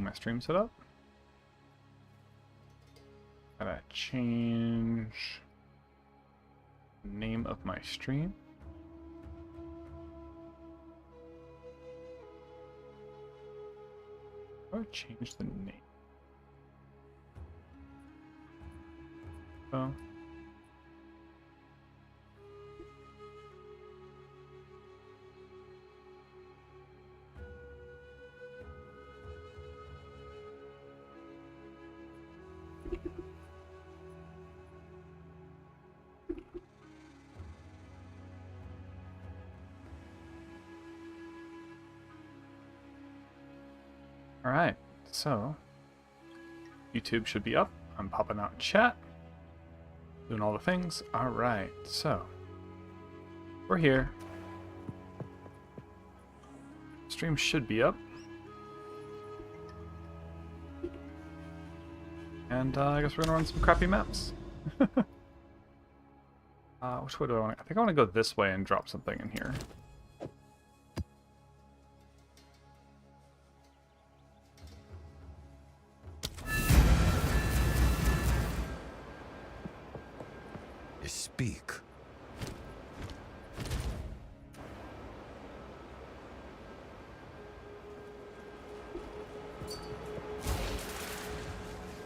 my stream setup. Gotta change the name of my stream. How do I change the name? Oh. Alright, so YouTube should be up. I'm popping out chat, doing all the things. Alright, so we're here. Stream should be up. And I guess we're gonna run some crappy maps. Which way do I want to? I think I want to go this way and drop something in here. Speak.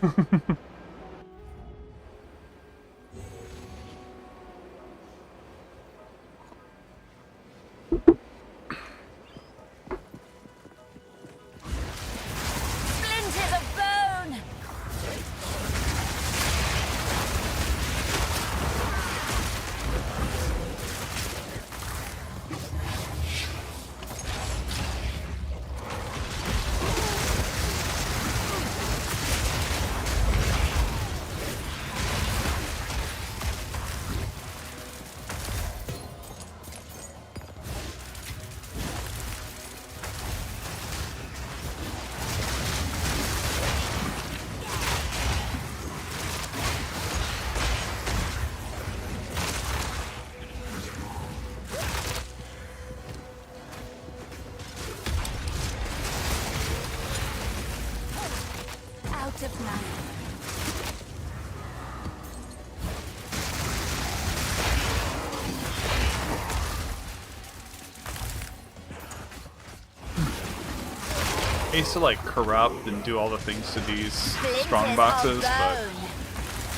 Splinters of bone. Out of mana. I used to like corrupt and do all the things to these strong boxes, but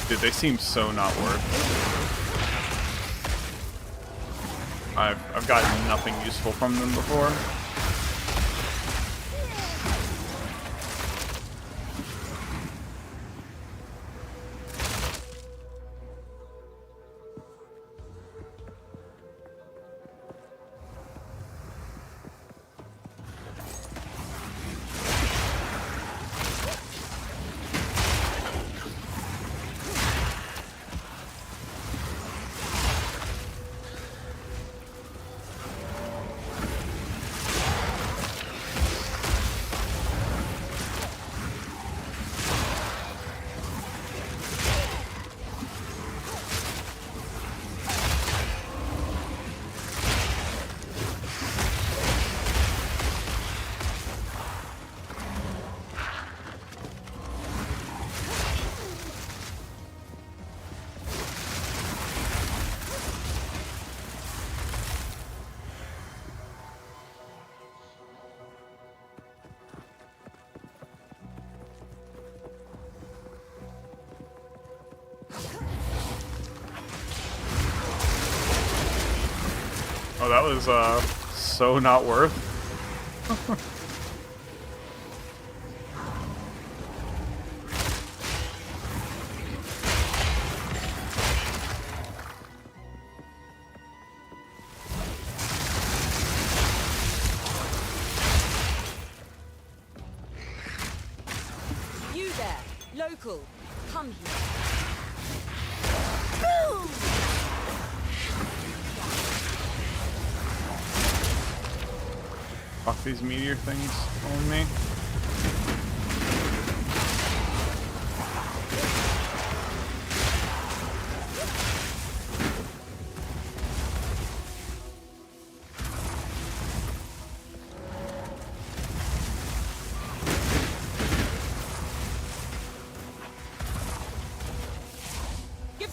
dude, they seem so not worth. I've gotten nothing useful from them before. Oh, that was so not worth. You there, local, come here. Fuck these meteor things on me.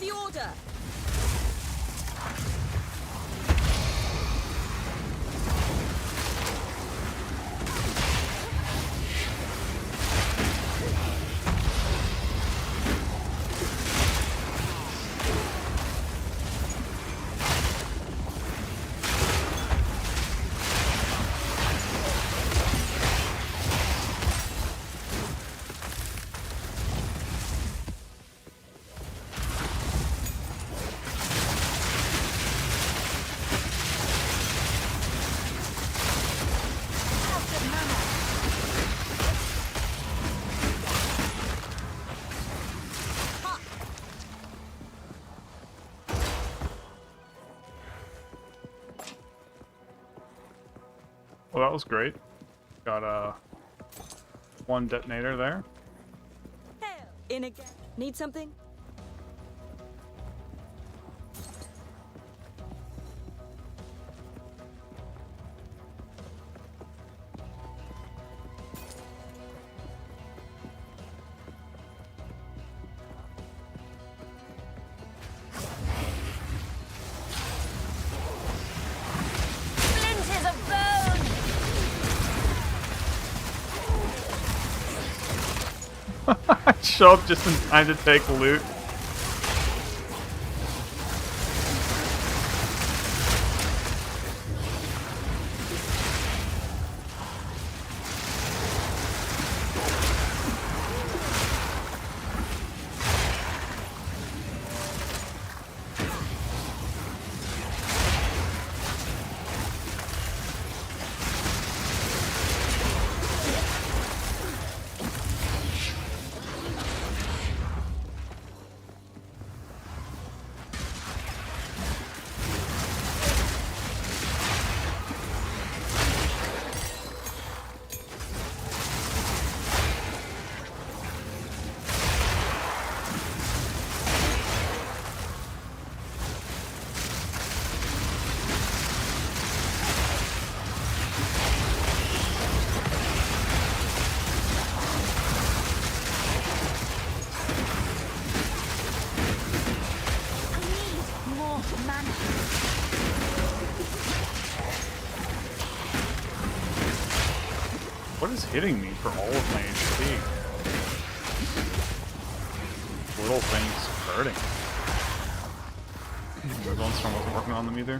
the order. Well, that was great. Got one detonator there. Hail. In again. Need something? Splinters of bone. I show up just in time to take loot. What is hitting me for all of my HP? Little things hurting. The Bonestorm wasn't working on them either.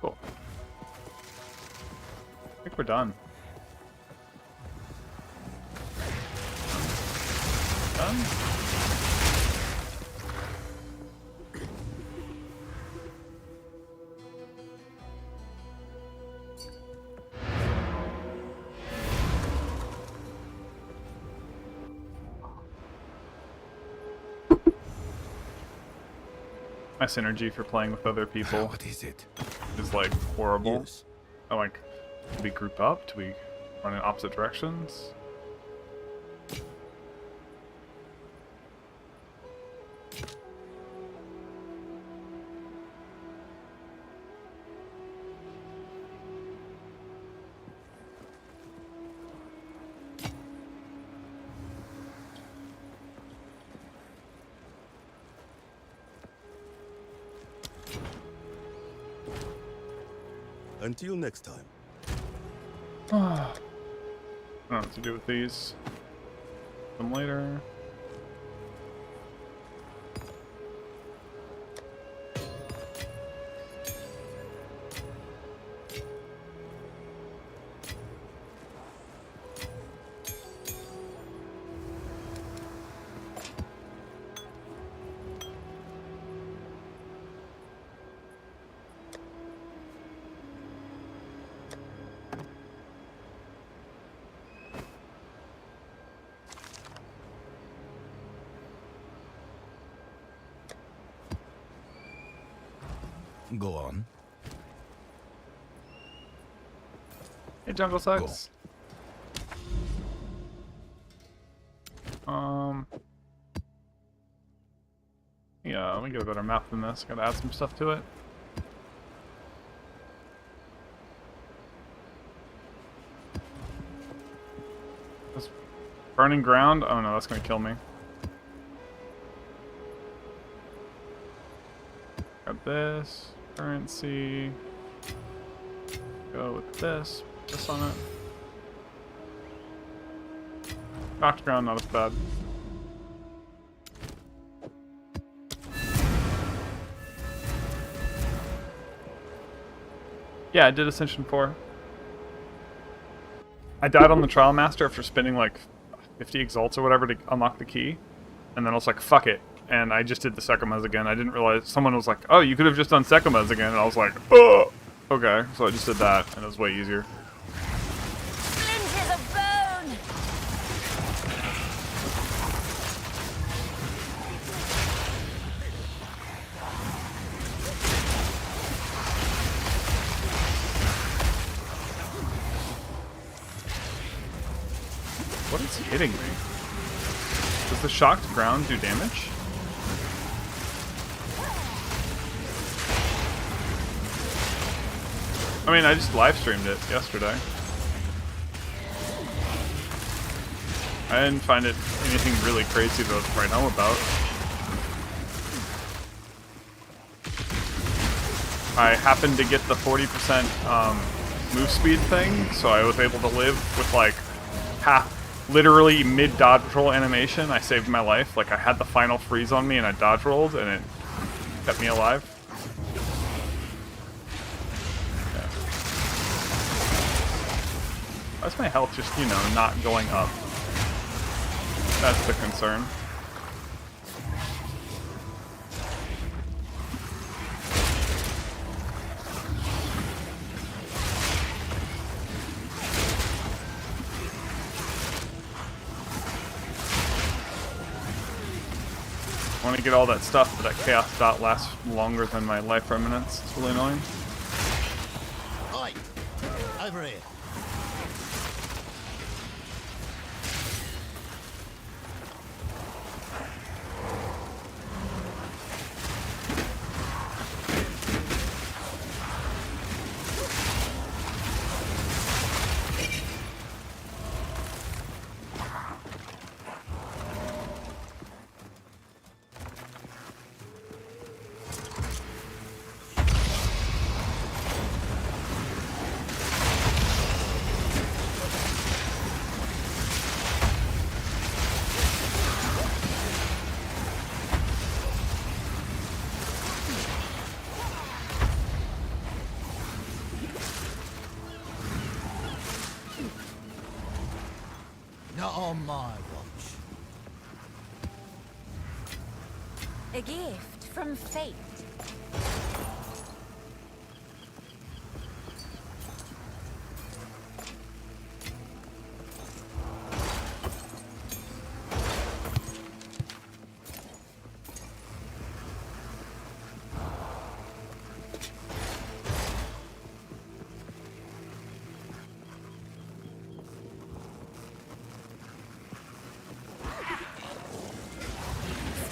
Cool. I think we're done. Done? My synergy for playing with other people What is it? is like horrible. Yes. I like, do we group up? Do we run in opposite directions? Until next time. I don't know what to do with these. Them later. Go on. Hey, Jungle Sucks. Yeah, let me get a better map than this. Gotta add some stuff to it. Burning ground? Oh no, that's gonna kill me. Grab this. Currency. Go with this. This on it. Knocked ground, not as bad. Yeah, I did Ascension 4. I died on the Trial Master after spending like 50 exalts or whatever to unlock the key. And then I was like, fuck it. And I just did the Sekimas again. I didn't realize, someone was like, oh, you could have just done Sekimas again. And I was like, oh, okay. So I just did that, and it was way easier. Splinters of bone! What is hitting me? Does the shocked ground do damage? I mean, I just live streamed it yesterday. I didn't find it anything really crazy to write home about. I happened to get the 40% move speed thing, so I was able to live with like literally mid-dodge roll animation. I saved my life. Like I had the final freeze on me and I dodge rolled and it kept me alive. Yeah. Why's my health just, you know, not going up? That's the concern. I want to get all that stuff, but that chaos dot lasts longer than my life remnants. It's really annoying. Oi! Over here. Not on my watch. A gift from fate.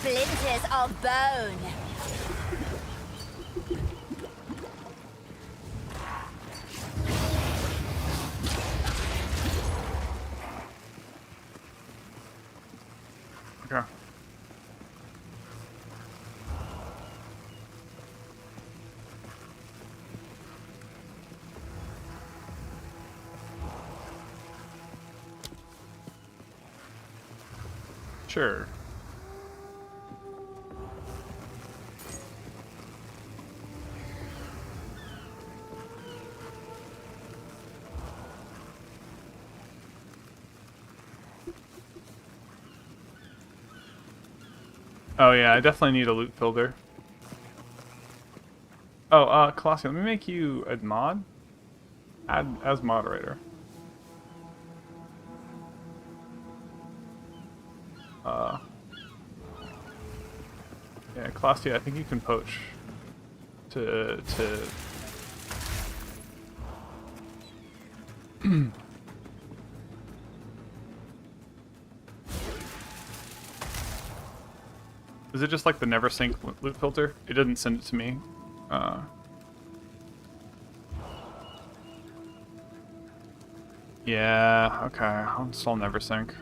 Splinters of bone. Okay. Sure. Oh yeah, I definitely need a loot filter. Oh, Colossi, let me make you a mod. Add as moderator. Yeah, Colossi, I think you can poach to Is it just like the never sync loot filter? It didn't send it to me. Yeah, okay. I'll install never sync.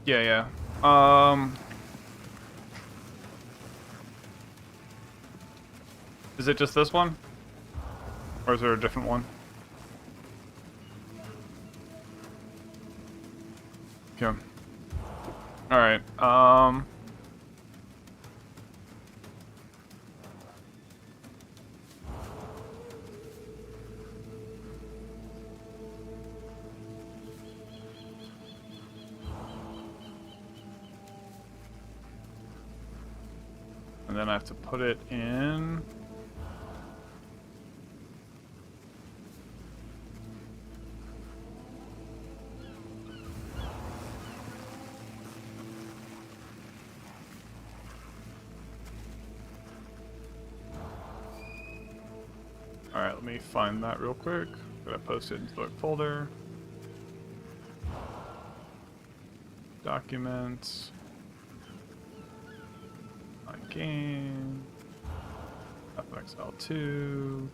Yeah, yeah. Is it just this one? Or is there a different one? Okay. Alright, and then I have to put it in. Alright, let me find that real quick. Gotta post it into the folder. Documents. My game. Path of Exile 2.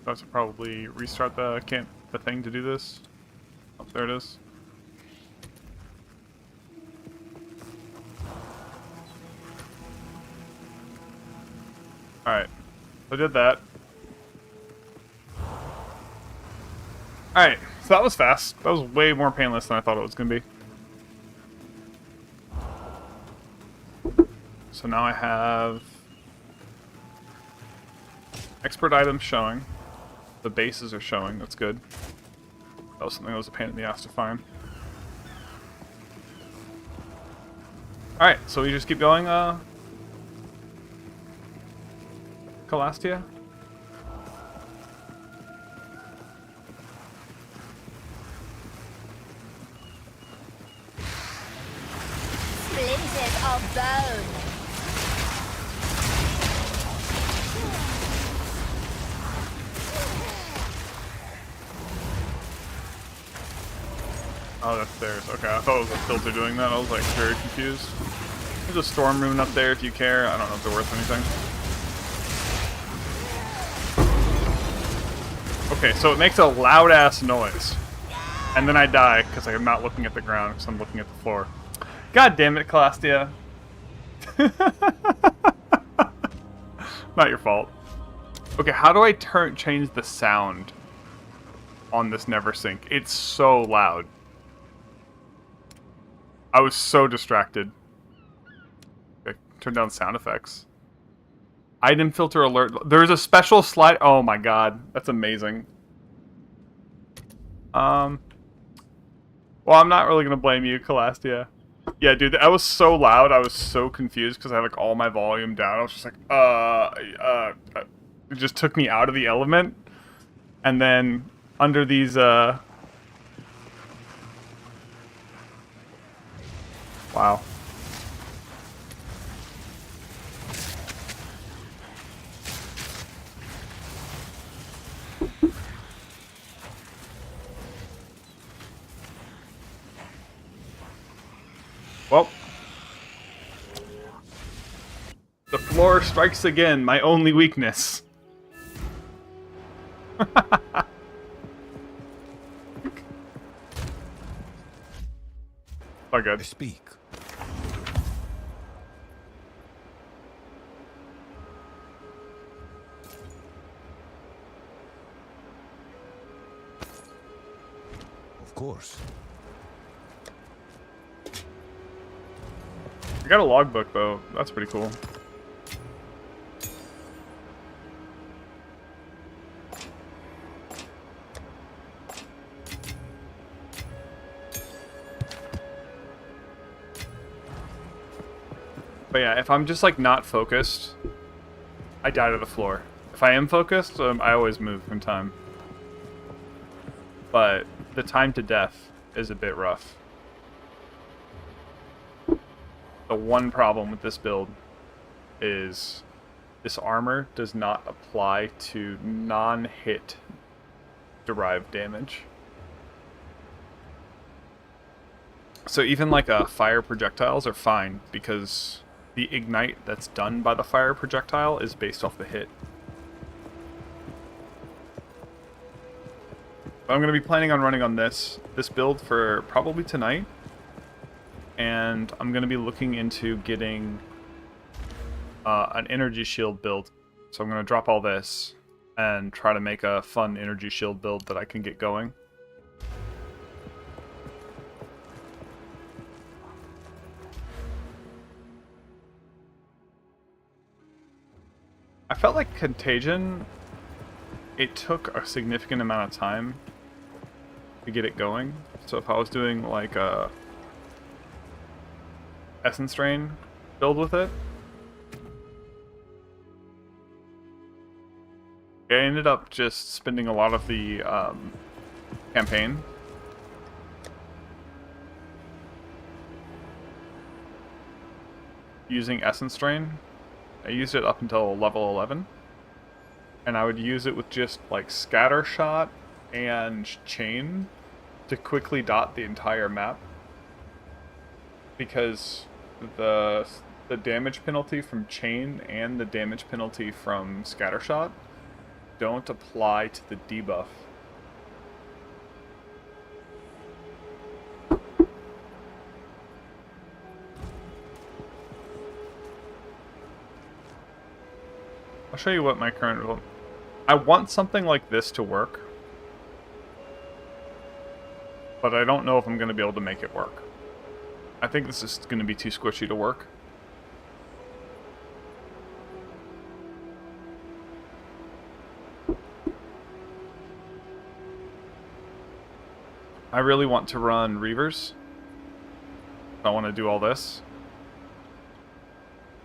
I have to probably restart the thing to do this. Oh, there it is. Alright. I did that. Alright, so that was fast. That was way more painless than I thought it was going to be. So now I have expert items showing. The bases are showing, that's good. That was something that was a pain in the ass to find. Alright, so we just keep going, Calastia? Splinters of bone. Oh, that's theirs. Okay, I thought it was a filter doing that. I was like very confused. There's a storm rune up there if you care. I don't know if they're worth anything. Okay, so it makes a loud ass noise. And then I die because I am not looking at the ground because I'm looking at the floor. God damn it, Calastia. Not your fault. Okay, how do I change the sound on this Neversink? It's so loud. I was so distracted. Okay, turn down sound effects. Item filter alert. There's a special slide. Oh my god, that's amazing. Well, I'm not really gonna blame you, Calastia. Yeah, dude, that was so loud. I was so confused because I had like all my volume down. I was just like, it just took me out of the element. And then under these, wow. Well, the floor strikes again, my only weakness. Oh, good. Speak. Of course. I got a logbook though. That's pretty cool. But yeah, if I'm just like not focused, I die to the floor. If I am focused, I always move in time. But the time to death is a bit rough. The one problem with this build is this armor does not apply to non-hit derived damage. So even like fire projectiles are fine because the ignite that's done by the fire projectile is based off the hit. But I'm going to be planning on running on this build for probably tonight. And I'm going to be looking into getting an energy shield build. So I'm going to drop all this and try to make a fun energy shield build that I can get going. I felt like Contagion, it took a significant amount of time to get it going. So if I was doing like a Essence Drain build with it, I ended up just spending a lot of the campaign using Essence Drain. I used it up until level 11, and I would use it with just like Scatter Shot and Chain to quickly dot the entire map, because the damage penalty from Chain and the damage penalty from Scatter Shot don't apply to the debuff. I'll show you what my current... I want something like this to work, but I don't know if I'm going to be able to make it work. I think this is going to be too squishy to work. I really want to run Reavers. I want to do all this.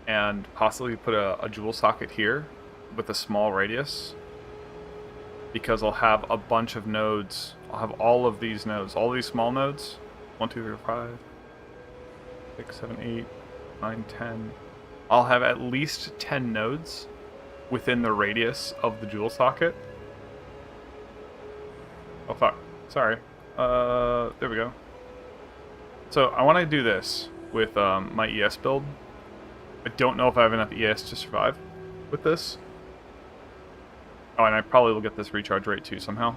And possibly put a jewel socket here with a small radius, because I'll have a bunch of nodes. I'll have all of these nodes, all these small nodes. 1, 2, 3, 5, 6, 7, 8, 9, 10. I'll have at least 10 nodes within the radius of the jewel socket. Oh fuck, sorry. There we go. So I want to do this with my ES build. I don't know if I have enough ES to survive with this. Oh, and I probably will get this recharge rate too somehow.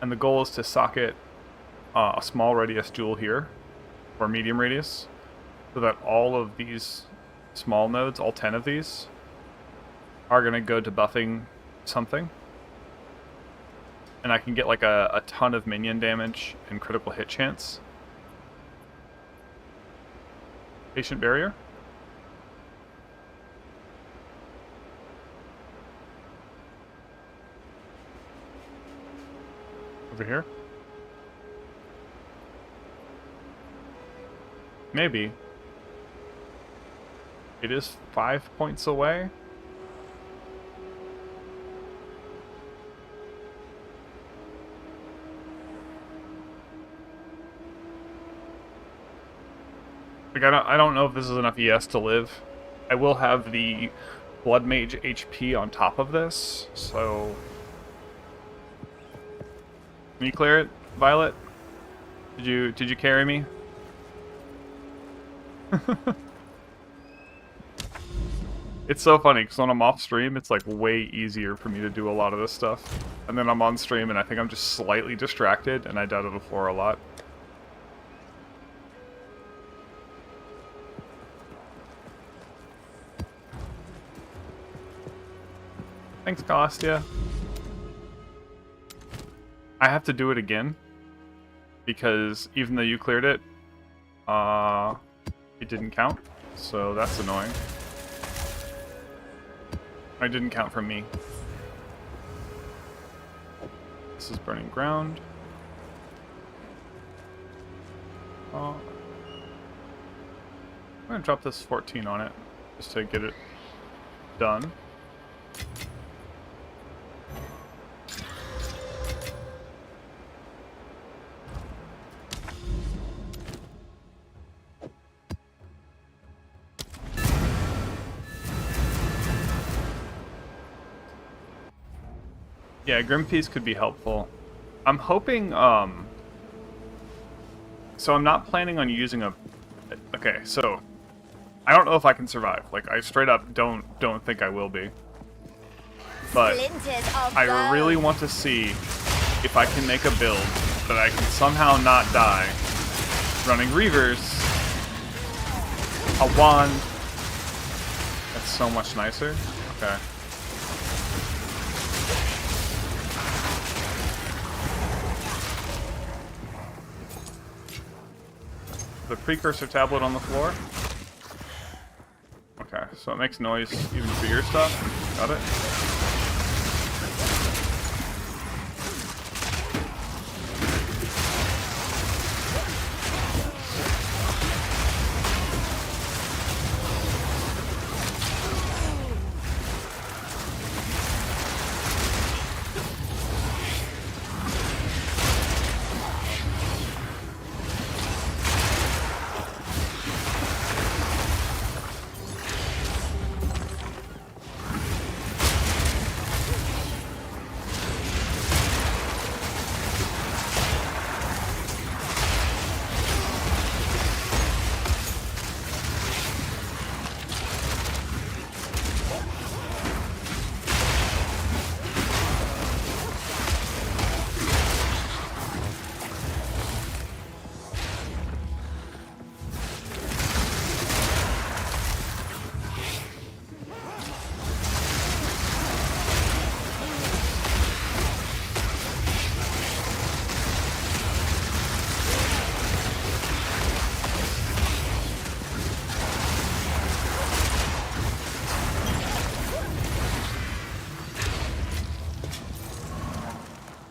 And the goal is to socket a small radius jewel here, or medium radius, so that all of these small nodes, all 10 of these, are going to go to buffing something. And I can get like a ton of minion damage and critical hit chance. Patient barrier. Over here. Maybe. It is 5 points away. Like, I don't know if this is enough ES to live. I will have the Blood Mage HP on top of this, so... Can you clear it, Violet? Did you carry me? It's so funny, because when I'm off stream, it's like way easier for me to do a lot of this stuff. And then I'm on stream and I think I'm just slightly distracted and I die to the floor a lot. Thanks, Calastia. I have to do it again, because even though you cleared it, it didn't count, so that's annoying. It didn't count for me. This is burning ground. Oh. I'm gonna drop this 14 on it just to get it done. Yeah, Grim Piece could be helpful. I'm hoping, so I'm not planning on using a... Okay, so... I don't know if I can survive. Like, I straight up don't think I will be. But I really want to see if I can make a build that I can somehow not die running Reavers, a wand. That's so much nicer. Okay. The precursor tablet on the floor. Okay, so it makes noise even for your stuff. Got it.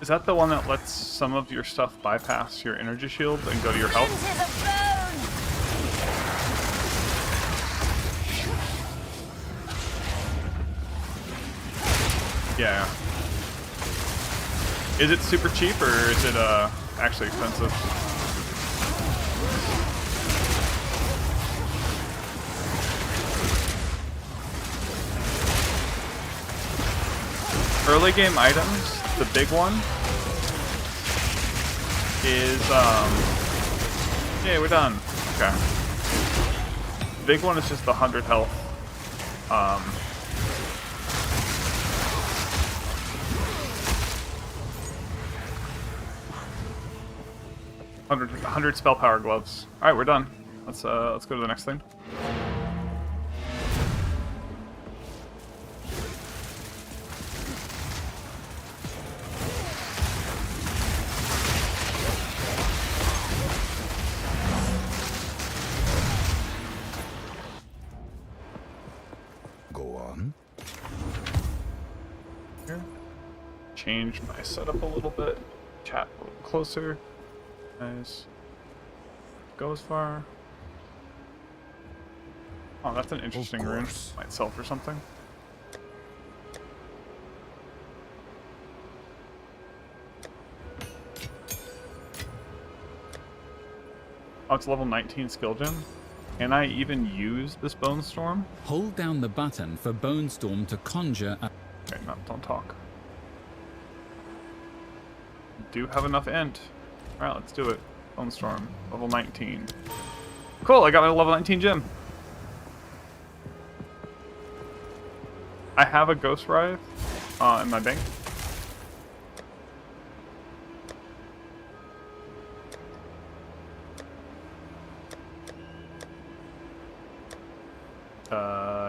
Is that the one that lets some of your stuff bypass your energy shield and go to your health? Yeah. Is it super cheap or is it actually expensive? Early game items, the big one is yeah, we're done. Okay. The big one is just the 100 health. 100 spell power gloves. All right, we're done. Let's go to the next thing. Go on. Here. Change my setup a little bit. Chat a little closer. Nice. Go as far. Oh, that's an interesting rune. Might sell for something. Oh, it's level 19 skill gem. Can I even use this Bonestorm? Hold down the button for Bonestorm to conjure a... Okay, no, don't talk. Do have enough int. Alright, let's do it. Bonestorm, level 19. Cool, I got my level 19 gem. I have a Ghost Writhe in my bank.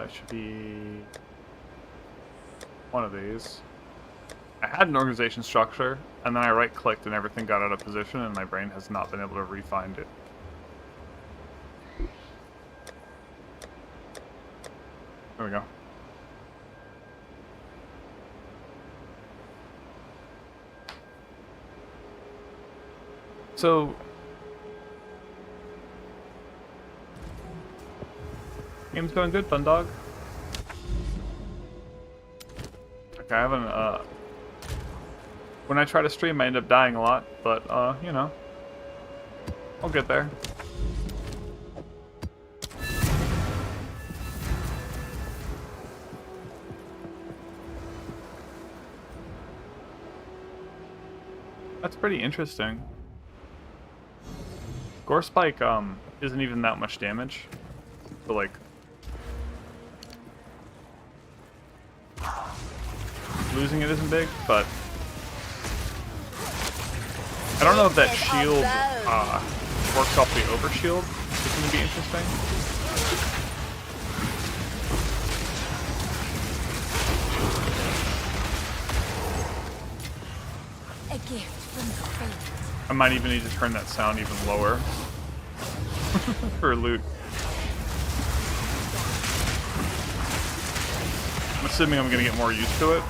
It should be one of these. I had an organization structure, and then I right-clicked and everything got out of position, and my brain has not been able to re-find it. There we go. So... Game's going good, fun dog. Okay, I haven't, when I try to stream, I end up dying a lot, but, you know, I'll get there. That's pretty interesting. Gore Spike, isn't even that much damage. So, like, losing it isn't big, but I don't know if that shield works off the overshield. It's going to be interesting. A gift from fate. I might even need to turn that sound even lower for loot. I'm assuming I'm going to get more used to it.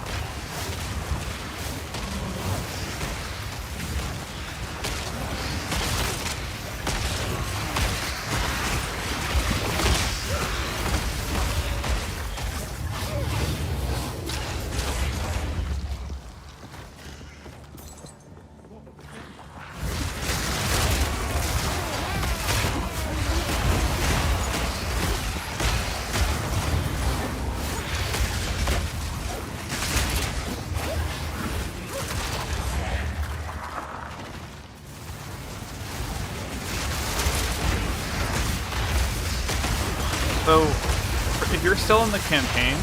So, if you're still in the campaign,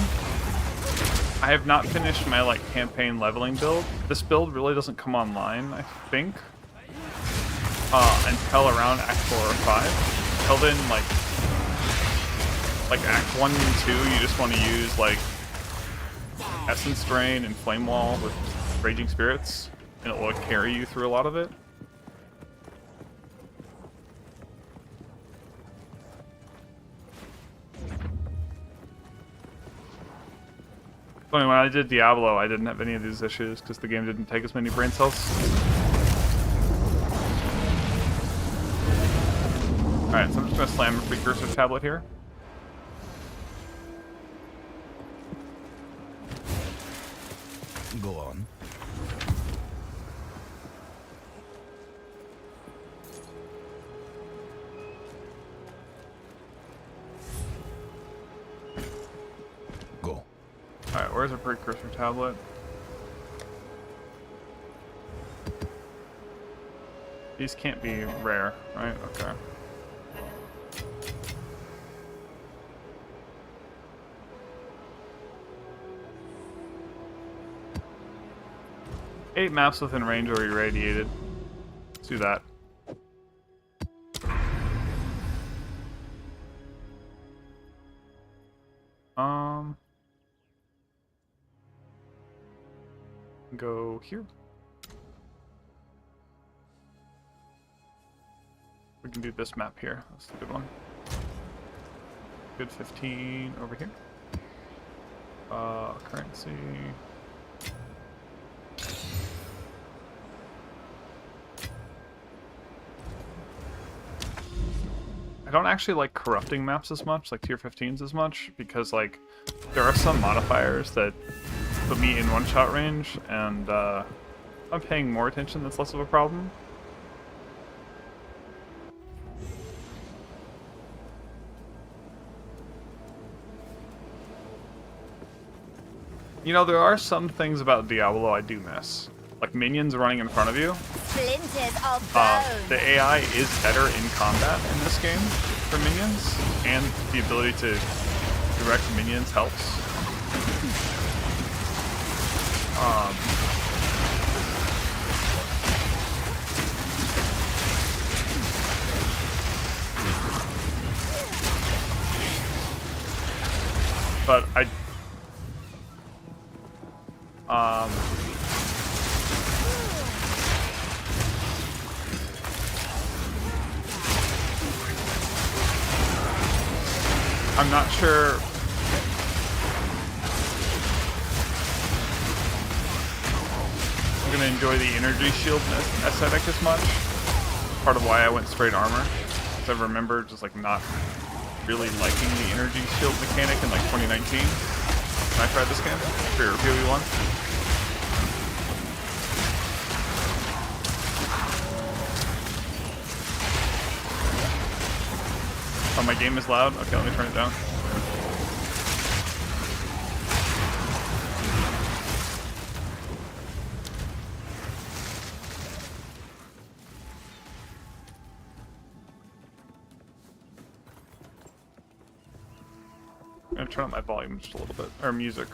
I have not finished my, like, campaign leveling build. This build really doesn't come online, I think, until around Act 4 or 5. Until then, like Act 1 and 2, you just want to use, like, Essence Drain and Flame Wall with Raging Spirits, and it will carry you through a lot of it. Funny, when I did Diablo, I didn't have any of these issues because the game didn't take as many brain cells. Alright, so I'm just going to slam a precursor tablet here. Go on. Go. Alright, where's a precursor tablet? These can't be rare, right? Okay. Eight maps within range are irradiated. Let's do that. Go here. We can do this map here. That's a good one. Good 15 over here. Currency. I don't actually like corrupting maps as much, like tier 15's as much, because like there are some modifiers that put me in one-shot range, and I'm paying more attention, that's less of a problem. You know, there are some things about Diablo I do miss. Like minions running in front of you. Splinters of bone. The AI is better in combat in this game for minions, and the ability to direct minions helps. But I'm not sure. I'm gonna enjoy the energy shield aesthetic as much. Part of why I went straight armor, because I remember just like not really liking the energy shield mechanic in like 2019 when I tried this game for PoE1. Oh, my game is loud? Okay, let me turn it down. I'm gonna turn up my volume just a little bit. Or music.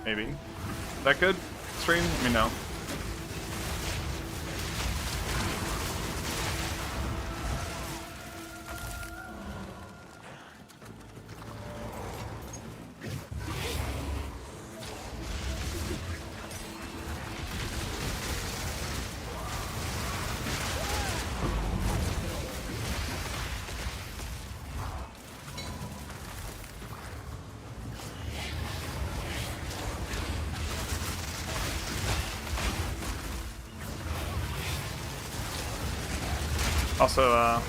Maybe. Is that good? Stream? Let me know. Also,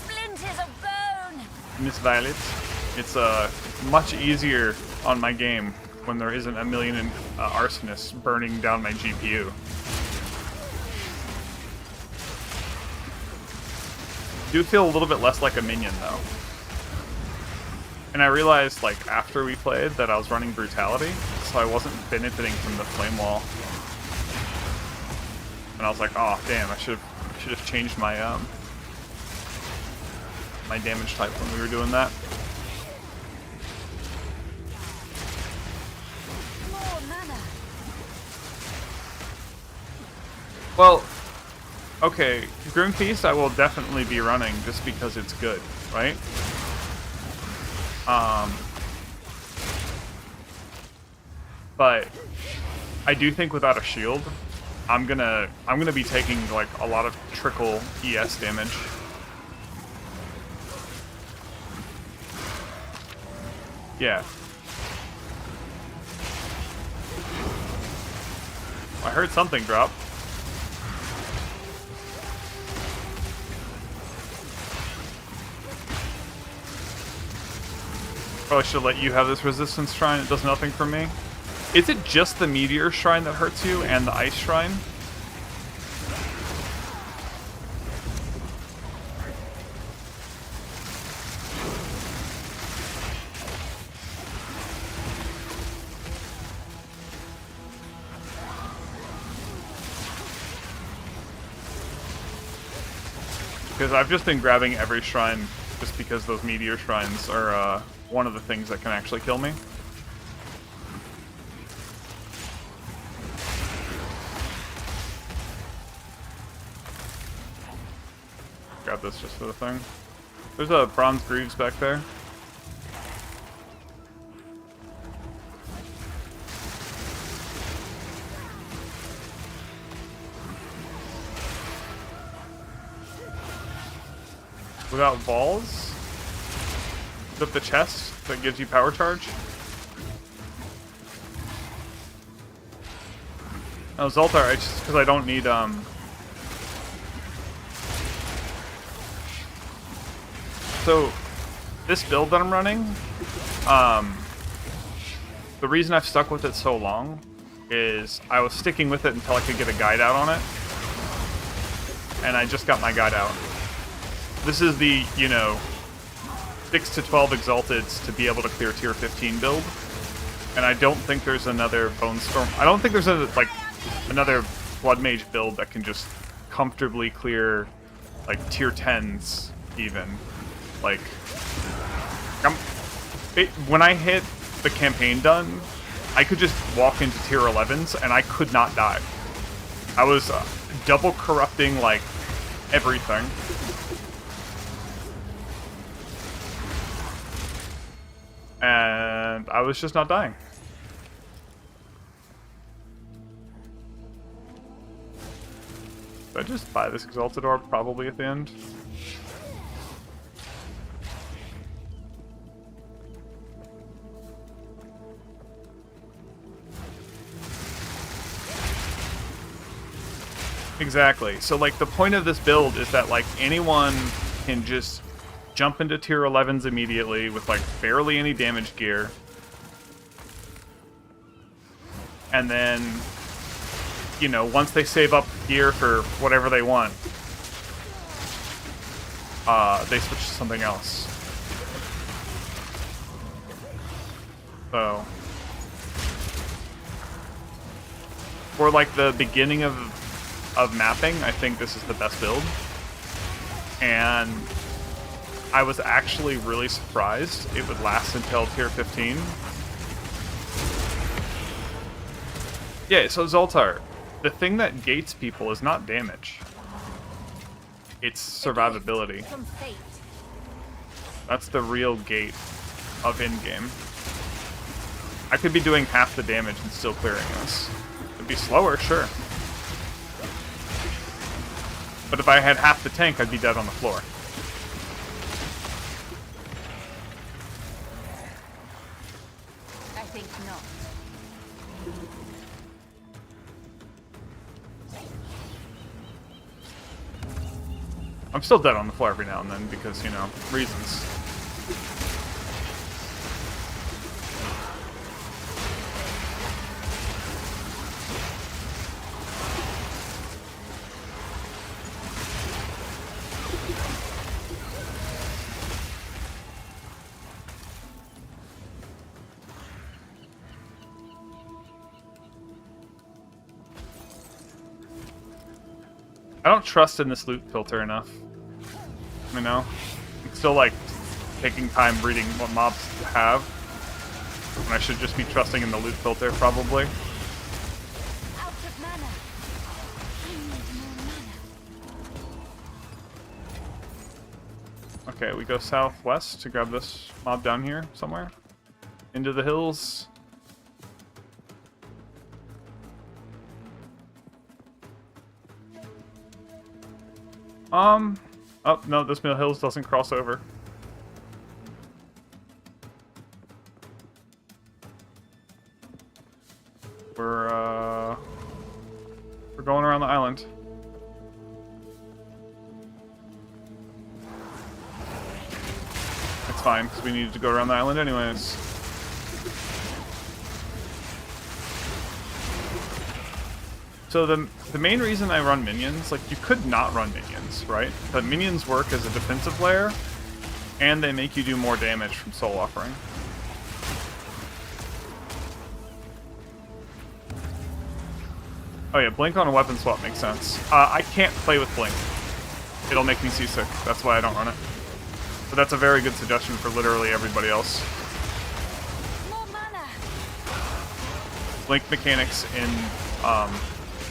Splinters of bone. Miss Violet, it's much easier on my game when there isn't a million arsonists burning down my GPU. Do feel a little bit less like a minion though. And I realized like after we played that I was running brutality, so I wasn't benefiting from the flame wall. And I was like, oh damn, I should have changed my my damage type when we were doing that. More mana. Well, okay, Grim Feast I will definitely be running just because it's good, right? But I do think without a shield, I'm gonna be taking like a lot of trickle ES damage. Yeah. I heard something drop. Probably should let you have this resistance shrine. It does nothing for me. Is it just the meteor shrine that hurts you and the ice shrine? Because I've just been grabbing every shrine just because those meteor shrines are one of the things that can actually kill me. Grab this just for the thing. There's a bronze greaves back there. Without balls? Is that the chest that gives you power charge? Oh, Zoltar, it's just because I don't need, So, this build that I'm running, the reason I've stuck with it so long is I was sticking with it until I could get a guide out on it. And I just got my guide out. This is the, 6 to 12 Exalteds to be able to clear tier 15 build. And I don't think there's another Bonestorm. I don't think there's another Blood Mage build that can just comfortably clear, like, tier 10s even. Like, when I hit the campaign done, I could just walk into tier 11s and I could not die. I was double corrupting, like, everything. And I was just not dying. Did I just buy this Exalted Orb probably at the end? Exactly. So, like, the point of this build is that, like, anyone can just jump into tier 11s immediately with like barely any damage gear. And then, you know, once they save up gear for whatever they want, they switch to something else. So, for like the beginning of mapping, I think this is the best build. And I was actually really surprised it would last until tier 15. Yeah, so Zoltar, the thing that gates people is not damage. It's survivability. From fate. That's the real gate of in-game. I could be doing half the damage and still clearing this. It'd be slower, sure. But if I had half the tank, I'd be dead on the floor. I think not. I'm still dead on the floor every now and then because, you know, reasons. I don't trust in this loot filter enough. You know? I'm still, like, taking time reading what mobs have. And I should just be trusting in the loot filter, probably. Out of mana. I need more mana. Okay, we go southwest to grab this mob down here somewhere. Into the hills. Oh, no, this Mill Hills doesn't cross over. We're going around the island. It's fine, because we needed to go around the island anyways. So the main reason I run minions, like, you could not run minions, right? But minions work as a defensive layer, and they make you do more damage from Soul Offering. Oh yeah, Blink on a weapon swap makes sense. I can't play with Blink. It'll make me seasick. That's why I don't run it. But that's a very good suggestion for literally everybody else. More mana. Blink mechanics in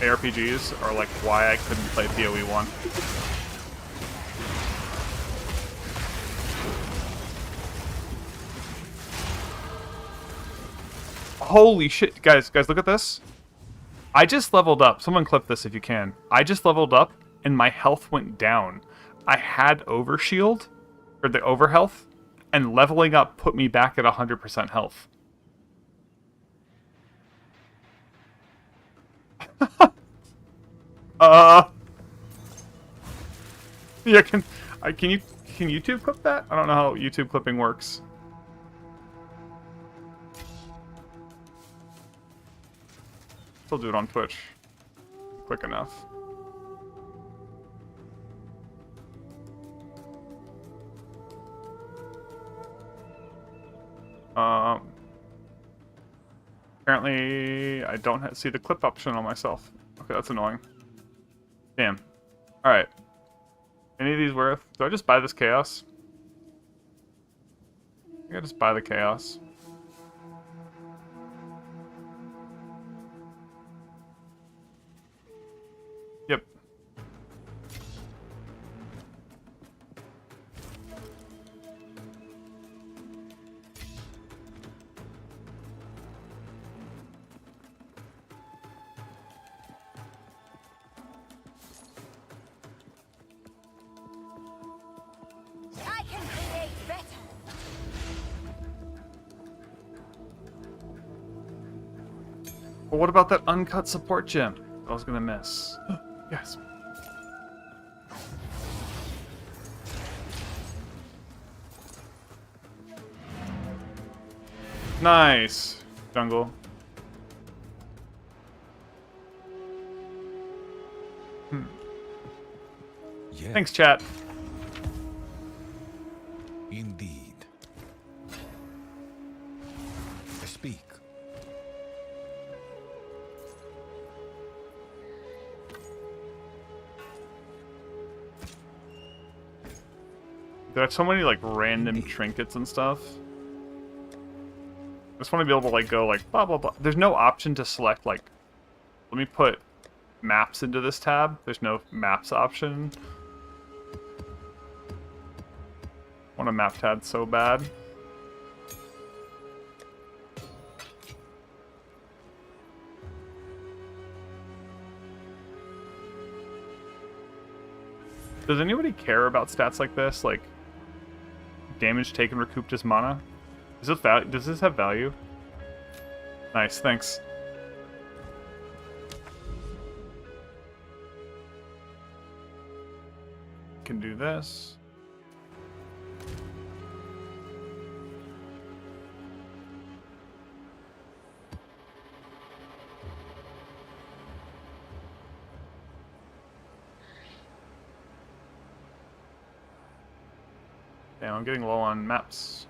ARPGs are like why I couldn't play PoE 1. Holy shit, guys, look at this. I just leveled up. Someone clip this if you can. I just leveled up and my health went down. I had overshield, or the overhealth, and leveling up put me back at 100% health. Yeah, can YouTube clip that? I don't know how YouTube clipping works. Still do it on Twitch. Quick enough. Apparently, I don't see the clip option on myself. Okay, that's annoying. Damn. Alright. Any of these worth? Do I just buy this chaos? I think I just buy the chaos. Yep. I can create better. But what about that uncut support gem I was gonna miss? Yes. Nice. Jungle. Yeah, Thanks, chat. indeed. Speak. There are so many like random trinkets and stuff. I just want to be able to like go like blah blah blah. There's no option to select like. Let me put maps into this tab. There's no maps option. I want a map tab so bad. Does anybody care about stats like this? Like damage taken recouped as mana? Is this does this have value? Nice, thanks. Can do this. Damn, I'm getting low on maps.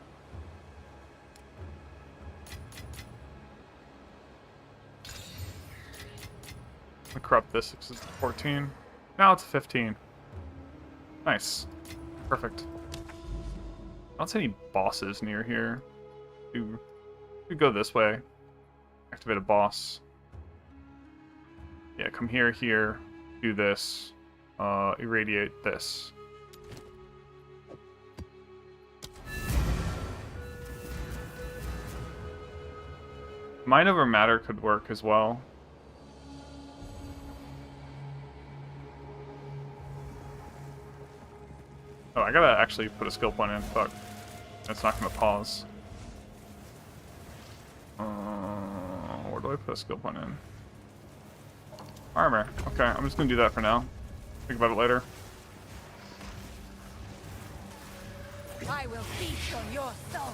I'm gonna corrupt this because it's 14. Now it's 15. Nice. Perfect. I don't see any bosses near here. We go this way. Activate a boss. Yeah, come here, do this. Irradiate this. Mind over matter could work as well. Oh, I gotta actually put a skill point in. Fuck. It's not gonna pause. Where do I put a skill point in? Armor. Okay, I'm just gonna do that for now. Think about it later. I will feast on your soul.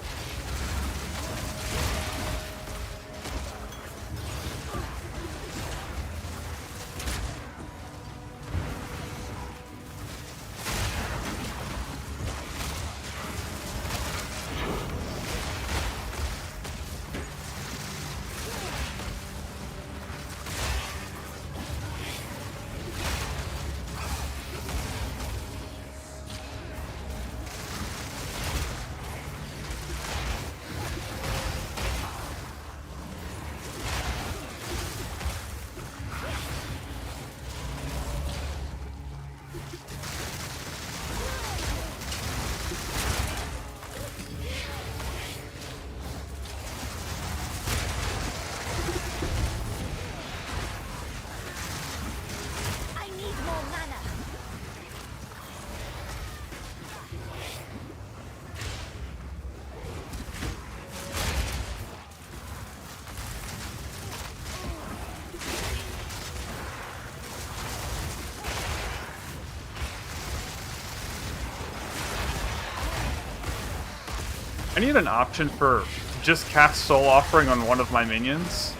I need an option for just cast Soul Offering on one of my minions.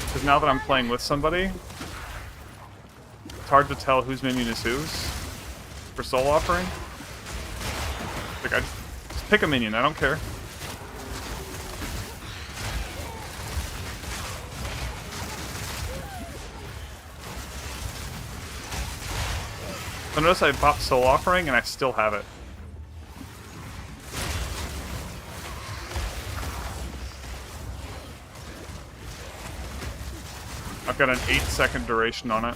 Because now that I'm playing with somebody, it's hard to tell whose minion is whose for Soul Offering. Like, I just pick a minion, I don't care. So notice I popped Soul Offering and I still have it. I've got an 8-second duration on it.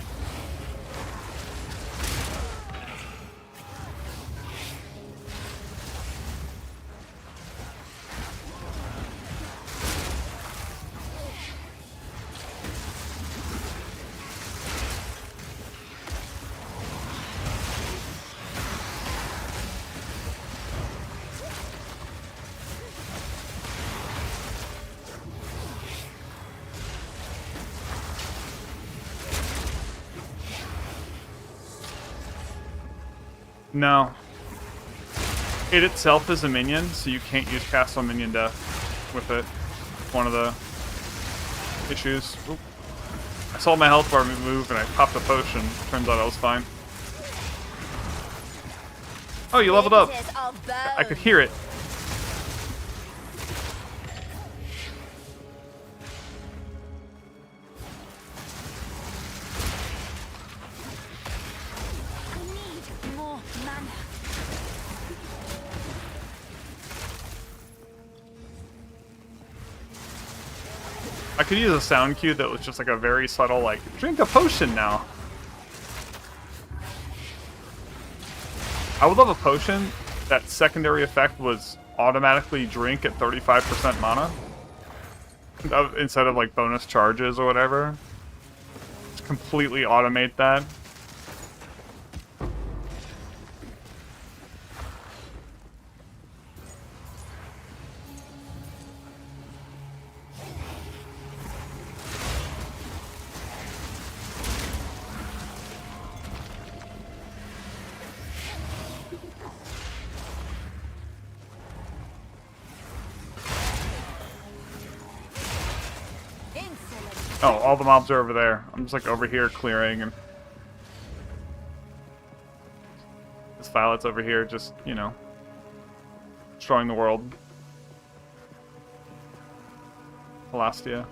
No. It itself is a minion, so you can't use cast on minion death with it. one of the issues. Oop. I saw my health bar move and I popped a potion. Turns out I was fine. Oh, you leveled up. I could hear it. I need more mana. I could use a sound cue that was just like a very subtle, like, drink a potion now. I would love a potion that secondary effect was automatically drink at 35% mana. Instead of like bonus charges or whatever. Just completely automate that. Oh, all the mobs are over there. I'm just like over here clearing, and this Violet's over here just, you know, destroying the world. Palastia.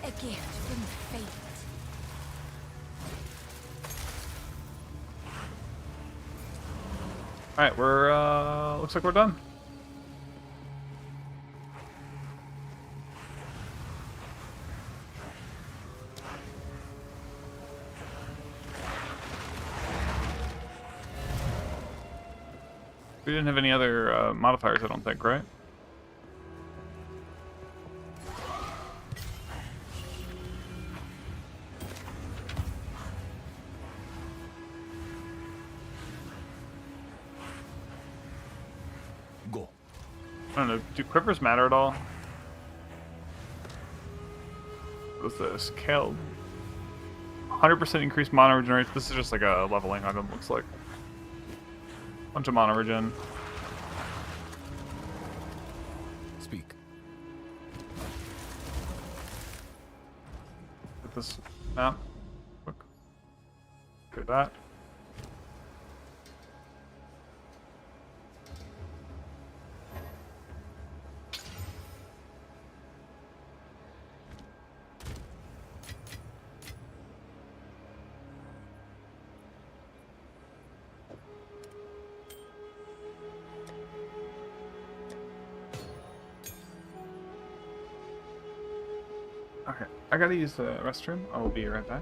A gift from fate. Alright, we're, looks like we're done. We didn't have any other modifiers, I don't think, right? Go. I don't know, do quivers matter at all? What's this? Killed. 100% increased mana regeneration. This is just like a leveling item, looks like. Bunch of mana regen. Speak. Get this map. Quick. Get that. Okay, I gotta use the restroom. I will be right back.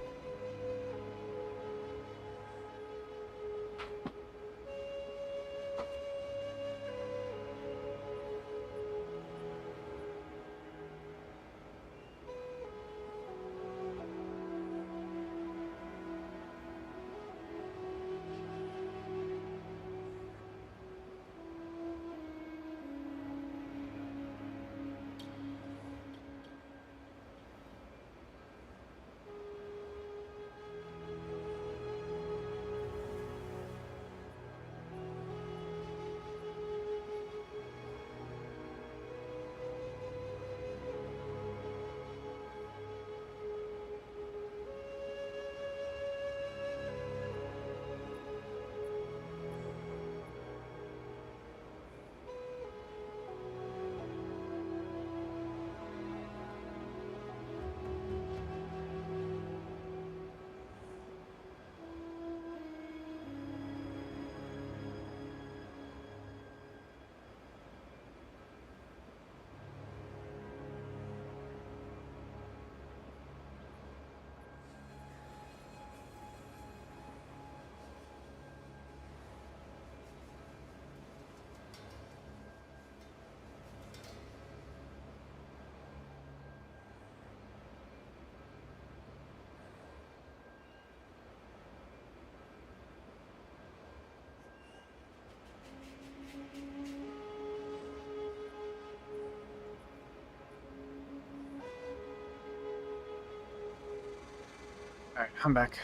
Alright, I'm back.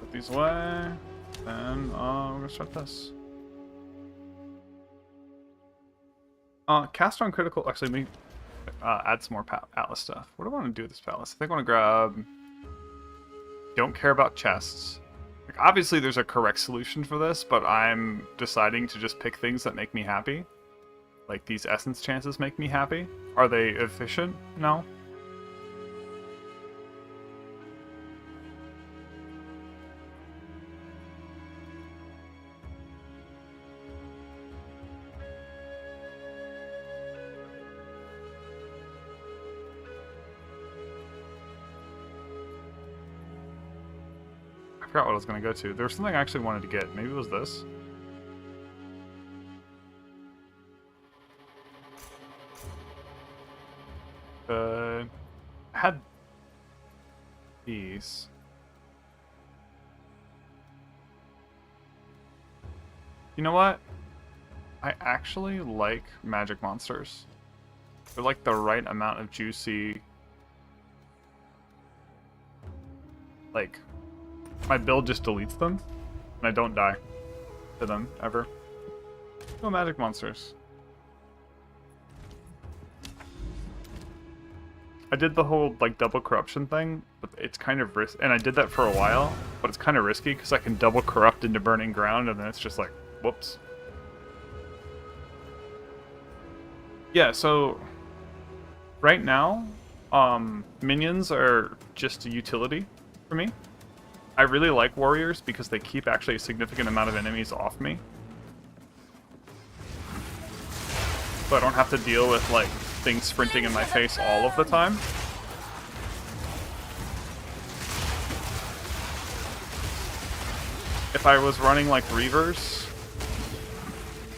Put these away. Then we're gonna start this. Cast on critical. Actually, let me add some more Atlas stuff. What do I want to do with this palace? I think I want to grab. Don't care about chests. Like, obviously, there's a correct solution for this, but I'm deciding to just pick things that make me happy. Like these essence chances make me happy. Are they efficient? No. I forgot what I was going to go to. There was something I actually wanted to get. Maybe it was this. I had these. You know what? I actually like magic monsters. They're like the right amount of juicy. Like, my build just deletes them, and I don't die to them ever. No magic monsters. I did the whole like double corruption thing, but it's kind of risky, and I did that for a while, but it's kind of risky because I can double corrupt into burning ground, and then it's just like, whoops. Yeah, so right now, minions are just a utility for me. I really like warriors because they keep actually a significant amount of enemies off me. So I don't have to deal with like things sprinting in my face all of the time. If I was running like Reavers,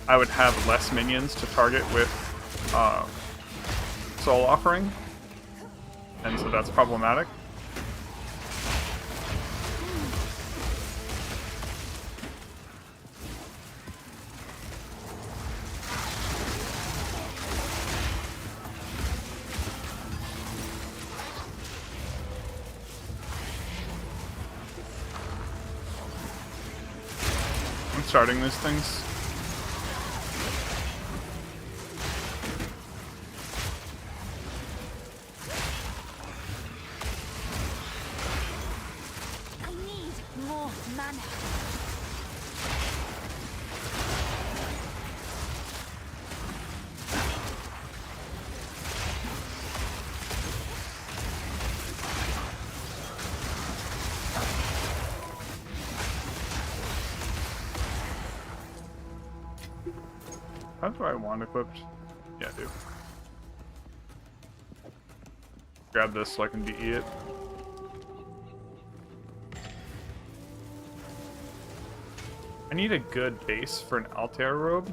I would have less minions to target with Soul Offering, and so that's problematic. I'm starting these things. I need more mana. How do I want equipped? Yeah, I do. Grab this so I can DE it. I need a good base for an Altair robe.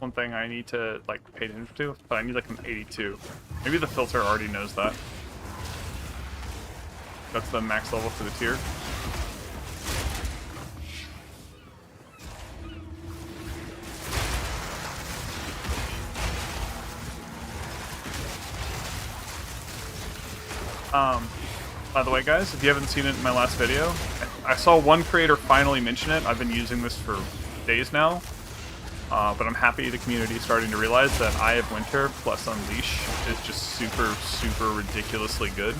One thing I need to like pay attention to, but I need like an 82. Maybe the filter already knows that. That's the max level for the tier. By the way, guys, if you haven't seen it in my last video, I saw one creator finally mention it. I've been using this for days now, but I'm happy the community is starting to realize that Eye of Winter plus Unleash is just super, super ridiculously good.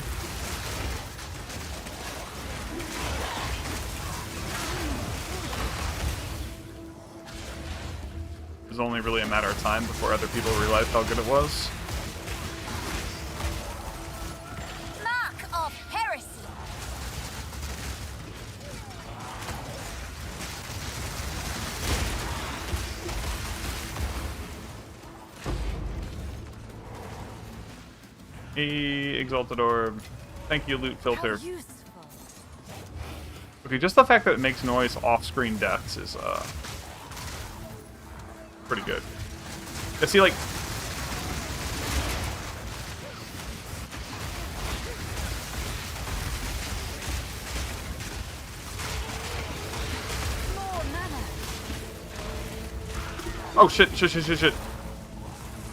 It was only really a matter of time before other people realized how good it was. Exalted Orb. Thank you, Loot Filter. Okay, just the fact that it makes noise off-screen deaths is pretty good. I see, like... More mana. Oh, shit.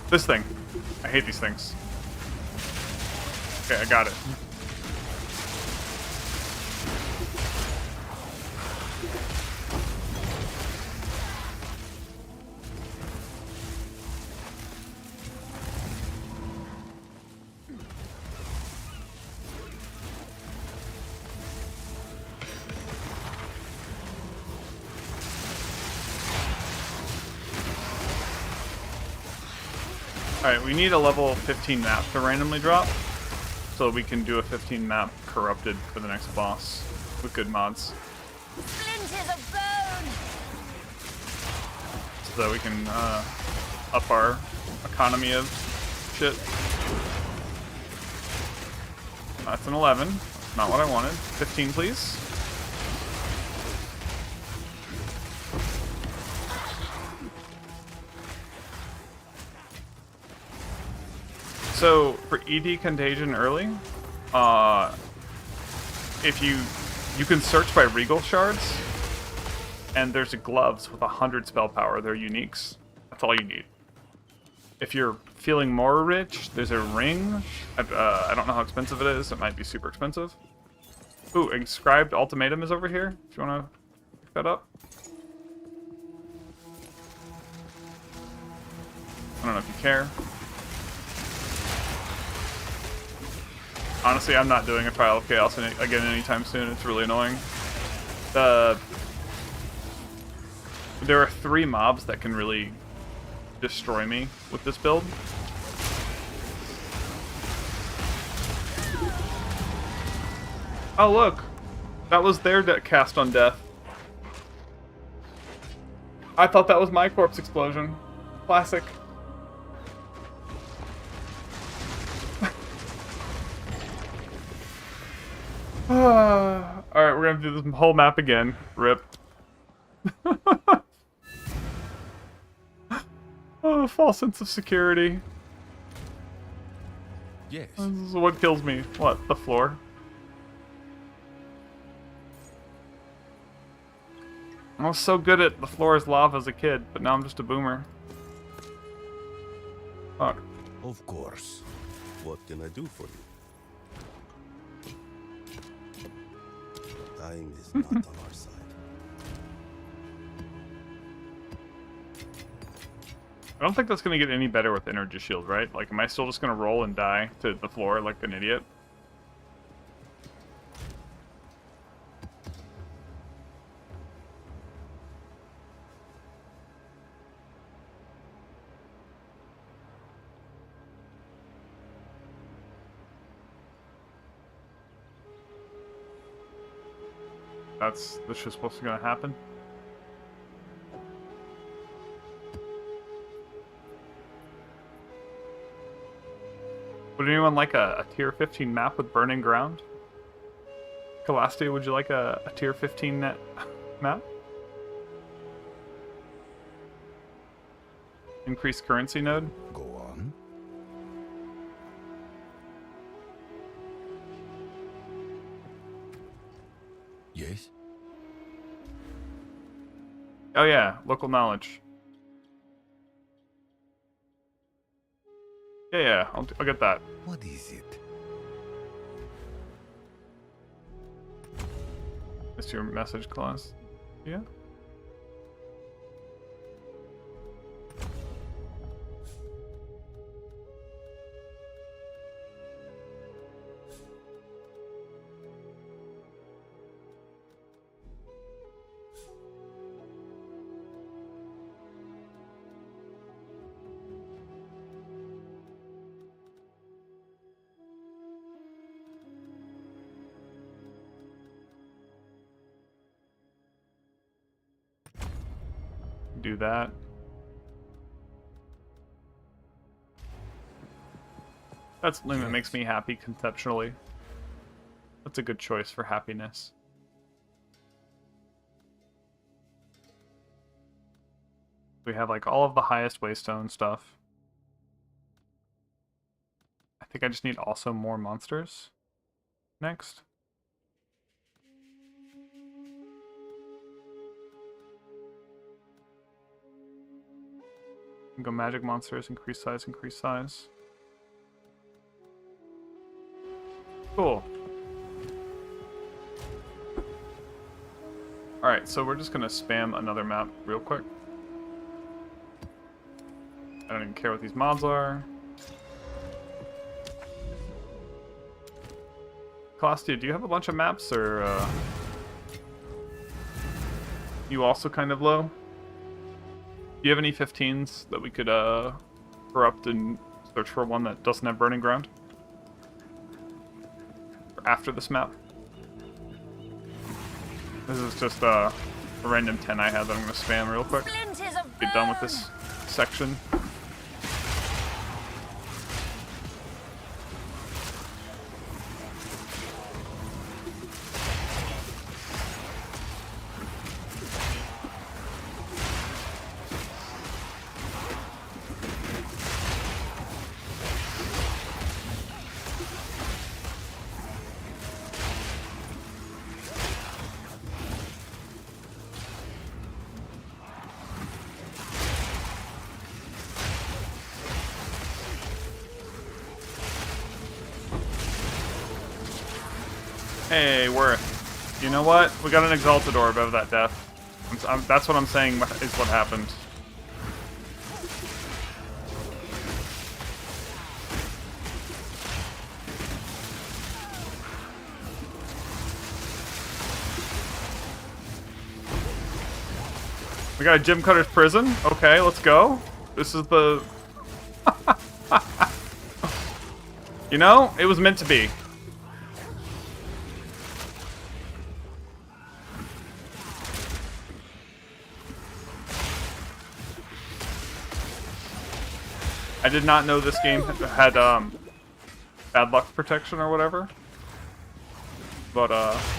This thing. I hate these things. Okay, I got it. Alright, we need a level 15 map to randomly drop, so we can do a 15 map corrupted for the next boss with good mods. Splinters of bone. So that we can up our economy of shit. That's an 11. Not what I wanted. 15, please. So for ED Contagion early, if you can search by Regal Shards, and there's gloves with 100 spell power. They're uniques. That's all you need. If you're feeling more rich, there's a ring. I don't know how expensive it is. It might be super expensive. Ooh, Inscribed Ultimatum is over here. If you want to pick that up. I don't know if you care. Honestly, I'm not doing a Trial of Chaos again anytime soon. It's really annoying. There are 3 mobs that can really destroy me with this build. Oh look! That was their cast on death. I thought that was my corpse explosion. Classic. Alright, we're gonna do this whole map again. RIP. Oh, false sense of security. Yes. This is what kills me. What? The floor? I was so good at the floor is lava as a kid, but now I'm just a boomer. Fuck. Of course. What can I do for you? Time is not on our side. I don't think that's gonna get any better with Energy Shield, right? Like, am I still just gonna roll and die to the floor like an idiot? That's just supposed to gonna happen. Would anyone like a tier 15 map with Burning Ground? Calastia, would you like a tier 15 net map? Increased currency node? Go on. Yes. Oh yeah, local knowledge. Yeah, I'll get that. What is it? It's your message clause. Yeah. Do that. That's something that makes me happy conceptually. That's a good choice for happiness. We have like all of the highest waystone stuff. I think I just need also more monsters next. Go magic monsters, increase size, increase size. Cool. Alright, so we're just gonna spam another map real quick. I don't even care what these mods are. Costia, do you have a bunch of maps, or you also kind of low? Do you have any 15's that we could corrupt and search for one that doesn't have Burning Ground? Or after this map? This is just a random 10 I had that I'm going to spam real quick. Get done with this section. Hey, you know what? We got an Exalted Orb out of that death. That's what I'm saying is what happened. We got a Gym Cutter's Prison. Okay, let's go. This is the... You know, it was meant to be. I did not know this game had bad luck protection or whatever. But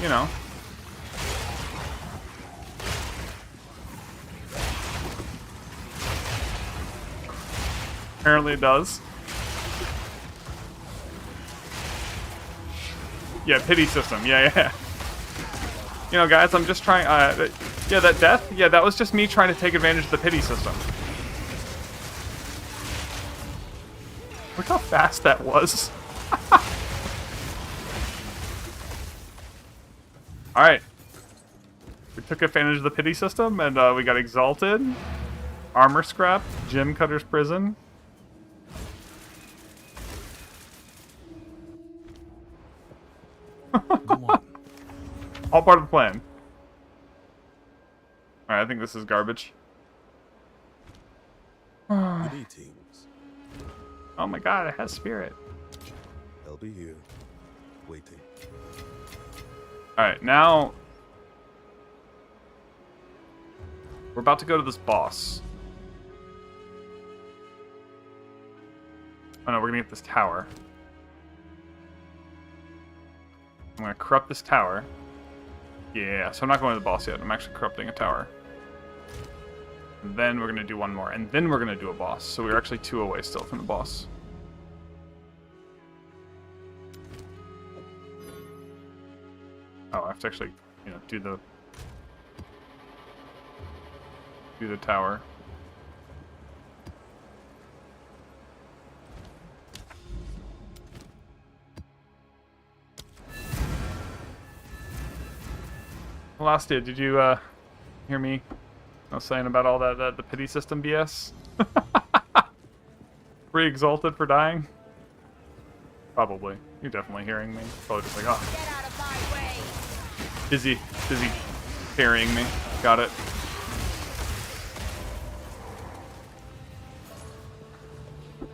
you know. Apparently it does. Yeah, pity system. Yeah. You know, guys, I'm just trying. Yeah, that death. Yeah, that was just me trying to take advantage of the pity system. Look how fast that was. Alright. We took advantage of the pity system, and we got Exalted, Armor Scrap, Gym Cutter's Prison. Go on. All part of the plan. Alright, I think this is garbage. Greetings. Oh my god, it has spirit. I'll be here, waiting. Alright, now... we're about to go to this boss. Oh no, we're gonna get this tower. I'm gonna corrupt this tower. Yeah, so I'm not going to the boss yet. I'm actually corrupting a tower. And then we're going to do one more. And then we're going to do a boss. So we're actually 2 away still from the boss. Oh, I have to actually, you know, do the tower. Lastia, did you hear me? I was saying about all that the pity system BS. Re-exalted for dying. Probably. You're definitely hearing me. Probably just like, oh. Get out of my way. Busy carrying me. Got it.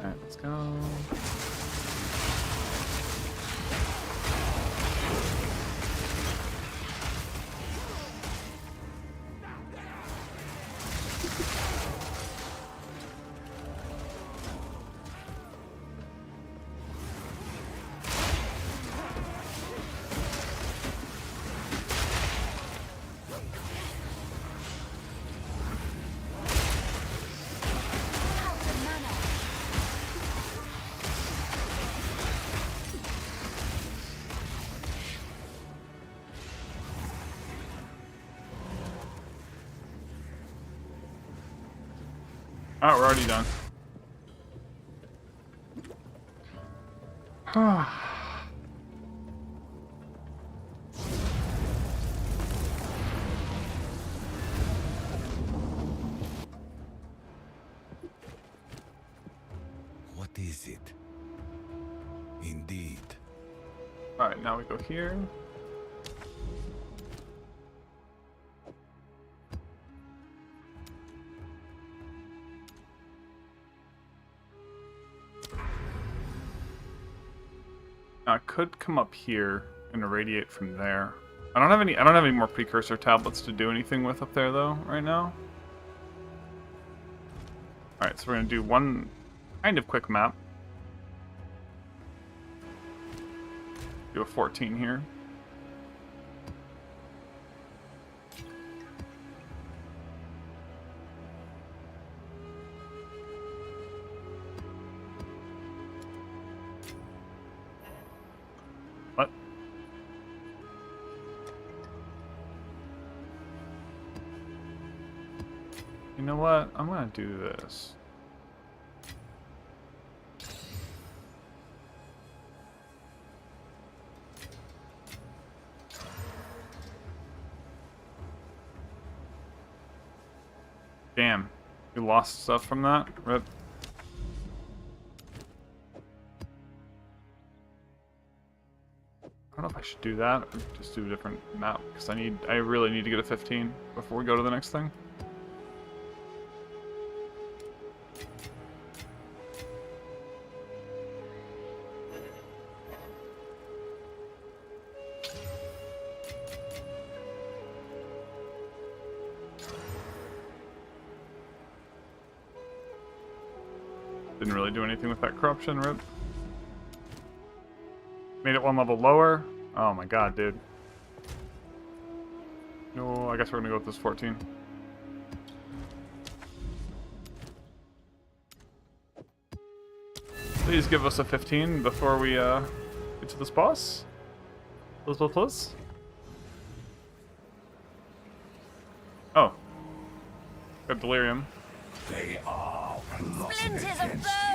Alright, let's go. Oh, we're already done. What is it? Indeed. Alright, now we go here. Now I could come up here and irradiate from there. I don't have any more precursor tablets to do anything with up there though, right now. Alright, so we're gonna do one kind of quick map. Do a 14 here. What? You know what? I'm gonna do this. Damn. You lost stuff from that? Rip. I don't know if I should do that or just do a different map because I really need to get a 15 before we go to the next thing. Didn't really do anything with that corruption, rip. Made it one level lower. Oh my god, dude. No, I guess we're gonna go with this 14. Please give us a 15 before we get to this boss. Plus. Oh. Got Delirium. Splinters of bone!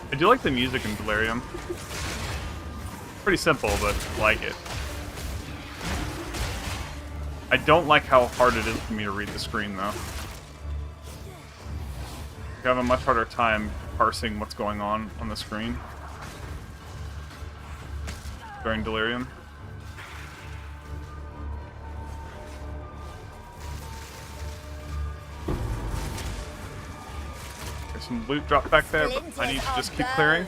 I do like the music in Delirium. Pretty simple, but I like it. I don't like how hard it is for me to read the screen, though. I have a much harder time parsing what's going on the screen during Delirium. There's some loot drop back there, but I need to just keep clearing.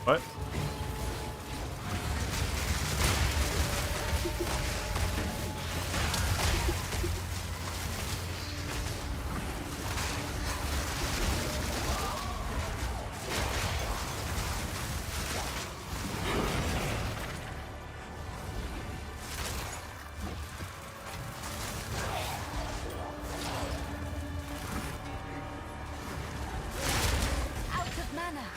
What? Out of mana.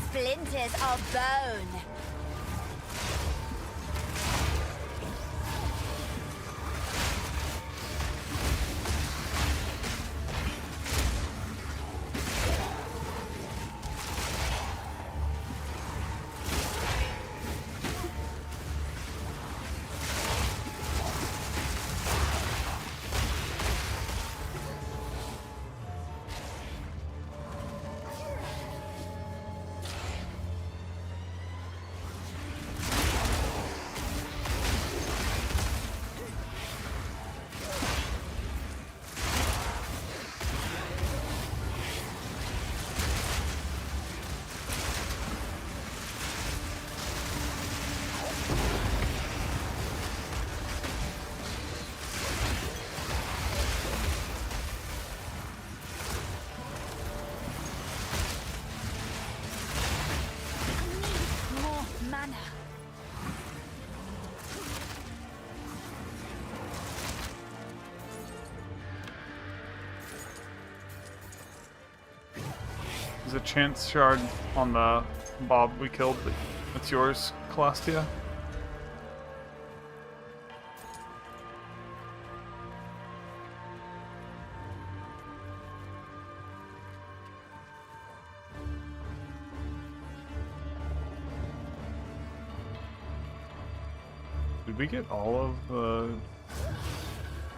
Splinters of bone. More mana. There's a chance shard on the Bob we killed. That's yours, Calastia. Did we get all of the...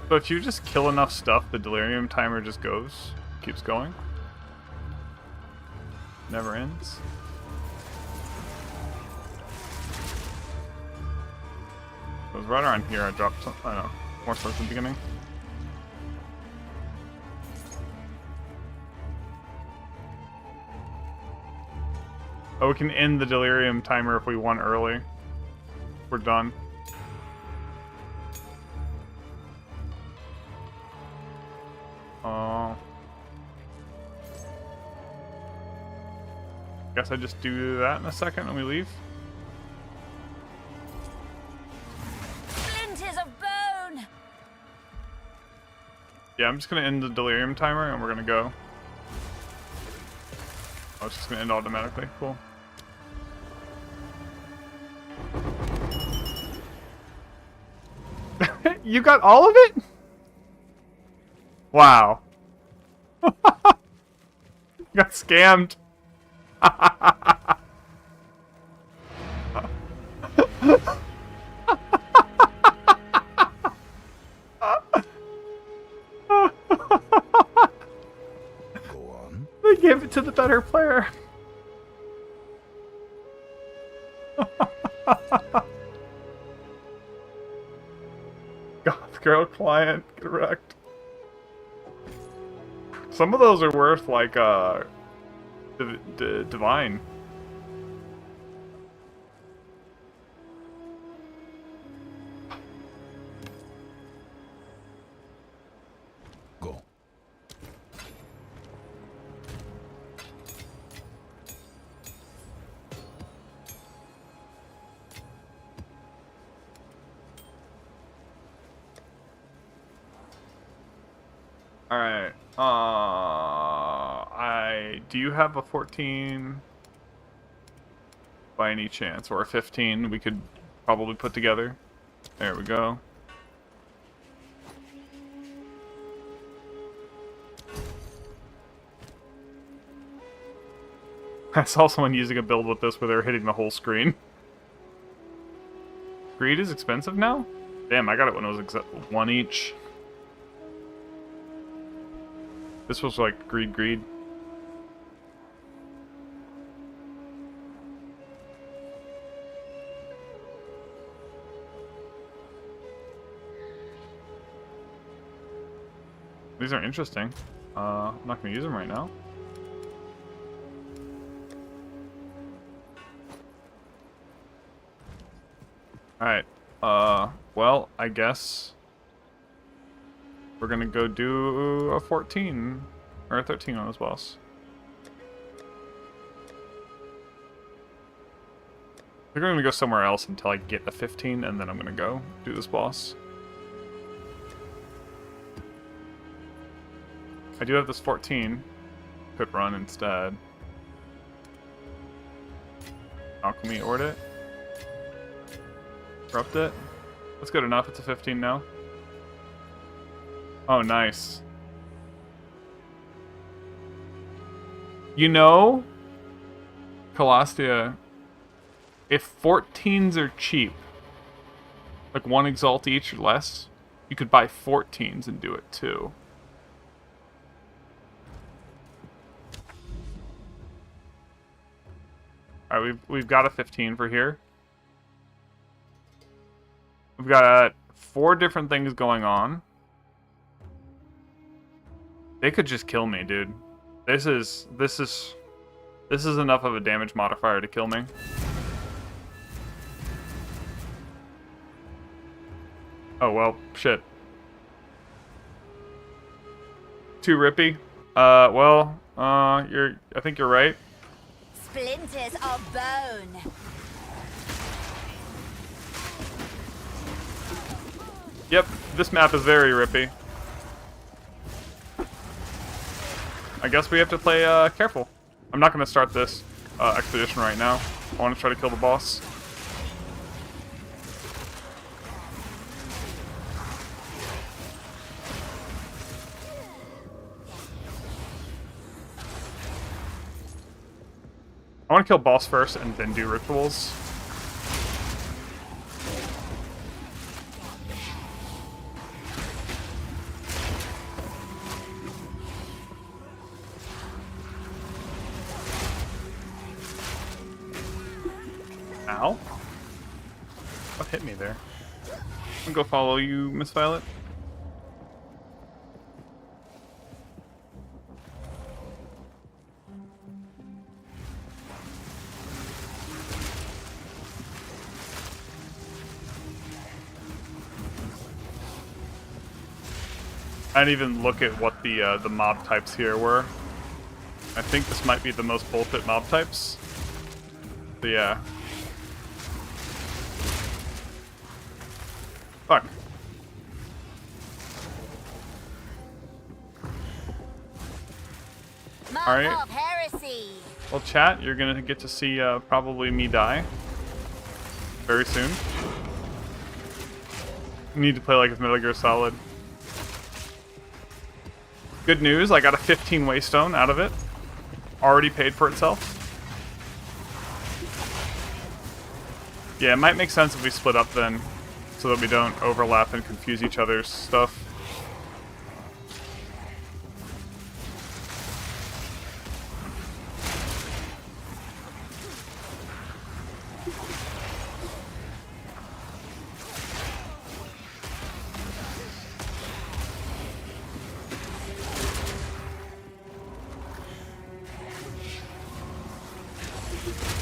So if you just kill enough stuff, the Delirium timer just goes, keeps going? Never ends? It was right around here I dropped some, I don't know, more stuff at the beginning. Oh, we can end the Delirium timer if we won early. We're done. Guess I just do that in a second and we leave. Splinters of bone. Yeah, I'm just gonna end the Delirium timer and we're gonna go. Oh, it's just gonna end automatically. Cool. You got all of it? Wow. You got scammed. Go on. They gave it to the better player. Goth Girl client, correct. Some of those are worth like divine. Go. Alright. Do you have a 14 by any chance? Or a 15 we could probably put together? There we go. I saw someone using a build with this where they were hitting the whole screen. Greed is expensive now? Damn, I got it when it was one each. This was like greed. These are interesting. I'm not gonna use them right now. Alright, well, I guess we're gonna go do a 14 or a 13 on this boss. We're gonna go somewhere else until I get a 15, and then I'm gonna go do this boss. I do have this 14. Could run instead. Alchemy Ord it. Corrupt it. That's good enough. It's a 15 now. Oh, nice. You know, Calastia, if 14s are cheap, like 1 Exalt each or less, you could buy 14s and do it too. Alright, we've got a 15 for here. We've got 4 different things going on. They could just kill me, dude. This is enough of a damage modifier to kill me. Oh well, shit. Too rippy. I think you're right. Splinters of bone. Yep, this map is very rippy. I guess we have to play careful. I'm not going to start this expedition right now. I want to try to kill the boss. I want to kill boss first and then do rituals. Ow. What hit me there? I'm gonna go follow you, Miss Violet. I didn't even look at what the mob types here were. I think this might be the most bullshit mob types. But yeah. Fuck. Alright. Of heresy. Well, chat, you're gonna get to see probably me die very soon. Need to play like it's Metal Gear Solid. Good news, I got a 15 Waystone out of it. Already paid for itself. Yeah, it might make sense if we split up then, so that we don't overlap and confuse each other's stuff.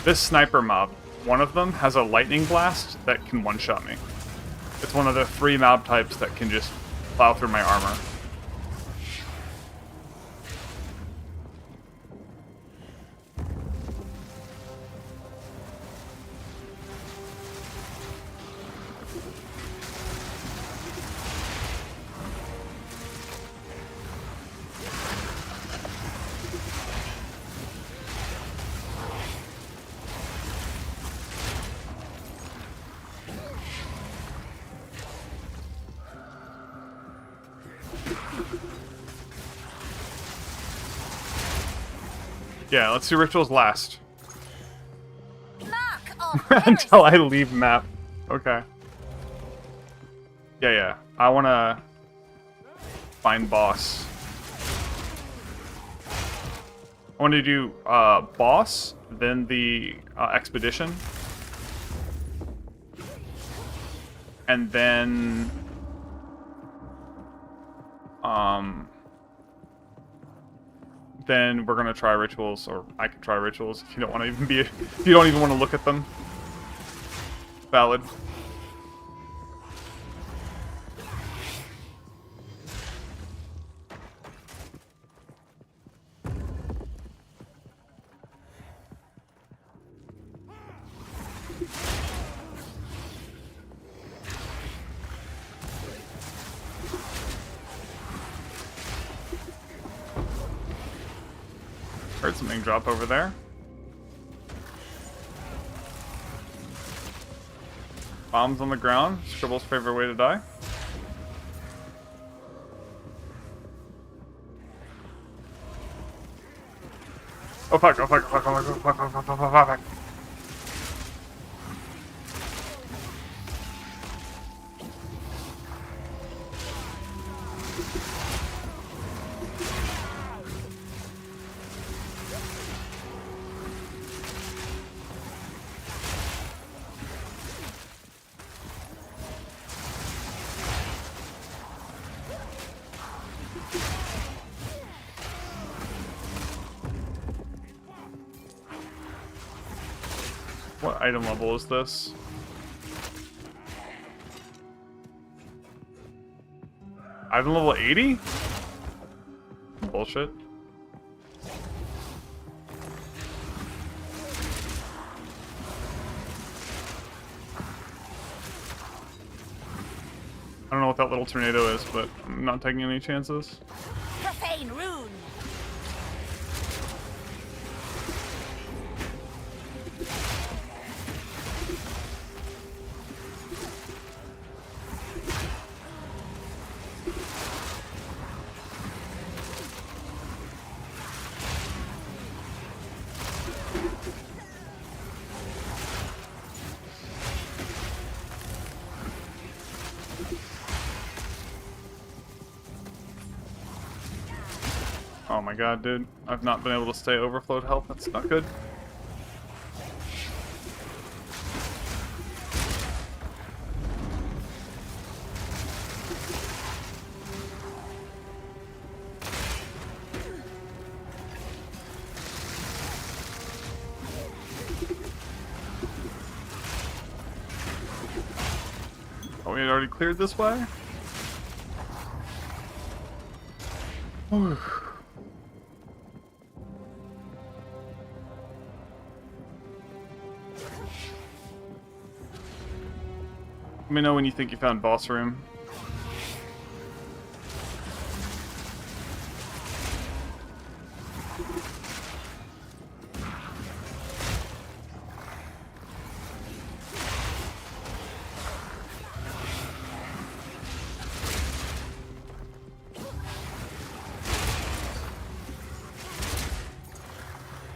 This sniper mob, one of them has a lightning blast that can one-shot me. It's one of the 3 mob types that can just plow through my armor. Yeah, let's do rituals last. Mark of Until heresy. I leave map. Okay. Yeah. I wanna find boss. I want to do boss, then the expedition, and then we're gonna try rituals, or I can try rituals if you don't want to even be, if you don't even want to look at them. Valid. Heard something drop over there. Bombs on the ground. Scribble's favorite way to die. Oh fuck, oh fuck, oh fuck, oh fuck, oh fuck, oh fuck, oh fuck, oh fuck. What item level is this? Item level 80? Bullshit. I don't know what that little tornado is, but I'm not taking any chances. Profane rune. Oh my god, dude. I've not been able to stay overflowed health. That's not good. Oh, we had already cleared this way? Let me know when you think you found boss room.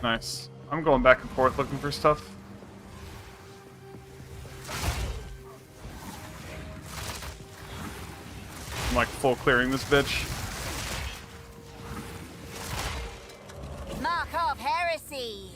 Nice. I'm going back and forth looking for stuff. I'm like full clearing this bitch. Mark of heresy.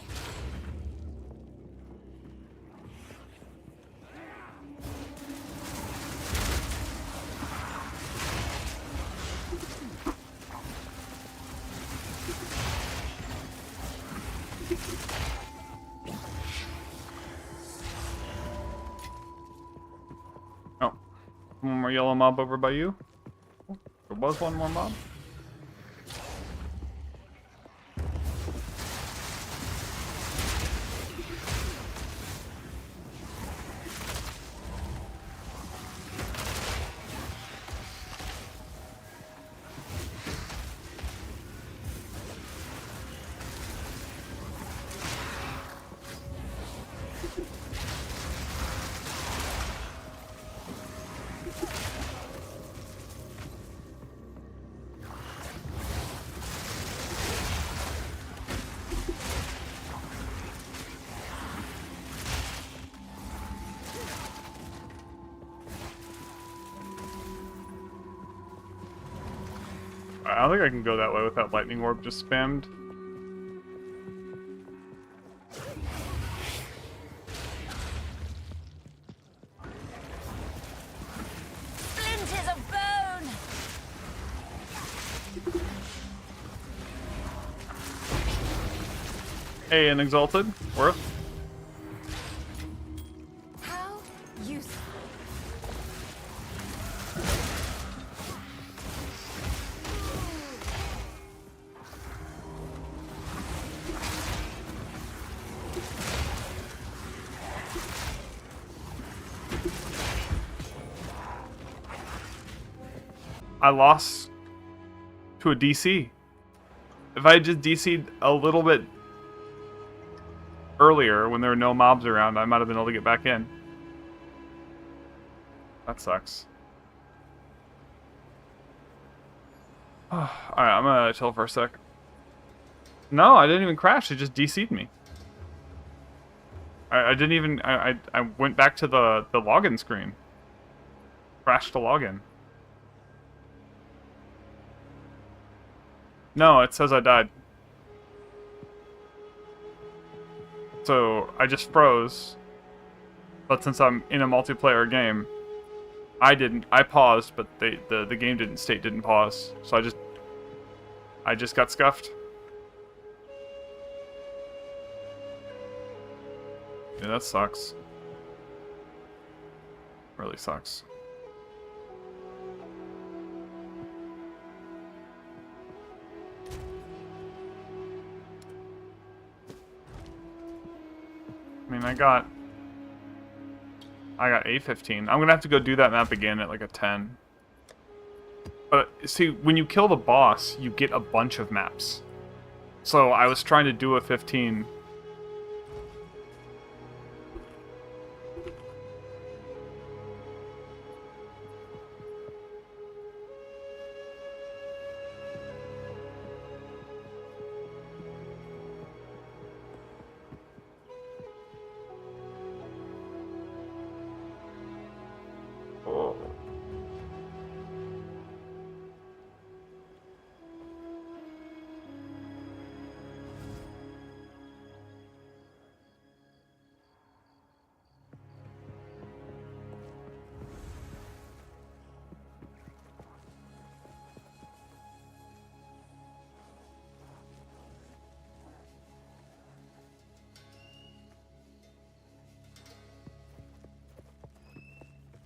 Oh. One more yellow mob over by you. There was one more mob. I don't think I can go that way without lightning orb just spammed. Splinters of bone! Hey, an Exalted. Worth. How useful. I lost to a DC. If I had just DC'd a little bit earlier when there were no mobs around, I might have been able to get back in. That sucks. Alright, I'm gonna chill for a sec. No, I didn't even crash, it just DC'd me. I didn't even... I went back to the login screen. Crashed to login. No, it says I died. So, I just froze. But since I'm in a multiplayer game, I paused, but the game didn't pause. So I just got scuffed. Yeah, that sucks. Really sucks. I mean, I got A15. I'm gonna have to go do that map again at like a 10. But see, when you kill the boss, you get a bunch of maps. So I was trying to do a 15.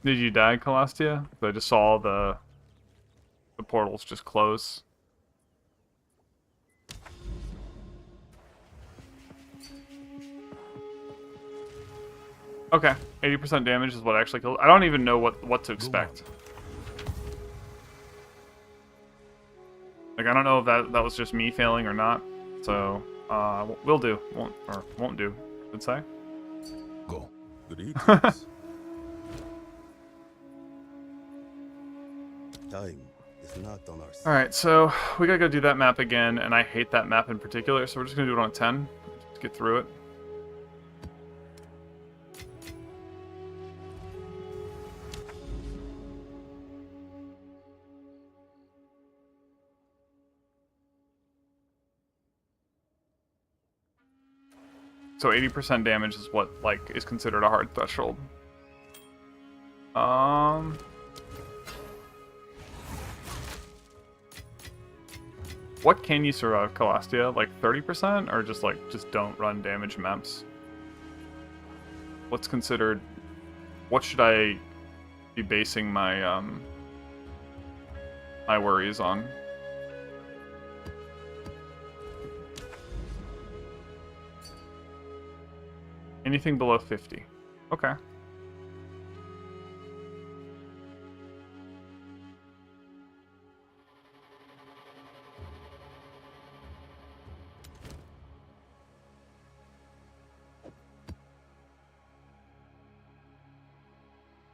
Did you die, Calastia? I just saw the portals just close. Okay, 80% damage is what actually killed. I don't even know what to expect. Like, I don't know if that was just me failing or not. So, will do. Won't do, I'd say. Go. Greetings. Time is not on our side. Alright, so we gotta go do that map again, and I hate that map in particular, so we're just gonna do it on 10. Just get through it. So 80% damage is what, like, is considered a hard threshold. What can you survive, Calastia? Like 30%? Or just don't run damage maps? What's considered... What should I be basing my, my worries on? Anything below 50. Okay.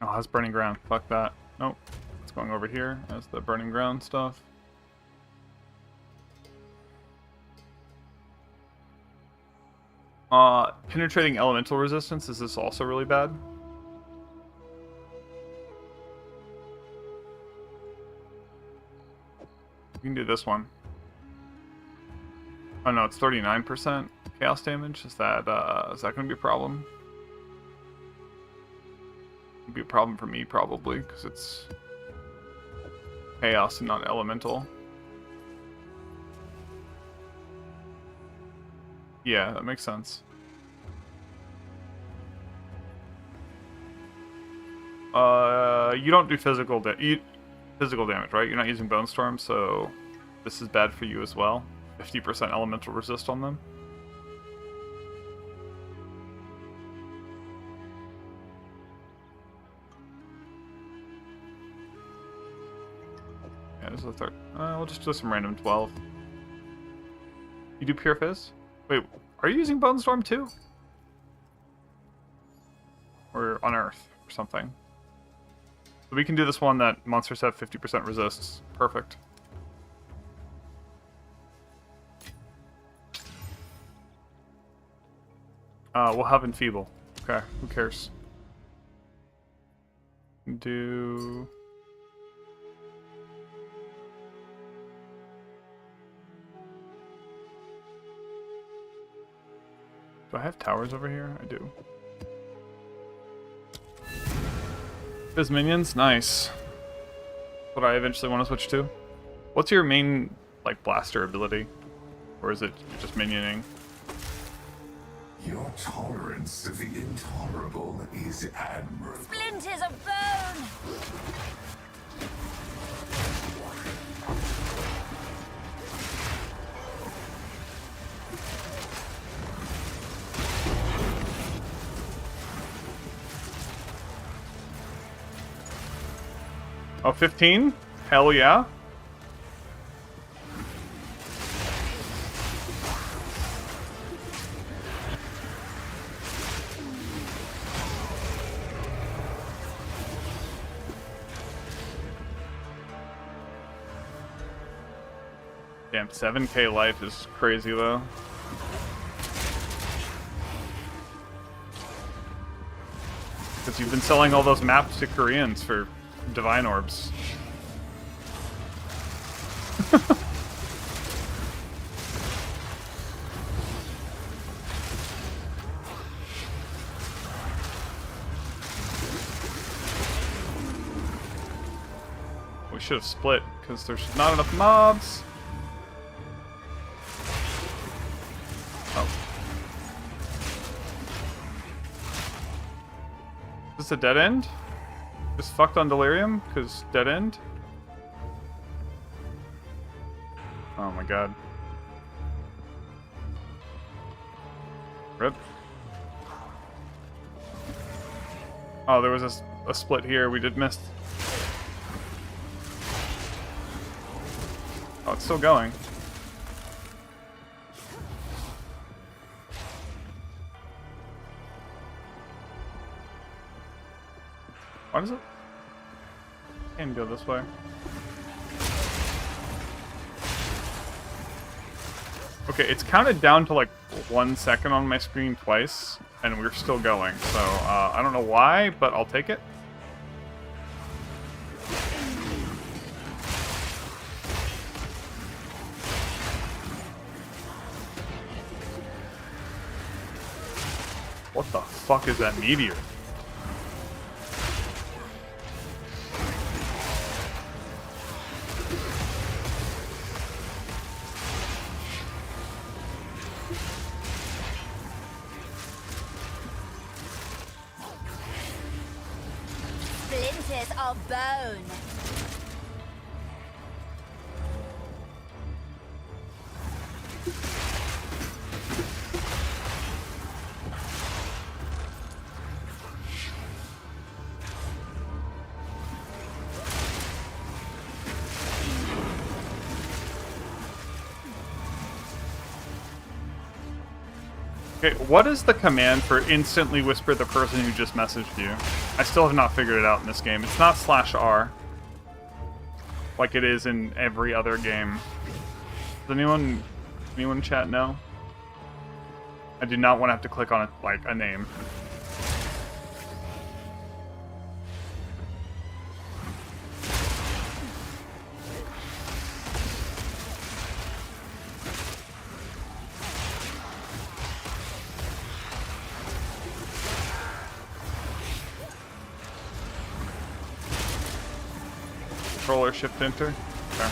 Oh, that's burning ground. Fuck that. Nope. It's going over here. That's the burning ground stuff. Penetrating elemental resistance, is this also really bad? We can do this one. Oh no, it's 39% chaos damage. Is that going to be a problem? It'd be a problem for me probably because it's chaos and not elemental. Yeah, that makes sense. You don't do physical damage, right? You're not using Bonestorm, so this is bad for you as well. 50% elemental resist on them. Yeah, this is the third. We'll just do some random 12. You do Pure Fizz? Wait, are you using Bonestorm too? Or Unearth or something? So we can do this one that monsters have 50% resists. Perfect. We'll have Enfeeble. Okay, who cares? Do... Do I have towers over here? I do. His minions? Nice. What I eventually want to switch to. What's your main, like, blaster ability? Or is it just minioning? Your tolerance of the intolerable is admirable. Splinters of bone! Oh, 15? Hell yeah. Damn, 7k life is crazy though. Because you've been selling all those maps to Koreans for Divine Orbs. We should have split, because there's not enough mobs. Oh. Is this a dead end? Just fucked on Delirium, because dead end? Oh my god. Rip. Oh, there was a split here. We did miss. Oh, it's still going. Why does it? Can't go this way. Okay, it's counted down to like 1 second on my screen twice, and we're still going. So I don't know why, but I'll take it. What the fuck is that meteor? Splinters of bone. Okay, what is the command for instantly whisper the person who just messaged you? I still have not figured it out in this game. It's not /R. Like it is in every other game. Does anyone in chat know? I do not want to have to click on a name. Controller shift enter. Okay.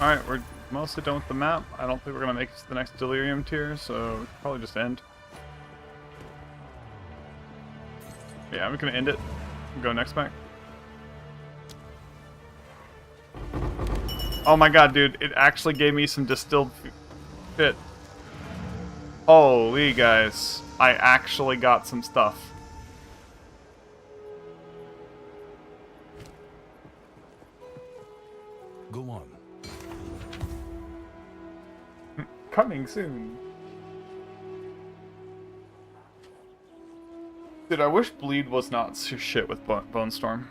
Alright, we're mostly done with the map. I don't think we're going to make it to the next Delirium tier, so we probably just end. Yeah, I'm going to end it and go next back. Oh my god, dude, it actually gave me some distilled fit. Holy guys, I actually got some stuff. Go on. Coming soon. Dude, I wish bleed was not so shit with Bonestorm.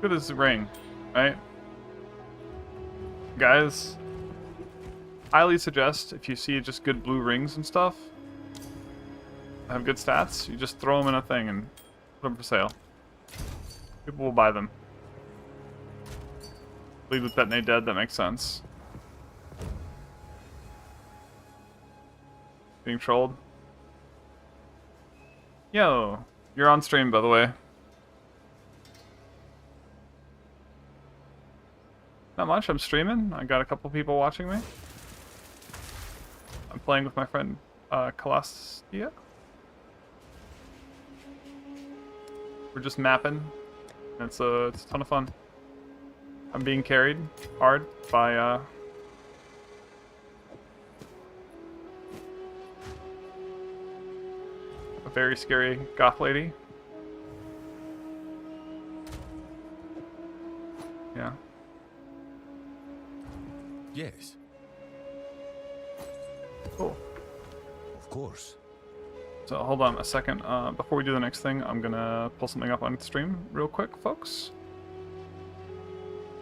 Look at this ring, right? Guys, highly suggest if you see just good blue rings and stuff, have good stats, you just throw them in a thing and put them for sale. People will buy them. Lead with Detonate Dead, that makes sense. Being trolled. Yo, you're on stream, by the way. Not much, I'm streaming. I got a couple people watching me. I'm playing with my friend, Colossia. We're just mapping. It's a ton of fun. I'm being carried hard by, a very scary goth lady. Yeah. Yes, Cool. of course. So hold on a second. Before we do the next thing, I'm gonna pull something up on the stream real quick, folks.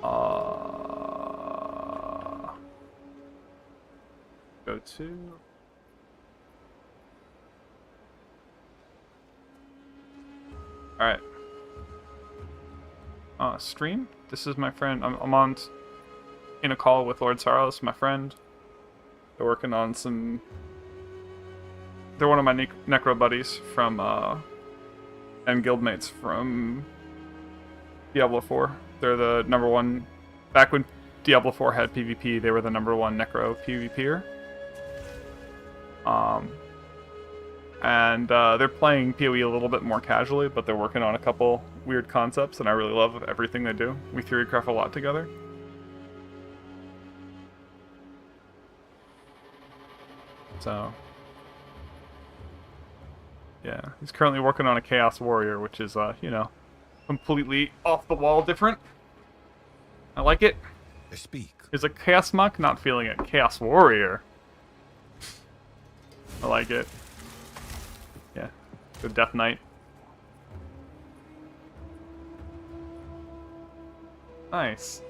Go to. All right. Stream. This is my friend. I'm on in a call with Lord Saros, my friend. They're working on some. They're one of my necro buddies from and guildmates from Diablo 4. They're the #1. Back when Diablo 4 had PvP, they were the #1 necro PvPer. And they're playing PoE a little bit more casually, but they're working on a couple weird concepts, and I really love everything they do. We theorycraft a lot together. So, yeah, he's currently working on a Chaos Warrior, which is, you know, completely off the wall different. I like it. Speak. He's a Chaos Monk, not feeling it. Chaos Warrior. I like it. Yeah, good Death Knight. Nice.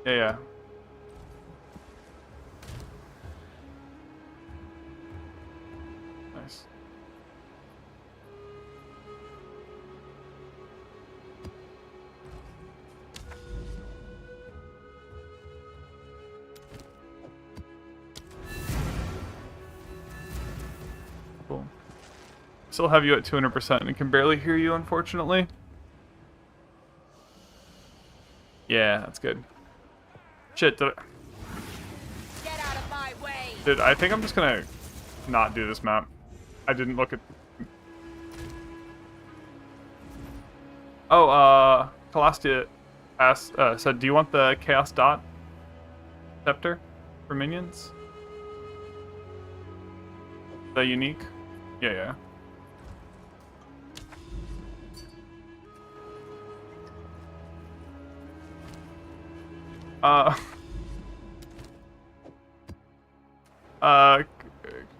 Yeah, yeah. Nice. Cool. Still have you at 200% and can barely hear you, unfortunately. Yeah, that's good. Shit, Get out of my way. Dude, I think I'm just gonna not do this map. I didn't look at... Oh, Calastia asked, said, do you want the Chaos Dot Scepter for minions? The unique? Yeah, yeah.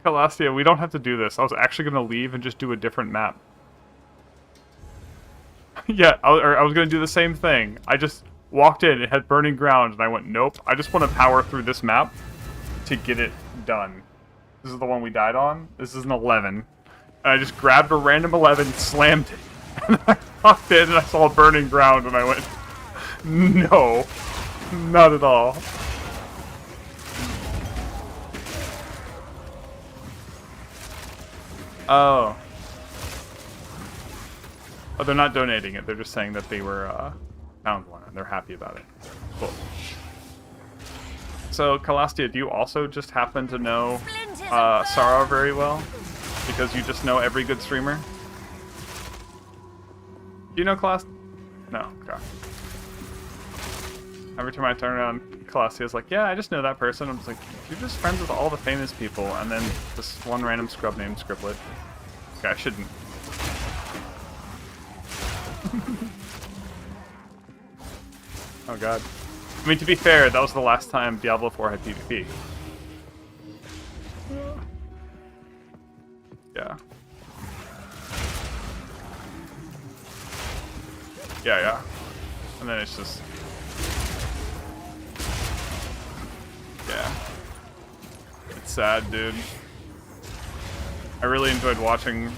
Calastia, we don't have to do this. I was actually gonna leave and just do a different map. Yeah, I was gonna do the same thing. I just walked in, it had burning ground, and I went, nope. I just want to power through this map to get it done. This is the one we died on. This is an 11. And I just grabbed a random 11, slammed it, and I walked in and I saw burning ground, and I went, no, not at all. Oh. Oh, they're not donating it. They're just saying that they were, found one, and they're happy about it. Cool. So, Calastia, do you also just happen to know, Sarah very well? Because you just know every good streamer? Do you know Calastia? No, okay. Every time I turn around, Calastia's like, yeah, I just know that person. I'm just like, you're just friends with all the famous people, and then this one random scrub named Scribblet. Okay, I shouldn't. Oh god. I mean, to be fair, that was the last time Diablo 4 had PvP. Yeah. Yeah, yeah. And then it's just... Yeah. It's sad, dude. I really enjoyed watching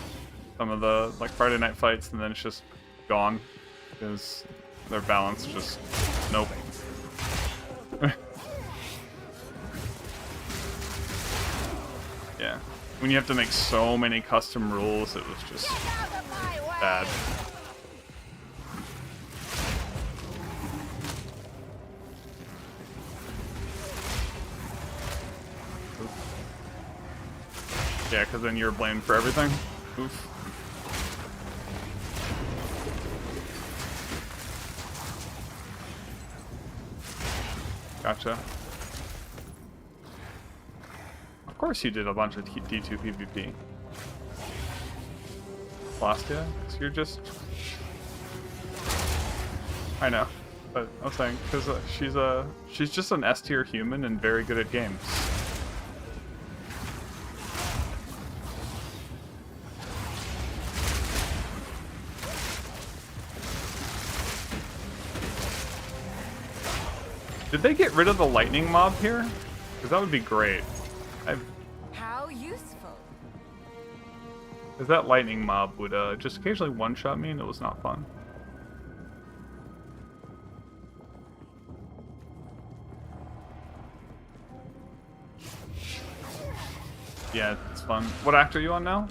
some of the, like, Friday night fights, and then it's just gone. Because their balance just... Nope. Yeah. When you have to make so many custom rules, it was just bad. Yeah, because then you're blamed for everything. Oof. Gotcha. Of course you did a bunch of D2 PvP. Calastia? So you're just... I know. But I was saying, because she's just an S-tier human and very good at games. Did they get rid of the lightning mob here? Because that would be great. How useful. Because that lightning mob would just occasionally one-shot me and it was not fun. Yeah, it's fun. What act are you on now?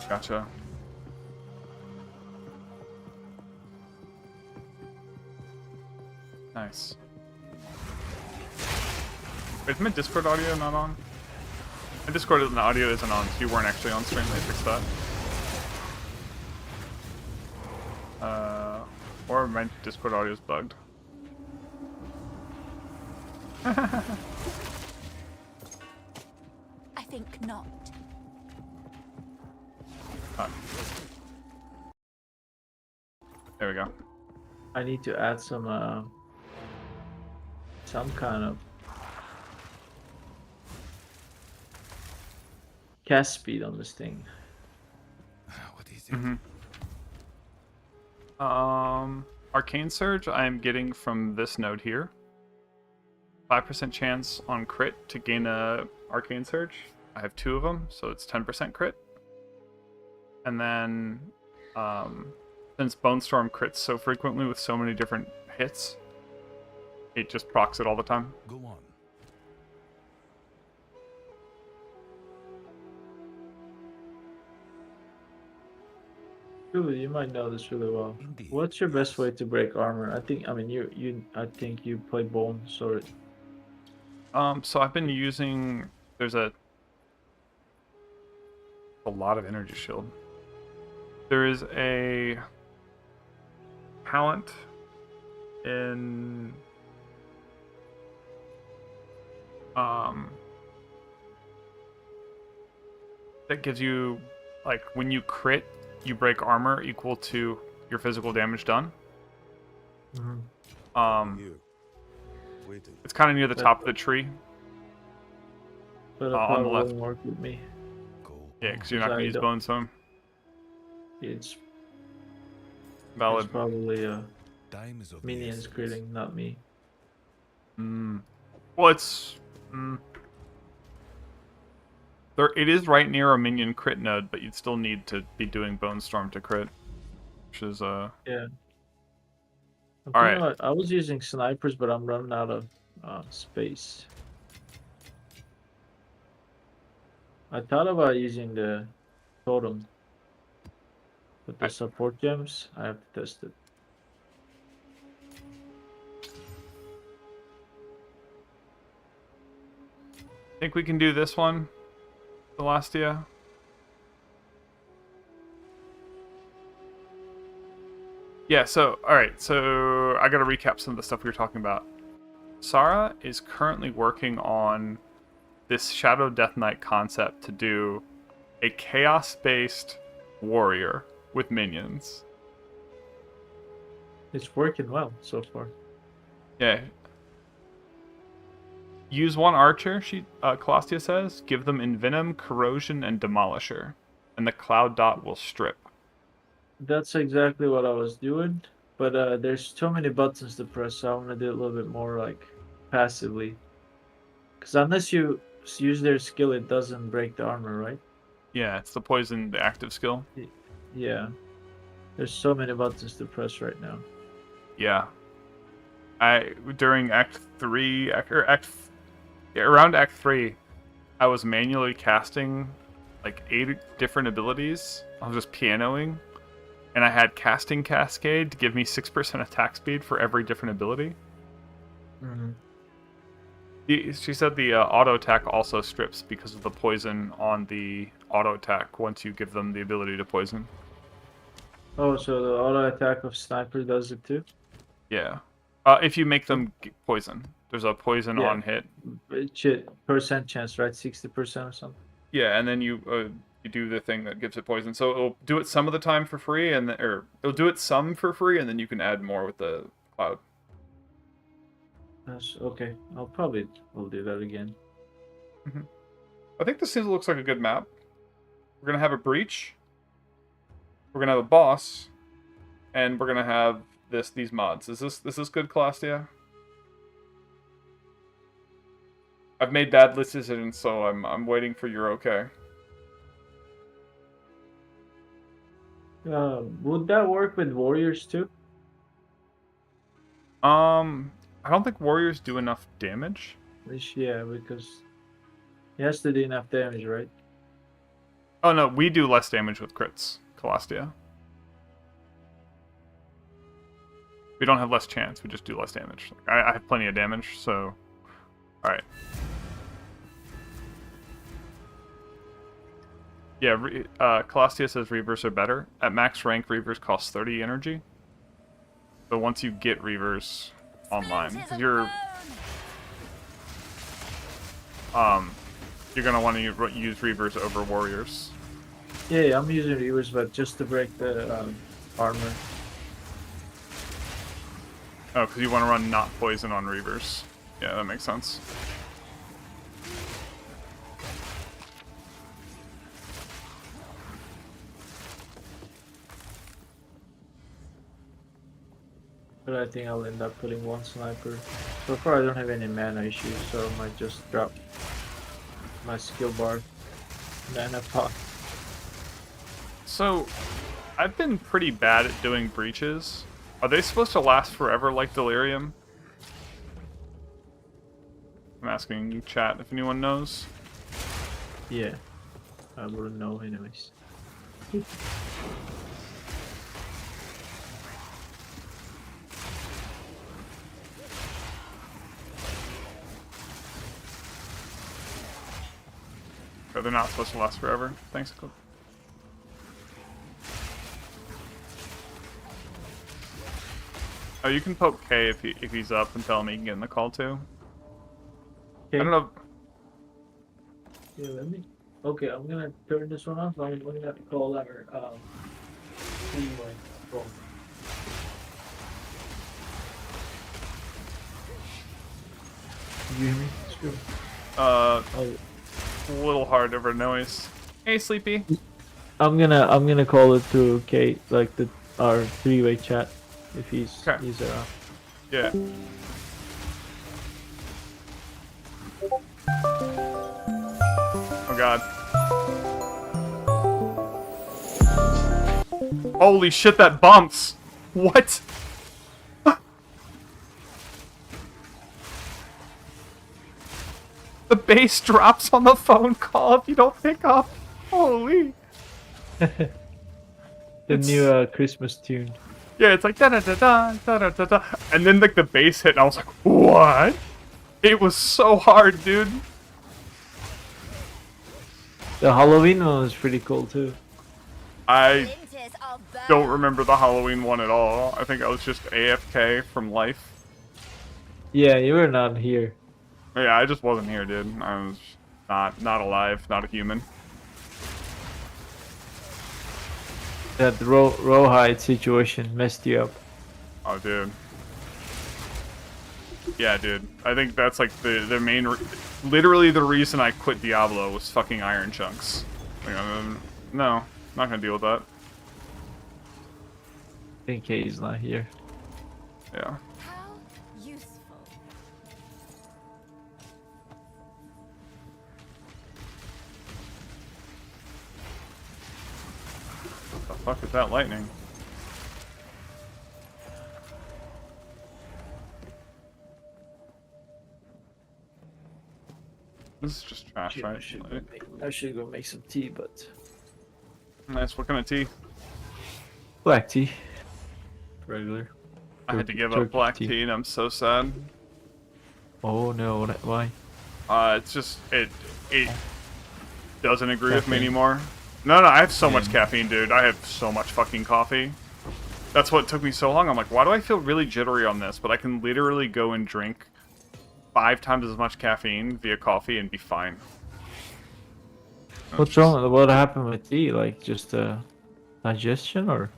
Gotcha. Nice. Wait, is my Discord audio not on? My Discord audio isn't on, so you weren't actually on stream. They fixed that. Or my Discord audio is bugged. I think not. There we go. I need to add some kind of cast speed on this thing. What is it? Arcane Surge I am getting from this node here. 5% chance on crit to gain a Arcane Surge. I have 2 of them, so it's 10% crit. And then, since Bonestorm crits so frequently with so many different hits, it just procs it all the time. Go on. Ooh, you might know this really well. Indeed. What's your best way to break armor? I think, I mean, I think you play Bone Sword. So I've been using, there's a lot of energy shield. There is a talent in that gives you, like, when you crit, you break armor equal to your physical damage done. Here. Waiting. It's kind of near the top of the tree. But it on the probably left. wouldn't work with me. Go. Yeah, because you're not going to use don't- Bonestorm. It's Valid. probably Time is of the minions essence. critting, not me. Well, it's there. It is right near a minion crit node, but you'd still need to be doing Bonestorm to crit, which is Yeah. All right. I was using snipers, but I'm running out of space. I thought about using the totem, but the support gems, I have to test it. think we can do this one, Celestia. Yeah, so, alright, so I gotta recap some of the stuff we were talking about. Sarah is currently working on this Shadow Death Knight concept to do a chaos-based warrior with minions. It's working well so far. Yeah. Use one archer, Celestia says. Give them Envenom, Corrosion, and Demolisher. And the Cloud Dot will strip. That's exactly what I was doing, but there's too many buttons to press, so I want to do it a little bit more like passively. Because unless you use their skill, it doesn't break the armor, right? Yeah, it's the poison, the active skill. Yeah. There's so many buttons to press right now. Yeah. During Act 3, around Act 3, I was manually casting like 8 different abilities. I was just pianoing. And I had Casting Cascade to give me 6% attack speed for every different ability. Mm-hmm. She said the auto attack also strips because of the poison on the auto attack once you give them the ability to poison. Oh, so the auto attack of sniper does it too? Yeah. If you make them poison. There's a poison Yeah. on hit. Percent chance, right? 60% or something. Yeah, and then you do the thing that gives it poison. So it'll do it some of the time for free, or it'll do it some for free, and then you can add more with the cloud. That's okay. Will do that again. I think this looks like a good map. We're gonna have a breach. We're gonna have a boss, and we're gonna have these mods. Is this good, Celestia? I've made bad decisions, so I'm waiting for your okay. Would that work with warriors too? I don't think warriors do enough damage. Yeah, because he has to do enough damage, right? Oh no, we do less damage with crits, Celestia. We don't have less chance, we just do less damage. I have plenty of damage, so... Alright. Yeah, Celestia says Reavers are better. At max rank, Reavers cost 30 energy. So once you get Reavers online, because you're gonna want to use Reavers over Warriors. Yeah, I'm using Reavers, but just to break the armor. Oh, because you want to run not poison on Reavers. Yeah, that makes sense. But I think I'll end up putting one sniper. So far I don't have any mana issues, so I might just drop my skill bar mana pot. So, I've been pretty bad at doing breaches. Are they supposed to last forever like Delirium? I'm asking chat if anyone knows. Yeah. I wouldn't know anyways. Or they're not supposed to last forever. Thanks, Coop. Oh, you can poke K if he's up and tell him he can get in the call too. Okay. I don't know. Yeah, let me. Okay, I'm gonna turn this one off. I'm gonna call our anyway. Cool. You hear me? Sure. A Oh, little hard over noise. Hey, Sleepy. I'm gonna call it through Kate, like our three-way chat, if he's Okay. around. Yeah. Oh god. Holy shit, that bumps! What? The bass drops on the phone call if you don't pick up. Holy. The It's- new Christmas tune. Yeah, it's like da da da da da da da da, and then like the bass hit, and I was like, what? It was so hard, dude. The Halloween one was pretty cool too. I don't remember the Halloween one at all. I think I was just AFK from life. Yeah, you were not here. Yeah, I just wasn't here, dude. I was not alive, not a human. That rawhide situation messed you up. Oh, dude. Yeah, dude. I think that's like the main, literally the reason I quit Diablo was fucking iron chunks. Like, no, not gonna deal with that. I think Kay's not here. Yeah. How useful. What the fuck is that lightning? This is just trash, Shit, right? I should go make some tea, but Nice. What kind of tea? black tea. Regular. I had to give Turkey up black tea. tea, and I'm so sad. Oh no, why? It's just it doesn't agree with me Caffeine. anymore. No, I have so much Yeah. caffeine, dude. I have so much fucking coffee. That's what took me so long. I'm like, why do I feel really jittery on this? But I can literally go and drink 5 times as much caffeine via coffee and be fine. What's wrong? What happened with tea? Like just digestion or?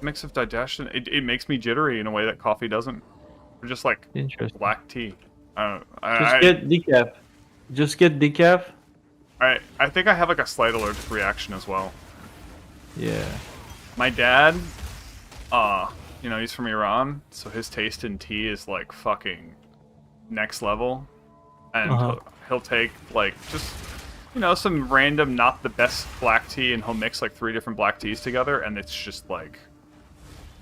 Mix of digestion. It makes me jittery in a way that coffee doesn't. Or just like Interesting. black tea. Just get decaf. Just get decaf. I think I have like a slight allergic reaction as well. Yeah. My dad, you know, he's from Iran, so his taste in tea is like fucking next level. And he'll take like just, you know, some random not the best black tea, and he'll mix like 3 different black teas together, and it's just like,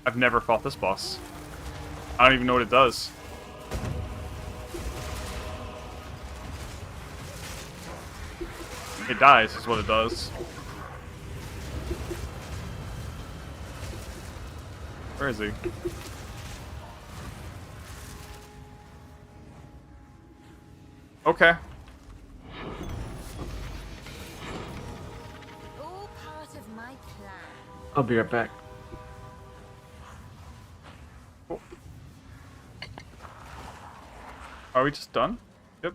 I've never fought this boss. I don't even know what it does. It dies is what it does. Where is he? Okay. All part of my plan. I'll be right back. Are we just done? Yep.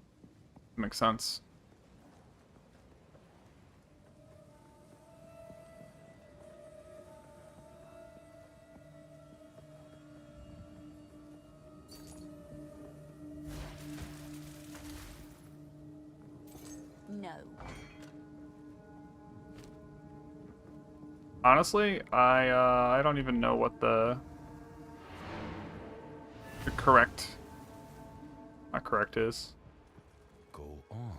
Makes sense. No. Honestly, I don't even know what the correct, not correct is. Go on.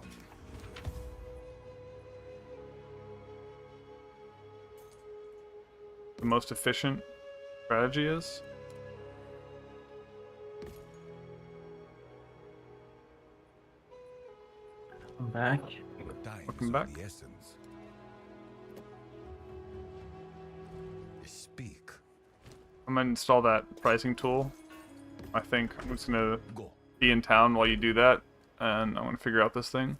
The most efficient strategy is. I'm back. Times Welcome of back. the essence. Speak. I'm gonna install that pricing tool. I think I'm just gonna Go. be in town while you do that, and I'm gonna figure out this thing.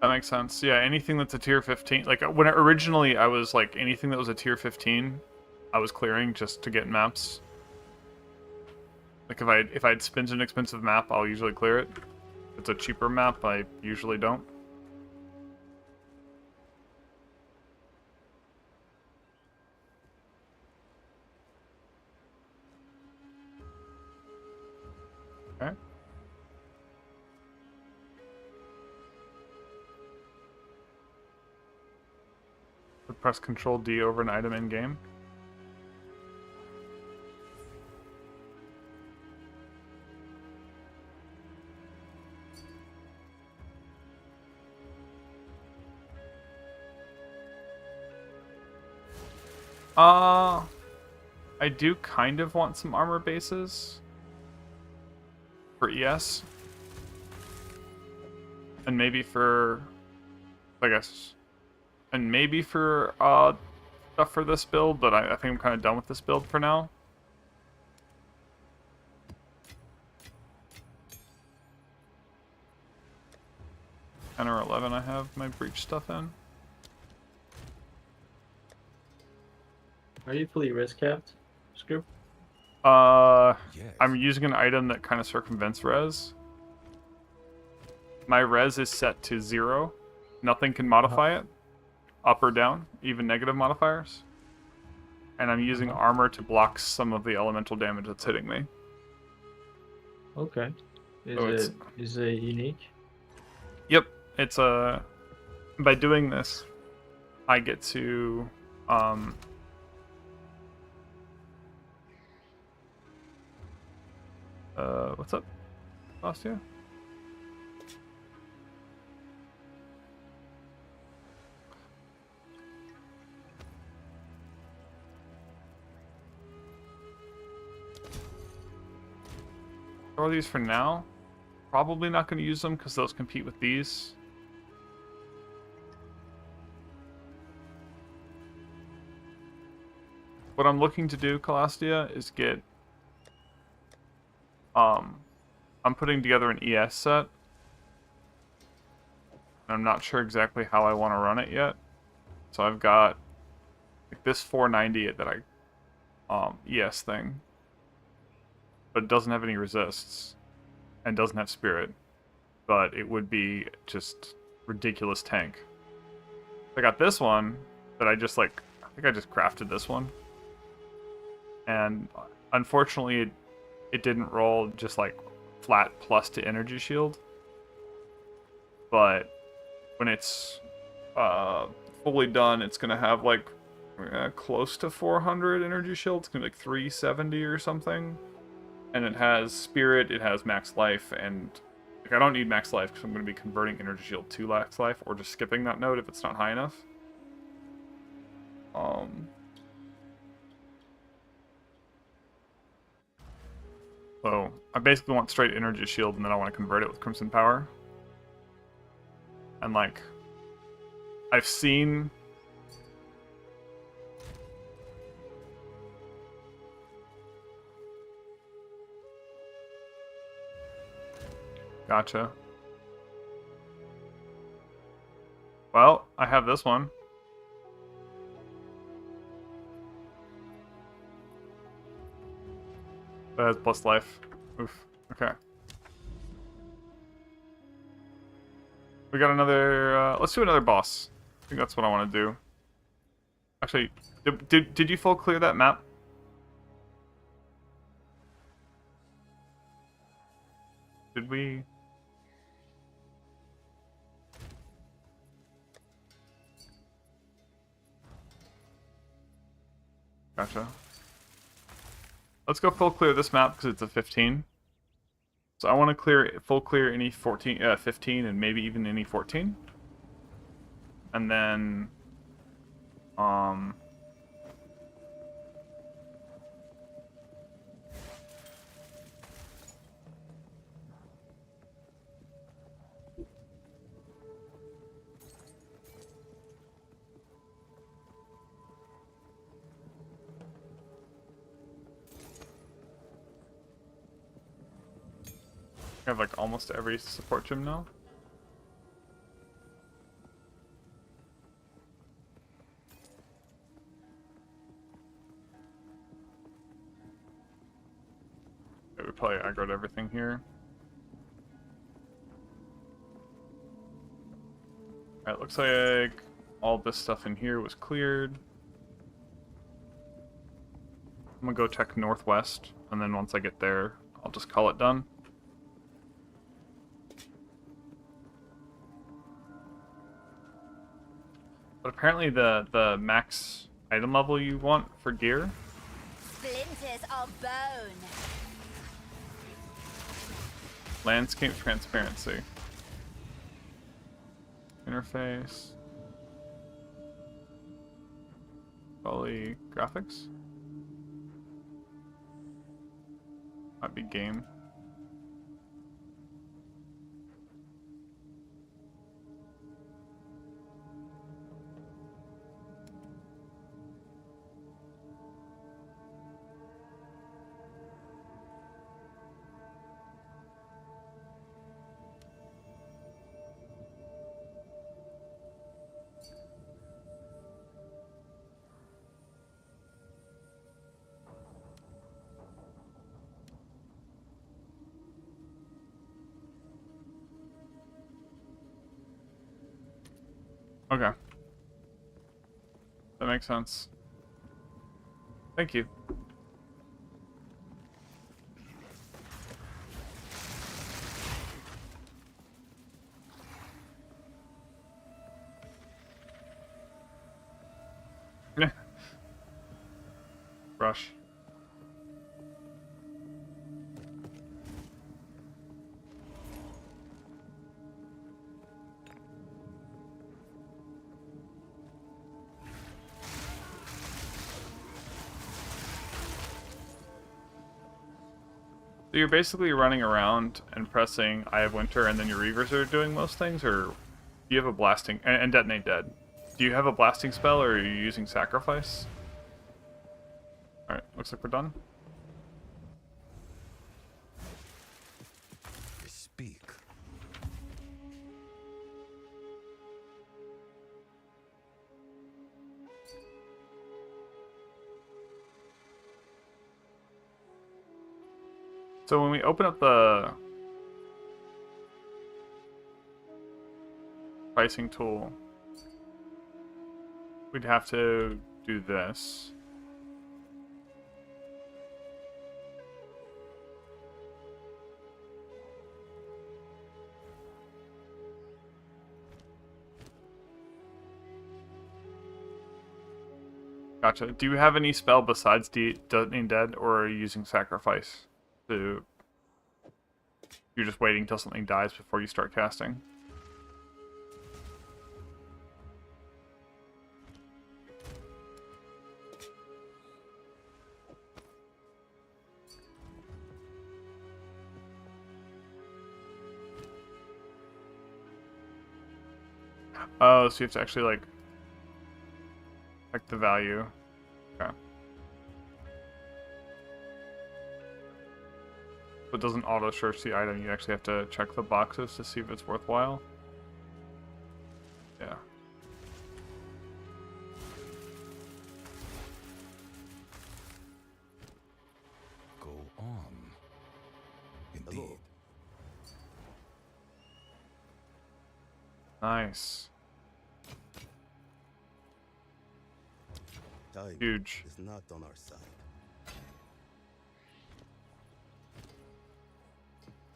That makes sense. Yeah, anything that's a tier 15, like when originally I was like anything that was a tier 15, I was clearing just to get maps. Like if I'd spent an expensive map, I'll usually clear it. If it's a cheaper map, I usually don't. Okay. Press Control D over an item in game. I do kind of want some armor bases for ES. And maybe for, I guess, and maybe for stuff for this build, but I think I'm kind of done with this build for now. Ten or 11 I have my breach stuff in. Are you fully risk capped, Screw? Yes. I'm using an item that kind of circumvents res. My res is set to 0. Nothing can modify it, up or down, even negative modifiers. And I'm using armor to block some of the elemental damage that's hitting me. Okay. So Is it unique? Yep, it's a. By doing this, I get to what's up, Bastia? Throw these for now. Probably not going to use them because those compete with these. What I'm looking to do, Calastia, is get... I'm putting together an ES set. I'm not sure exactly how I want to run it yet. So I've got like this 490 that I... ES thing. But it doesn't have any resists. And doesn't have spirit. But it would be just ridiculous tank. I got this one that I just like... I think I just crafted this one. And unfortunately, it didn't roll just like flat plus to energy shield. But when it's fully done, it's going to have like close to 400 energy shield. It's going to be like 370 or something. And it has spirit, it has max life, and like, I don't need max life because I'm going to be converting energy shield to max life, or just skipping that node if it's not high enough. So I basically want straight energy shield, and then I want to convert it with crimson power. And like, I've seen. Gotcha. Well, I have this one. That has plus life. Oof. Okay. We got another. Let's do another boss. I think that's what I want to do. Actually, did you full clear that map? Did we? Gotcha. Let's go full clear this map because it's a 15. So I want to clear full clear any 15 and maybe even any 14. And then I have like almost every support gym now. Okay, we probably aggroed everything here. Alright, looks like all this stuff in here was cleared. I'm gonna go check northwest, and then once I get there, I'll just call it done. But apparently the max item level you want for gear. Splinters of bone. Landscape transparency. Interface. Probably graphics. Might be game. Okay. That makes sense. Thank you. Yeah. Brush. So you're basically running around and pressing I have Winter, and then your Reavers are doing most things, or do you have a blasting and detonate dead? Do you have a blasting spell, or are you using sacrifice? All right, looks like we're done. Speak. So when we open up the pricing tool, we'd have to do this. Gotcha. Do you have any spell besides Detonating Dead, or are you using Sacrifice? So you're just waiting till something dies before you start casting. Oh, so you have to actually, like the value. Okay. So it doesn't auto-search the item, you actually have to check the boxes to see if it's worthwhile. Yeah. Go on. Indeed. Nice. Time Huge. is not on our side.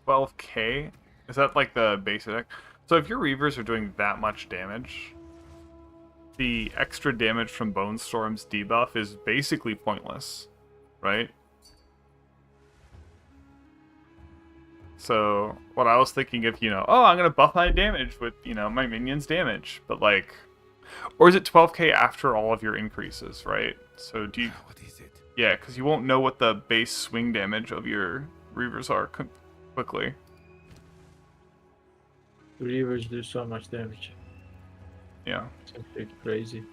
12k? Is that like the basic? So if your Reavers are doing that much damage, the extra damage from Bonestorm's debuff is basically pointless, right? So what I was thinking of, oh, I'm gonna buff my damage with, my minions' damage, but like, or is it 12k after all of your increases, right? So do you? What is it? Yeah, because you won't know what the base swing damage of your Reavers are quickly. The Reavers do so much damage. Yeah. It's actually crazy.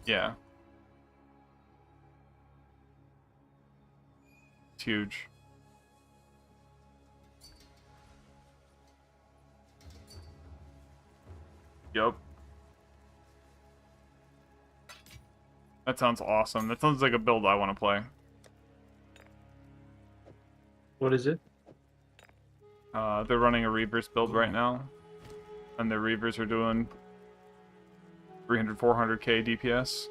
Yeah. It's huge. Yup. That sounds awesome. That sounds like a build I want to play. What is it? They're running a Reavers build right now. And the Reavers are doing 300, 400k DPS.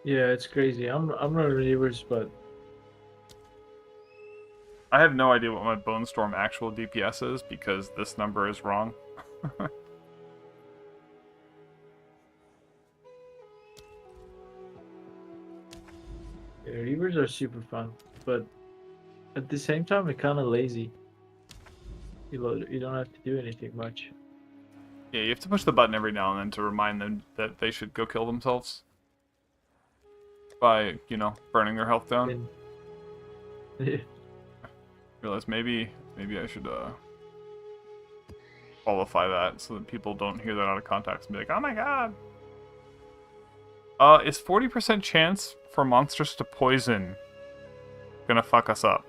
Yeah, it's crazy. I'm running Reavers, but I have no idea what my Bonestorm actual DPS is because this number is wrong. yeah, Reavers are super fun. But at the same time, they're kind of lazy. You don't have to do anything much. Yeah, you have to push the button every now and then to remind them that they should go kill themselves. By, burning their health down. Yeah. Realize maybe I should qualify that so that people don't hear that out of context and be like, oh my god. Is 40% chance for monsters to poison gonna fuck us up?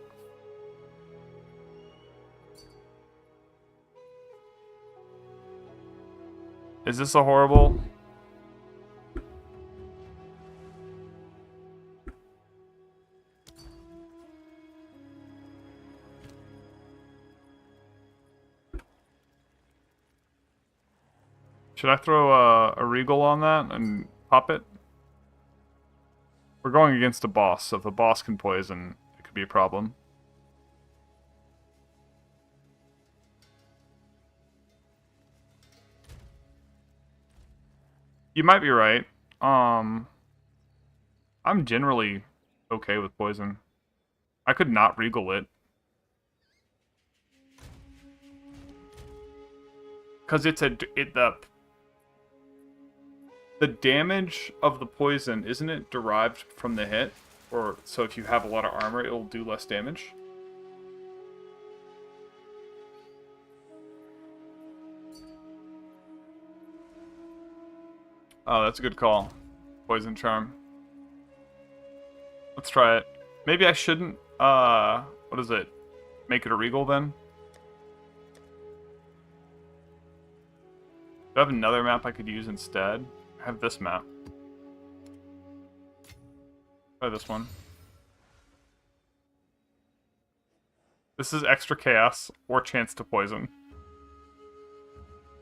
Is this a horrible? Should I throw a Regal on that and pop it? We're going against a boss, so if the boss can poison, it could be a problem. You might be right. I'm generally okay with poison. I could not Regal it. Because the damage of the poison, isn't it derived from the hit? Or so if you have a lot of armor, it'll do less damage? Oh, that's a good call. Poison charm. Let's try it. Maybe I shouldn't, what is it? Make it a Regal then? Do I have another map I could use instead? I have this map. Try this one. This is extra chaos or chance to poison.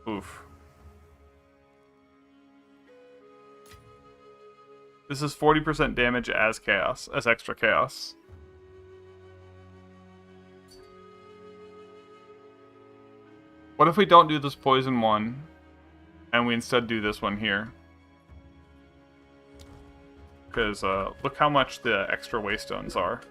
Oof. This is 40% damage as chaos, as extra chaos. What if we don't do this poison one, and we instead do this one here? Because look how much the extra waystones are.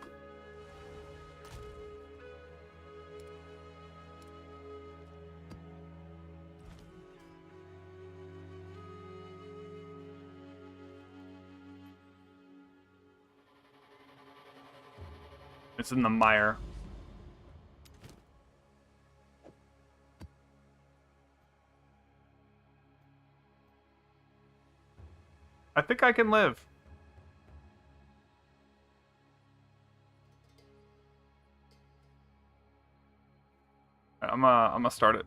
It's in the mire. I think I can live. I'm gonna start it.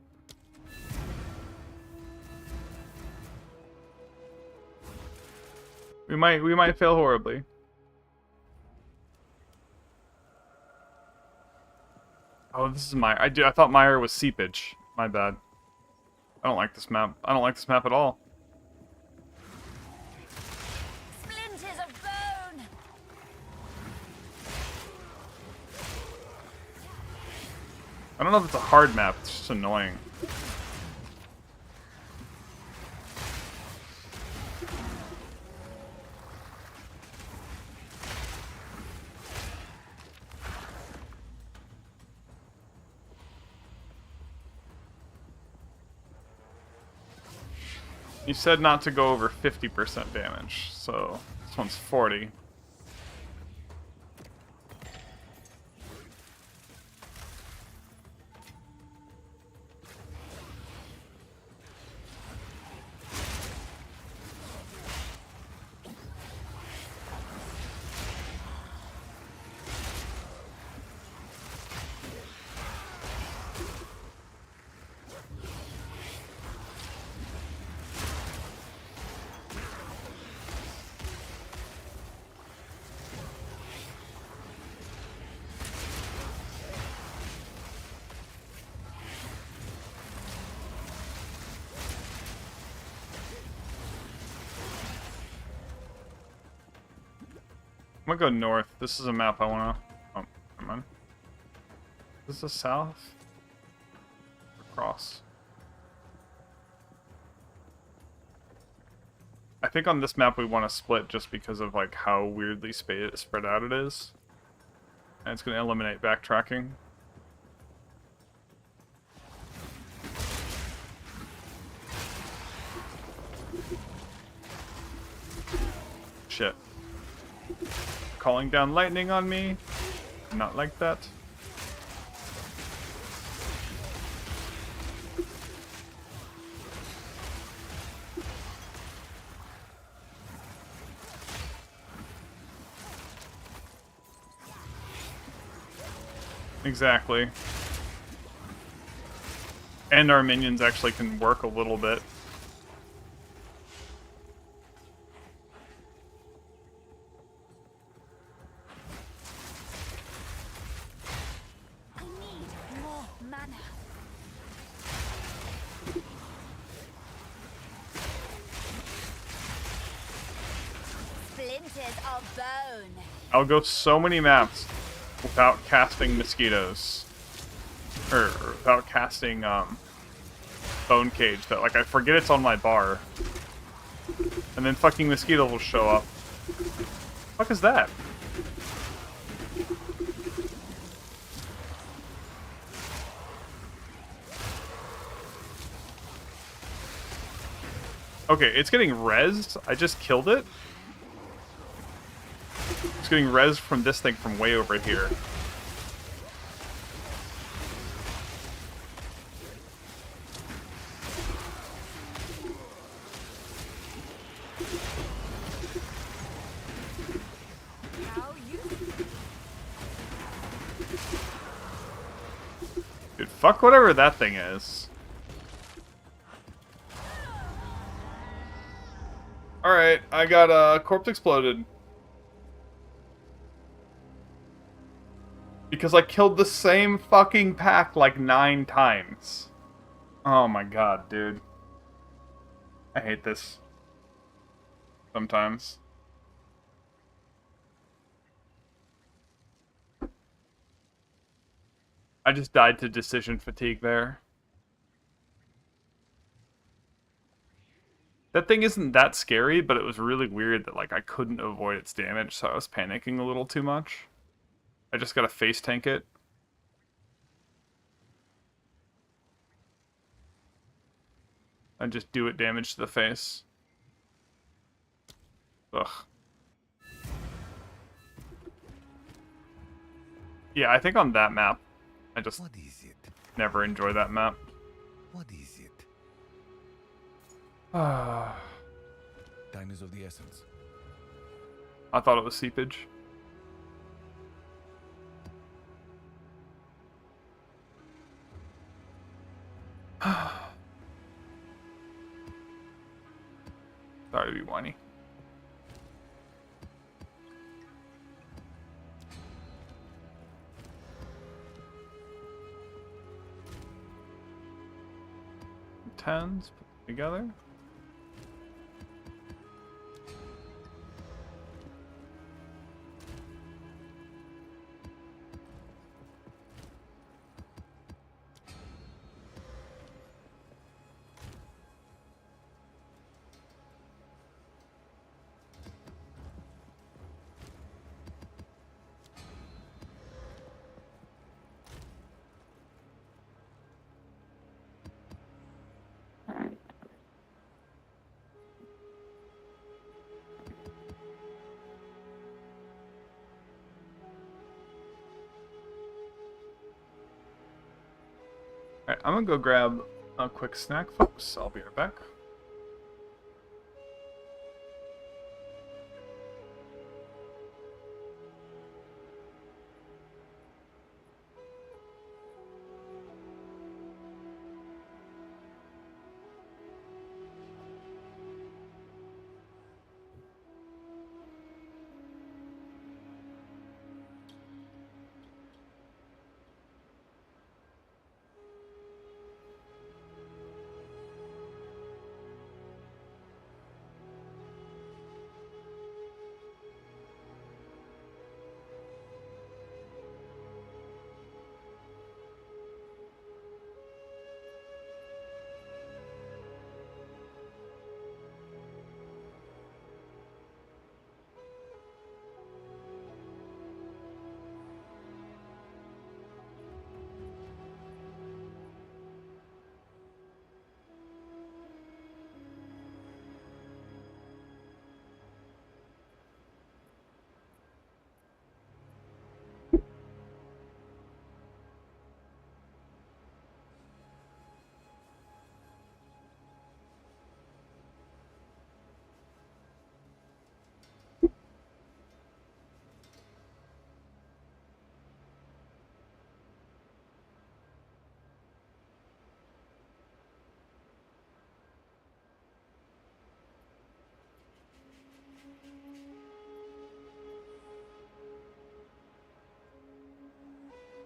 We might fail horribly. Oh, this is Mire. I thought Mire was seepage. My bad. I don't like this map. I don't like this map at all. Splinters of bone. I don't know if it's a hard map. It's just annoying. You said not to go over 50% damage, so this one's 40. I'm gonna go north. This is a map I wanna... Oh, never mind. Is this south? Across. I think on this map we want to split just because of like how weirdly spread out it is. And it's gonna eliminate backtracking. Shit. Calling down lightning on me. Not like that. Exactly. And our minions actually can work a little bit. I need more mana. Splinters of bone. I'll go so many maps without casting mosquitoes. Or without casting bone cage that like I forget it's on my bar. And then fucking mosquito will show up. Fuck is that? Okay, it's getting rezzed. I just killed it. It's getting rezzed from this thing from way over here. How you Dude, fuck whatever that thing is. Alright, I got corpse exploded. Because I killed the same fucking pack like 9 times. Oh my god, dude. I hate this. Sometimes. I just died to decision fatigue there. That thing isn't that scary, but it was really weird that like I couldn't avoid its damage, so I was panicking a little too much. I just gotta face tank it. And just do it damage to the face. Ugh. Yeah, I think on that map, I just What is it? never enjoy that map. What is it? I Time is of the essence. thought it was seepage. Sorry to be whiny. Tens put together. Alright, I'm gonna go grab a quick snack, folks. I'll be right back.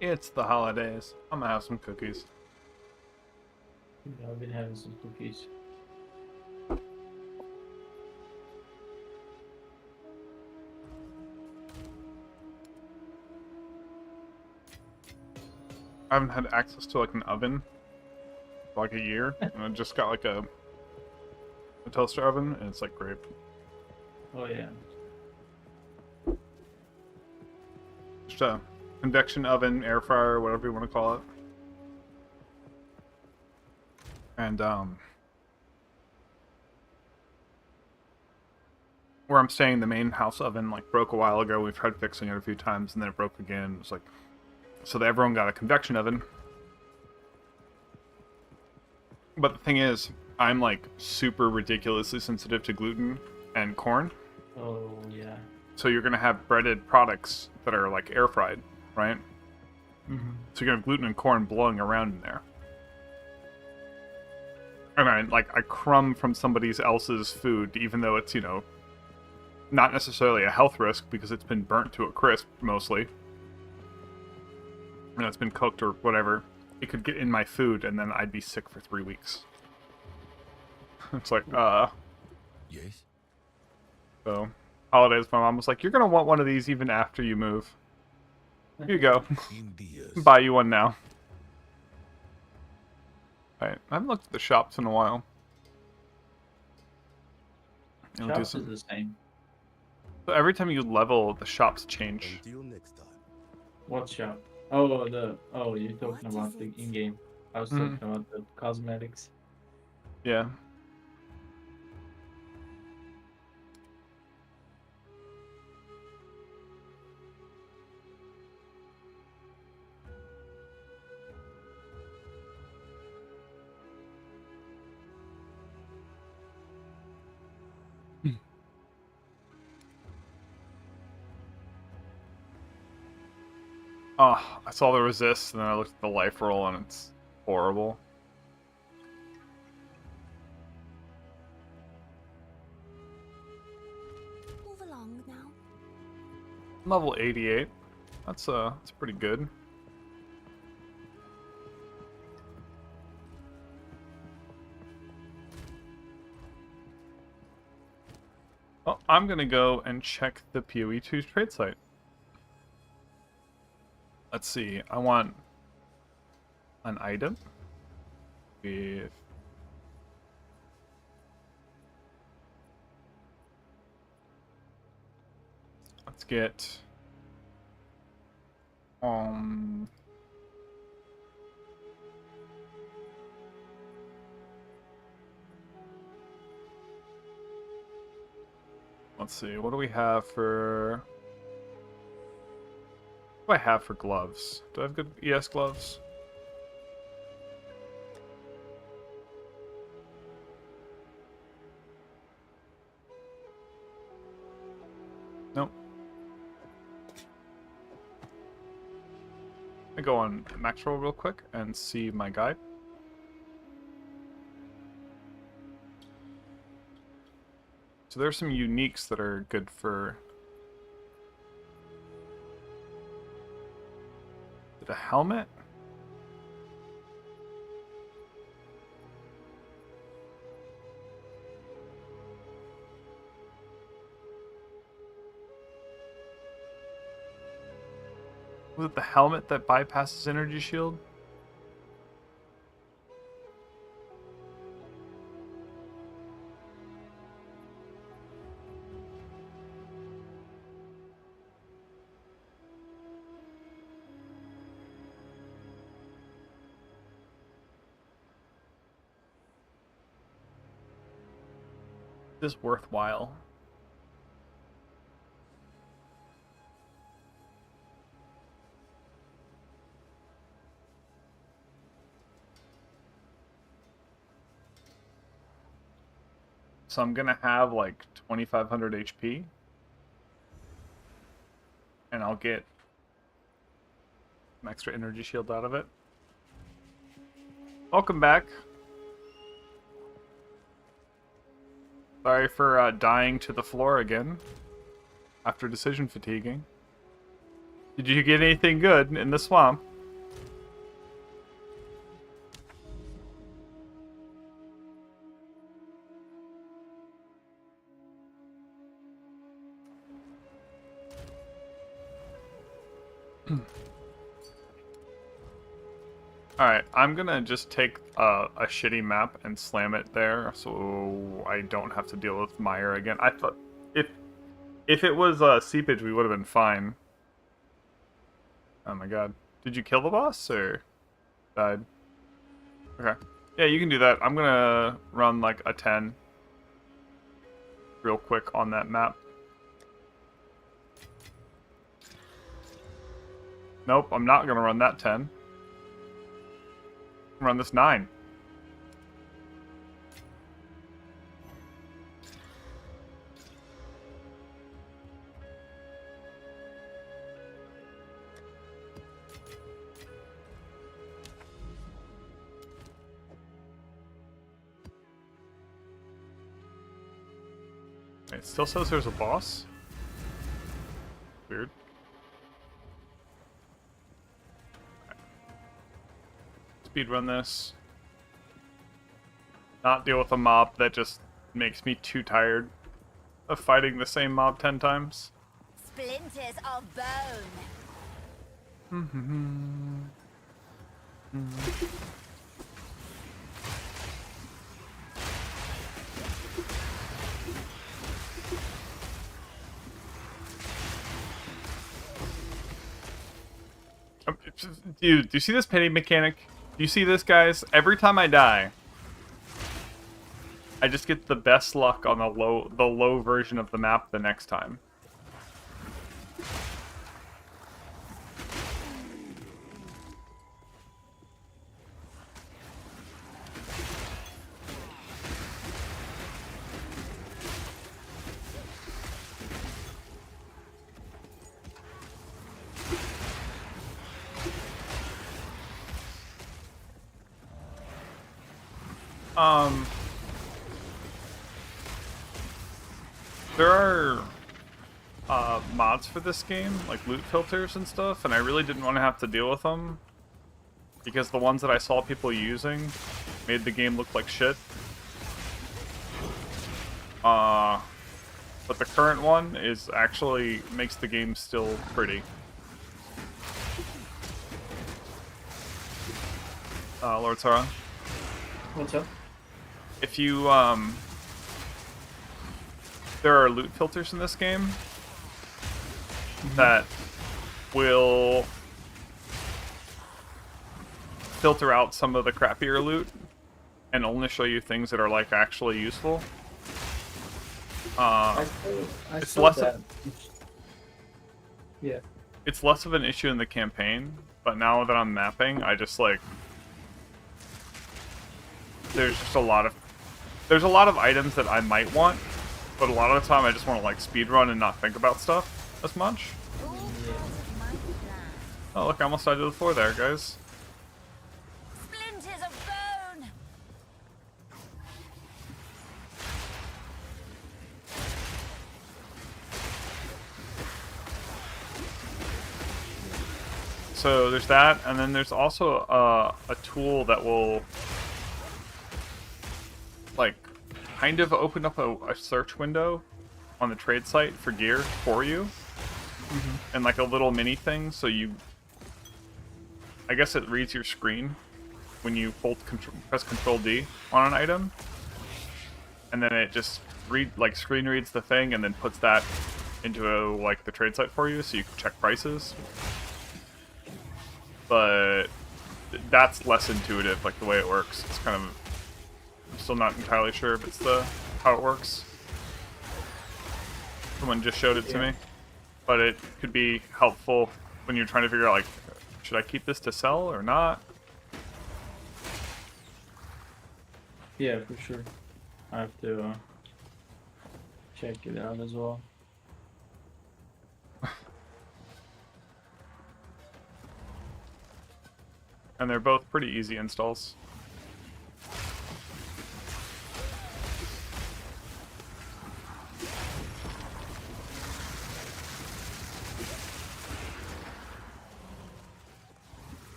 It's the holidays. I'm gonna have some cookies. Yeah, I've been having some cookies. I haven't had access to like an oven for like a year, and I just got like a toaster oven, and it's like great. Oh yeah. Just a convection oven, air fryer, whatever you want to call it. And where I'm staying, the main house oven like broke a while ago. We've tried fixing it a few times, and then it broke again. It's like, so everyone got a convection oven. But the thing is, I'm like super ridiculously sensitive to gluten and corn. Oh yeah. So you're gonna have breaded products that are like air fried, right? Mm-hmm. So you're gonna have gluten and corn blowing around in there. And I crumb from somebody else's food, even though it's, you know, not necessarily a health risk because it's been burnt to a crisp mostly. And it's been cooked or whatever. It could get in my food and then I'd be sick for 3 weeks. It's like, Yes? So, holidays, my mom was like, you're gonna want one of these even after you move. Here you go. In dias. Buy you one now. Alright, I haven't looked at the shops in a while. It'll do Shops is some... the same. So every time you level, the shops change. Until next time. What shop? Oh, you're talking What about is the it? in-game. I was Mhm. talking about the cosmetics. Yeah. Oh, I saw the resist, and then I looked at the life roll, and it's horrible. Move along now. I'm level 88. That's pretty good. Well, I'm gonna go and check the PoE2's trade site. Let's see. I want an item with let's get let's see. What do we have for what do I have for gloves? Do I have good ES gloves? Nope. Let me go on max roll real quick and see my guide. So there's some uniques that are good for the helmet. Was it the helmet that bypasses energy shield? Is this worthwhile? So I'm gonna have like 2500 HP. And I'll get some extra energy shield out of it. Welcome back. Sorry for dying to the floor again. After decision fatiguing. Did you get anything good in the swamp? Alright, I'm gonna just take a shitty map and slam it there so I don't have to deal with mire again. I thought if it was seepage we would have been fine. Oh my god. Did you kill the boss or died? Okay. Yeah, you can do that. I'm gonna run like a 10 real quick on that map. Nope, I'm not gonna run that 10. Run this 9. It still says there's a boss. Weird. Speedrun this. Not deal with a mob that just makes me too tired of fighting the same mob 10 times. Splinters of bone. Dude, do you see this pity mechanic? Do you see this, guys? Every time I die, I just get the best luck on the low version of the map the next time. There are mods for this game, like loot filters and stuff, and I really didn't want to have to deal with them because the ones that I saw people using made the game look like shit. But the current one is actually makes the game still pretty. Lord Sarah. What's up? If you, there are loot filters in this game that will filter out some of the crappier loot and only show you things that are, like, actually useful. It's less of, yeah. It's less of an issue in the campaign, but now that I'm mapping, I just, like, there's a lot of items that I might want, but a lot of the time I just want to like speedrun and not think about stuff as much. Oh look, I almost died to the floor there, guys. Splinters of bone. So there's that, and then there's also a tool that will like kind of open up a search window on the trade site for gear for you, and like a little mini thing, so you, I guess it reads your screen when you press Control D on an item, and then it just screen reads the thing and then puts that into like the trade site for you, so you can check prices. But that's less intuitive, like the way it works. It's kind of, I'm still not entirely sure if it's how it works. Someone just showed it to me, but it could be helpful when you're trying to figure out, like, should I keep this to sell or not? Yeah, for sure. I have to check it out as well. And they're both pretty easy installs.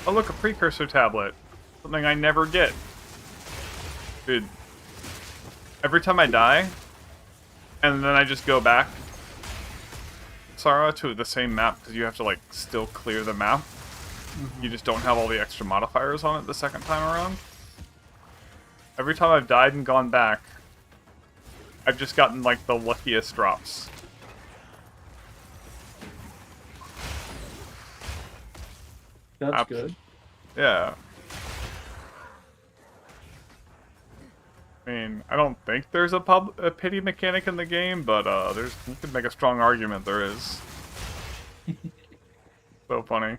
Oh look, a precursor tablet. Something I never get. Dude. Every time I die, and then I just go back, Sarah, to the same map, because you have to, like, still clear the map. You just don't have all the extra modifiers on it the second time around. Every time I've died and gone back, I've just gotten, like, the luckiest drops. That's good. Yeah. I mean, I don't think there's a pity mechanic in the game, but you could make a strong argument there is. So funny.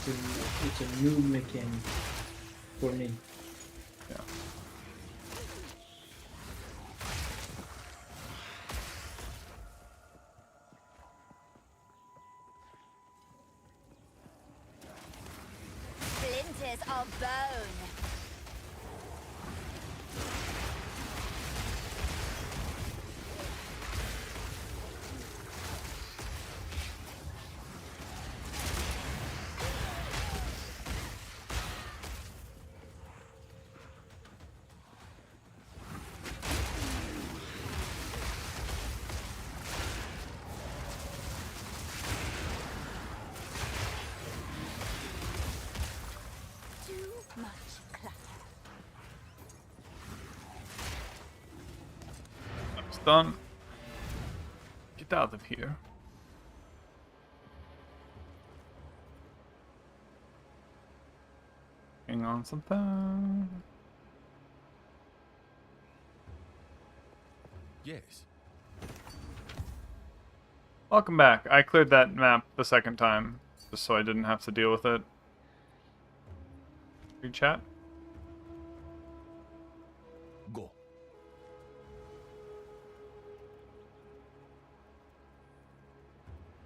It's a new mechanic for me. Yeah. Splinters of bone. done. Get out of here. Hang on something. Yes. Welcome back. I cleared that map the second time, just so I didn't have to deal with it. Read chat. Go.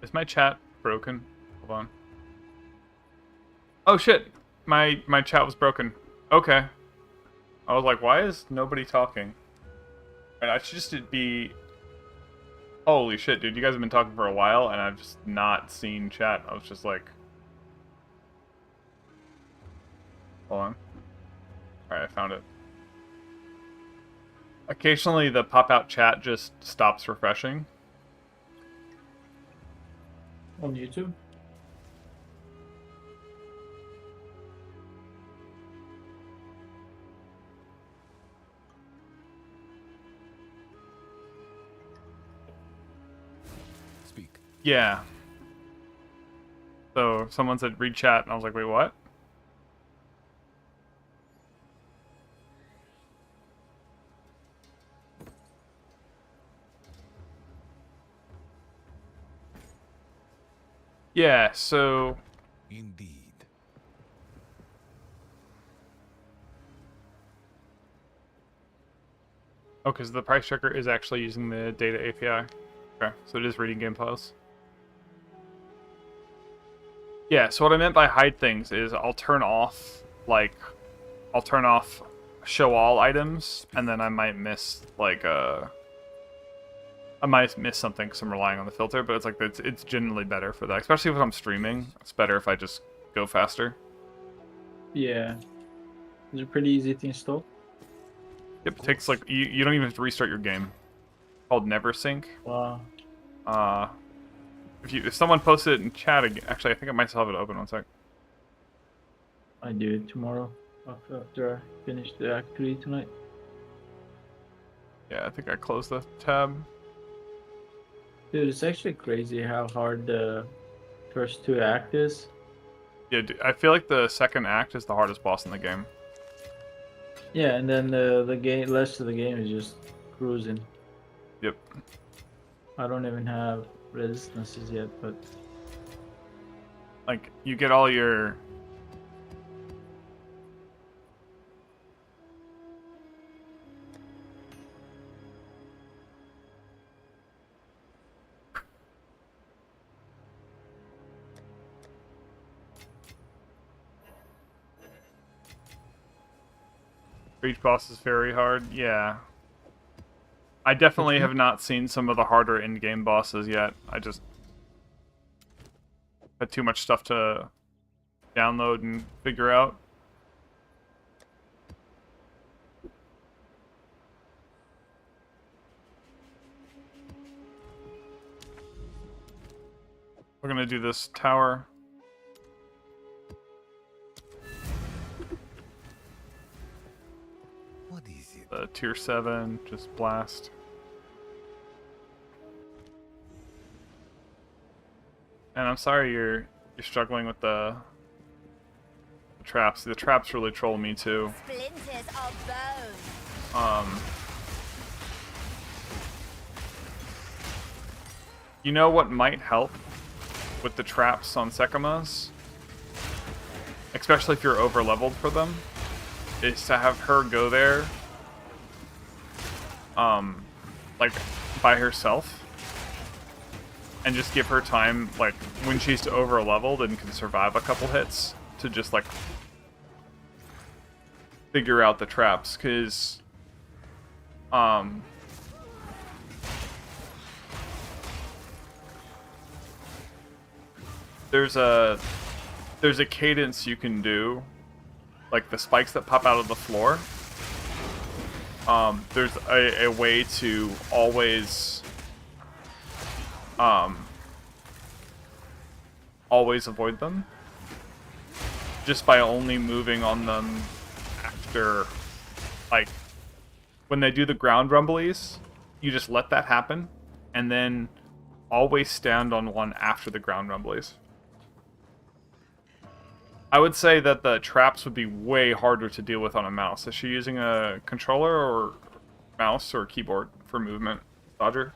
Is my chat broken? Hold on. Oh shit! My chat was broken. Okay. I was like, why is nobody talking? And I should just be... Holy shit, dude. You guys have been talking for a while, and I've just not seen chat. I was just like... Hold on. Alright, I found it. Occasionally, the pop-out chat just stops refreshing. On YouTube? Speak. Yeah. So, someone said read chat, and I was like, wait, what? Yeah, so... Indeed. Oh, because the price checker is actually using the data API. Okay, so it is reading game files. Yeah, so what I meant by hide things is I'll turn off, show all items, and then I might miss, I might miss something because I'm relying on the filter, but it's generally better for that. Especially if I'm streaming, it's better if I just go faster. Yeah. Is it pretty easy to install? Yep, it takes you don't even have to restart your game. It's called NeverSync. Wow. If someone posted it in chat again, actually I think I might still have it open. 1 sec. I do it tomorrow after I finish the Act 3 tonight. Yeah, I think I closed the tab. Dude, it's actually crazy how hard the first 2 act is. Yeah, I feel like the second act is the hardest boss in the game. Yeah, and then the game, rest of the game is just cruising. Yep. I don't even have resistances yet, but Like, you get all your... Each boss is very hard, yeah. I definitely have not seen some of the harder in-game bosses yet. I just had too much stuff to download and figure out. We're gonna do this tower. What is it? The tier 7, just blast. And I'm sorry you're struggling with the traps. The traps really troll me too. Splinters of bone. You know what might help with the traps on Sekimas? Especially if you're over leveled for them, is to have her go there like by herself and just give her time, like when she's over leveled and can survive a couple hits, to just like figure out the traps, because there's a cadence you can do, like the spikes that pop out of the floor. There's a way to always avoid them, just by only moving on them after, like, when they do the ground rumblies, you just let that happen, and then always stand on one after the ground rumblies. I would say that the traps would be way harder to deal with on a mouse. Is she using a controller or mouse or keyboard for movement, Dodger?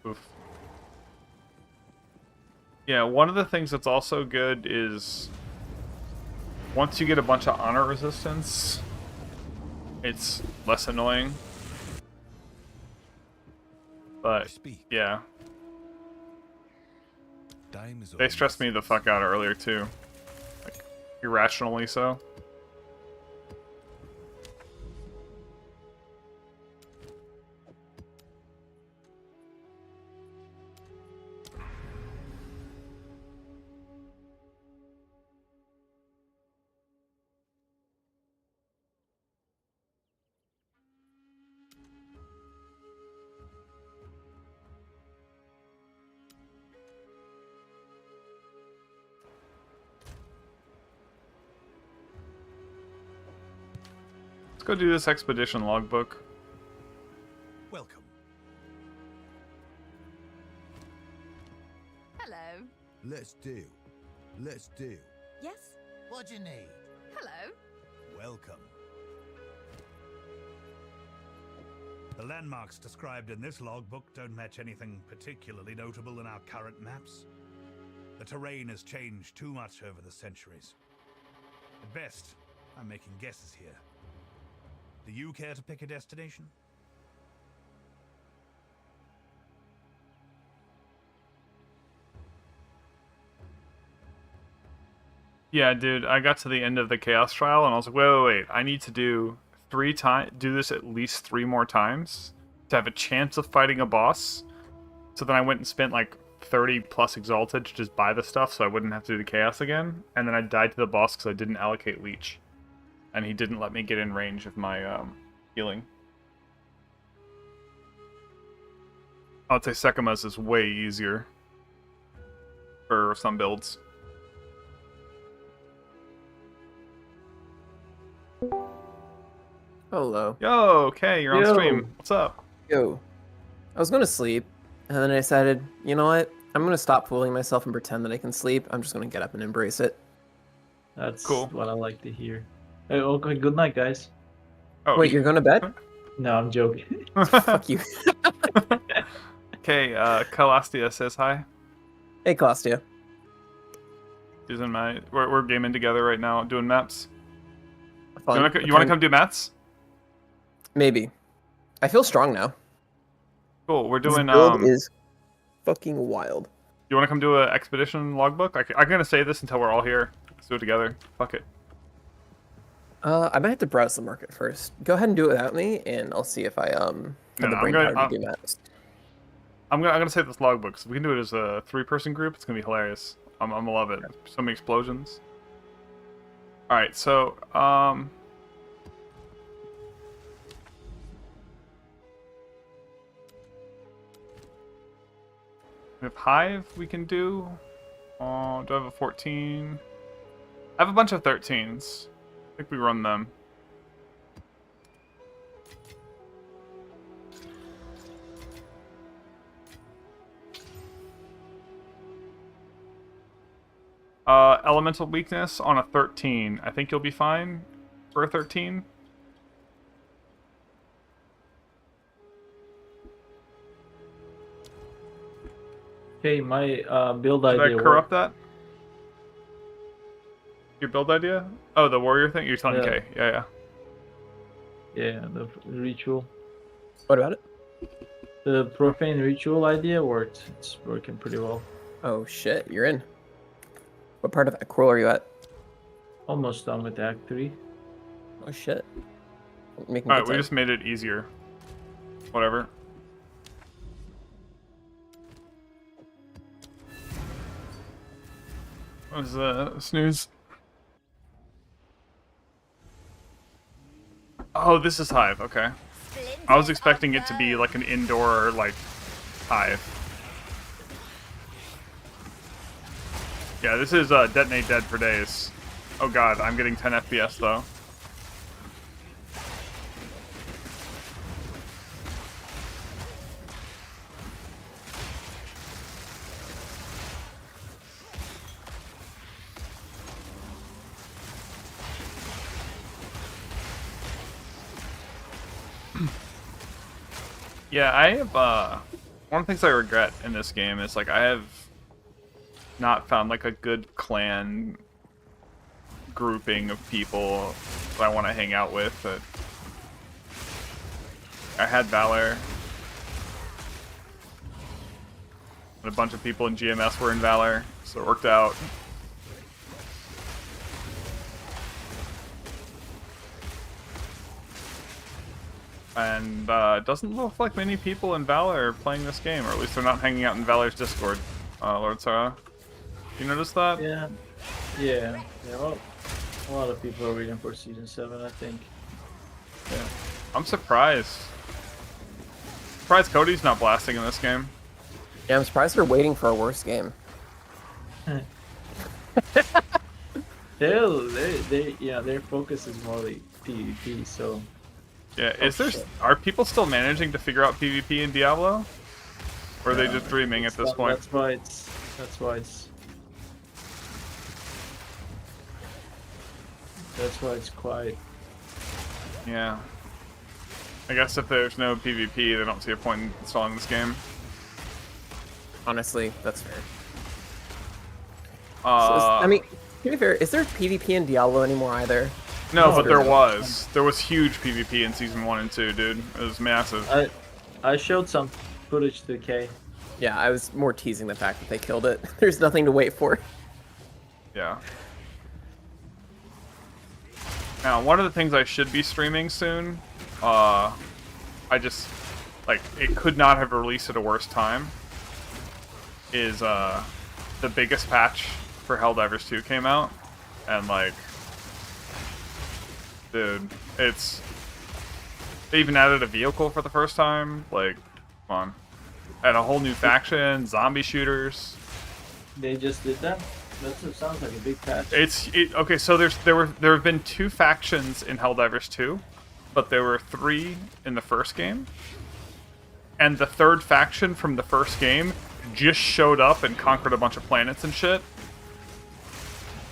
Oof. Yeah, one of the things that's also good is once you get a bunch of honor resistance, it's less annoying. But Speak. yeah, Time is they stressed me the fuck out earlier too, like irrationally so. Let's go do this expedition logbook. Welcome. Hello. Let's do. Let's do. Yes? What do you need? Hello. Welcome. The landmarks described in this logbook don't match anything particularly notable in our current maps. The terrain has changed too much over the centuries. At best, I'm making guesses here. Do you care to pick a destination? Yeah, dude, I got to the end of the Chaos Trial and I was like, wait, I need to do this at least 3 more times to have a chance of fighting a boss. So then I went and spent like 30 plus Exalted to just buy the stuff so I wouldn't have to do the Chaos again. And then I died to the boss because I didn't allocate Leech. And he didn't let me get in range of my healing. I would say Sekama's is way easier for some builds. Hello. Yo, okay, you're on Yo. stream. What's up? Yo. I was gonna sleep, and then I decided, you know what? I'm gonna stop fooling myself and pretend that I can sleep. I'm just gonna get up and embrace it. That's Cool. what I like to hear. Hey, okay, good night, guys. Oh, Wait, you're going to bed? No, I'm joking. Fuck you. Okay, Calastia says hi. Hey, Costia. She's in my. We're gaming together right now, doing maps. Fun. You want to come do mats? Maybe. I feel strong now. Cool. We're This doing. build is fucking wild. You want to come do an expedition logbook? I'm gonna save this until we're all here. Let's do it together. Fuck it. I might have to browse the market first. Go ahead and do it without me, and I'll see if I have the brain power to do maps. I'm gonna save this logbook. So we can do it as a 3-person group. It's gonna be hilarious. I'm gonna love it. So many explosions. All right, so we have Hive we can do. Do I have a 14? I have a bunch of 13s. I think we run them. Elemental weakness on a 13. I think you'll be fine for a 13. Okay, my build Did idea. I corrupt that? Your build idea? Oh, the warrior thing? You're telling Kay. Yeah. Yeah, the ritual. What about it? The profane ritual idea worked. It's working pretty well. Oh shit, you're in. What part of Equirl are you at? Almost done with Act 3. Oh shit. Making Alright, good we time. just made it easier. Whatever. was snooze. Oh, this is Hive. Okay. I was expecting it to be like an indoor like Hive. Yeah, this is Detonate Dead for days. Oh god, I'm getting 10 FPS though. Yeah, I have, one of the things I regret in this game is, like, I have not found, like, a good clan grouping of people that I want to hang out with. But I had Valor. And a bunch of people in GMS were in Valor, so it worked out. And it doesn't look like many people in Valor are playing this game, or at least they're not hanging out in Valor's Discord. Lord Sarah, you notice that? Yeah. Well, a lot of people are waiting for Season 7, I think. Yeah. I'm surprised. Surprised Cody's not blasting in this game. Yeah, I'm surprised they're waiting for a worse game. Their focus is more like PvP, so... Yeah, are people still managing to figure out PvP in Diablo? Or are they just dreaming at this point? That's why it's quiet. Yeah. I guess if there's no PvP, they don't see a point in installing this game. Honestly, that's fair. I mean, to be fair, is there PvP in Diablo anymore either? No, but there was. There was huge PvP in Season 1 and 2, dude. It was massive. I showed some footage to Kay. Yeah, I was more teasing the fact that they killed it. There's nothing to wait for. Yeah. Now, one of the things I should be streaming soon, I just, like, it could not have released at a worse time, is, the biggest patch for Helldivers 2 came out, and, like, dude, they even added a vehicle for the first time, like, come on. And a whole new faction, zombie shooters. They just did that? That sounds like a big patch. Okay, so there have been 2 factions in Helldivers 2, but there were 3 in the first game. And the 3rd faction from the first game just showed up and conquered a bunch of planets and shit.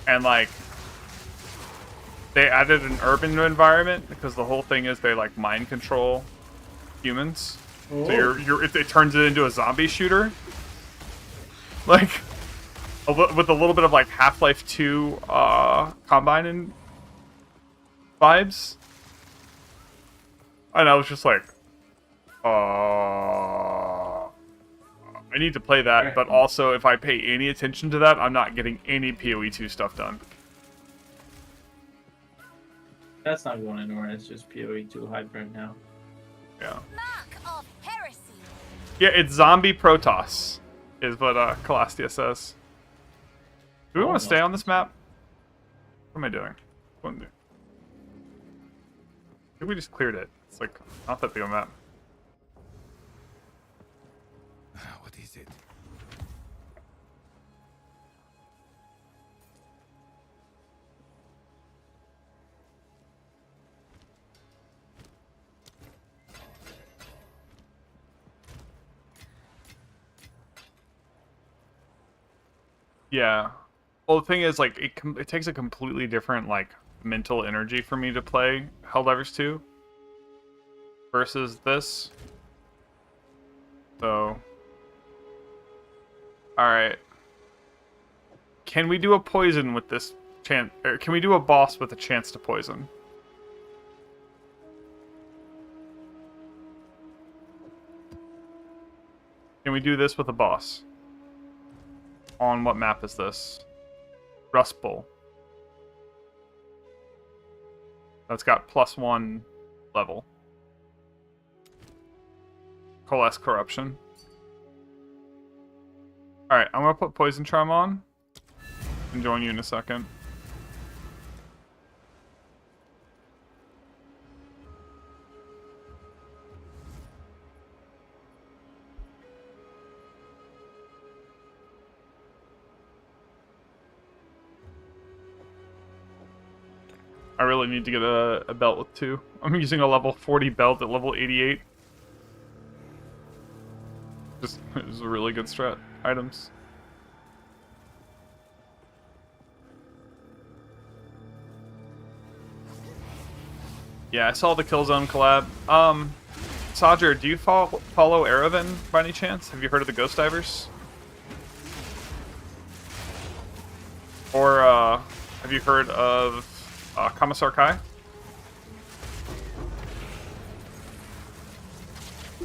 And like they added an urban environment because the whole thing is they like mind control humans. Oh. So it turns it into a zombie shooter. Like with a little bit of like Half-Life 2 Combine and vibes. And I was just like, I need to play that, but also if I pay any attention to that, I'm not getting any PoE 2 stuff done. That's not going anywhere, it's just PoE 2 hype right now. Yeah. Mark of heresy. Yeah, it's zombie Protoss, is what Calastia says. Do we want to stay on this map? What am I doing? What am I doing? I think we just cleared it. It's like not that big a map. What is it? Yeah. Well, the thing is, like, it takes a completely different, like, mental energy for me to play Helldivers 2 versus this. So, alright. Can we do a poison with this chance? Or can we do a boss with a chance to poison? Can we do this with a boss? On what map is this? Rust Bowl. That's got +1 level. Coalesce Corruption. Alright, I'm gonna put Poison Charm on. Can join you in a second. I really need to get a belt with 2. I'm using a level 40 belt at level 88. Just, it was a really good strat. Items. Yeah, I saw the Killzone collab. Sajer, do you follow Erevan by any chance? Have you heard of the Ghost Divers? Or, have you heard of Commissar Kai?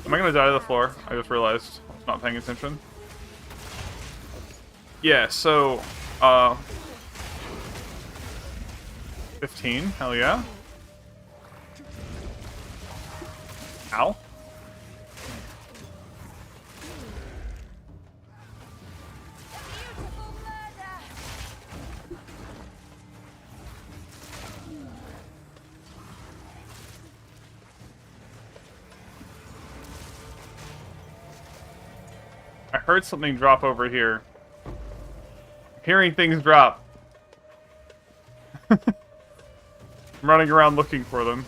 Am I gonna die to the floor? I just realized I was not paying attention. Yeah, so, 15, hell yeah. Ow. I heard something drop over here. Hearing things drop. I'm running around looking for them.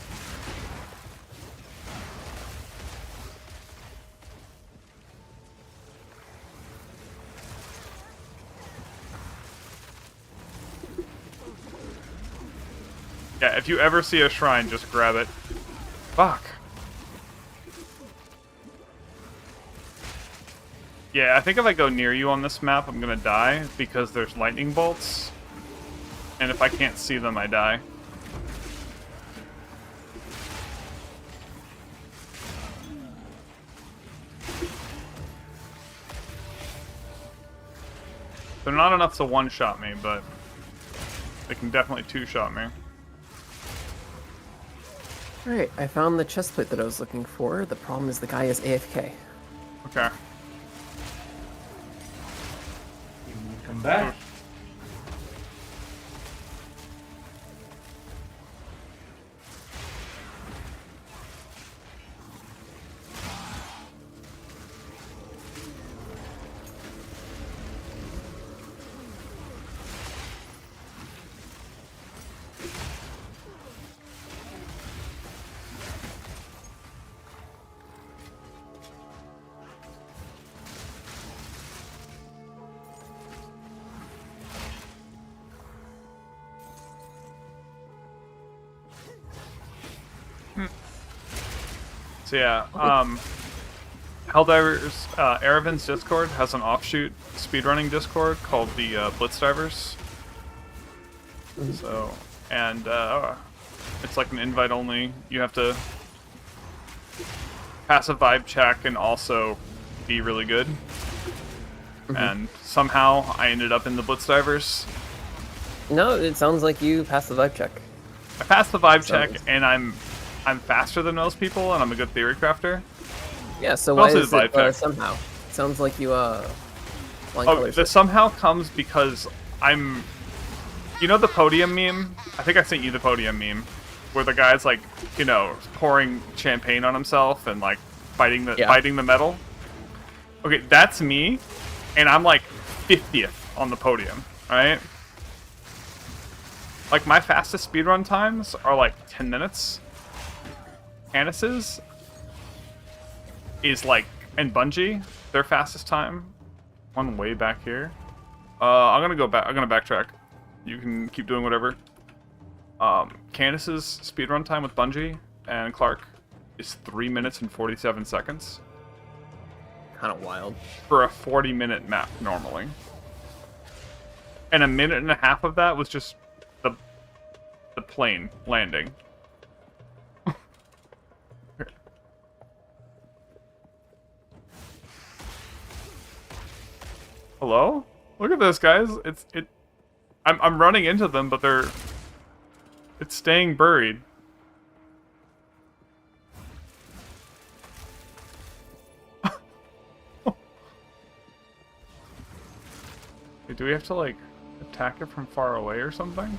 Yeah, if you ever see a shrine, just grab it. Fuck. Yeah, I think if I go near you on this map, I'm gonna die because there's lightning bolts. And if I can't see them, I die. They're not enough to one-shot me, but they can definitely two-shot me. Alright, I found the chest plate that I was looking for. The problem is the guy is AFK. Okay. Come back. So yeah, Helldivers, Erevan's Discord has an offshoot speedrunning Discord called the Blitz Divers. So, and it's like an invite only. You have to pass a vibe check and also be really good. And somehow I ended up in the Blitz Divers. No, it sounds like you passed the vibe check. I passed the vibe check, and I'm faster than most people, and I'm a good theory crafter. Yeah, so why Mostly is the vibe it check. somehow? Sounds like you blind Oh, colors the it. somehow comes because I'm... You know the podium meme? I think I sent you the podium meme. Where the guy's like, you know, pouring champagne on himself and like biting the metal. Okay, that's me, and I'm like 50th on the podium, right? Like my fastest speedrun times are like 10 minutes. Canis's is like, and Bungie, their fastest time, one way back here. I'm gonna go back. I'm gonna backtrack. You can keep doing whatever. Canis's speedrun time with Bungie and Clark is 3 minutes and 47 seconds Kind of wild. for a 40-minute map normally, and a minute and a half of that was just the plane landing. Hello? Look at this, guys. I'm running into them, but it's staying buried. Wait, do we have to like Attack it from far away or something?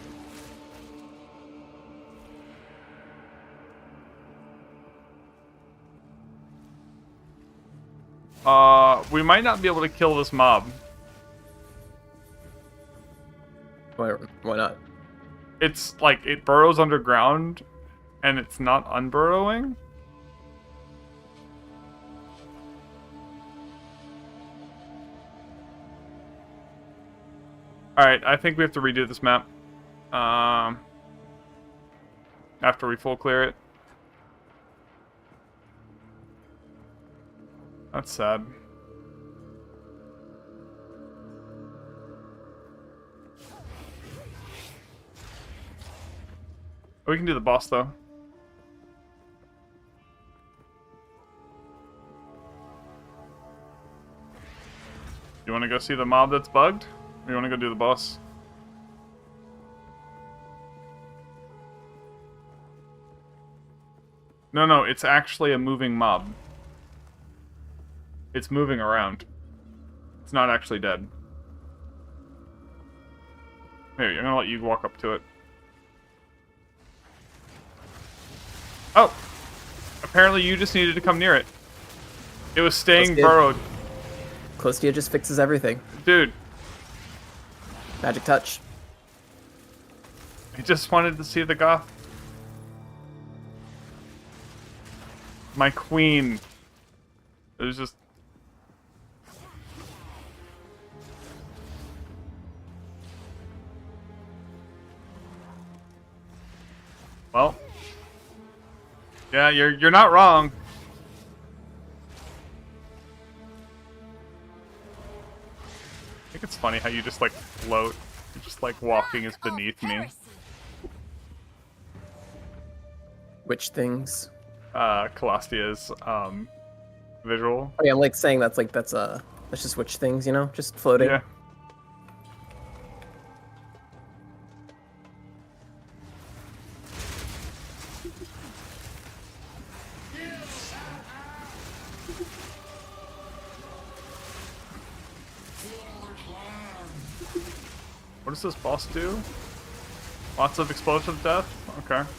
We might not be able to kill this mob. Why not? It's like, it burrows underground, and it's not unburrowing. Alright, I think we have to redo this map. After we full clear it. That's sad. We can do the boss, though. You want to go see the mob that's bugged? Or you want to go do the boss? No, it's actually a moving mob. It's moving around. It's not actually dead. Here, I'm gonna let you walk up to it. Oh! Apparently you just needed to come near it. It was staying burrowed. Close to you just fixes everything. Dude. Magic touch. I just wanted to see the goth. My queen. It was just... Well. Yeah, you're not wrong. I think it's funny how you just like float. You're just like walking is beneath me. Which things? Calastia's visual. Oh yeah, I'm like saying that's just which things, you know? Just floating. Yeah. What does this boss do? Lots of explosive death? Okay.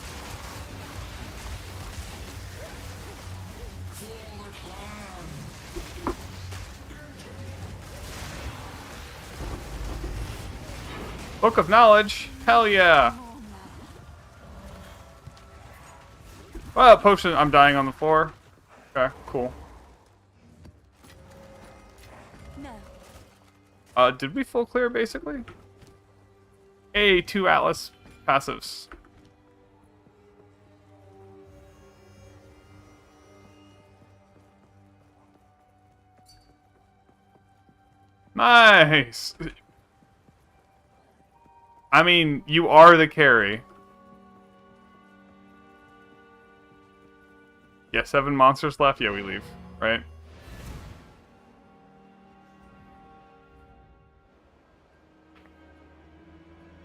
Book of Knowledge? Hell yeah! Well, potion, I'm dying on the floor. Okay, cool. No. Did we full clear basically? Hey, 2 Atlas passives. Nice! I mean, you are the carry. Yeah, 7 monsters left. Yeah, we leave, right?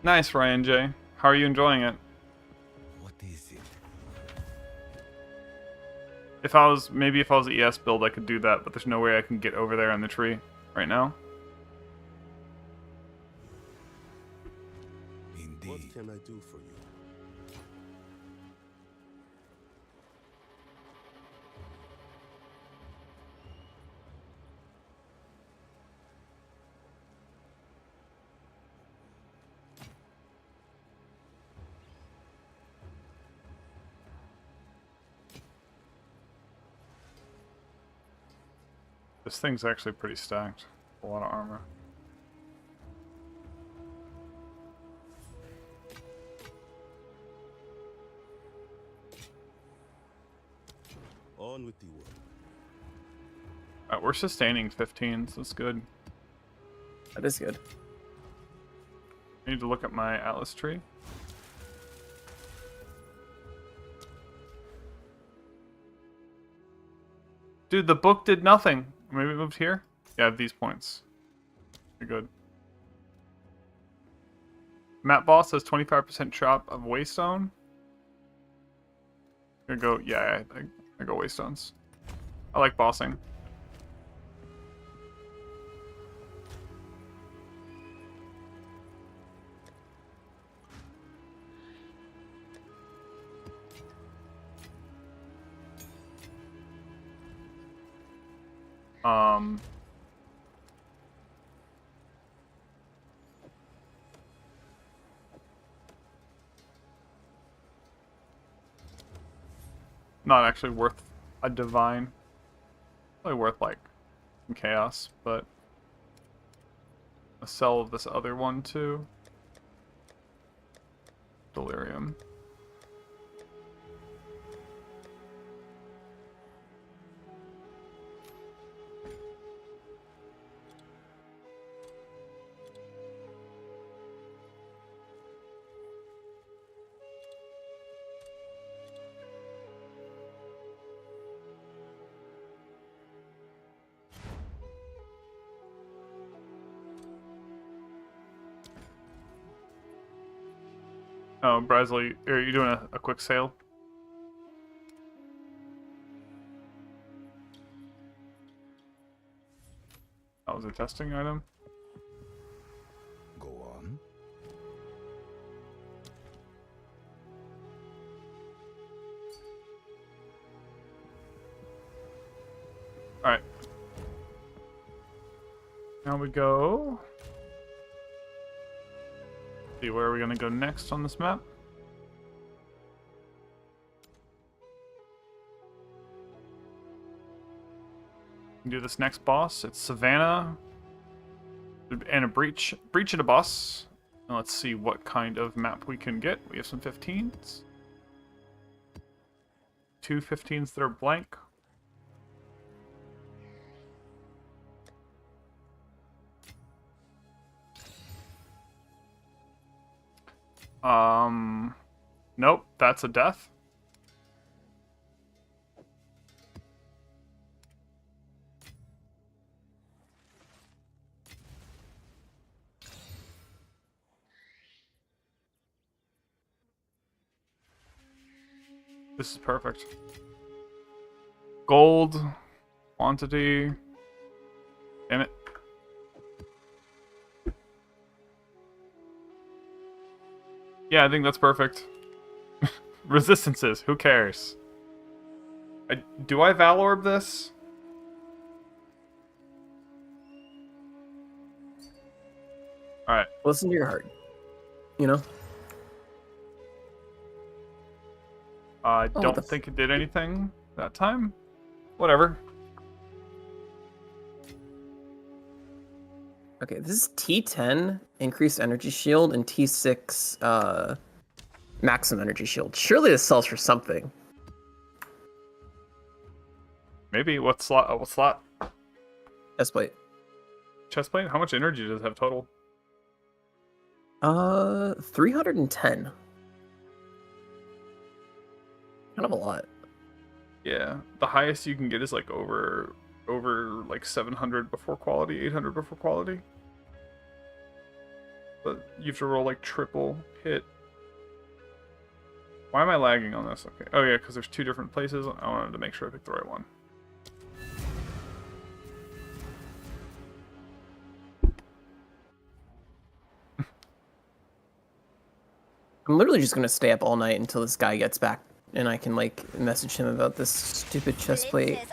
Nice, Ryan J. How are you enjoying it? What is it? If I was an ES build, I could do that, but there's no way I can get over there on the tree right now. Indeed. What can I do for you? This thing's actually pretty stacked. A lot of armor. On with the work. Alright, we're sustaining 15s. That's good. That is good. I need to look at my Atlas tree. Dude, the book did nothing. Maybe it moved here? Yeah, I have these points. You're good. Map boss has 25% chop of waystone. I go, yeah, I go waystones. I like bossing. Um, not actually worth a divine. Probably worth like some chaos, but a sell of this other one too. Delirium. Oh, Brasley, are you doing a quick sale? That was a testing item. Go on. Alright. Now we go. See, where are we gonna go next on this map? We can do this next boss. It's Savannah and a breach at a boss. And let's see what kind of map we can get. We have some 15s. 2 15s that are blank. Nope, that's a death. This is perfect. Gold, quantity. Damn it. Yeah, I think that's perfect. Resistances, who cares? Do I Valorb this? Alright. Listen to your heart. You know? I don't think it did anything that time. Whatever. Okay, this is T10, increased energy shield, and T6, maximum energy shield. Surely this sells for something. Maybe. What slot? What slot? Chestplate. Chestplate? How much energy does it have total? 310. Kind of a lot. Yeah. The highest you can get is like over like 700 before quality, 800 before quality. But you have to roll like triple hit. Why am I lagging on this? Okay. Oh yeah, because there's 2 different places. I wanted to make sure I picked the right one. I'm literally just gonna stay up all night until this guy gets back and I can like message him about this stupid chestplate.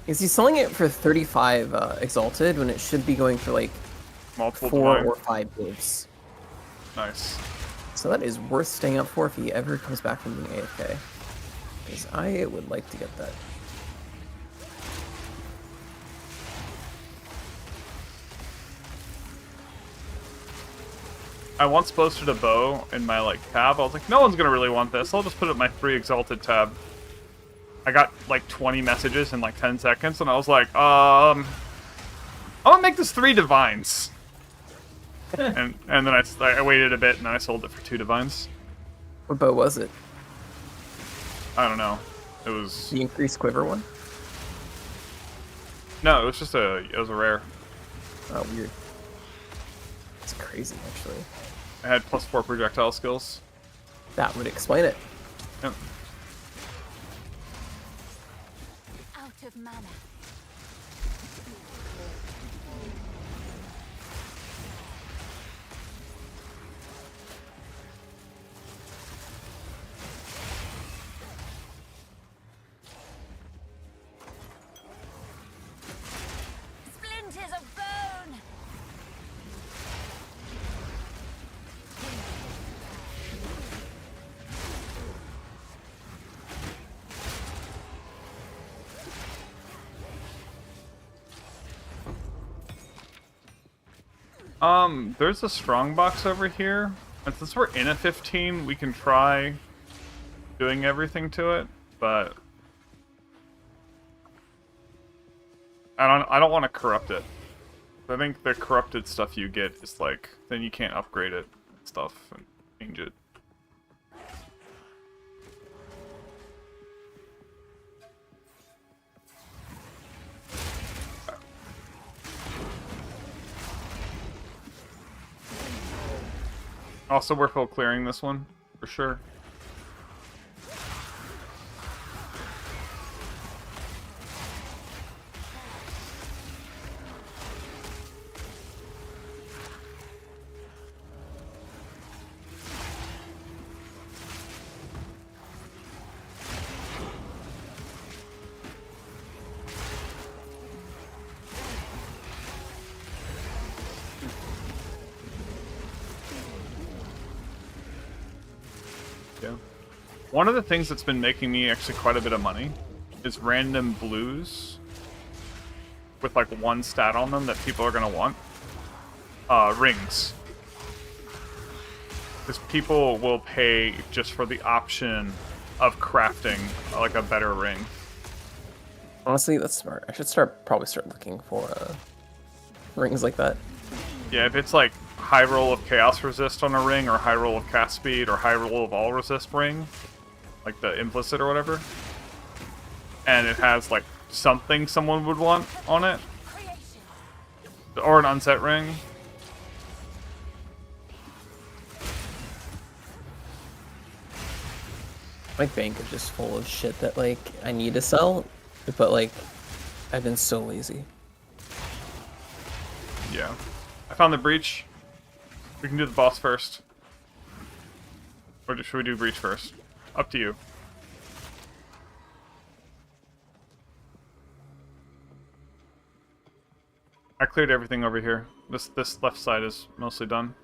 Is he selling it for 35 Exalted when it should be going for like Multiple 4 divine. or 5 moves? Nice. So that is worth staying up for if he ever comes back from being AFK. Because I would like to get that. I once posted a bow in my like tab. I was like, no one's gonna really want this. I'll just put it in my 3 Exalted tab. I got like 20 messages in like 10 seconds, and I was like, I'm gonna make this 3 divines. and then I waited a bit, and then I sold it for 2 divines. What bow was it? I don't know. It was The increased quiver one? no, it was just a rare. Oh, weird. It's crazy, actually. I had +4 projectile skills. That would explain it. Yep. Out of mana. There's a strong box over here. And since we're in a 15, we can try doing everything to it, but I don't want to corrupt it. I think the corrupted stuff you get is like, then you can't upgrade it and stuff and change it. Also, we're full clearing this one, for sure. Yeah. One of the things that's been making me actually quite a bit of money is random blues with like one stat on them that people are gonna want. Rings. Because people will pay just for the option of crafting like a better ring. Honestly, that's smart. I should probably start looking for rings like that. Yeah, if it's like high roll of chaos resist on a ring, or high roll of cast speed, or high roll of all resist ring, like the implicit or whatever, and it has like something someone would want on it, or an unset ring. My bank is just full of shit that like I need to sell, but like I've been so lazy. Yeah. I found the breach. We can do the boss first. Or should we do breach first? Up to you. I cleared everything over here. This left side is mostly done.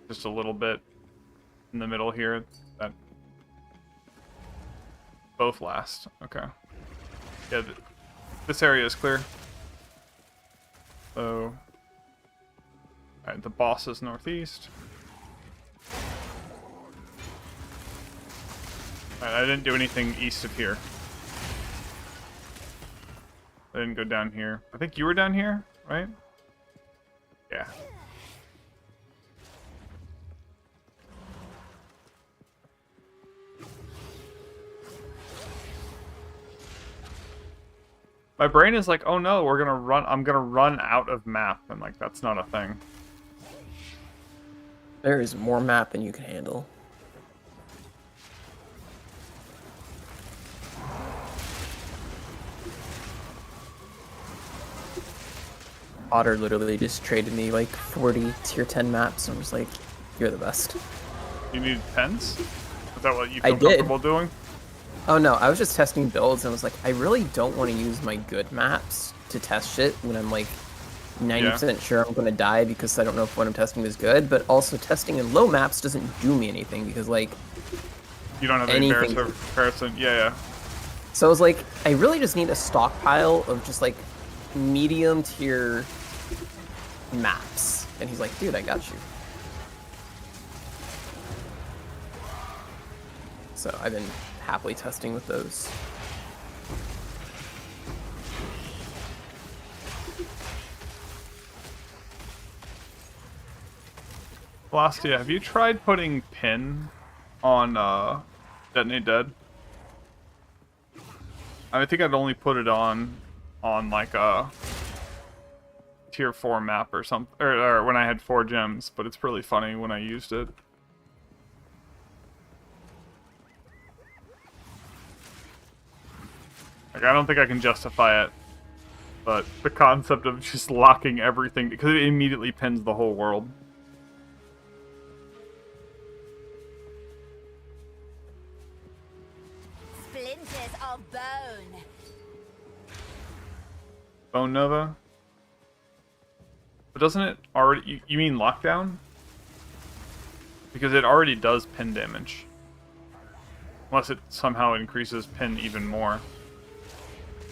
Just a little bit in the middle here. That both last. Okay. Yeah, this area is clear. So, alright, the boss is northeast. Alright, I didn't do anything east of here. I didn't go down here. I think you were down here, right? Yeah. My brain is like, oh no, I'm gonna run out of map, and like, that's not a thing. There is more map than you can handle. Otter literally just traded me like 40 tier 10 maps, and I was like, you're the best. You need pens? Is that what you I feel did. comfortable doing? Oh no, I was just testing builds and I was like, I really don't want to use my good maps to test shit when I'm like 90% sure I'm going to die because I don't know if what I'm testing is good, but also testing in low maps doesn't do me anything because like... You don't have any comparison. Yeah. So I was like, I really just need a stockpile of just like medium tier maps. And he's like, dude, I got you. So I've been happily testing with those. Blastia, have you tried putting pin on Detonate Dead? I think I'd only put it on like a tier 4 map or something, or when I had 4 gems, but it's really funny when I used it. Like, I don't think I can justify it, but the concept of just locking everything, because it immediately pins the whole world. Splinters of bone. Bone Nova? But doesn't it already... You mean lockdown? Because it already does pin damage. Unless it somehow increases pin even more.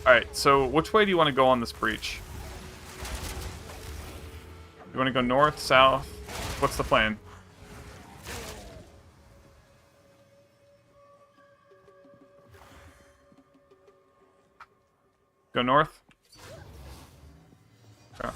Alright, so which way do you want to go on this breach? You want to go north, south? What's the plan? Go north? Okay.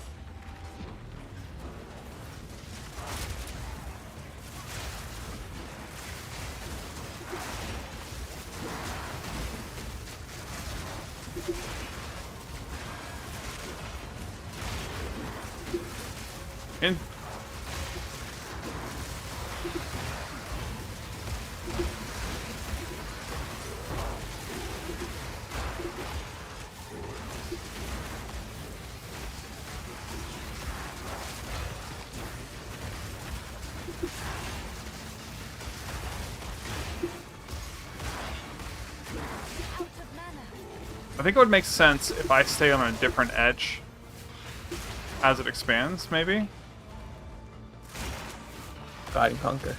In. I think it would make sense if I stay on a different edge as it expands, maybe? God and conquer.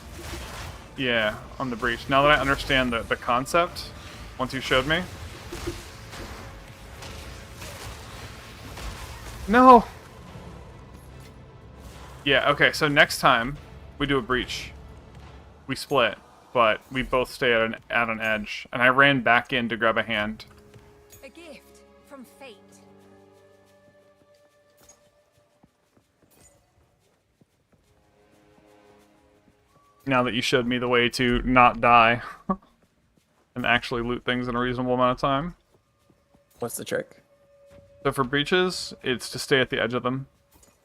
Yeah, on the breach. Now that I understand the concept, once you showed me. No! Yeah, okay, so next time we do a breach, we split, but we both stay at an edge. And I ran back in to grab a hand. A gift from fate. Now that you showed me the way to not die and actually loot things in a reasonable amount of time. What's the trick? So for breaches, it's to stay at the edge of them.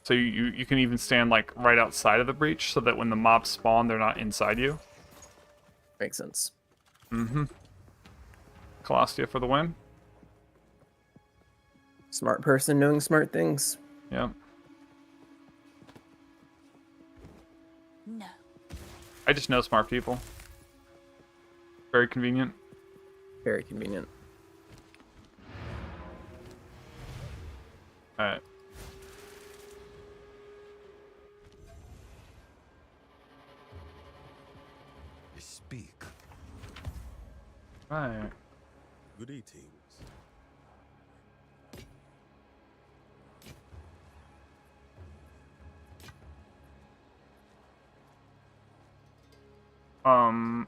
So you can even stand like right outside of the breach so that when the mobs spawn, they're not inside you. Makes sense. Mm-hmm. Colostia for the win. Smart person knowing smart things. Yeah. No. I just know smart people. Very convenient. Very convenient. Alright. Speak. Right. Greetings.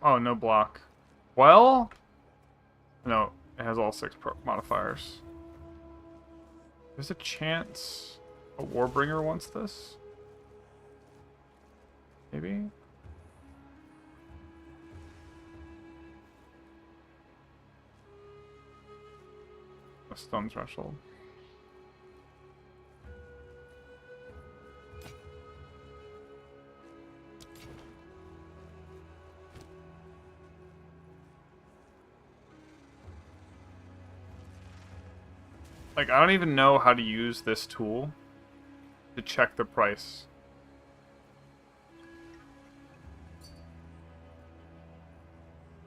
Oh, no block. Well, no, it has all 6 modifiers. There's a chance a Warbringer wants this? Maybe? A stone threshold. Like, I don't even know how to use this tool to check the price.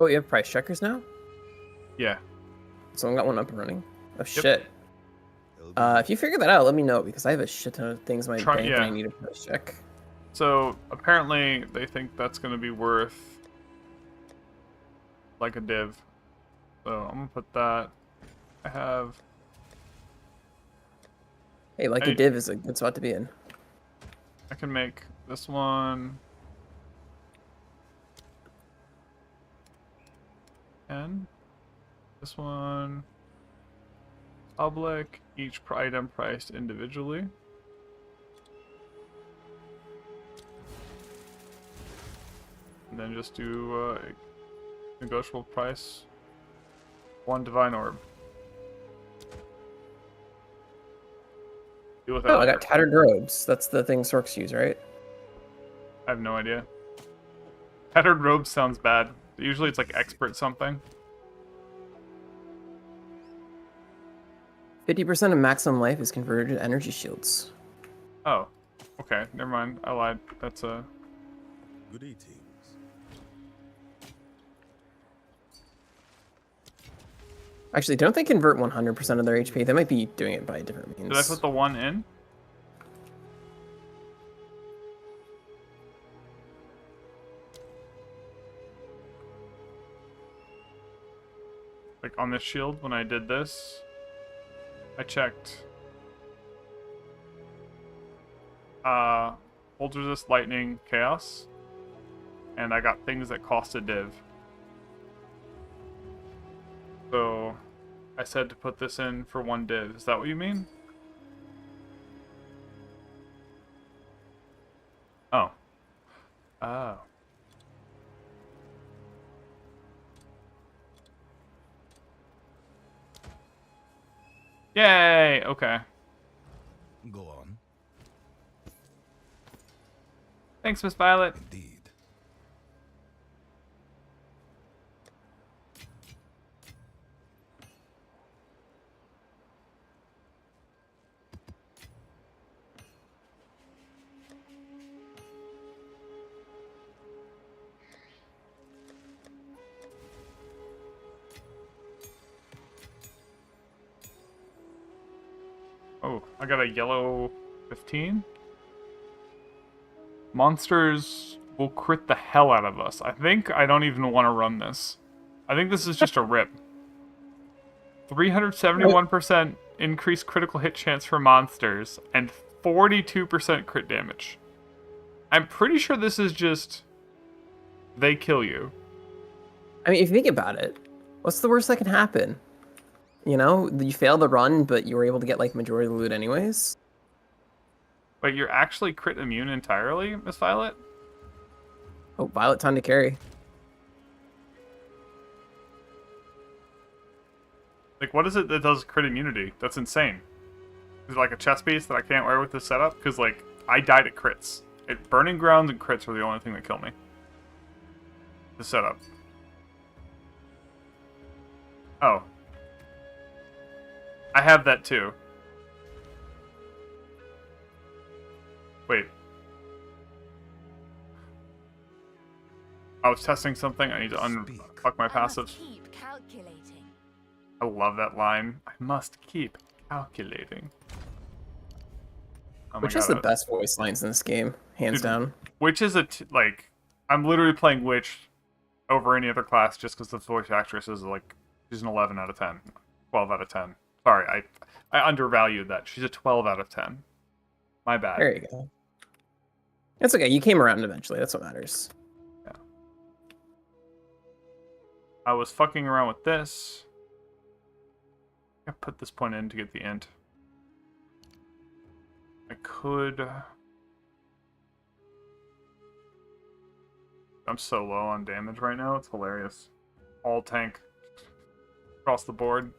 Oh, you have price checkers now? Yeah. Someone got one up and running. Oh, shit. LB. If you figure that out, let me know, because I have a shit ton of things in my bank yeah. that I need to price check. So, apparently, they think that's going to be worth like a div. So, I'm going to put that. I have... Hey, like a div is a good spot to be in. I can make this one 10. This one public, each item priced individually. And then just do negotiable price. 1 divine orb. Deal with that Oh, I later. got tattered robes. That's the thing Sorks use, right? I have no idea. Tattered robe sounds bad. Usually it's like expert something. 50% of maximum life is converted to energy shields. Oh, okay. Never mind. I lied. That's a... Greetings. Actually, don't they convert 100% of their HP? They might be doing it by different means. Did I put the 1 in? Like on this shield, when I did this, I checked. Hold resist, lightning, chaos. And I got things that cost a div. So I said to put this in for 1 div. Is that what you mean? Oh. Oh. Yay! Okay. Go on. Thanks, Miss Violet. Indeed. Oh, I got a yellow 15. Monsters will crit the hell out of us. I think I don't even want to run this. I think this is just a rip. 371% increased critical hit chance for monsters and 42% crit damage. I'm pretty sure this is just they kill you. I mean, if you think about it, what's the worst that can happen? You know, you fail the run, but you were able to get like majority of the loot anyways. But you're actually crit immune entirely, Miss Violet? Oh, Violet, time to carry. Like, what is it that does crit immunity? That's insane. Is it like a chest piece that I can't wear with this setup? Because, like, I died at crits. Burning grounds and crits were the only thing that kill me. The setup. Oh. I have that too. Wait. I was testing something. I need to unfuck my passive. Keep calculating. I love that line. I must keep calculating. Oh my Which is God, the best voice lines in this game, hands Dude, down. Witch is like, I'm literally playing Witch over any other class just because the voice actress is like, she's an 11 out of 10, 12 out of 10. Sorry, I undervalued that. She's a 12 out of 10. My bad. There you go. That's okay. You came around eventually. That's what matters. Yeah. I was fucking around with this. I put this point in to get the int. I could... I'm so low on damage right now. It's hilarious. All tank. Across the board.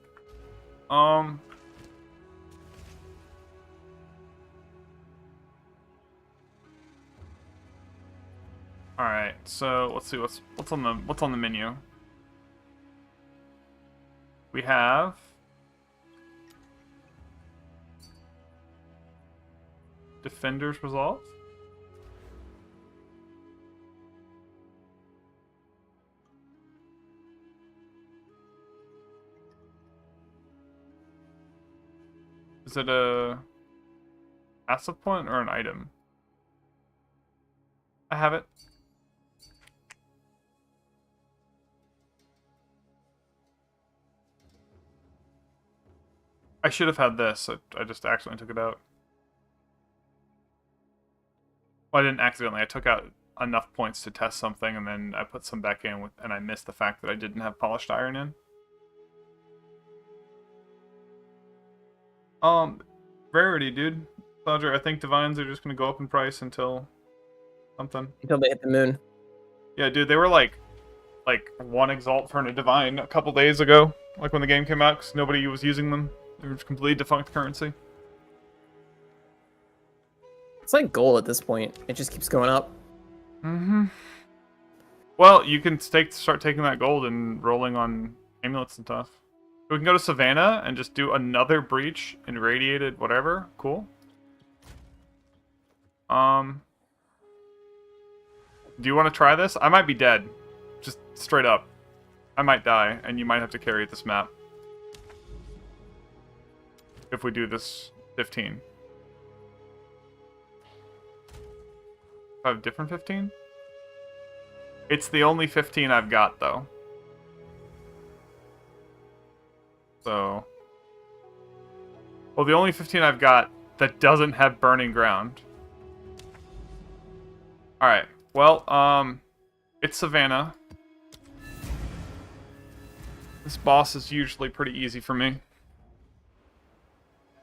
Alright, so let's see what's on the menu. We have Defender's Resolve. Is it a passive point or an item? I have it. I should have had this. I just accidentally took it out. Well, I didn't accidentally. I took out enough points to test something, and then I put some back in, and I missed the fact that I didn't have polished iron in. Rarity, dude. Dodger, I think divines are just gonna go up in price until something. Until they hit the moon. Yeah, dude, they were like 1 exalt for a divine a couple days ago, like when the game came out, because nobody was using them. They were completely defunct currency. It's like gold at this point. It just keeps going up. Mm-hmm. Well, you can start taking that gold and rolling on amulets and stuff. We can go to Savannah and just do another breach and radiated whatever. Cool. Do you want to try this? I might be dead. Just straight up. I might die, and you might have to carry this map. If we do this 15. I have a different 15? It's the only 15 I've got, though. So... Well, the only 15 I've got that doesn't have Burning Ground. Alright, well, it's Savannah. This boss is usually pretty easy for me.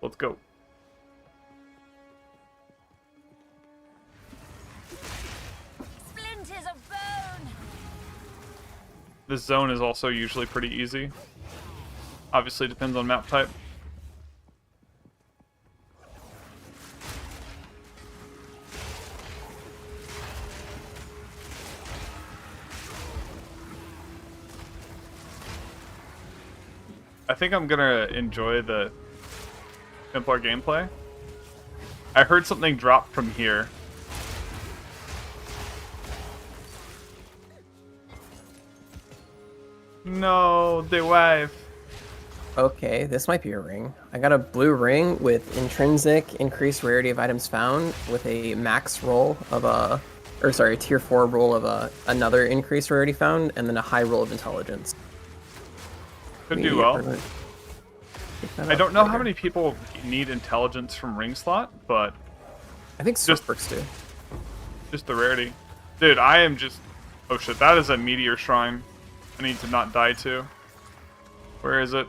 Let's go. Splinters of bone. This zone is also usually pretty easy. Obviously depends on map type. I think I'm gonna enjoy the simpler gameplay. I heard something drop from here. No, the wife. Okay, this might be a ring. I got a blue ring with intrinsic increased rarity of items found with a max roll of a, or sorry, a tier 4 roll of another increased rarity found, and then a high roll of intelligence. Could do well. I don't know how many people need intelligence from ring slot, but I think Swiftworks do. Just the rarity. Dude, I am just... Oh shit, that is a meteor shrine. I need to not die to. Where is it?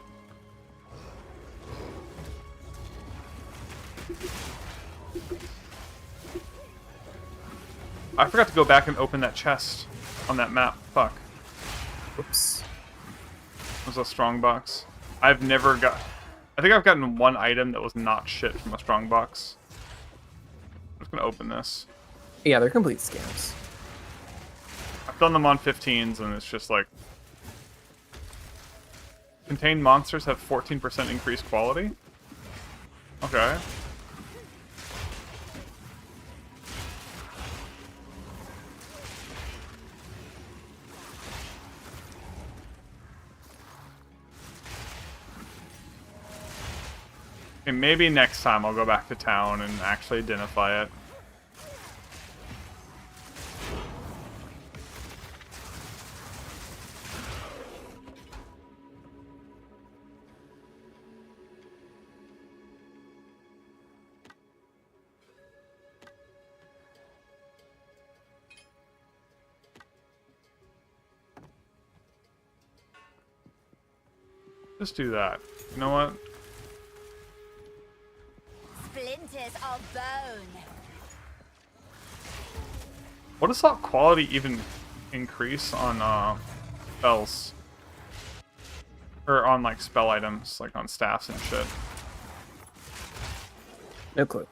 I forgot to go back and open that chest on that map. Fuck. Oops. It was a strong box. I've never got... I think I've gotten one item that was not shit from a strong box. I'm just gonna open this. Yeah, they're complete scams. I've done them on 15's and it's just like... Contained monsters have 14% increased quality? Okay. And maybe next time I'll go back to town and actually identify it. Just do that. You know what? Splinters of bone. What does that quality even increase on spells? Or on like spell items, like on staffs and shit? No clue.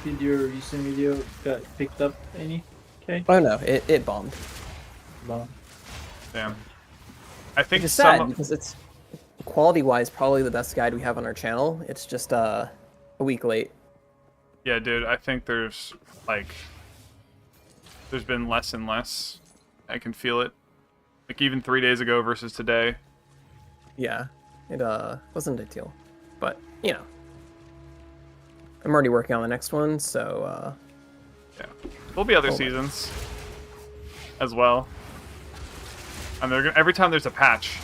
Did your recent video got picked up any? Okay. Oh no, it bombed. Bomb. Damn. I think Which is some sad because it's quality-wise probably the best guide we have on our channel. It's just a week late. Yeah, dude, I think there's like there's been less and less. I can feel it. Like even 3 days ago versus today. Yeah, it wasn't ideal, but you know, I'm already working on the next one, so yeah, there'll be other Hold on. seasons as well. And they're gonna, every time there's a patch,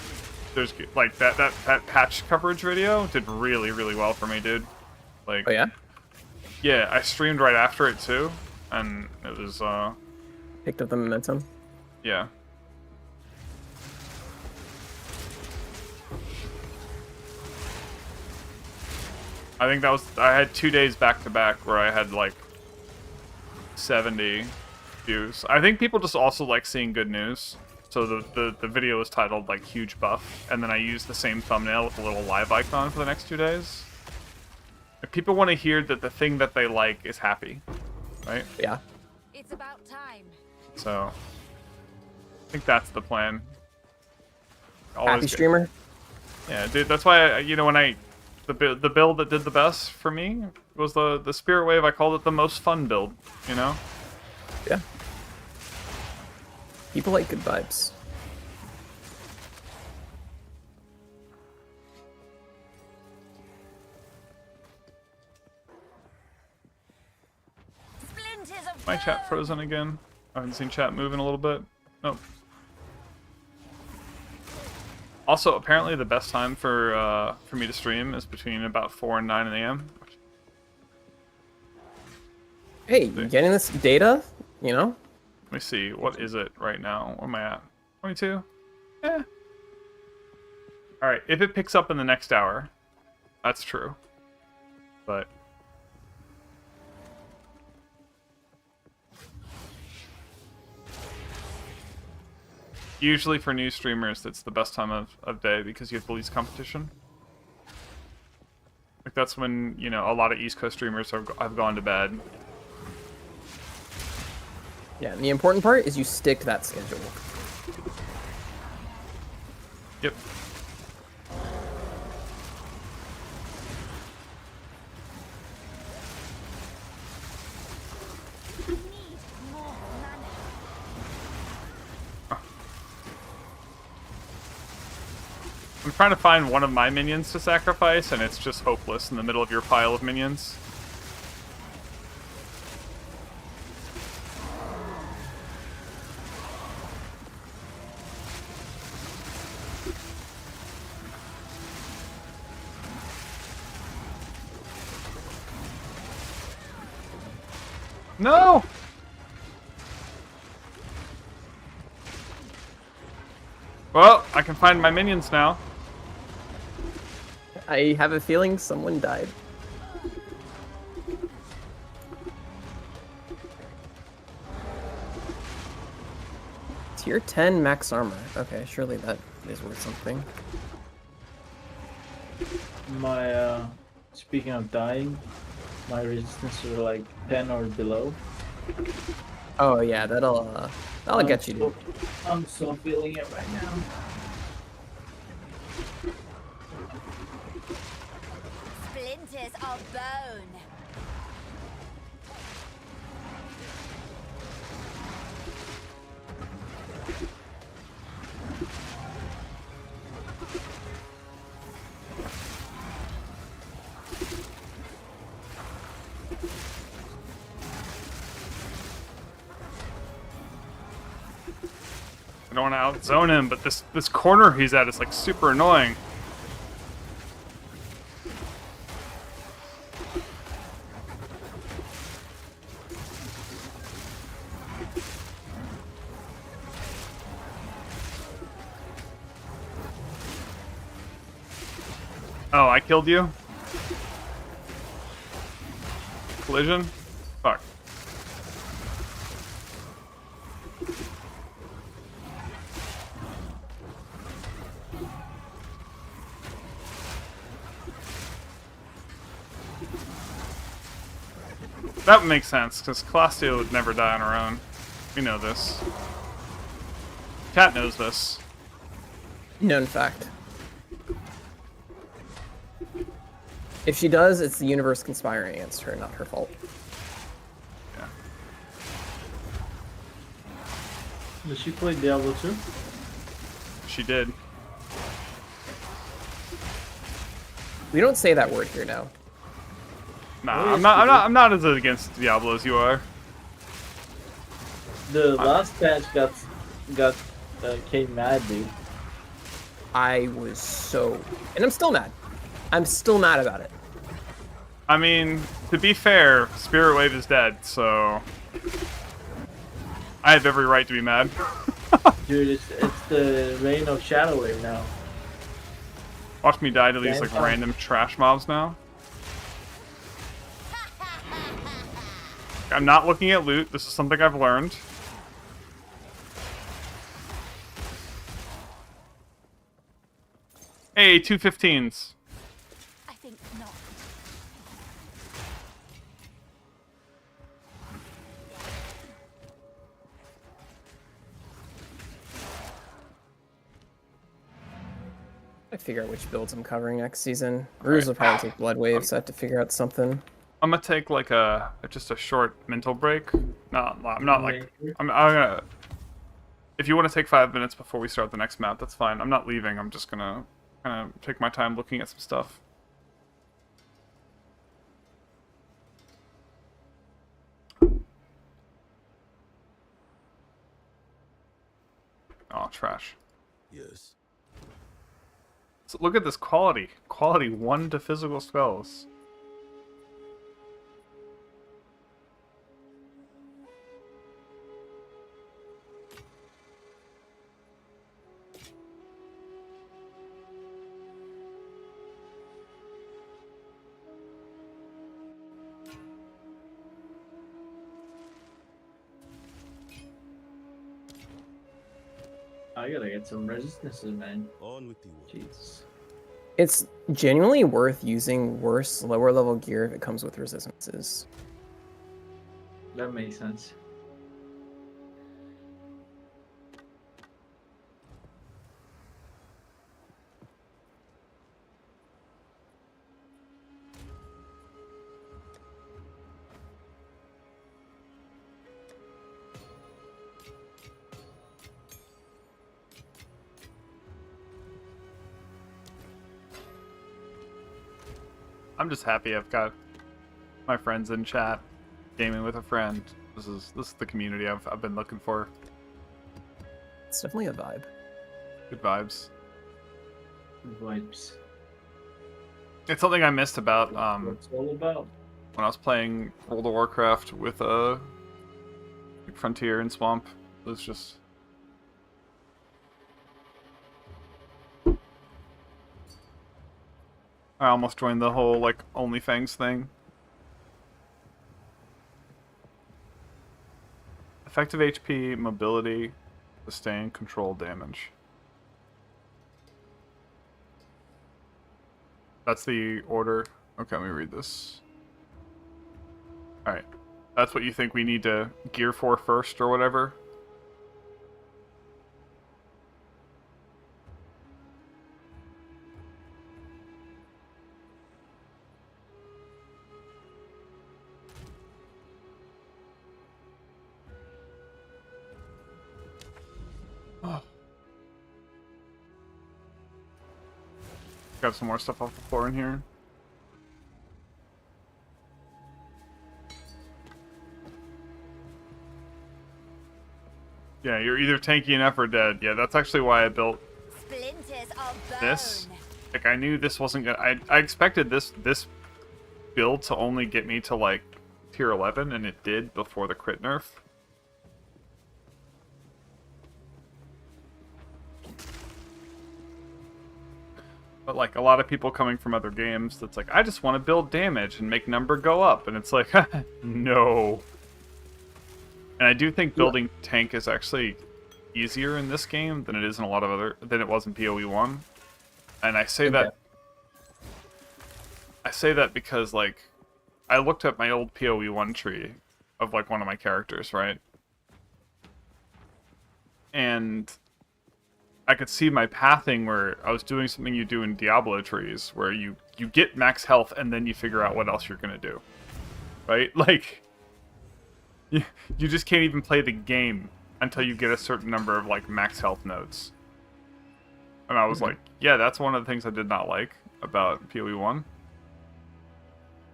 there's like that patch coverage video did really well for me, dude. Like, oh yeah, yeah, I streamed right after it too, and it was picked up the momentum. yeah. I think that was, I had 2 days back to back where I had like 70 views. I think people just also like seeing good news. So the video was titled like huge buff, and then I used the same thumbnail with a little live icon for the next 2 days. If people want to hear that the thing that they like is happy, right? Yeah. It's about time. So I think that's the plan. Happy streamer. Yeah, dude. That's why you know when the build that did the best for me was the Spirit Wave. I called it the most fun build. You know. Yeah. People like good vibes. Splinters of My bone. chat frozen again. I haven't seen chat moving a little bit. Nope. Also, apparently the best time for me to stream is between about 4 and 9 a.m. Hey, you getting this data? You know? Let me see. What is it right now? Where am I at? 22? Eh. Alright, if it picks up in the next hour, that's true. But... usually for new streamers, it's the best time of day because you have the least competition. Like that's when, you know, a lot of East Coast streamers have gone to bed. Yeah, and the important part is you stick to that schedule. Yep. I'm trying to find one of my minions to sacrifice, and it's just hopeless in the middle of your pile of minions. No! Well, I can find my minions now. I have a feeling someone died. Tier 10 max armor. Okay, surely that is worth something. My, speaking of dying, my resistance is like 10 or below. Oh yeah, that'll get you, dude. I'm so feeling it right now. Splinters of bone. I don't want to outzone him, but this corner he's at is like super annoying. Oh, I killed you? Collision? Fuck. That makes sense, because Celestia would never die on her own. We know this. Cat knows this. Known fact. If she does, it's the universe conspiring against her, not her fault. Yeah. Does she play Diablo 2? She did. We don't say that word here now. Nah, I'm not as against Diablo as you are. The last patch came mad, dude. I was so... and I'm still mad. I'm still mad about it. I mean, to be fair, Spirit Wave is dead, so... I have every right to be mad. Dude, it's the reign of Shadow Wave now. Watch me die to these like random trash mobs now. I'm not looking at loot. This is something I've learned. Hey, 215's. I think not. I figure out which builds I'm covering next season. Ruse will probably take Blood Wave, so I have to figure out something. I'm gonna take like just a short mental break. No, I'm not like I'm gonna. If you want to take 5 minutes before we start the next map, that's fine. I'm not leaving. I'm just gonna kind of take my time looking at some stuff. trash. Yes. So look at this quality. Quality 1 to physical spells. I gotta get some resistances, man. On with the work. Jeez. It's genuinely worth using worse, lower level gear if it comes with resistances. That makes sense. I'm just happy I've got my friends in chat, gaming with a friend. This is the community I've been looking for. It's definitely a vibe. Good vibes. Vibes. It's something I missed about What's it all about? when I was playing World of Warcraft with Frontier and Swamp. It was just I almost joined the whole like OnlyFans thing. Effective HP, mobility, sustain, control damage. That's the order. Okay, let me read this. Alright. That's what you think we need to gear for first or whatever? Oh. Grab some more stuff off the floor in here. Yeah, you're either tanky enough or dead. Yeah, that's actually why I built Splinters of bone. this. Like, I knew this wasn't gonna... I expected this build to only get me to, like, tier 11, and it did before the crit nerf. But, like, a lot of people coming from other games, that's like, I just want to build damage and make number go up. And it's like, no. And I do think building tank is actually easier in this game than it is in a lot of other... than it was in PoE 1. And I say that... I say that because, like, I looked at my old PoE 1 tree of, like, one of my characters, right? And I could see my pathing where I was doing something you do in Diablo trees, where you get max health and then you figure out what else you're gonna do. Right? Like, you just can't even play the game until you get a certain number of, like, max health nodes. And I was like, yeah, that's one of the things I did not like about PoE 1.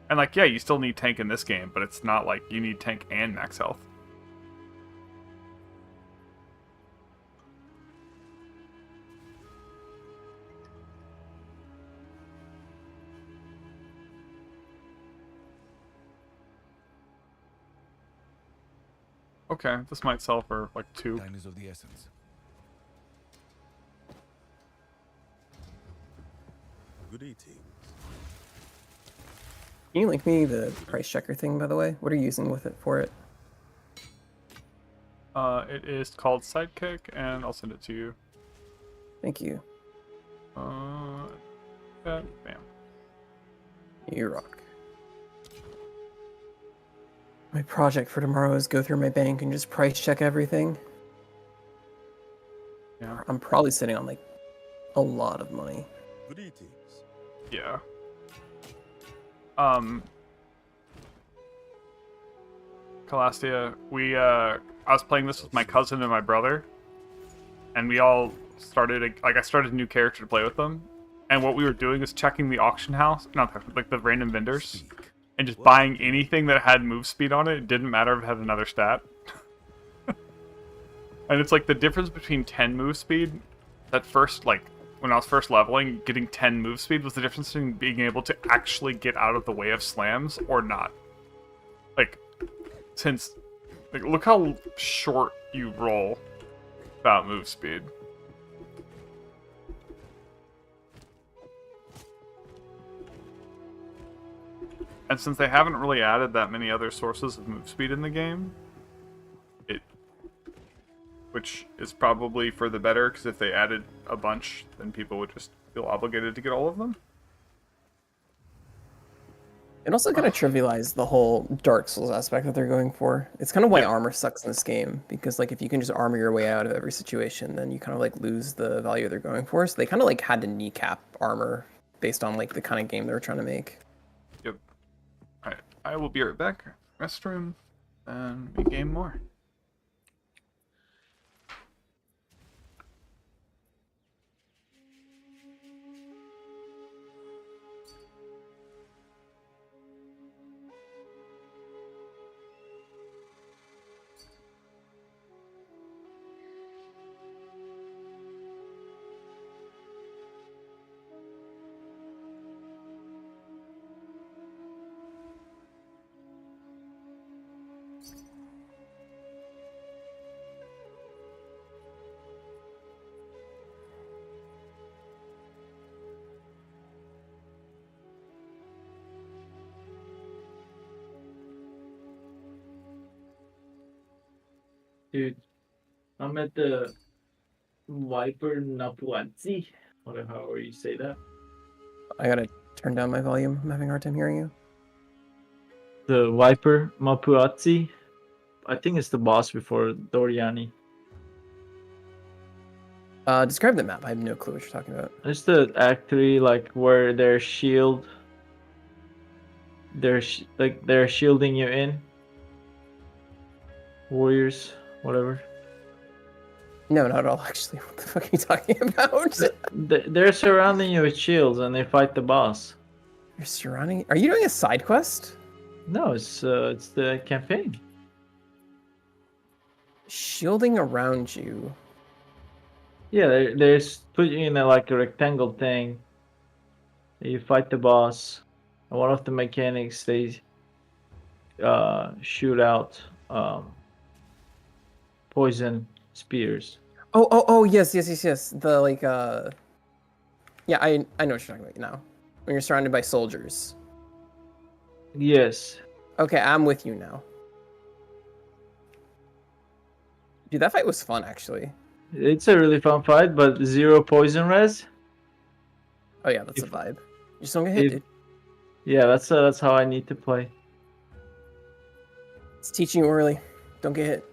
And, like, yeah, you still need tank in this game, but it's not like you need tank and max health. Okay, this might sell for, like, 2. Time is of the essence. Good eating. Can you link me the price checker thing, by the way? What are you using with it for it? It is called Sidekick, and I'll send it to you. Thank you. Bam. You rock. My project for tomorrow is go through my bank and just price check everything. Yeah. I'm probably sitting on, like, a lot of money. Good eatings. Yeah. Calastia, I was playing this with my cousin and my brother, and we all started, I started a new character to play with them, and what we were doing is checking the auction house, like the random vendors, and just buying anything that had move speed on it. It didn't matter if it had another stat. And it's like the difference between 10 move speed, that first, like, when I was first leveling, getting 10 move speed was the difference between being able to actually get out of the way of slams or not. Like, since, like, look how short you roll without move speed. And since they haven't really added that many other sources of move speed in the game, which is probably for the better, because if they added a bunch, then people would just feel obligated to get all of them. It also kind of trivialized the whole Dark Souls aspect that they're going for. It's kind of why armor sucks in this game, because like if you can just armor your way out of every situation, then you kind of like lose the value they're going for. So they kind of like had to kneecap armor based on like the kind of game they were trying to make. Yep. Alright, I will be right back. Restroom, and we game more. Dude, I'm at the Viper Napuanzi. Whatever, however you say that. I gotta turn down my volume. I'm having a hard time hearing you. The Viper Mapuazzi. I think it's the boss before Doriani. Describe the map. I have no clue what you're talking about. It's the Act 3, like where their shield. They're they're shielding you in. Warriors, whatever. No, not at all, actually. What the fuck are you talking about? They're surrounding you with shields and they fight the boss. You're surrounding... Are you doing a side quest? No, it's the campaign. Shielding around you. Yeah, they're put you in like a rectangle thing. You fight the boss. And one of the mechanics, they shoot out poison spears. Oh, yes. The, like, Yeah, I know what you're talking about now. When you're surrounded by soldiers. Yes. Okay, I'm with you now. Dude, that fight was fun, actually. It's a really fun fight, but 0 poison res. Oh yeah, that's a vibe. You just don't get hit, dude. Yeah, that's how I need to play. It's teaching you early. Don't get hit.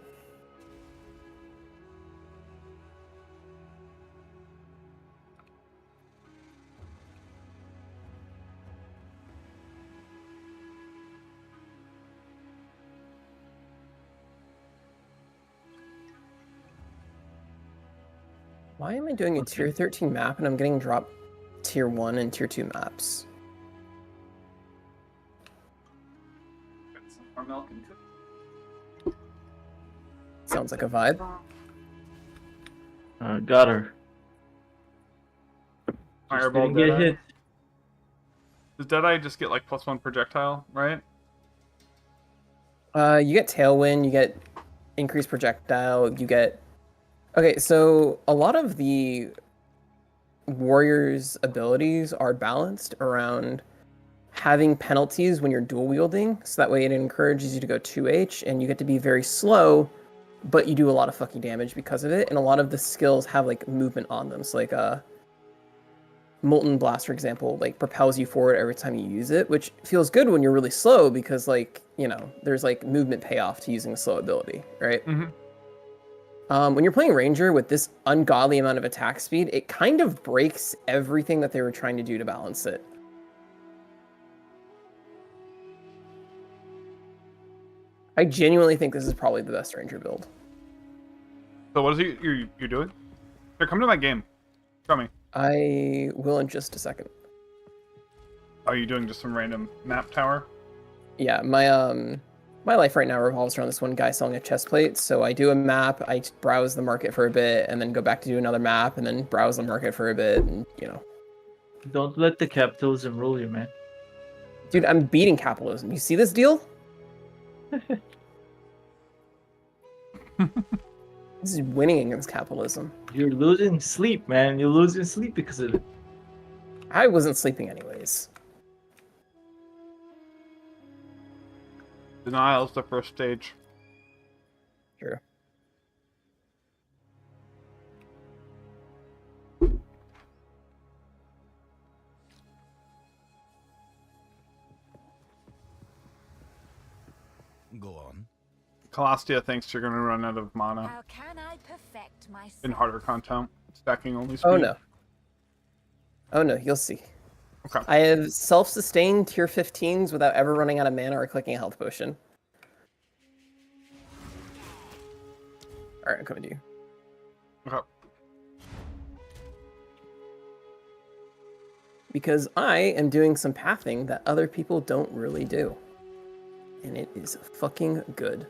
Why am I doing a tier 13 map and I'm getting dropped tier 1 and tier 2 maps? Sounds like a vibe. Got her. Fireball Didn't get Deadeye. hit. Does Deadeye just get like +1 projectile, right? You get Tailwind, you get increased projectile, you get... Okay, so a lot of the warrior's abilities are balanced around having penalties when you're dual wielding, so that way it encourages you to go 2H, and you get to be very slow, but you do a lot of fucking damage because of it, and a lot of the skills have like movement on them, so like Molten Blast, for example, like propels you forward every time you use it, which feels good when you're really slow because, like, you know, there's like movement payoff to using a slow ability, right? Mm-hmm. When you're playing Ranger with this ungodly amount of attack speed, it kind of breaks everything that they were trying to do to balance it. I genuinely think this is probably the best Ranger build. So what is it you're doing? Here, come to my game. Show me. I will in just a second. Are you doing just some random map tower? Yeah, my My life right now revolves around this one guy selling a chest plate. So I do a map, I browse the market for a bit, and then go back to do another map, and then browse the market for a bit, and you know. Don't let the capitalism rule you, man. Dude, I'm beating capitalism. You see this deal? This is winning against capitalism. You're losing sleep, man. You're losing sleep because of it. I wasn't sleeping anyways. Denial's the first stage. Sure. Go on. Calastia thinks you're going to run out of mana How can I perfect myself? in harder content. Stacking only speed. Oh no. Oh no, you'll see. Okay. I have self-sustained tier 15s without ever running out of mana or clicking a health potion. Alright, I'm coming to you. Okay. Because I am doing some pathing that other people don't really do. And it is fucking good.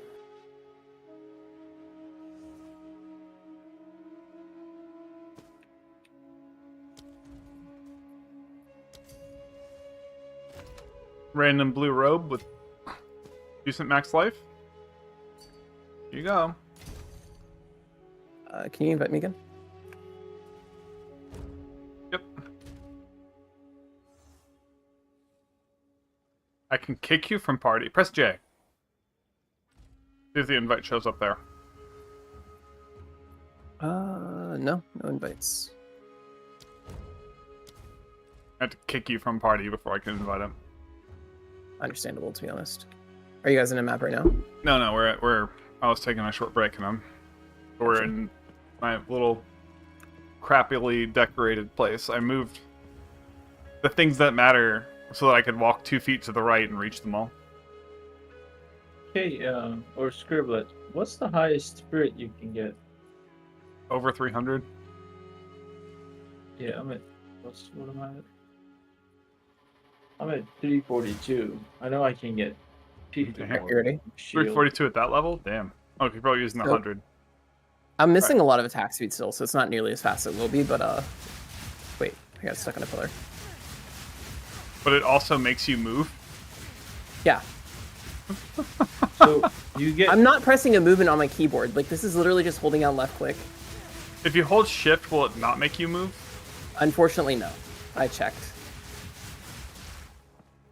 Random blue robe with decent max life. Here you go. Can you invite me again? Yep. I can kick you from party. Press J. See if the invite shows up there. No invites. I have to kick you from party before I can invite him. Understandable, to be honest. Are you guys in a map right now? No, we're. I was taking a short break and we're in my little crappily decorated place. I moved the things that matter so that I could walk 2 feet to the right and reach them all. Okay, or Scribblet, what's the highest spirit you can get? Over 300. Yeah, what am I at? I'm at 342. I know I can get 50 more. Security. Shield. 342 at that level? Damn. Oh, you're probably using the 100. I'm missing a lot of attack speed still, so it's not nearly as fast as it will be, but wait, I got stuck on a pillar. But it also makes you move. Yeah. So you get. I'm not pressing a movement on my keyboard. Like, this is literally just holding down left click. If you hold shift, will it not make you move? Unfortunately, no. I checked.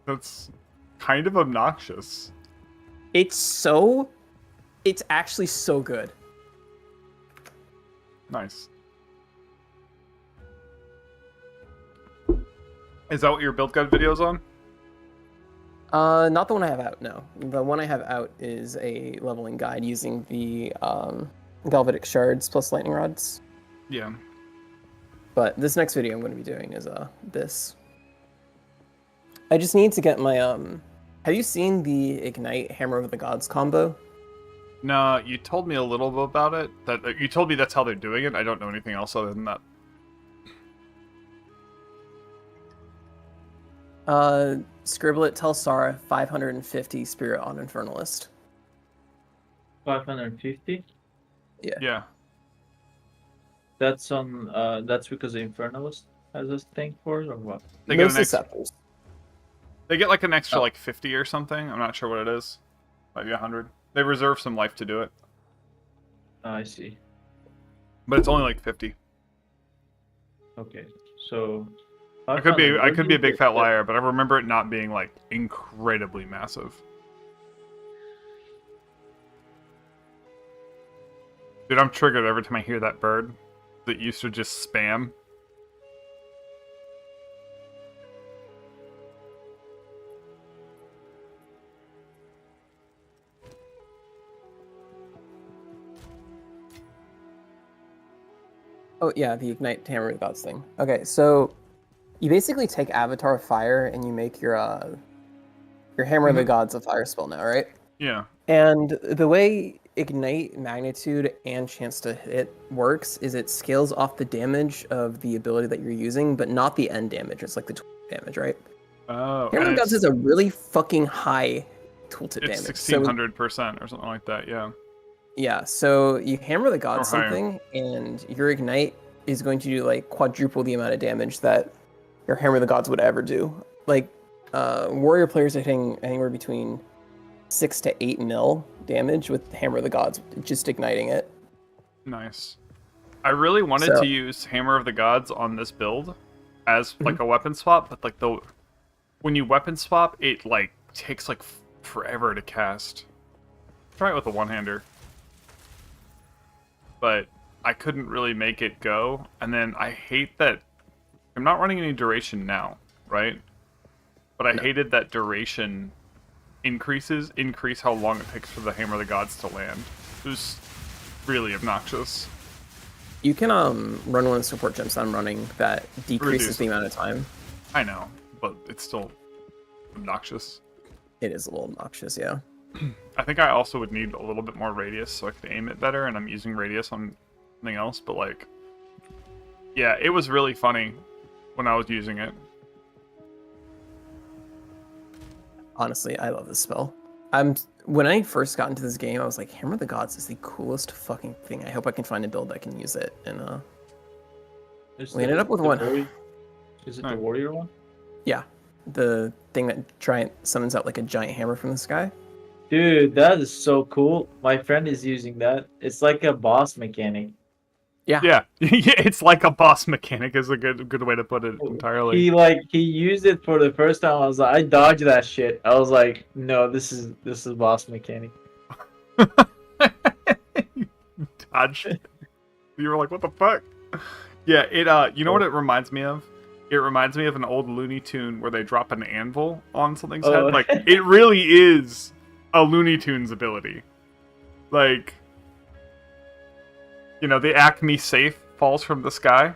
That's kind of obnoxious. It's actually so good. Nice. Is that what your build guide video's on? Not the one I have out, no. The one I have out is a leveling guide using the Galvanic Shards plus Lightning Rods. Yeah. But this next video I'm going to be doing is this. I just need to get my have you seen the Ignite Hammer of the Gods combo? No, you told me a little bit about it. That you told me that's how they're doing it. I don't know anything else other than that. Scribblet, tell Sarah 550 Spirit on Infernalist. 550? Yeah. That's on. That's because the Infernalist has a thing for it, or what? They get Most an extra, Scepters. they get like an extra like 50 or something. I'm not sure what it is. Might be 100. They reserve some life to do it. I see. But it's only like 50. Okay, so. I could be a big fat liar, but I remember it not being like incredibly massive. Dude, I'm triggered every time I hear that bird that used to just spam. Oh yeah, the Ignite Hammer of the Gods thing. Okay, so you basically take Avatar of Fire and you make your Hammer of the Gods a fire spell now, right? Yeah. And the way Ignite, Magnitude, and Chance to Hit works is it scales off the damage of the ability that you're using, but not the end damage. It's like the damage, right? Oh. Hammer of the Gods has a really fucking high tooltip It's damage. So 1600% or something like that. Yeah. yeah, so you hammer the gods Or higher. something, and your ignite is going to do like quadruple the amount of damage that your hammer the gods would ever do. Like warrior players are hitting anywhere between 6 to 8 mil damage with hammer the gods, just igniting it. Nice. I really wanted So- to use Hammer of the Gods on this build as like a weapon swap, but like when you weapon swap, it like takes like forever to cast. Try it with a one-hander. But I couldn't really make it go, and then I hate that I'm not running any duration now, right? But I hated that duration increase how long it takes for the Hammer of the Gods to land. It was really obnoxious. You can run one of the support gems I'm running that decreases Reduce. the amount of time. I know, but it's still obnoxious. It is a little obnoxious, yeah. I think I also would need a little bit more radius so I could aim it better, and I'm using radius on something else, but like, yeah, it was really funny when I was using it. Honestly, I love this spell. When I first got into this game, I was like, Hammer of the Gods is the coolest fucking thing. I hope I can find a build that can use it. And we ended up with one. Is it the warrior one? Yeah, the thing that summons out like a giant hammer from the sky. Dude, that is so cool. My friend is using that. It's like a boss mechanic. Yeah, it's like a boss mechanic is a good way to put it entirely. He used it for the first time. I was like, I dodged that shit. I was like, no, this is boss mechanic. Dodge. You were like, what the fuck? Yeah, it you know what it reminds me of? It reminds me of an old Looney Tune where they drop an anvil on something's head. Like, it really is a Looney Tunes ability. Like, you know, the Acme safe falls from the sky.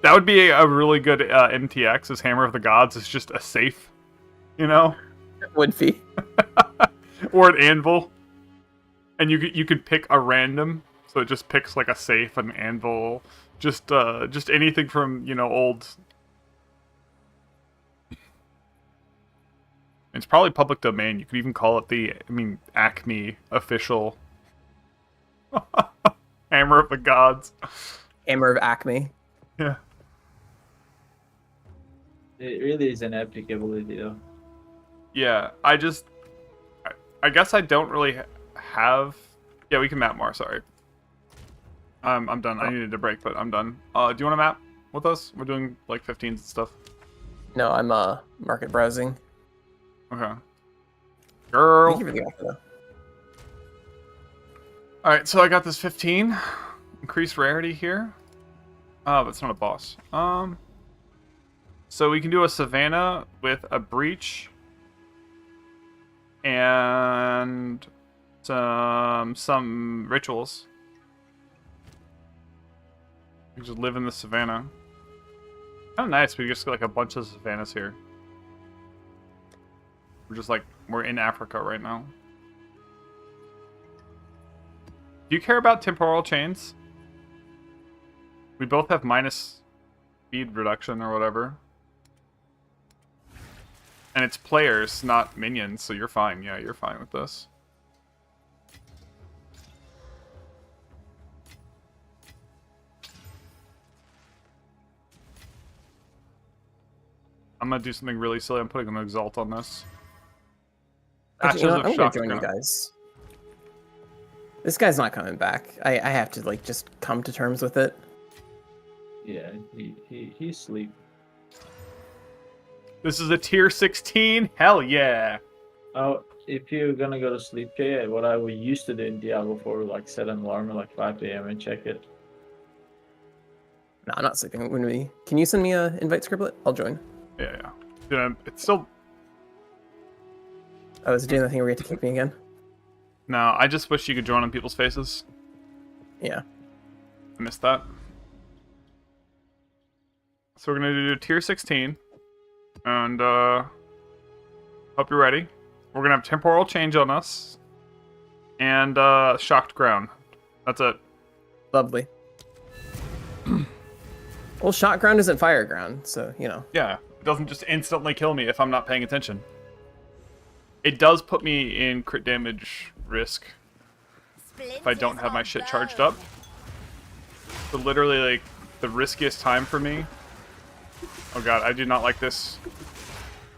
That would be a really good MTX, as Hammer of the Gods is just a safe, you know? It would be. Or an anvil. And you could pick a random, so it just picks like a safe, an anvil, just anything from, you know, old. It's probably public domain. You could even call it Acme official Hammer of the Gods. Hammer of Acme. Yeah. It really is an epic ability, though. Yeah, I guess I don't really have. Yeah, we can map more. Sorry. I'm done. I needed a break, but I'm done. Do you want to map with us? We're doing like 15s and stuff. No, I'm market browsing. Okay. Girl. Thank you for the offer, though. Alright, so I got this 15. Increased rarity here. Oh, but it's not a boss. So we can do a Savannah with a Breach. And some rituals. We can just live in the Savannah. Kind of nice, we just got like a bunch of Savannahs here. We're in Africa right now. Do you care about temporal chains? We both have minus speed reduction or whatever. And it's players, not minions, so you're fine. Yeah, you're fine with this. I'm gonna do something really silly. I'm putting an Exalt on this. Actually, you know what? I'm gonna Shock join you Ground. guys. This guy's not coming back. I have to like just come to terms with it. Yeah, he's asleep. This is a tier 16? Hell yeah. Oh, if you're gonna go to sleep, Jay, what I would used to do in Diablo 4, like set an alarm at like 5 a.m. and check it. No, I'm not sleeping. Can you send me a invite scriptlet? I'll join. Yeah. Dude, it's still... I was doing the thing where you have to kick me again. No, I just wish you could join on people's faces. Yeah. I missed that. So we're gonna do tier 16. And, hope you're ready. We're gonna have temporal change on us. And, shocked ground. That's it. Lovely. Well, shot ground isn't fire ground, so, you know. Yeah, it doesn't just instantly kill me if I'm not paying attention. It does put me in crit damage risk if I don't have my shit charged up. So literally, like, the riskiest time for me. Oh god, I do not like this,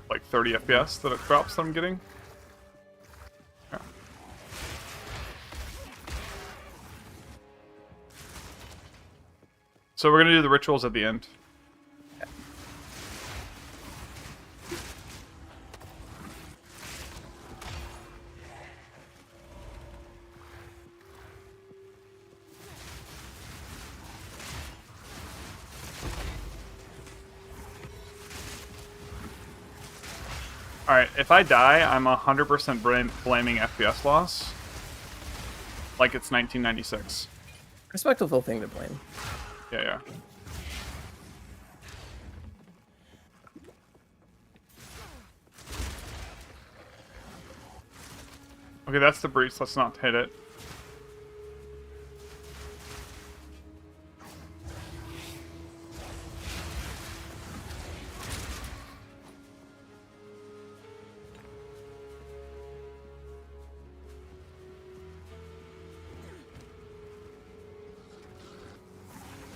like, 30 FPS that it drops that I'm getting. Yeah. So we're gonna do the rituals at the end. Alright, if I die, I'm 100% blaming FPS loss. Like it's 1996. Respectful thing to blame. Yeah, yeah. Okay, that's the breach. Let's not hit it.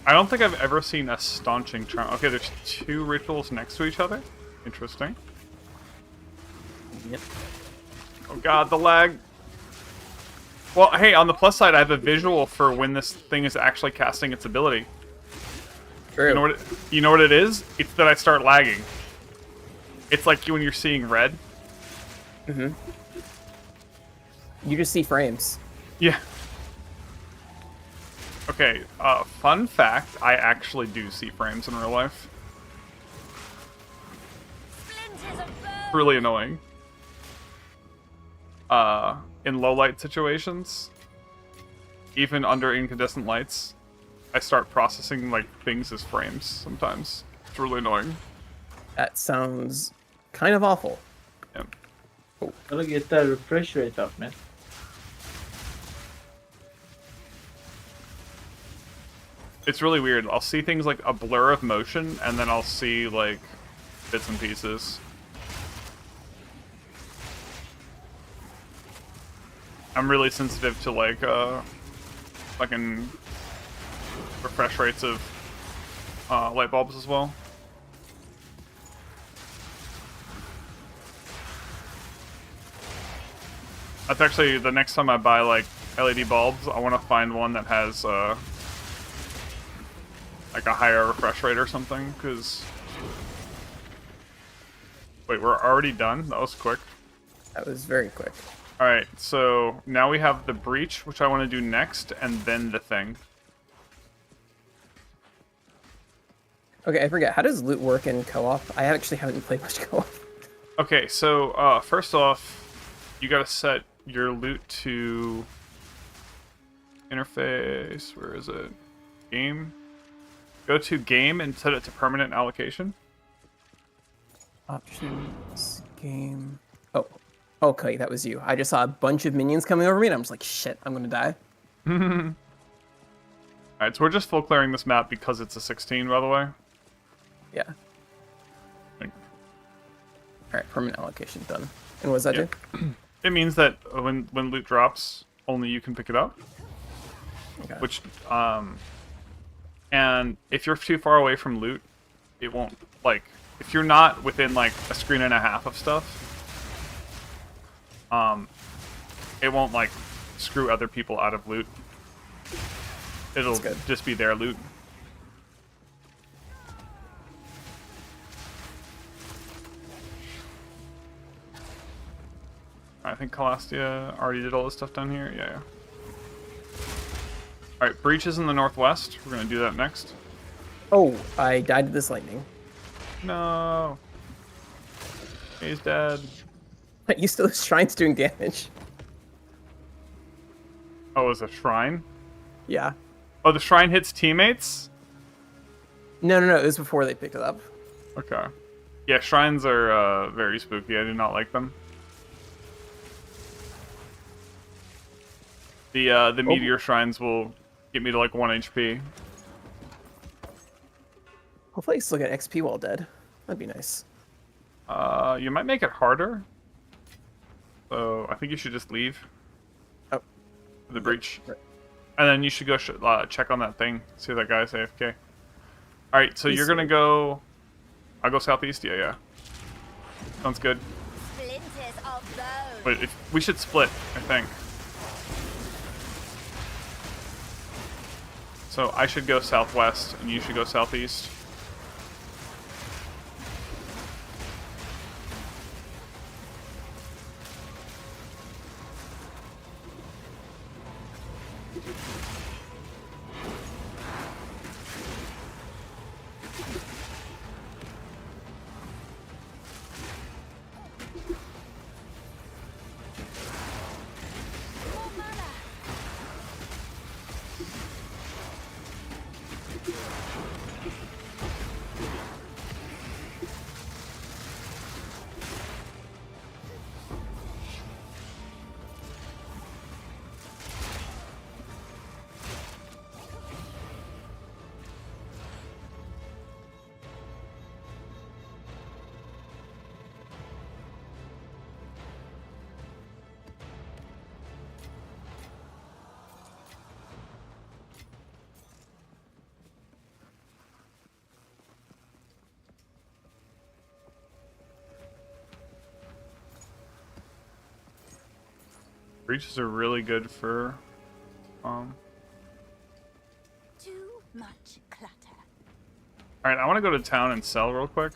I don't think I've ever seen a staunching charm. Okay, there's 2 rituals next to each other. Interesting. Yep. Oh god, the lag. Well, hey, on the plus side, I have a visual for when this thing is actually casting its ability. True. You know what it is? It's that I start lagging. It's like when you're seeing red. Mm-hmm. You just see frames. Yeah. Okay, fun fact, I actually do see frames in real life. Really annoying. In low light situations, even under incandescent lights, I start processing like things as frames sometimes. It's really annoying. That sounds kind of awful. Yeah. Gotta get that refresh rate up, man. It's really weird. I'll see things like a blur of motion, and then I'll see like bits and pieces. I'm really sensitive to like fucking refresh rates of light bulbs as well. That's actually the next time I buy like LED bulbs, I want to find one that has like a higher refresh rate or something, because... Wait, we're already done? That was quick. That was very quick. Alright, so now we have the breach, which I want to do next, and then the thing. Okay, I forget. How does loot work in co-op? I actually haven't played much co-op. Okay, so first off, you gotta set your loot to... Interface, where is it? Game? Go to game and set it to permanent allocation. Options, game... Oh, okay, that was you. I just saw a bunch of minions coming over me, and I'm just like, shit, I'm gonna die. Alright, so we're just full clearing this map because it's a 16, by the way. Yeah. Alright, permanent allocation done. And what does that do? It means that when loot drops, only you can pick it up. Okay. Which, and if you're too far away from loot, it won't, like, if you're not within, like, a screen and a half of stuff, it won't, like, screw other people out of loot. It'll just be their loot. I think Calastia already did all this stuff down here. Yeah. Alright, breach is in the northwest. We're gonna do that next. Oh, I died to this lightning. No. He's dead. You still have shrines doing damage. Oh, is a shrine? Yeah. Oh, the shrine hits teammates? No, it was before they picked it up. Okay. Yeah, shrines are very spooky. I do not like them. The meteor shrines will get me to like 1 HP. Hopefully I still get XP while dead. That'd be nice. You might make it harder. So I think you should just leave Oh. the breach. Right. And then you should go check on that thing. See if that guy's AFK. Alright, so you're gonna go... I'll go southeast? Yeah. Sounds good. Splinters of bone. Wait, we should split, I think. So I should go southwest, and you should go southeast. Breaches are really good for, Too much clutter. Alright, I want to go to town and sell real quick.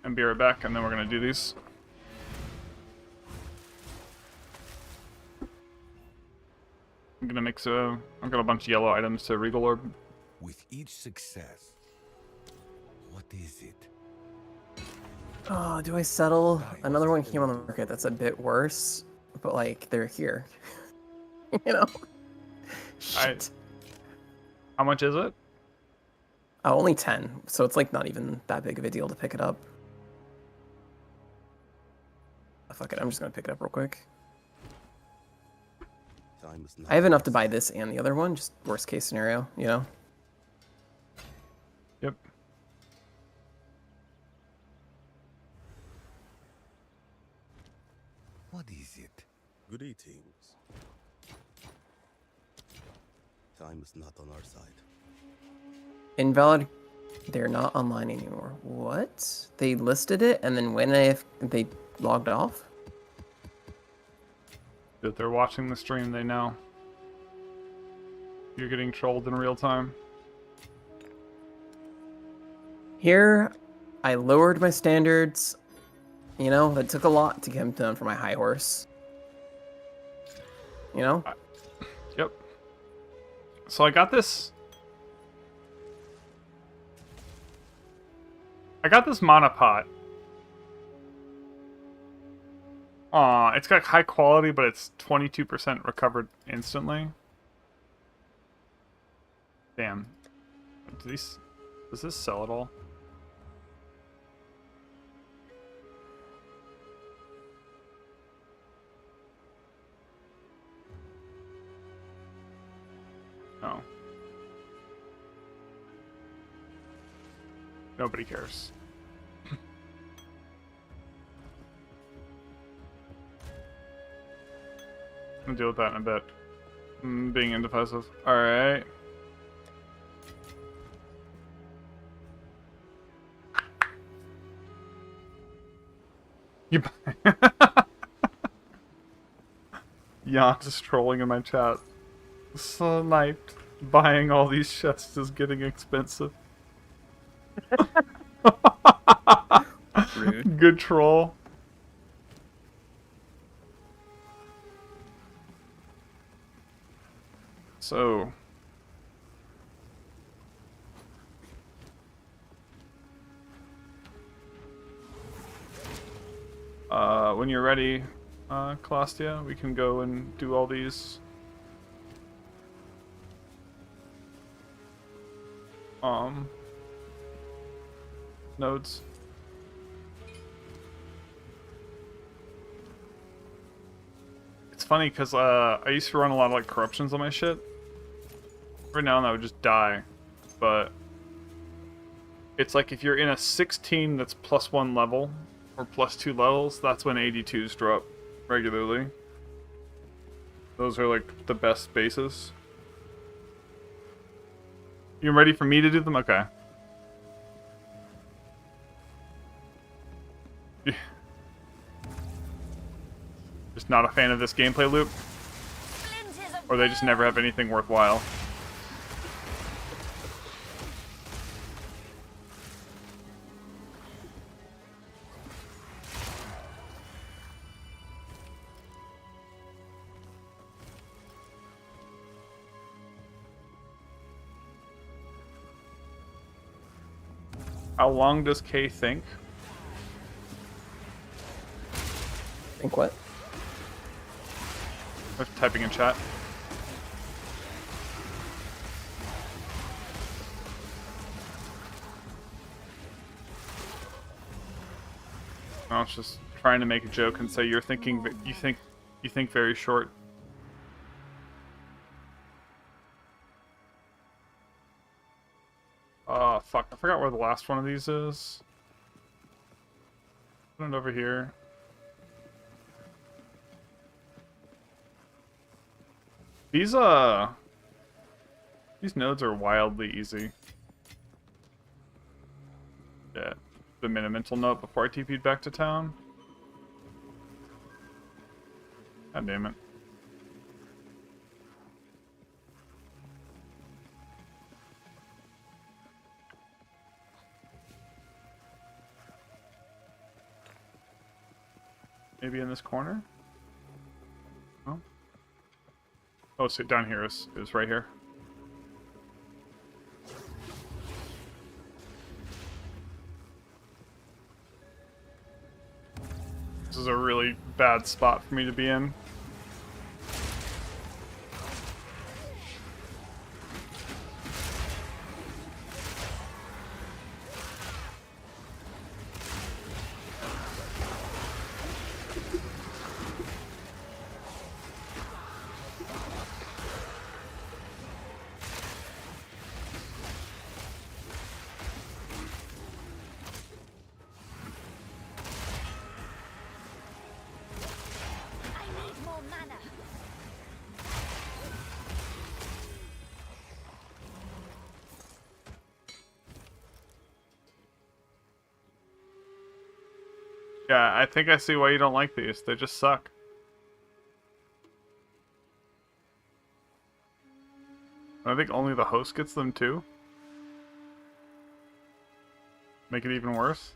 And be right back, and then we're gonna do these. I'm gonna mix I've got a bunch of yellow items to Regal Orb. With each success, what is it? Oh, do I settle? Another one came on the market that's a bit worse, but like they're here. You know? Shit. How much is it? Only 10, so it's like not even that big of a deal to pick it up. Oh, fuck it, I'm just gonna pick it up real quick. Time is not I have enough to buy this and the other one, just worst case scenario, you know? Yep. What is it? Good eating. Time is not on our side. Invalid. They're not online anymore. What? They listed it and then when they logged off? If they're watching the stream, they know. You're getting trolled in real time. Here, I lowered my standards. You know, that took a lot to get them done for my high horse. You know? Yep. So I got this monopod. Aw, it's got high quality, but it's 22% recovered instantly. Damn. Does this sell at all? No. Nobody cares. I'll deal with that in a bit. Being indecisive. Alright. You Yeah, just trolling in my chat. Sniped. Buying all these chests is getting expensive. Rude. Good troll. So when you're ready, Clastia, we can go and do all these nodes. It's funny because I used to run a lot of like corruptions on my shit. Every now and then I would just die, but It's like if you're in a 16 that's +1 level or +2 levels, that's when 82s drop regularly. Those are like the best bases. You ready for me to do them? Okay. Yeah. Just not a fan of this gameplay loop? Or they just never have anything worthwhile? How long does K think? Think what? I'm typing in chat. I was just trying to make a joke and say you're thinking. You think very short. Oh fuck! I forgot where the last one of these is. Put it over here. These nodes are wildly easy. Yeah, the Minimental note before I TP'd back to town. God damn it. Maybe in this corner? Oh. Oh, so down here is right here. This is a really bad spot for me to be in. Yeah, I think I see why you don't like these. They just suck. I think only the host gets them too. Make it even worse.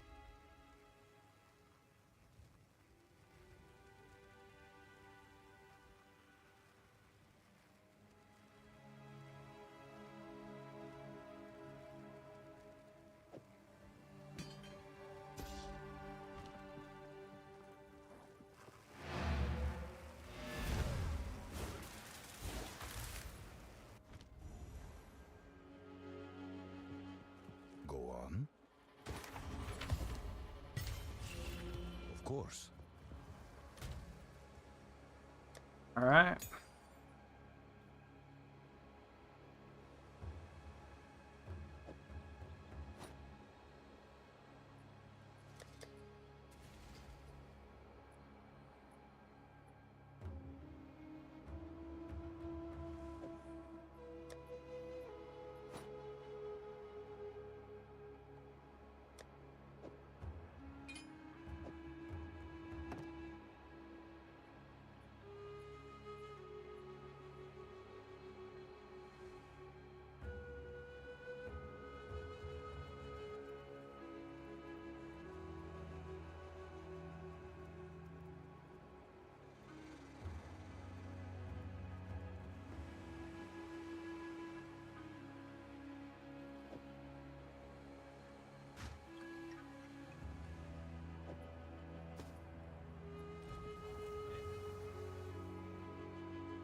Go on. Of course. All right.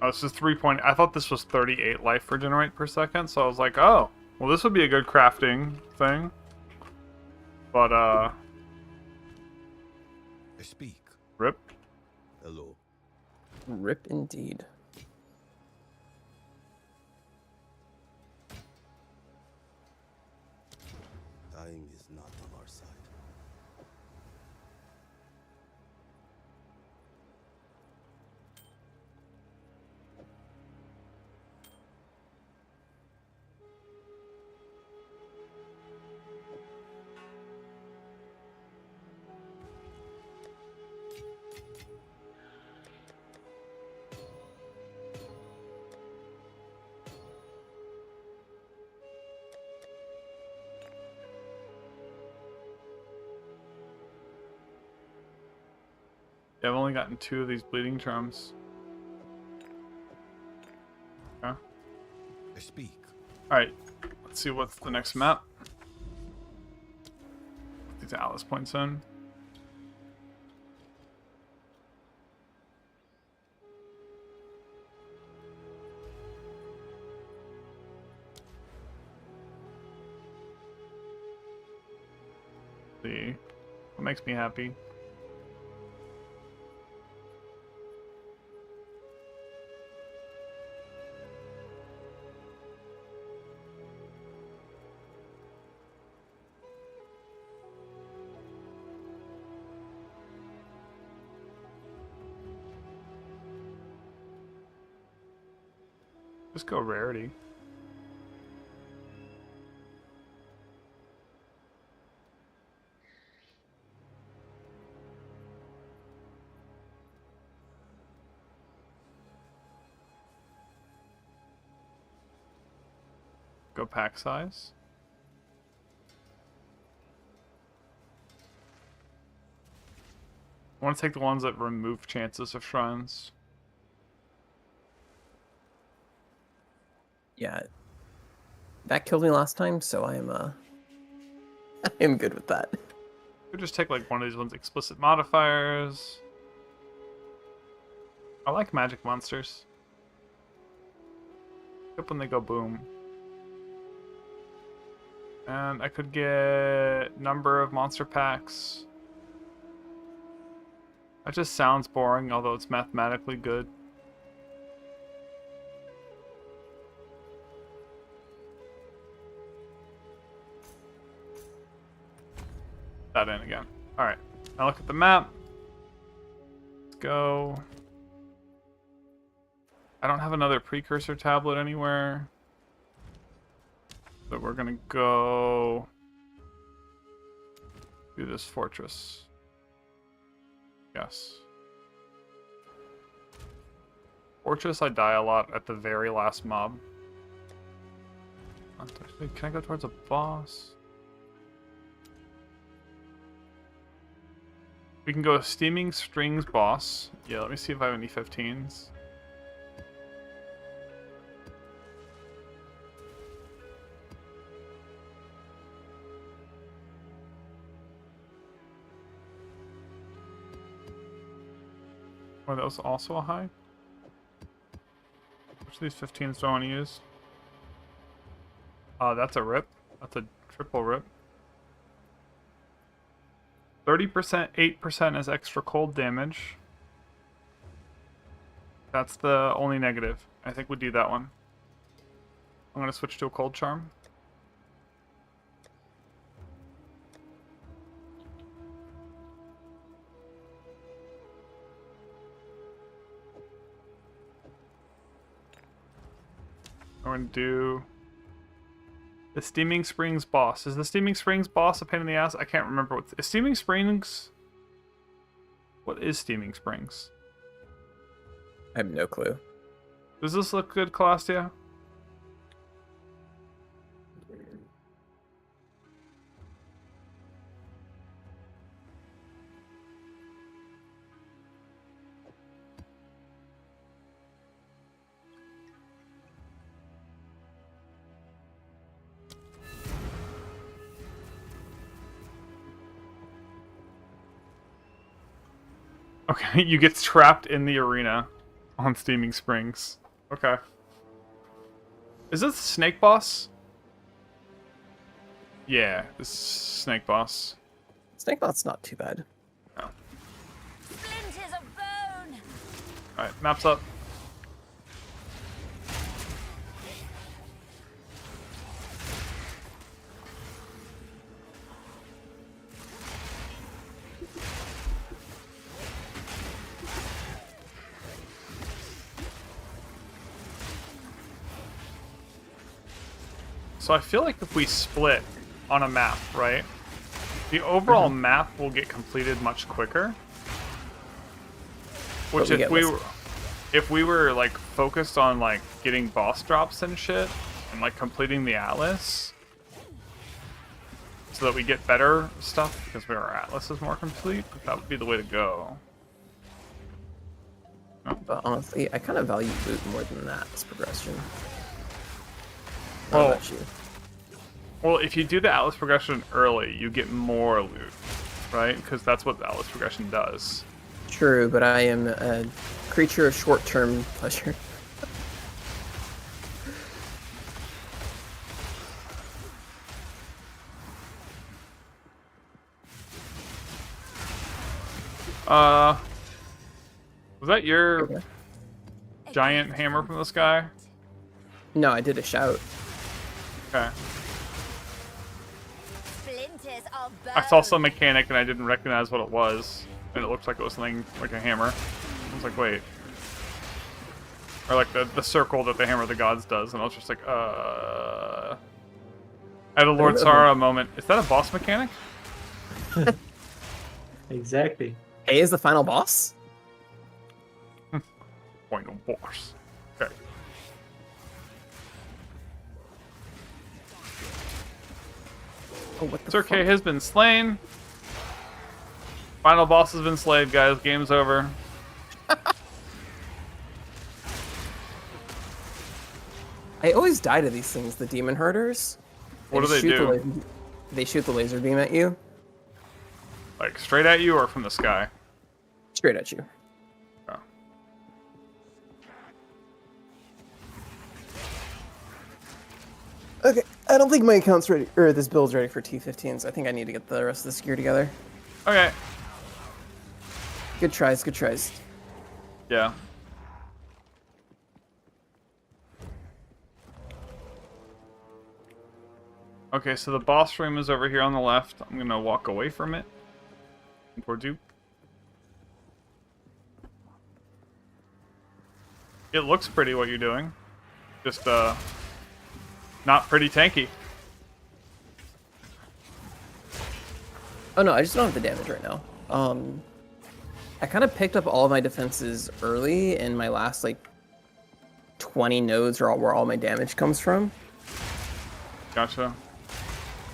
Oh, this is 3 point. I thought this was 38 life regenerate per second, so I was like, oh, well, this would be a good crafting thing. But, Speak. rip. Hello. Rip indeed. Time Time is not on our side. Yeah, I've only gotten 2 of these bleeding charms. Okay. I speak. Alright, let's see what's the next map. These Alice points in. See what makes me happy. Just go rarity. Go pack size. I want to take the ones that remove chances of shrines. Yeah. That killed me last time, so I am good with that. Could just take like one of these ones, explicit modifiers. I like magic monsters. Except when they go boom. And I could get number of monster packs. That just sounds boring, although it's mathematically good. That in again. Alright. Now look at the map. Let's go. I don't have another precursor tablet anywhere. So we're gonna go do this fortress. Yes. Fortress, I die a lot at the very last mob. Can I go towards a boss? We can go Steaming Strings boss. Yeah, let me see if I have any 15s. Are those also a high? Which of these 15s do I want to use? That's a rip. That's a triple rip. 30%, 8% is extra cold damage. That's the only negative. I think we'd do that one. I'm going to switch to a cold charm. I'm going to do the Steaming Springs boss. Is the Steaming Springs boss a pain in the ass? I can't remember what. Is Steaming Springs? What is Steaming Springs? I have no clue. Does this look good, Calastia? Okay, you get trapped in the arena on Steaming Springs. Okay. Is this Snake Boss? Yeah, this is Snake Boss. Snakebot's not too bad. Oh. Splinters of bone. Alright, map's up. So I feel like if we split on a map, right, the overall map will get completed much quicker. Which if we were like focused on like getting boss drops and shit and like completing the Atlas so that we get better stuff because our Atlas is more complete, that would be the way to go. But honestly, I kind of value loot more than that as progression. How Well, about you? well, if you do the Atlas progression early, you get more loot, right? Because that's what the Atlas progression does. True, but I am a creature of short-term pleasure. Was that your Okay. giant hammer from the sky? No, I did a shout. Okay. Splinters of I saw bone. some mechanic and I didn't recognize what it was, and it looked like it was something like a hammer. I was like, wait. Or like the circle that the Hammer of the Gods does, and I was just like, I had a Lord Sara moment. Is that a boss mechanic? Exactly. A is the final boss? Final boss. Okay. Oh, what the Sir K fuck? has been slain. Final boss has been slayed, guys. Game's over. I always die to these things, the demon herders. What do they shoot do? They shoot the laser beam at you, Like straight at you or from the sky? straight at you. Oh. Okay, I don't think my account's ready, or this build's ready for T15's. I think I need to get the rest of this gear together. Okay. Good tries, good tries. Yeah. Okay, so the boss room is over here on the left. I'm gonna walk away from it. Towards you. It looks pretty what you're doing. Just, not pretty tanky. Oh no, I just don't have the damage right now. I kind of picked up all of my defenses early, and my last, like, 20 nodes are where all my damage comes from. Gotcha.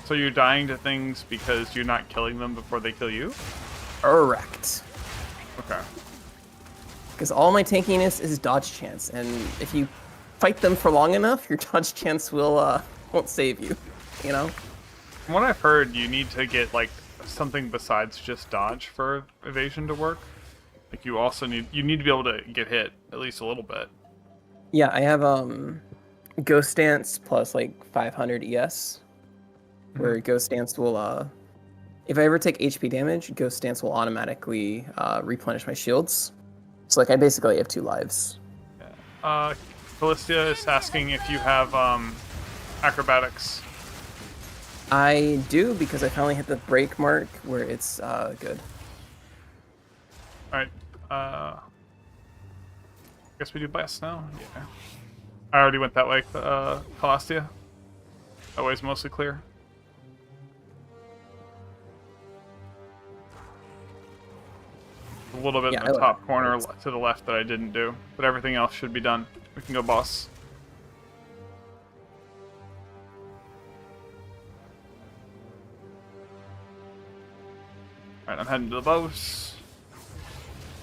So you're dying to things because you're not killing them before they kill you? Correct. Okay. Because all my tankiness is dodge chance, and if you fight them for long enough, your dodge chance will, won't save you, you know? From what I've heard, you need to get, like, something besides just dodge for evasion to work. Like, you also need to be able to get hit at least a little bit. Yeah, I have, Ghost Dance plus, like, 500 ES, where Ghost Dance will, if I ever take HP damage, Ghost Dance will automatically, replenish my shields. So, like, I basically have 2 lives. Callistia is asking if you have, acrobatics. I do, because I finally hit the break mark where it's, good. Alright, guess we do best now? Yeah. I already went that way, Callistia. That way's mostly clear. A little bit Yeah, in the top corner to the left that I didn't do, but everything else should be done. We can go boss. Alright, I'm heading to the boss.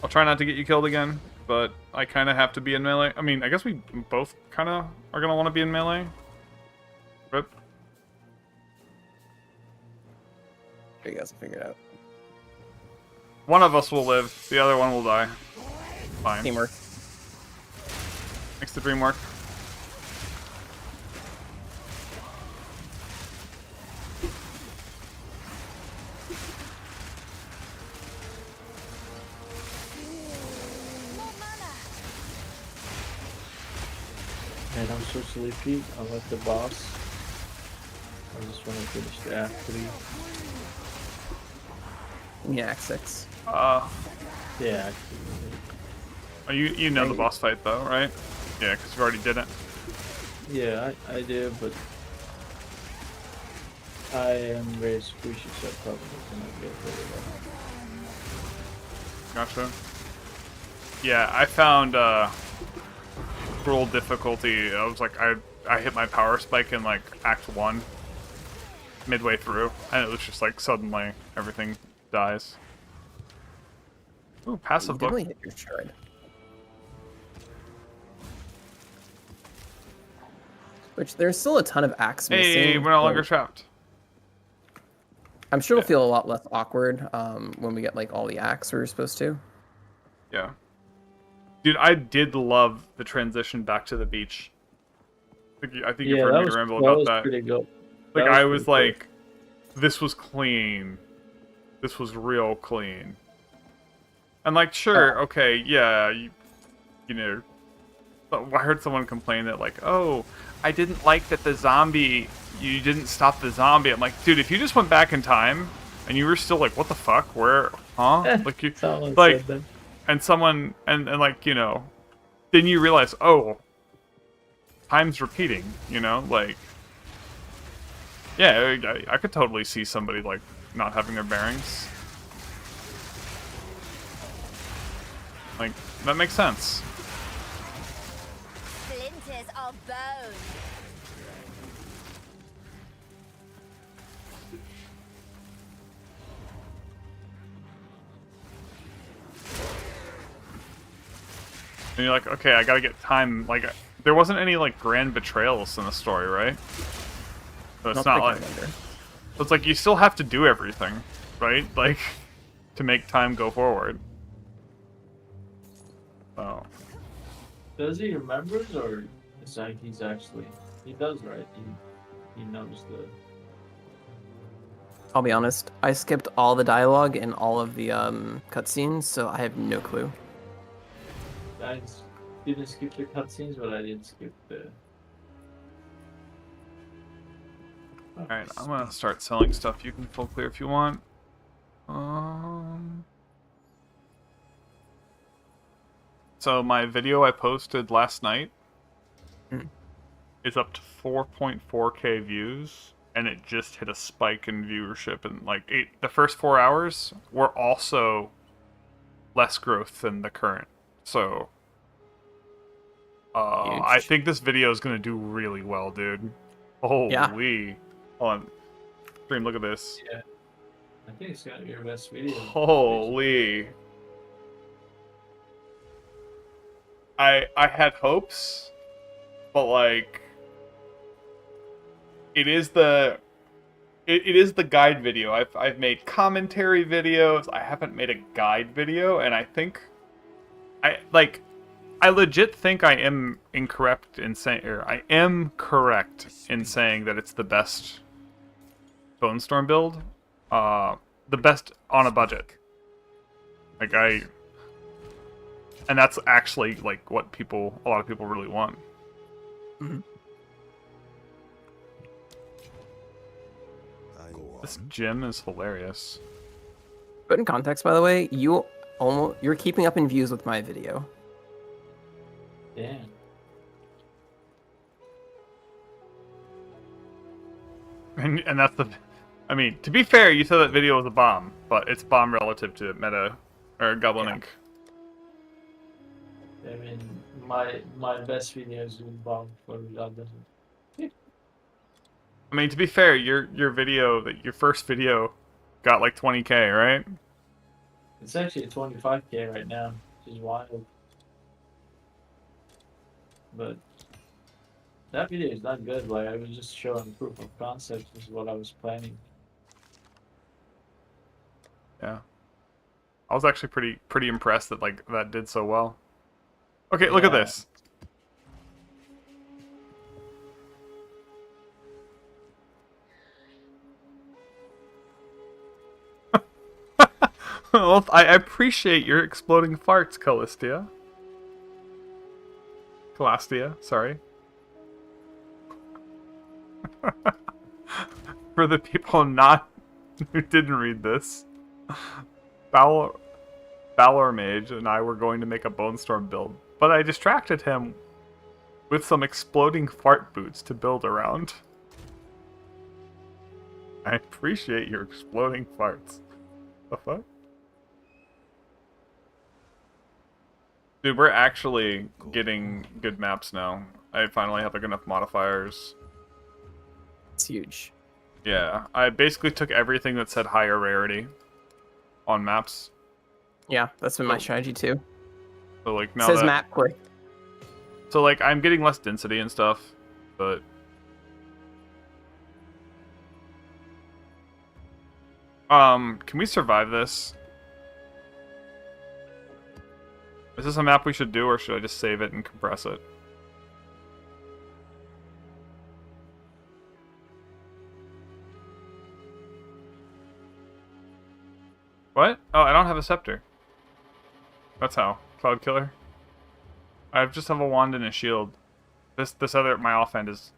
I'll try not to get you killed again, but I kind of have to be in melee. I mean, I guess we both kind of are going to want to be in melee. Rip. Sure you guys will figure it out. One of us will live, the other one will die. Fine. Teamwork. Makes the dream work. More mana. Man, I'm so sleepy. I'm at the boss. I just want to finish the Act 3. Yeah, Act 6. Yeah, Act 3. You know the boss fight though, right? Yeah, because you already did it. Yeah, I did, but I am very squishy, so I probably cannot get rid of Gotcha. Yeah, I found cruel difficulty. I was like, I hit my power spike in like Act 1, midway through, and it was just like suddenly everything dies. Ooh, passive You book. definitely hit your shard. Which there's still a ton of axe missing. Hey, we're no longer but trapped. I'm sure it'll feel a lot less awkward when we get like all the axe we're supposed to. Yeah. Dude, I did love the transition back to the beach. I think you've heard me ramble about that. Pretty good. Like, That I was was pretty like, this was clean. This was real clean. And like, sure, okay, yeah, you know, but I heard someone complain that like, oh, I didn't like that you didn't stop the zombie. I'm like, dude, if you just went back in time and you were still like, what the fuck, where, huh? Like, you, Someone like, said that. and someone, and like, you know, then you realize, oh, time's repeating, you know, like, yeah, I could totally see somebody like not having their bearings. Like, that makes sense. Splinters of bone. And you're like, okay, I gotta get time. Like, there wasn't any like grand betrayals in the story, right? So it's not like. So it's like you still have to do everything, right? Like, to make time go forward. Oh. Does he remembers, or it's like he's actually he does, right? He knows the. I'll be honest, I skipped all the dialogue and all of the cutscenes, so I have no clue. I didn't skip the cutscenes, but I did skip the. Alright, I'm gonna start selling stuff. You can full clear if you want. So my video I posted last night is up to 4.4k views, and it just hit a spike in viewership. And like the first 4 hours were also less growth than the current. So I think this video is gonna do really well, dude. Holy. Yeah. Hold on. Stream, look at this. Yeah. I think it's gonna be your best video. Holy. I had hopes, but like it is the guide video. I've made commentary videos. I haven't made a guide video, and I think I legit think I am incorrect in saying, or I am correct in saying that it's the best Bonestorm build. The best on a budget. Like and that's actually like what a lot of people really want. Mm-hmm. This gym is hilarious. But in context, by the way, you're keeping up in views with my video. Yeah. And that's the. I mean, to be fair, you said that video was a bomb, but it's bomb relative to Meta or Goblin Inc. I mean, my best videos will bomb for Goblin. I mean, to be fair, your first video got like 20k, right? It's actually 25k right now, which is wild. But that video is not good. Like, I was just showing proof of concept is what I was planning. Yeah, I was actually pretty impressed that like that did so well. Okay, look at this. Well, I appreciate your exploding farts, Calastia, sorry. For the people who didn't read this, Blood Mage and I were going to make a Bonestorm build, but I distracted him with some exploding fart boots to build around. I appreciate your exploding farts. The fuck? Dude, we're actually getting good maps now. I finally have like enough modifiers. It's huge. Yeah, I basically took everything that said higher rarity on maps. Yeah, that's been my strategy too. So like It now says that, map quick. so like I'm getting less density and stuff, but can we survive this? Is this a map we should do, or should I just save it and compress it? What? Oh, I don't have a scepter. That's how. Cloud Killer. I just have a wand and a shield. This other, my offhand is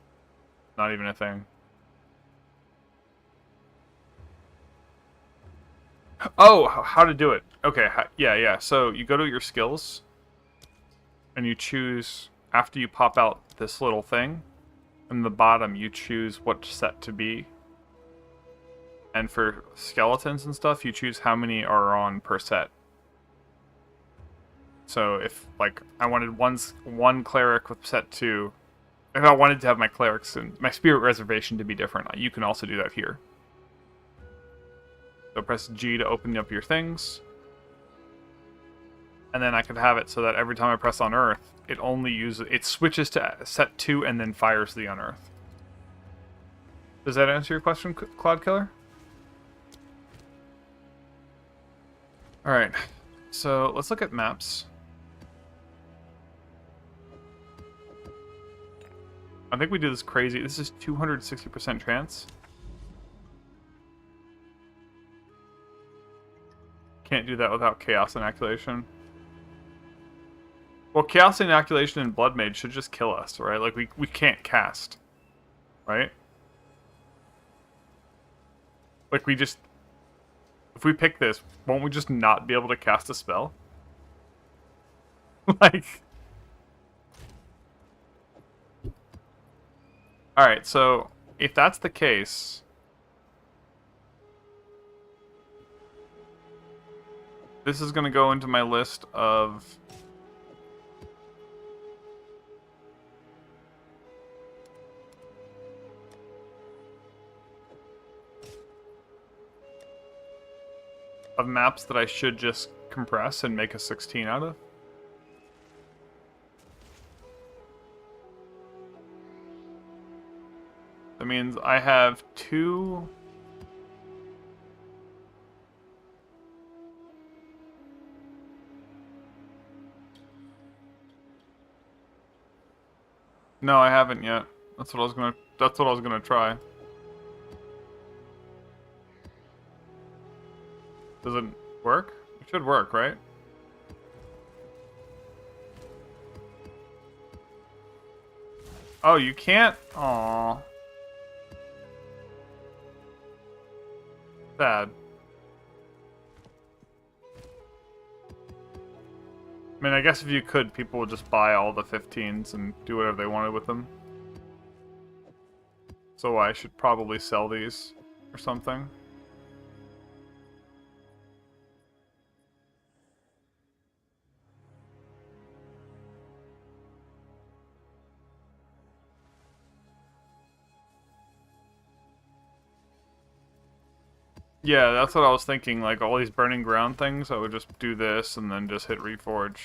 not even a thing. Oh, how to do it. Okay, yeah. So you go to your skills, and you choose, after you pop out this little thing, in the bottom you choose what set to be. And for skeletons and stuff, you choose how many are on per set. So if, like, I wanted one cleric with set 2, if I wanted to have my clerics and my spirit reservation to be different, you can also do that here. So press G to open up your things. And then I could have it so that every time I press unearth, it switches to set 2 and then fires the unearth. Does that answer your question, Cloud Killer? Alright, so let's look at maps. I think we do this crazy. This is 260% chance. Can't do that without Chaos Inoculation. Well, Chaos Inoculation and Blood Mage should just kill us, right? Like, we can't cast. Right? Like, we just... If we pick this, won't we just not be able to cast a spell? Like... Alright, so, if that's the case... This is going to go into my list of... maps that I should just compress and make a 16 out of. That means I have 2... No, I haven't yet. That's what I was gonna try. Does it work? It should work, right? Oh, you can't? Aww. Sad. I mean, I guess if you could, people would just buy all the 15s and do whatever they wanted with them. So I should probably sell these or something. Yeah, that's what I was thinking. Like, all these burning ground things, I would just do this and then just hit Reforge.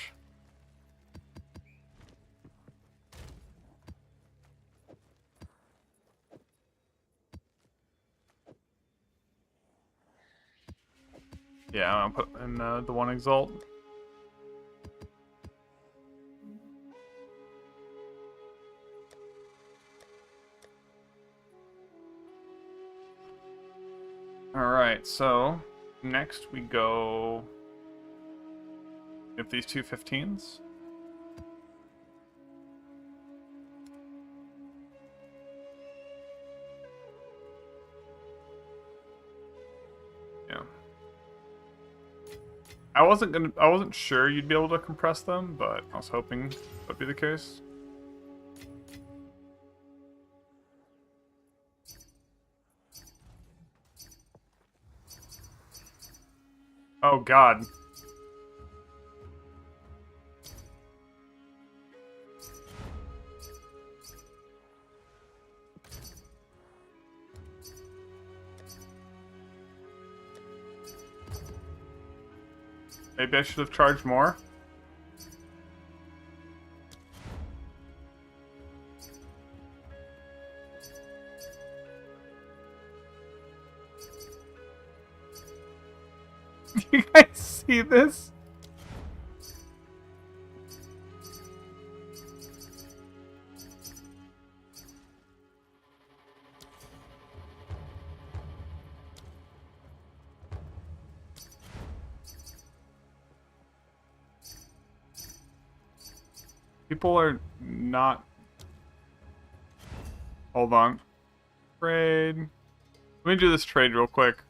Yeah, I'm gonna put in the one Exalt. Alright, so next we go get these two 15s. Yeah. I wasn't sure you'd be able to compress them, but I was hoping that'd be the case. Oh god. Maybe I should have charged more. You guys see this? People are not... Hold on. Trade. Let me do this trade real quick.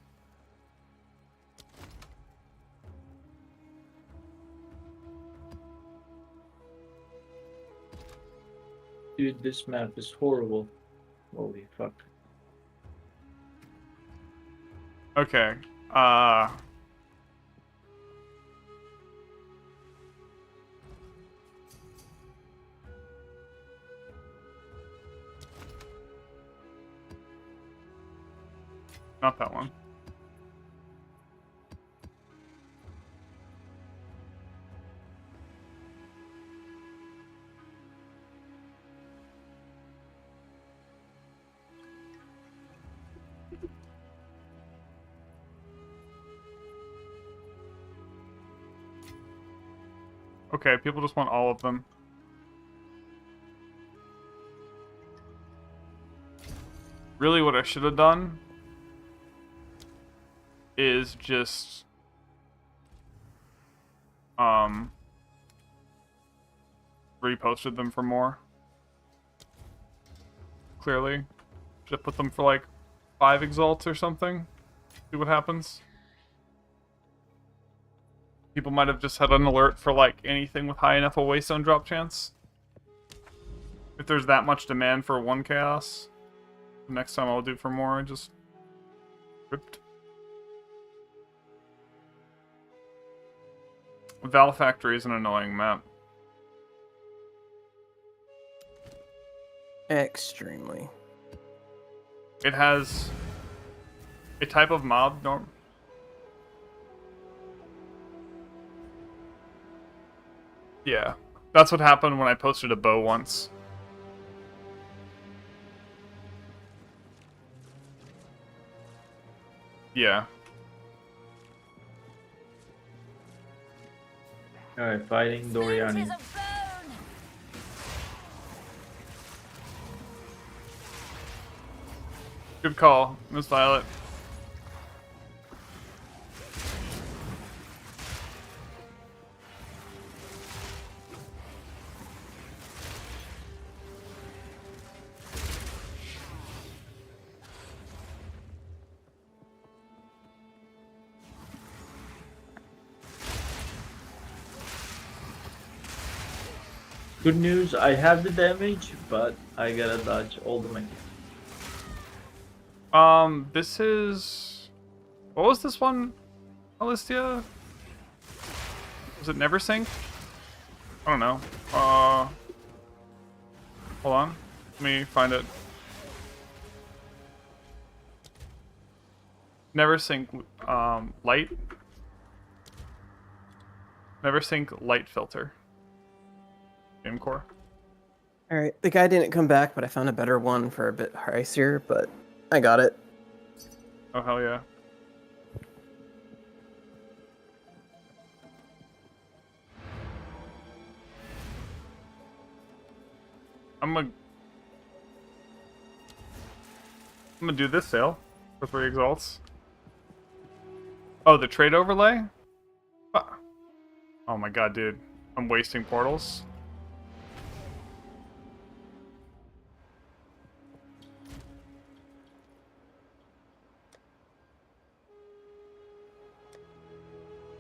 Dude, this map is horrible. Holy fuck. Okay. Not that one. Okay, people just want all of them. Really, what I should have done is just reposted them for more. Clearly. Should have put them for like 5 exalts or something. See what happens. People might have just had an alert for like anything with high enough a waystone drop chance. If there's that much demand for 1 chaos, the next time I'll do for more, I just ripped. Val Factory is an annoying map. Extremely. It has a type of mob norm. Yeah, that's what happened when I posted a bow once. Yeah. Alright, fighting Doriani. Good call, Miss Violet. Good news, I have the damage, but I gotta dodge all the magic. This is... What was this one, Alistia? Was it Never Sink? I don't know. Hold on. Let me find it. Never Sink, light. Never Sink light filter. Game core. Alright, the guy didn't come back, but I found a better one for a bit pricier, but I got it. Oh, hell yeah. I'm gonna do this sale for 3 exalts. Oh, the trade overlay? Oh my god, dude. I'm wasting portals.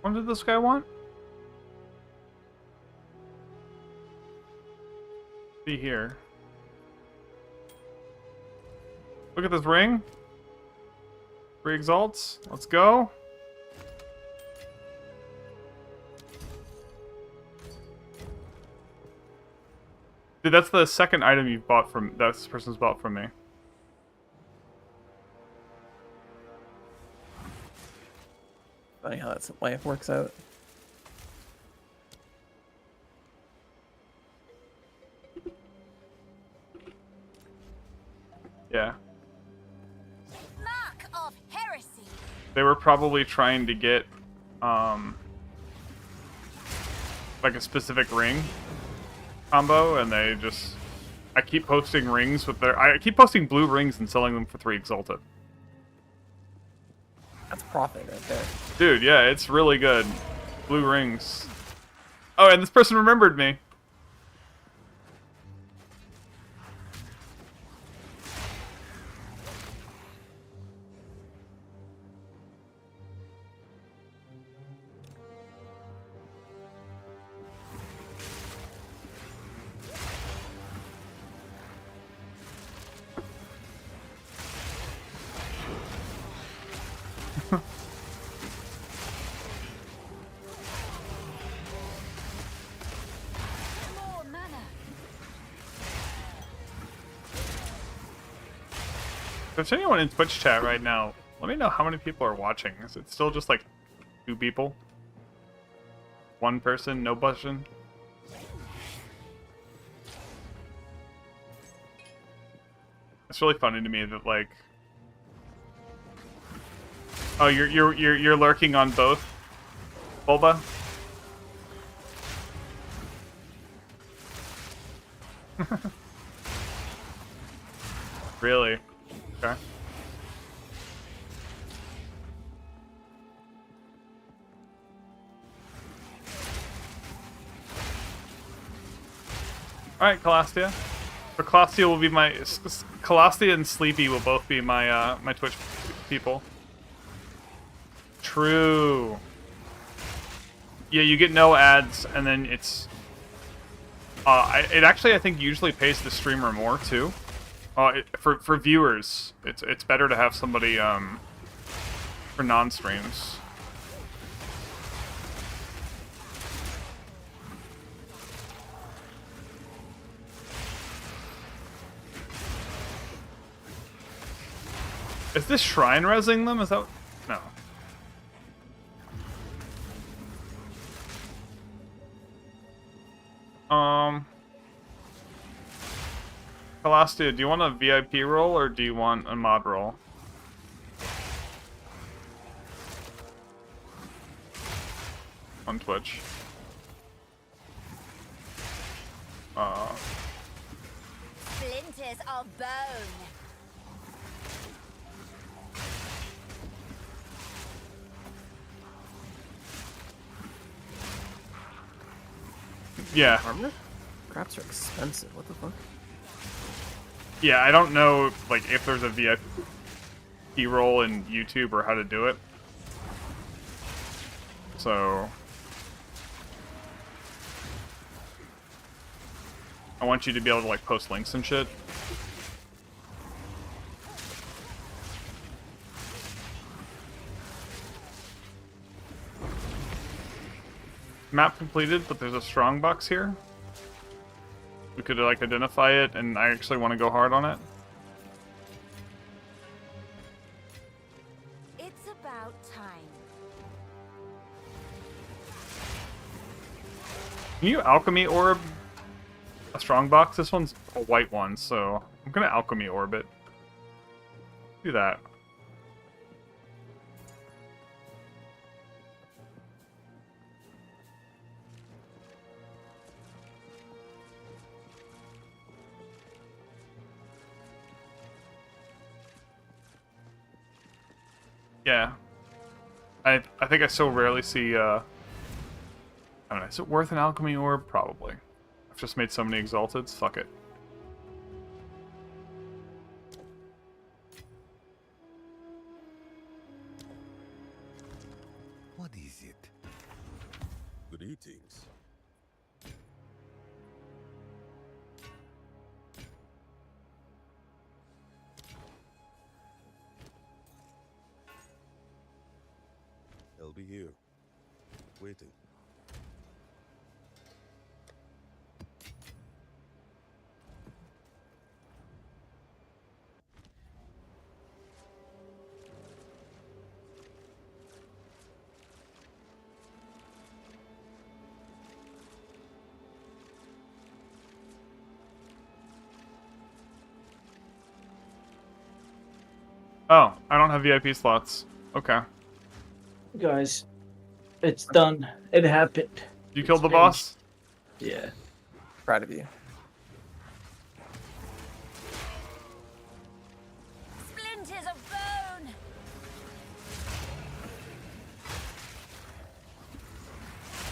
What did this guy want? See here. Look at this ring. 3 exalts. Let's go. Dude, that's the second item you've bought from this person's bought from me. Funny how that life works out. Yeah. Mark of heresy. They were probably trying to get, like a specific ring combo, and they just... I keep posting rings with their... I keep posting blue rings and selling them for 3 Exalted. That's profit right there. Dude, yeah, it's really good. Blue rings. Oh, and this person remembered me. More mana. If there's anyone in Twitch chat right now, let me know how many people are watching. Is it still just like 2 people? 1 person, no button? It's really funny to me that like... Oh, you're lurking on both, Bulba? Really? Okay. Alright, Calastia. So Calastia will be my... Calastia and Sleepy will both be my, my Twitch people. True. Yeah, you get no ads, and then it's... it actually, I think, usually pays the streamer more, too. For viewers, it's better to have somebody, for non-streams. Is this shrine resing them? Is that... No. Calastia, do you want a VIP roll or do you want a mod roll? On Twitch. Splinters of bone. Yeah. Armor? Craps are expensive. What the fuck? Yeah, I don't know, like, if there's a VIP roll in YouTube or how to do it. So... I want you to be able to, like, post links and shit. Map completed, but there's a strong box here. We could, like, identify it, and I actually want to go hard on it. It's about time. Can you alchemy orb a strong box? This one's a white one, so I'm gonna alchemy orb it. Do that. Yeah. I think I so rarely see, I don't know, is it worth an alchemy orb? Probably. I've just made so many Exalteds, fuck it. What is it? Greetings. I'll be here, waiting. Oh, I don't have VIP slots. Okay. Guys, it's done. It happened. You killed the It's boss? finished. Yeah. Proud of you. Splinters of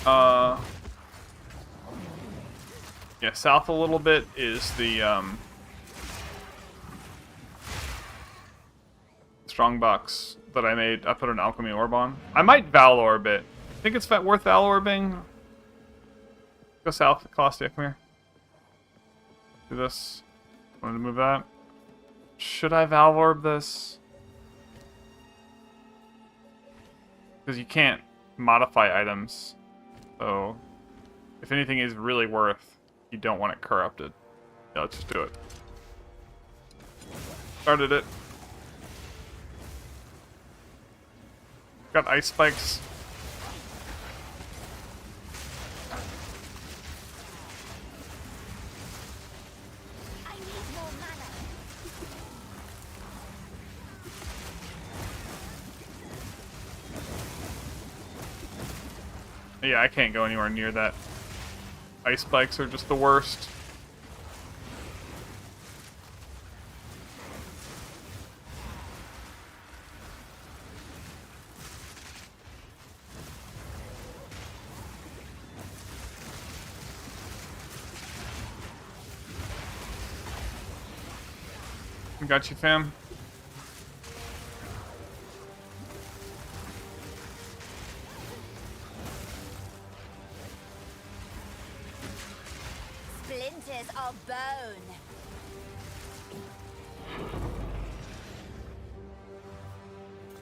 bone. Yeah, south a little bit is the strong box that I made. I put an alchemy orb on. I might Val Orb it. Think it's worth Val Orbing? Go south, Colostia, come here. Do this. Wanted to move that. Should I Val Orb this? Because you can't modify items. So, if anything is really worth, you don't want it corrupted. Yeah, let's just do it. Started it. Got ice spikes. I need more mana. Yeah, I can't go anywhere near that. Ice spikes are just the worst. Got you, fam. Splinters of bone.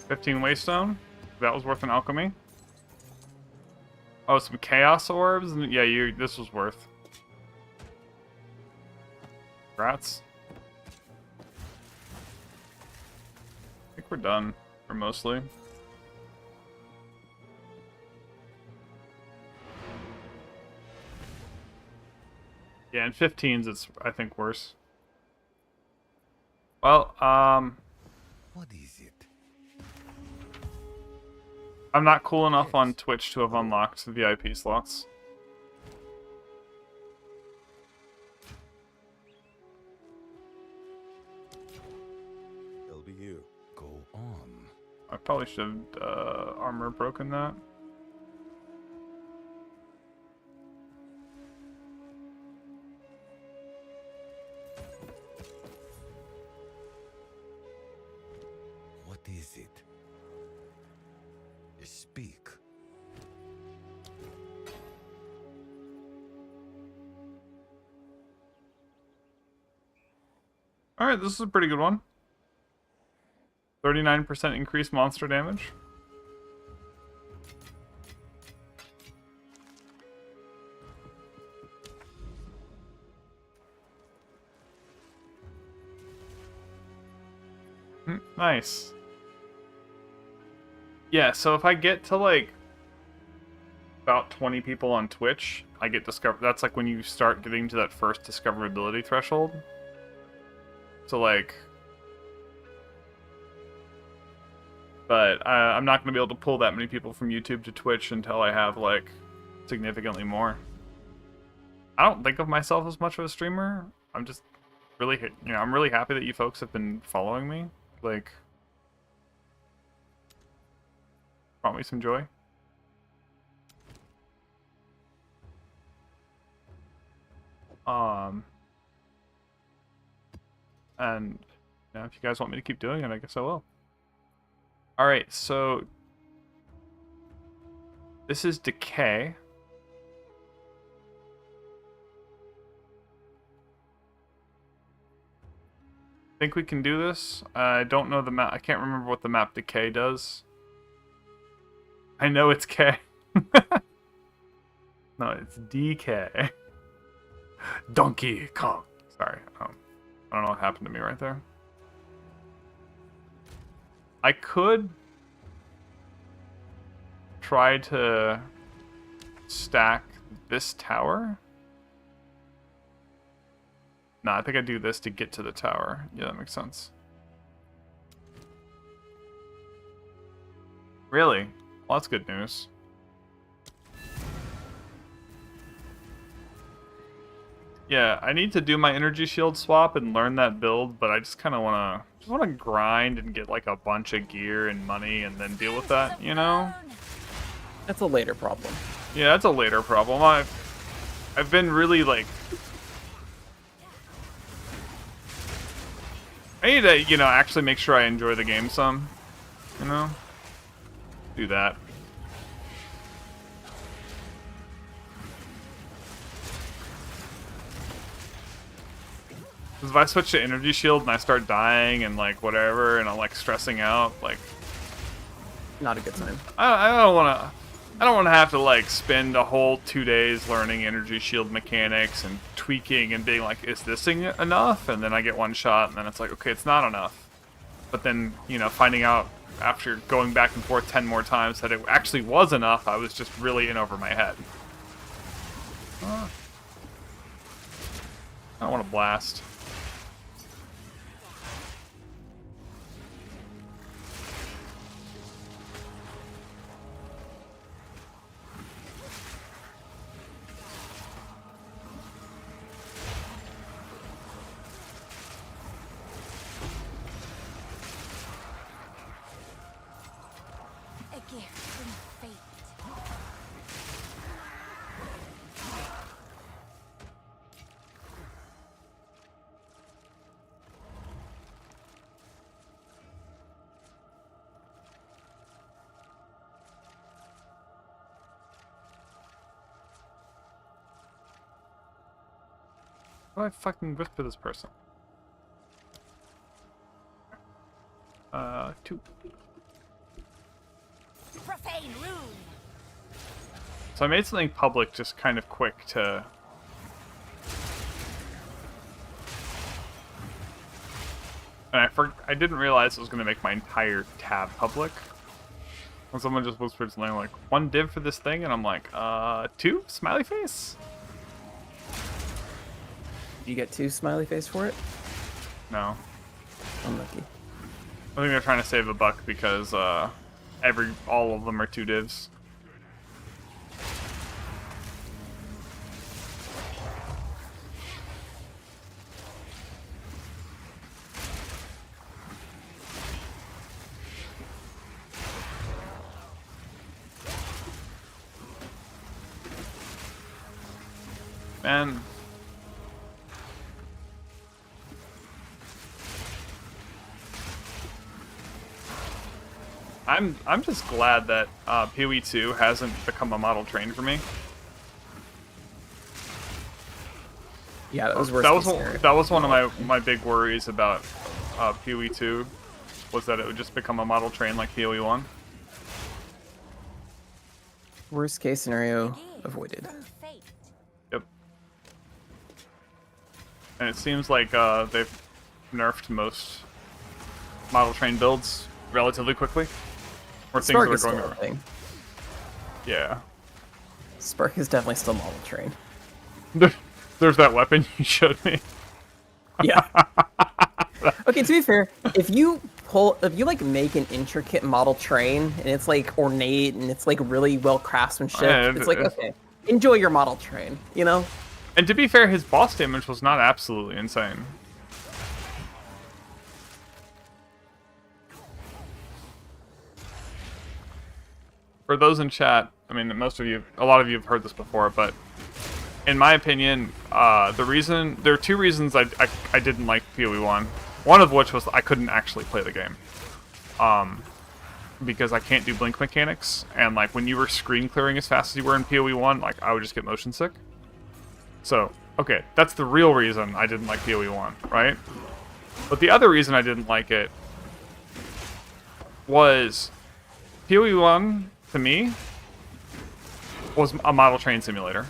15 Waystone. That was worth an alchemy. Oh, some chaos orbs? Yeah, this was worth. Congrats. I think we're done, or mostly. Yeah, in 15's it's, I think, worse. Well, What is it? I'm not cool enough on Twitch to have unlocked the VIP slots. They'll be here. Go on. I probably should have armor broken that. What is it? Speak. Alright, this is a pretty good one. 39% increased monster damage. Nice. Yeah, so if I get to like about 20 people on Twitch, I get discovered. That's like when you start getting to that first discoverability threshold. So like, but I'm not going to be able to pull that many people from YouTube to Twitch until I have like significantly more. I don't think of myself as much of a streamer. I'm just really, I'm really happy that you folks have been following me. Like, brought me some joy. And if you guys want me to keep doing it, I guess I will. All right, so this is Decay. Think we can do this? I don't know the map. I can't remember what the map Decay does. I know it's K. No, it's DK. Donkey Kong. Sorry. I don't know what happened to me right there. I could try to stack this tower. No, I think I do this to get to the tower. Yeah, that makes sense. Really? Well, that's good news. Yeah, I need to do my energy shield swap and learn that build, but I just kind of want to grind and get like a bunch of gear and money and then deal with that, you know? That's a later problem. Yeah, that's a later problem. I've been really like I need to, you know, actually make sure I enjoy the game some, you know? Do that. Because if I switch to energy shield and I start dying and like whatever, and I'm like stressing out, like Not a good time. I don't want to have to like spend a whole 2 days learning energy shield mechanics and tweaking and being like, is this thing enough? And then I get one shot, and then it's like, okay, it's not enough. But then, you know, finding out after going back and forth 10 more times that it actually was enough, I was just really in over my head. I don't want to blast. A gift from fate. How do I fucking whip for this person? 2. Profane rune. So I made something public just kind of quick to... And I didn't realize it was going to make my entire tab public. And someone just whispered something like, 1 div for this thing? And I'm like, 2? Smiley face? Did you get 2 smiley face for it? No. Unlucky. I think they're trying to save a buck because, all of them are 2 divs. Man. I'm just glad that PoE 2 hasn't become a model train for me. Yeah, that was worse. That was one of my big worries about PoE 2, was that it would just become a model train like PoE 1. Worst case scenario avoided. From fate. Yep. And it seems like they've nerfed most model train builds relatively quickly. Or things Spark that is are still going a thing. Yeah. Spark is definitely still model train. There's that weapon you showed me. Yeah. Okay, to be fair, if you like make an intricate model train and it's like ornate and it's like really well craftsmanship, Yeah, it's like, okay, enjoy your model train, you know? And to be fair, his boss damage was not absolutely insane. For those in chat, I mean, a lot of you have heard this before, but in my opinion, there are 2 reasons I didn't like PoE 1. One of which was I couldn't actually play the game. Because I can't do blink mechanics, and like when you were screen clearing as fast as you were in PoE 1, like I would just get motion sick. So, okay, that's the real reason I didn't like PoE 1, right? But the other reason I didn't like it was PoE 1, to me, was a model train simulator.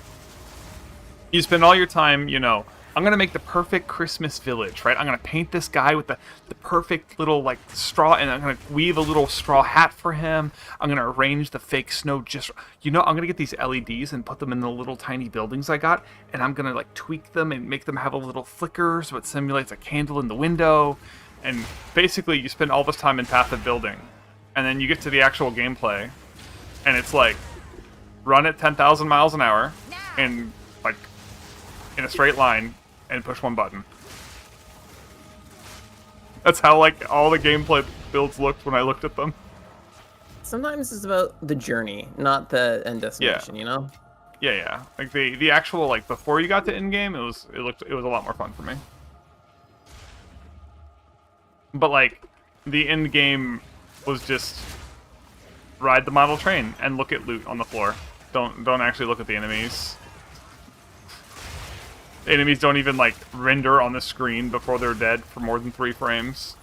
You spend all your time, you know, I'm going to make the perfect Christmas village, right? I'm going to paint this guy with the perfect little, like, straw, and I'm going to weave a little straw hat for him. I'm going to arrange the fake snow just... You know, I'm going to get these LEDs and put them in the little tiny buildings I got, and I'm going to, like, tweak them and make them have a little flicker so it simulates a candle in the window. And basically, you spend all this time in Path of building. and then you get to the actual gameplay, and it's like run at 10,000 miles an hour, and like in a straight line, and push one button. That's how like all the gameplay builds looked when I looked at them. Sometimes it's about the journey, not the end destination. You know. Yeah. Like the actual like before you got to in game, it was a lot more fun for me. But like the end game was just ride the model train and look at loot on the floor. Don't actually look at the enemies. The enemies don't even like render on the screen before they're dead for more than 3 frames.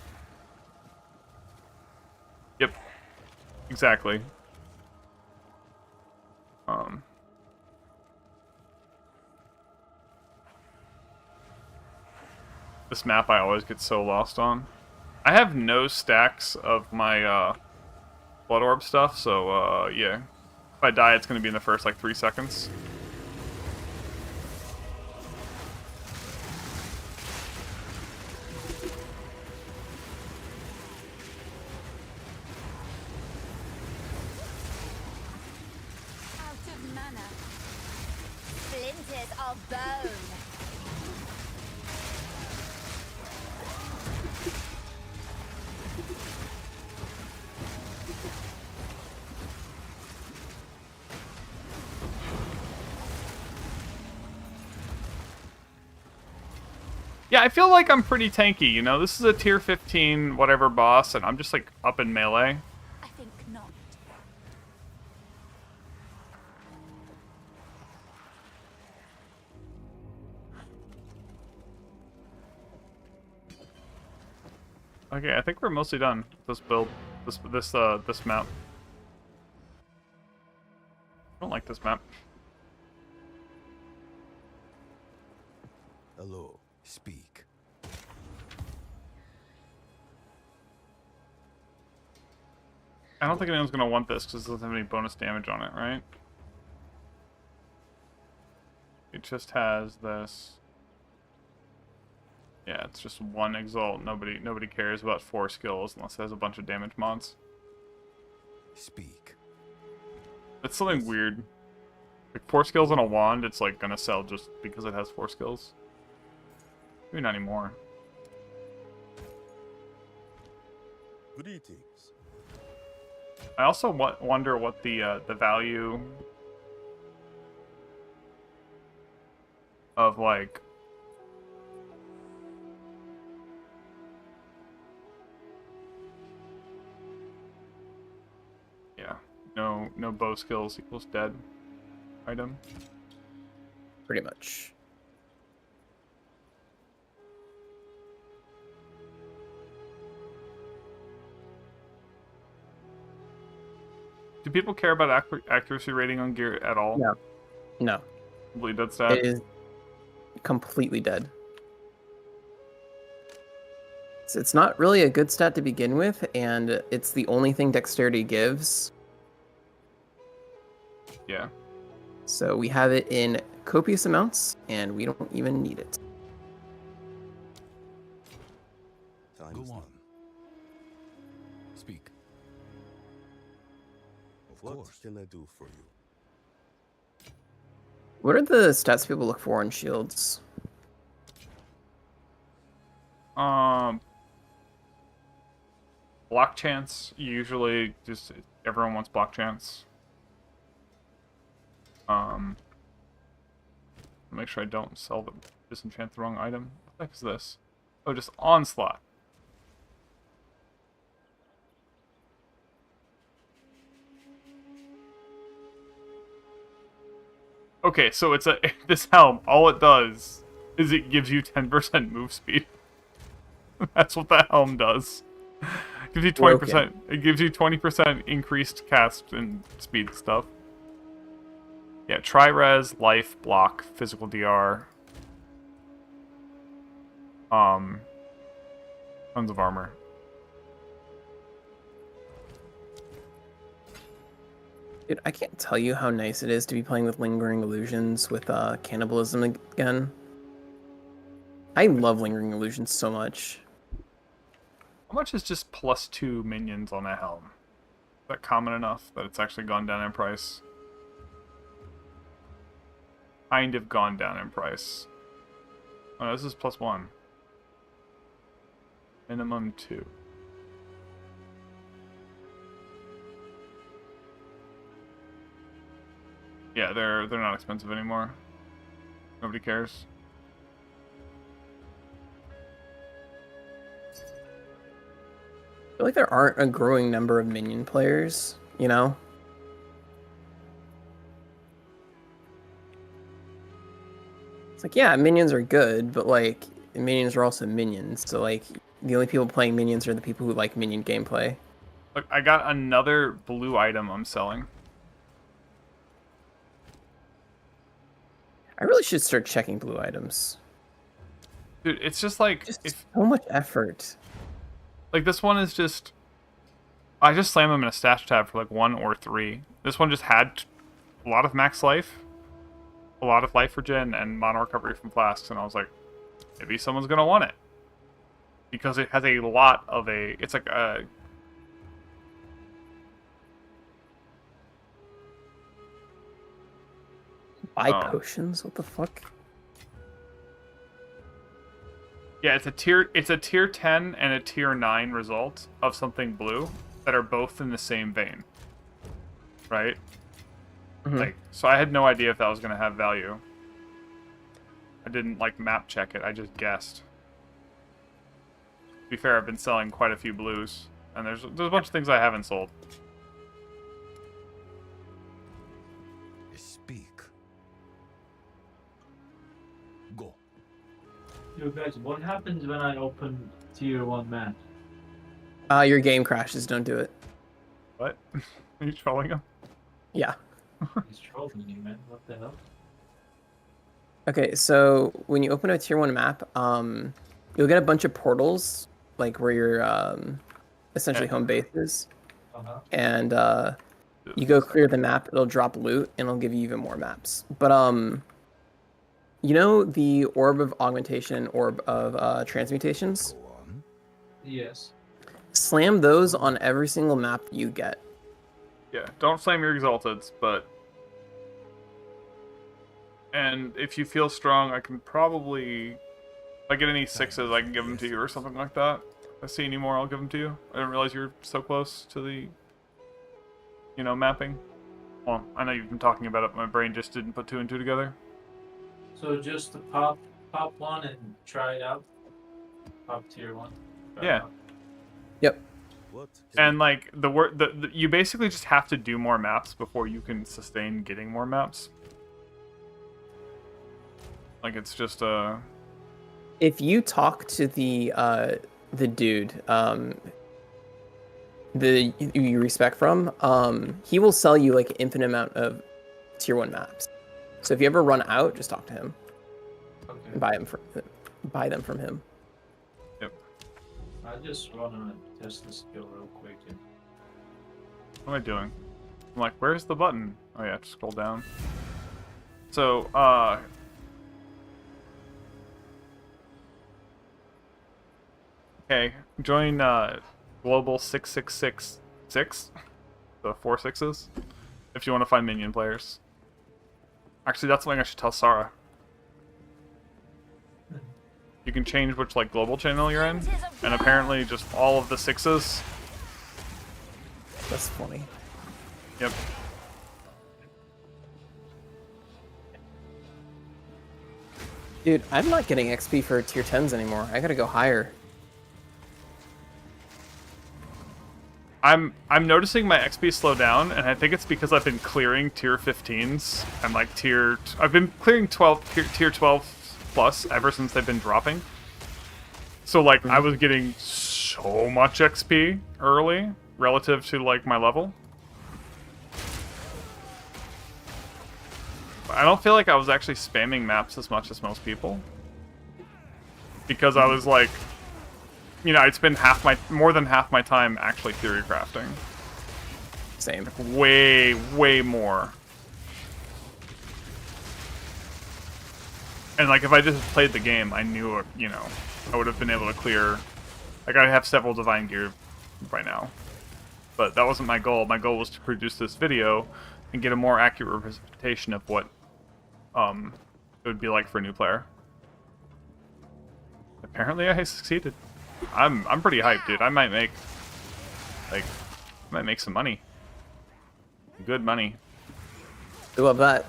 Yep. Exactly. This map I always get so lost on. I have no stacks of my Blood Orb stuff, so yeah. If I die, it's going to be in the first like 3 seconds. Out of mana. Splinters of bone. Yeah, I feel like I'm pretty tanky, you know? This is a tier 15 whatever boss, and I'm just like up in melee. I think not. Okay, I think we're mostly done with this build, this map. I don't like this map. Hello. Speak. I don't think anyone's gonna want this because it doesn't have any bonus damage on it, right? It just has this. Yeah, it's just 1 Exalt. Nobody cares about 4 skills unless it has a bunch of damage mods. Speak. It's something weird. Like 4 skills on a wand, it's like gonna sell just because it has 4 skills. Maybe not anymore. Greetings. I also wonder what the value of like no bow skills equals dead item. Pretty much. Do people care about accuracy rating on gear at all? No. No. Completely dead stat? It is completely dead. It's not really a good stat to begin with, and it's the only thing dexterity gives. Yeah. So we have it in copious amounts, and we don't even need it. Go on. Speak. Of What course. can I do for you? What are the stats people look for on shields? Block chance, usually just everyone wants block chance. Make sure I don't sell the disenchant the wrong item. What the heck is this? Oh, just onslaught. Okay, so it's this helm, all it does is it gives you 10% move speed. That's what the helm does. It gives you 20%. It gives you 20% increased cast and speed stuff. Yeah, tri-res, life, block, physical DR. Tons of armor. Dude, I can't tell you how nice it is to be playing with Lingering Illusions with Cannibalism again. I love Lingering Illusions so much. How much is just +2 minions on a helm? that common enough that it's actually gone down in price. Kind of gone down in price. Oh, this is +1. Minimum 2. Yeah, they're not expensive anymore. Nobody cares. I feel like there aren't a growing number of minion players, you know? It's like, yeah, minions are good, but like, minions are also minions. So like, the only people playing minions are the people who like minion gameplay. Look, I got another blue item I'm selling. I really should start checking blue items. Dude, it's just like... Just so much effort. Like, this one is just... I just slammed them in a stash tab for like 1 or 3. This one just had a lot of max life, a lot of life regen, and mono recovery from flasks, and I was like, maybe someone's gonna want it. Because it has a lot of a... It's like a... Buy potions? What the fuck? Yeah, it's a tier 10 and a tier 9 result of something blue that are both in the same vein. Right? Mm-hmm. Like, so I had no idea if that was gonna have value. I didn't like map check it, I just guessed. To be fair, I've been selling quite a few blues, and there's a bunch of things I haven't sold. Speak. Go. Yo guys, what happens when I open tier 1 map? Your game crashes, don't do it. What? Are you trolling him? Yeah. He's trolling you, man. What the hell? Okay, so when you open a tier 1 map, you'll get a bunch of portals, like where your essentially home base is. And you go clear the map, it'll drop loot, and it'll give you even more maps. But you know the Orb of Augmentation, Orb of Transmutations? Go on. Yes. Slam those on every single map you get. Yeah, don't flame your Exalteds, but... And if you feel strong, I can probably... If I get any 6s, I can give them to you or something like that. If I see any more, I'll give them to you. I didn't realize you were so close to the... You know, mapping. Well, I know you've been talking about it, but my brain just didn't put 2 and 2 together. So just to pop one and try it out. Pop tier 1. Yeah. Yep. What? And like you basically just have to do more maps before you can sustain getting more maps. Like it's just If you talk to the dude, the you respect from, he will sell you like an infinite amount of tier 1 maps. So if you ever run out, just talk to him. Okay. And buy them from him. Yep. I just wanna test the skill real quick. What am I doing? I'm like, where's the button? Oh yeah, just scroll down. So, okay, join Global 6666, the 4 6s, if you want to find minion players. Actually, that's something I should tell Sarah. You can change which like global channel you're in, and apparently just all of the 6s. That's funny. Yep. Dude, I'm not getting XP for tier 10s anymore. I gotta go higher. I'm noticing my XP slow down, and I think it's because I've been clearing tier 15s and like I've been clearing tier 12 plus ever since they've been dropping. So like I was getting so much XP early relative to like my level. I don't feel like I was actually spamming maps as much as most people, because I was like, you know, I'd spend more than half my time actually theory crafting. Same. Like, way more. And like if I just played the game, I knew, you know, I would have been able to clear. Like I have several divine gear by now. but that wasn't my goal. My goal was to produce this video and get a more accurate representation of what it would be like for a new player. Apparently, I succeeded. I'm pretty hyped, dude. I might make some money. Good money. I love that.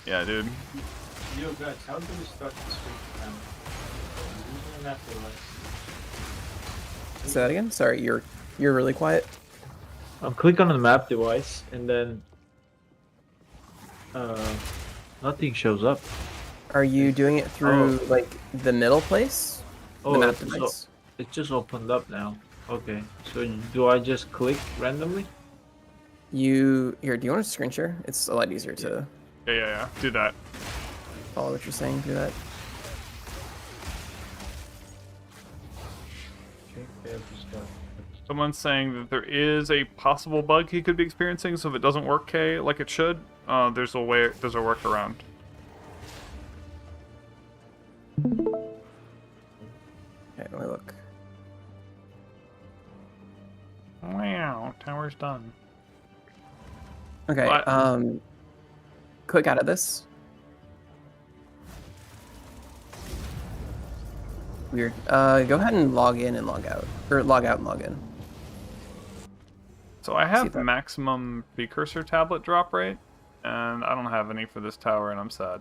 Yeah, dude. Yo guys, how do we start this week now? I'm using an afterlife. Say that again. Sorry, you're really quiet. I'll click on the map device and then nothing shows up. Are you doing it through like the middle place? Oh, the map it's device? it just opened up now. Okay, so do I just click randomly? Here, do you want to screen share? It's a lot easier to Yeah. Do that. follow what you're saying. Do that. Okay, yeah, just got Someone's saying that there is a possible bug he could be experiencing, so if it doesn't work, like it should, there's a workaround. Okay, let me look. Wow, tower's done. Okay, What? click out of this. Weird. Go ahead and log in and log out, or log out and log in. So I See have that. maximum precursor tablet drop rate, and I don't have any for this tower, and I'm sad.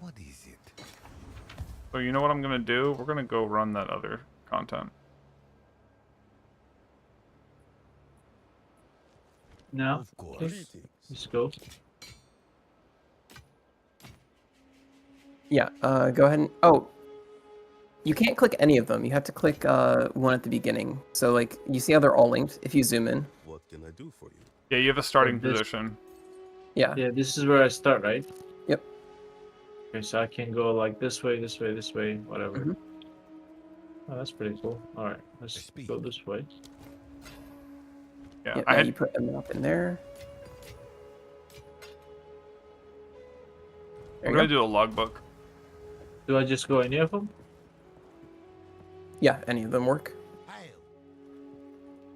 What is it? So you know what I'm gonna do? We're gonna go run that other content. now. Of course. Let's go. Yeah. Go ahead and you can't click any of them. You have to click one at the beginning. So like you see how they're all linked. If you zoom in. What can I do for you? Yeah, you have a starting This- position. Yeah. Yeah, this is where I start, right? Yep. Okay, so I can go like this way, this way, this way, whatever. Mhm. Oh, that's pretty cool. All right, let's speak. go this way. Yeah, Yeah, I now had you put a map in there. There I'm you gonna go. do a logbook. Do I just go any of them? Yeah, any of them work. Hail.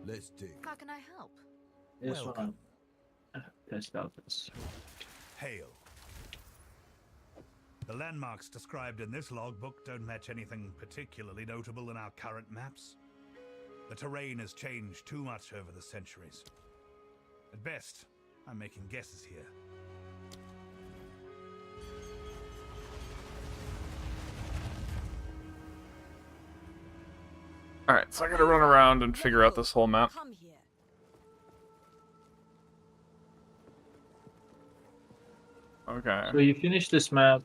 Let's dig. How can I help? This Welcome. one. Test out this. Hail. The landmarks described in this logbook don't match anything particularly notable in our current maps. The terrain has changed too much over the centuries. At best, I'm making guesses here. Alright, so I gotta run around and figure out this whole map. Come here. Okay. So you finish this map.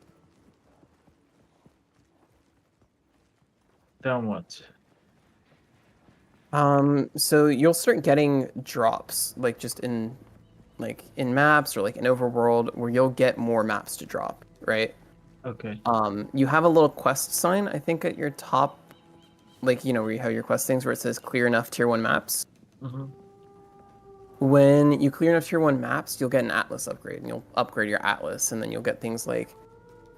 Then what? So you'll start getting drops, like just in maps or like in overworld, where you'll get more maps to drop, right? Okay. You have a little quest sign, I think, at your top, like where you have your quest things, where it says clear enough tier 1 maps. Mm-hmm. When you clear enough tier 1 maps, you'll get an atlas upgrade, and you'll upgrade your atlas, and then you'll get things like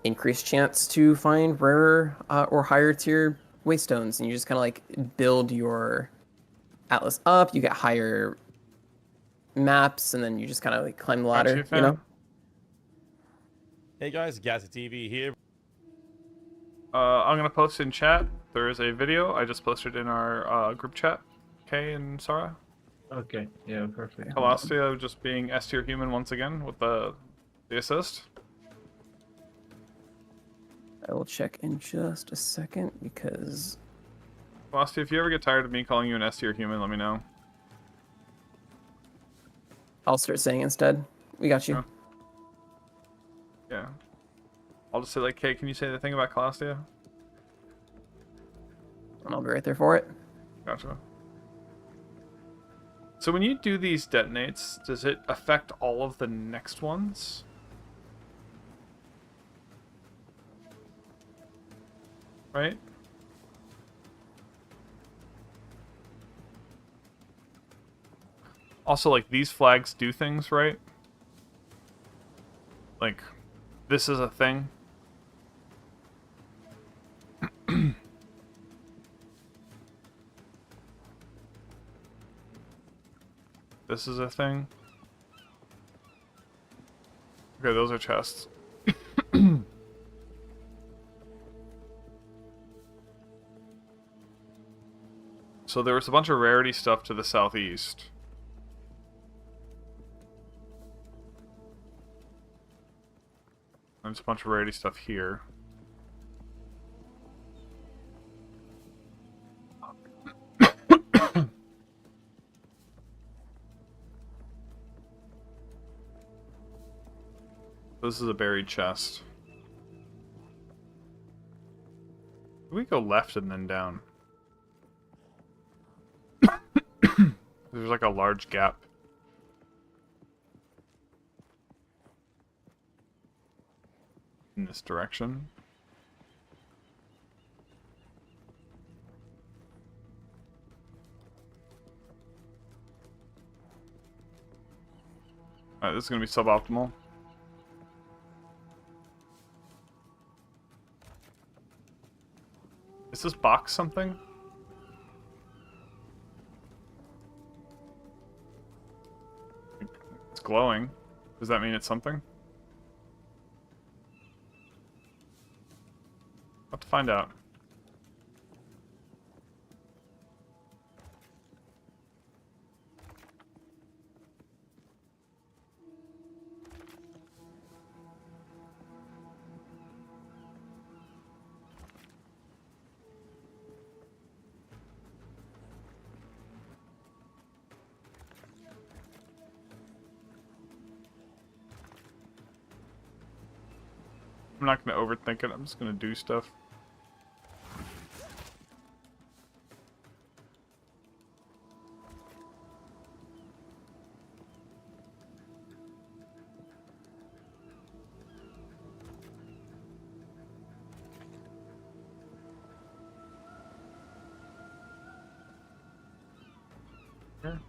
increased chance to find rarer or higher tier waystones, and you just kind of like build your atlas up. You get higher maps, and then you just kind of like climb the ladder. Gotcha, fam. Hey guys, Gazza TV here. I'm gonna post in chat. There is a video I just posted in our group chat. Kay and Sarah. Okay. Yeah. Perfect. Colostia just being S tier human once again with the assist. I will check in just a second because Colostia, if you ever get tired of me calling you an S tier human, let me know. I'll start saying instead. We got you. Yeah. Yeah. I'll just say like, Kay, can you say the thing about Colostia? And I'll be right there for it. Gotcha. So when you do these detonates, does it affect all of the next ones? Right? Also, like, these flags do things, right? Like, this is a thing. this is a thing. Okay, those are chests. So there was a bunch of rarity stuff to the southeast. There's a bunch of rarity stuff here. This is a buried chest. We go left and then down. There's like a large gap. In this direction. Alright, this is gonna be suboptimal. Is this box something? It's glowing. Does that mean it's something? I'll have to find out. I'm not going to overthink it, I'm just going to do stuff. Here.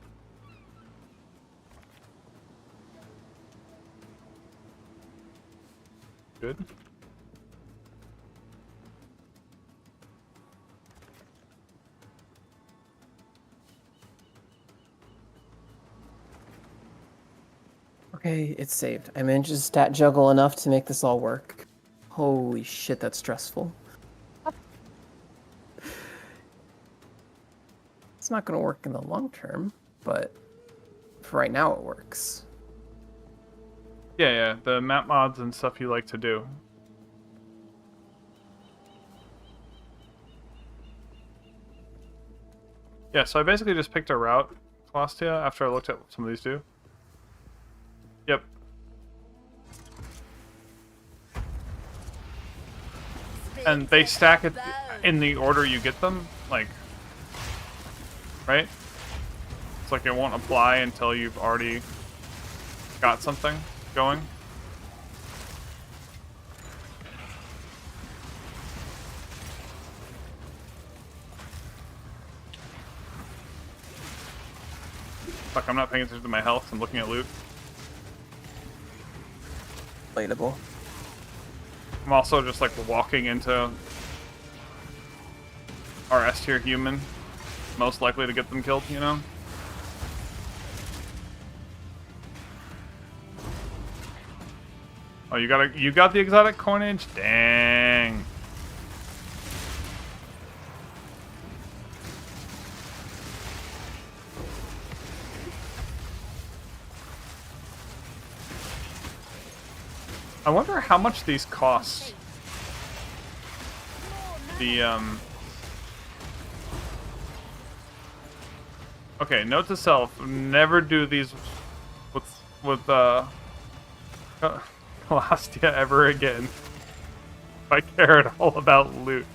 Good. Okay, it's saved. I managed to stat juggle enough to make this all work. Holy shit, that's stressful. It's not gonna work in the long term, but for right now it works. Yeah, the map mods and stuff you like to do. Yeah, so I basically just picked a route, Celestia, after I looked at what some of these do. Yep. And they stack it in the order you get them, like, right? It's like it won't apply until you've already got something going. Fuck, I'm not paying attention to my health, I'm looking at loot. Relatable. I'm also just like walking into our S tier human, most likely to get them killed, you know? Oh, you got the exotic coinage? Dang. I wonder how much these cost. Okay, note to self, never do these with Celestia ever again. If I care at all about loot.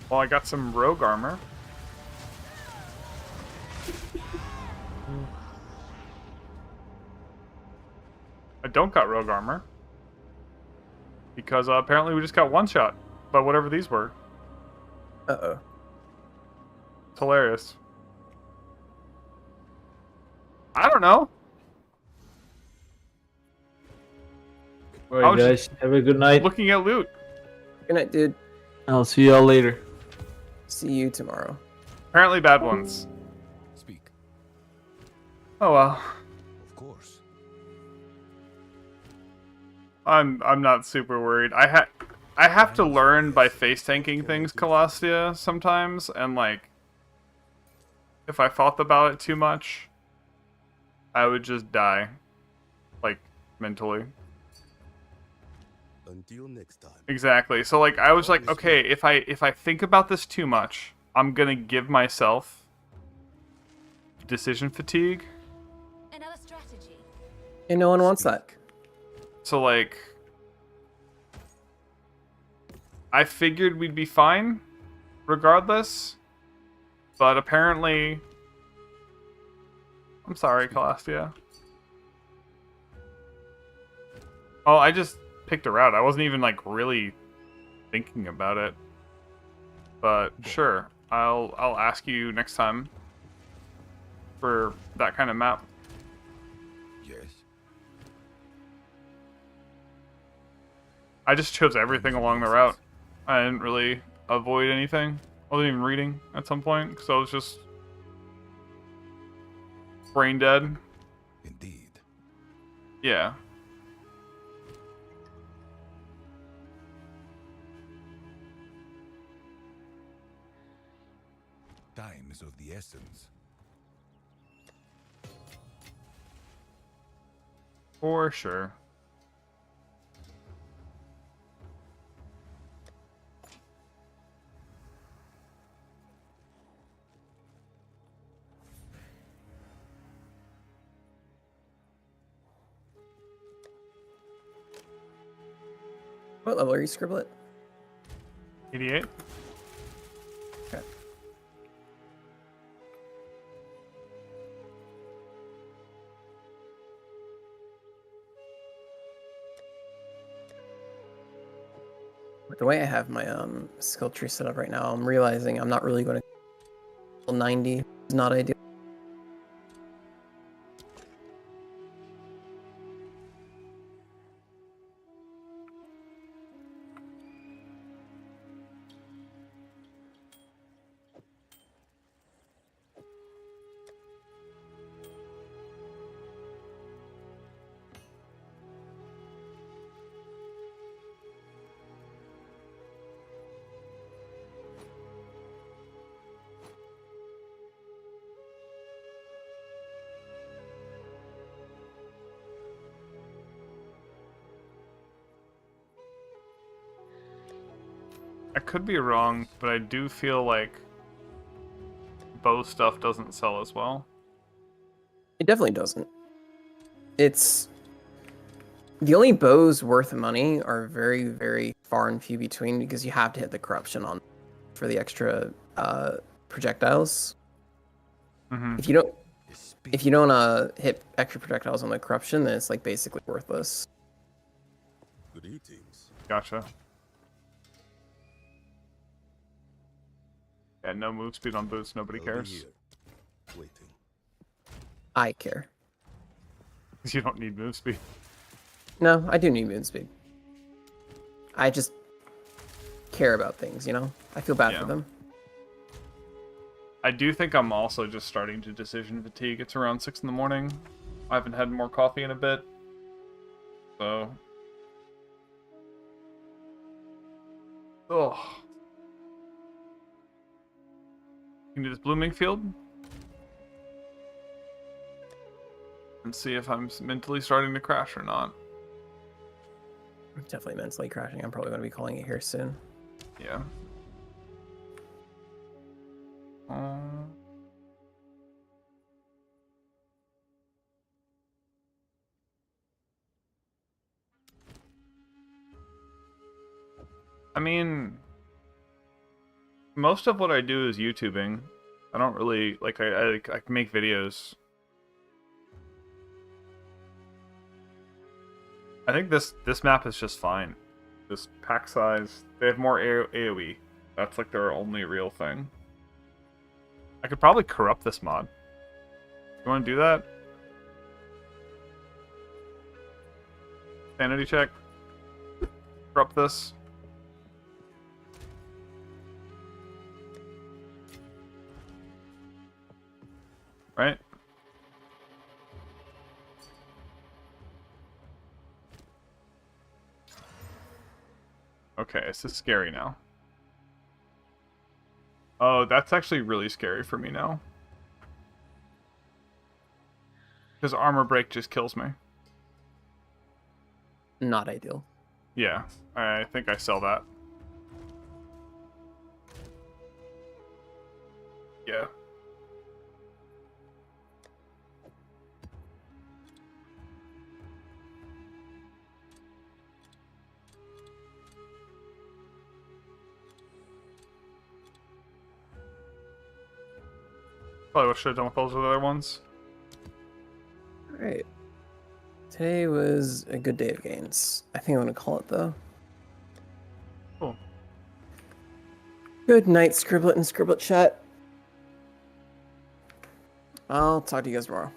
Well, I got some rogue armor. I don't got rogue armor. Because apparently we just got one shot by whatever these were. Uh-oh. It's hilarious. I don't know. All right, was guys. Have a good night. Looking at loot. Good night, dude. I'll see y'all later. See you tomorrow. Apparently bad ones. Speak. Oh well. Of course. I'm not super worried. I have to learn by face tanking things, Colossia, sometimes, and like if I thought about it too much, I would just die. Like mentally. Until next time. Exactly. So like I was like, okay, if I think about this too much, I'm gonna give myself decision fatigue. Another strategy. And no one wants that. So like I figured we'd be fine regardless. But apparently I'm sorry, Colossia. Oh, I just picked a route. I wasn't even like really thinking about it. But sure, I'll ask you next time for that kind of map. Yes. I just chose everything along the route. I didn't really avoid anything. I wasn't even reading at some point because I was just brain dead. Indeed. Yeah. Time is of the essence. For sure. What level are you, Scribblet? 88. Okay. The way I have my skill tree set up right now, I'm realizing I'm not really going to 90. It's not ideal. I could be wrong, but I do feel like bow stuff doesn't sell as well. It definitely doesn't. It's... The only bows worth money are very, very far and few between because you have to hit the corruption on for the extra projectiles. Mm-hmm. If you don't hit extra projectiles on the corruption, then it's like basically worthless. Greetings. Gotcha. Yeah, no move speed on boots, nobody I'll be cares. here, waiting. I care. You don't need move speed. No, I do need moon speed. I just care about things, you know? I feel bad Yeah. for them. I do think I'm also just starting to decision fatigue. It's around 6 in the morning. I haven't had more coffee in a bit. So... Ugh. Can do this blooming field? And see if I'm mentally starting to crash or not. I'm definitely mentally crashing. I'm probably going to be calling it here soon. Yeah. I mean, most of what I do is YouTubing. I don't really like. I make videos. I think this map is just fine. Just pack size. They have more AoE. That's like their only real thing. I could probably corrupt this mod. You want to do that? Sanity check. Corrupt this. Right? Okay, this is scary now. Oh, that's actually really scary for me now. Because armor break just kills me. Not ideal. Yeah, I think I sell that. Yeah. Probably what should have done with those other ones. Alright. Today was a good day of gains. I think I'm going to call it, though. Cool. Good night, Scribblet and Scribblet chat. I'll talk to you guys tomorrow.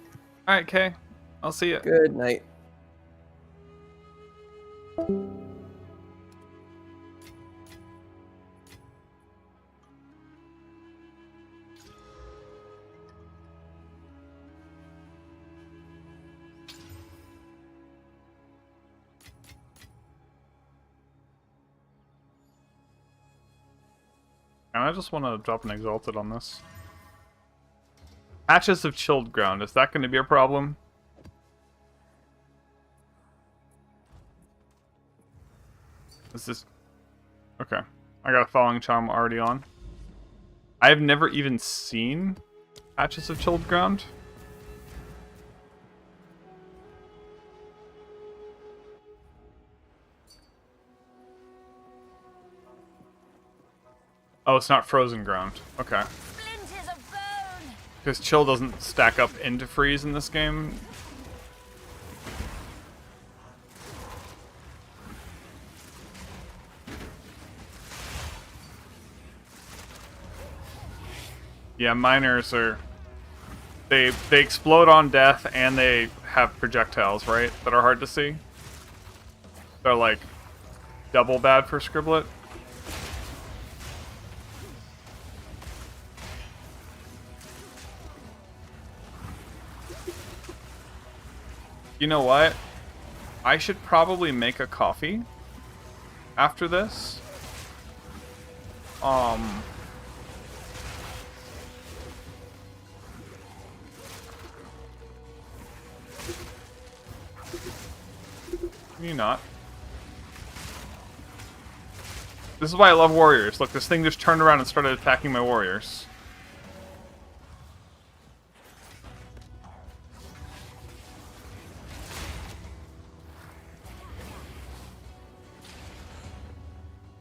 Alright, Kay. I'll see you. Good night. And I just want to drop an Exalted on this. Patches of chilled ground. Is that going to be a problem? Is this... Okay. I got a Falling Charm already on. I've never even seen Patches of chilled ground. Oh, it's not frozen ground. Okay. Splinters of bone. Because chill doesn't stack up into freeze in this game. Yeah, miners are... They explode on death and they have projectiles, right? That are hard to see. They're like double bad for Scribblet. You know what? I should probably make a coffee after this. Can you not? This is why I love warriors. Look, this thing just turned around and started attacking my warriors.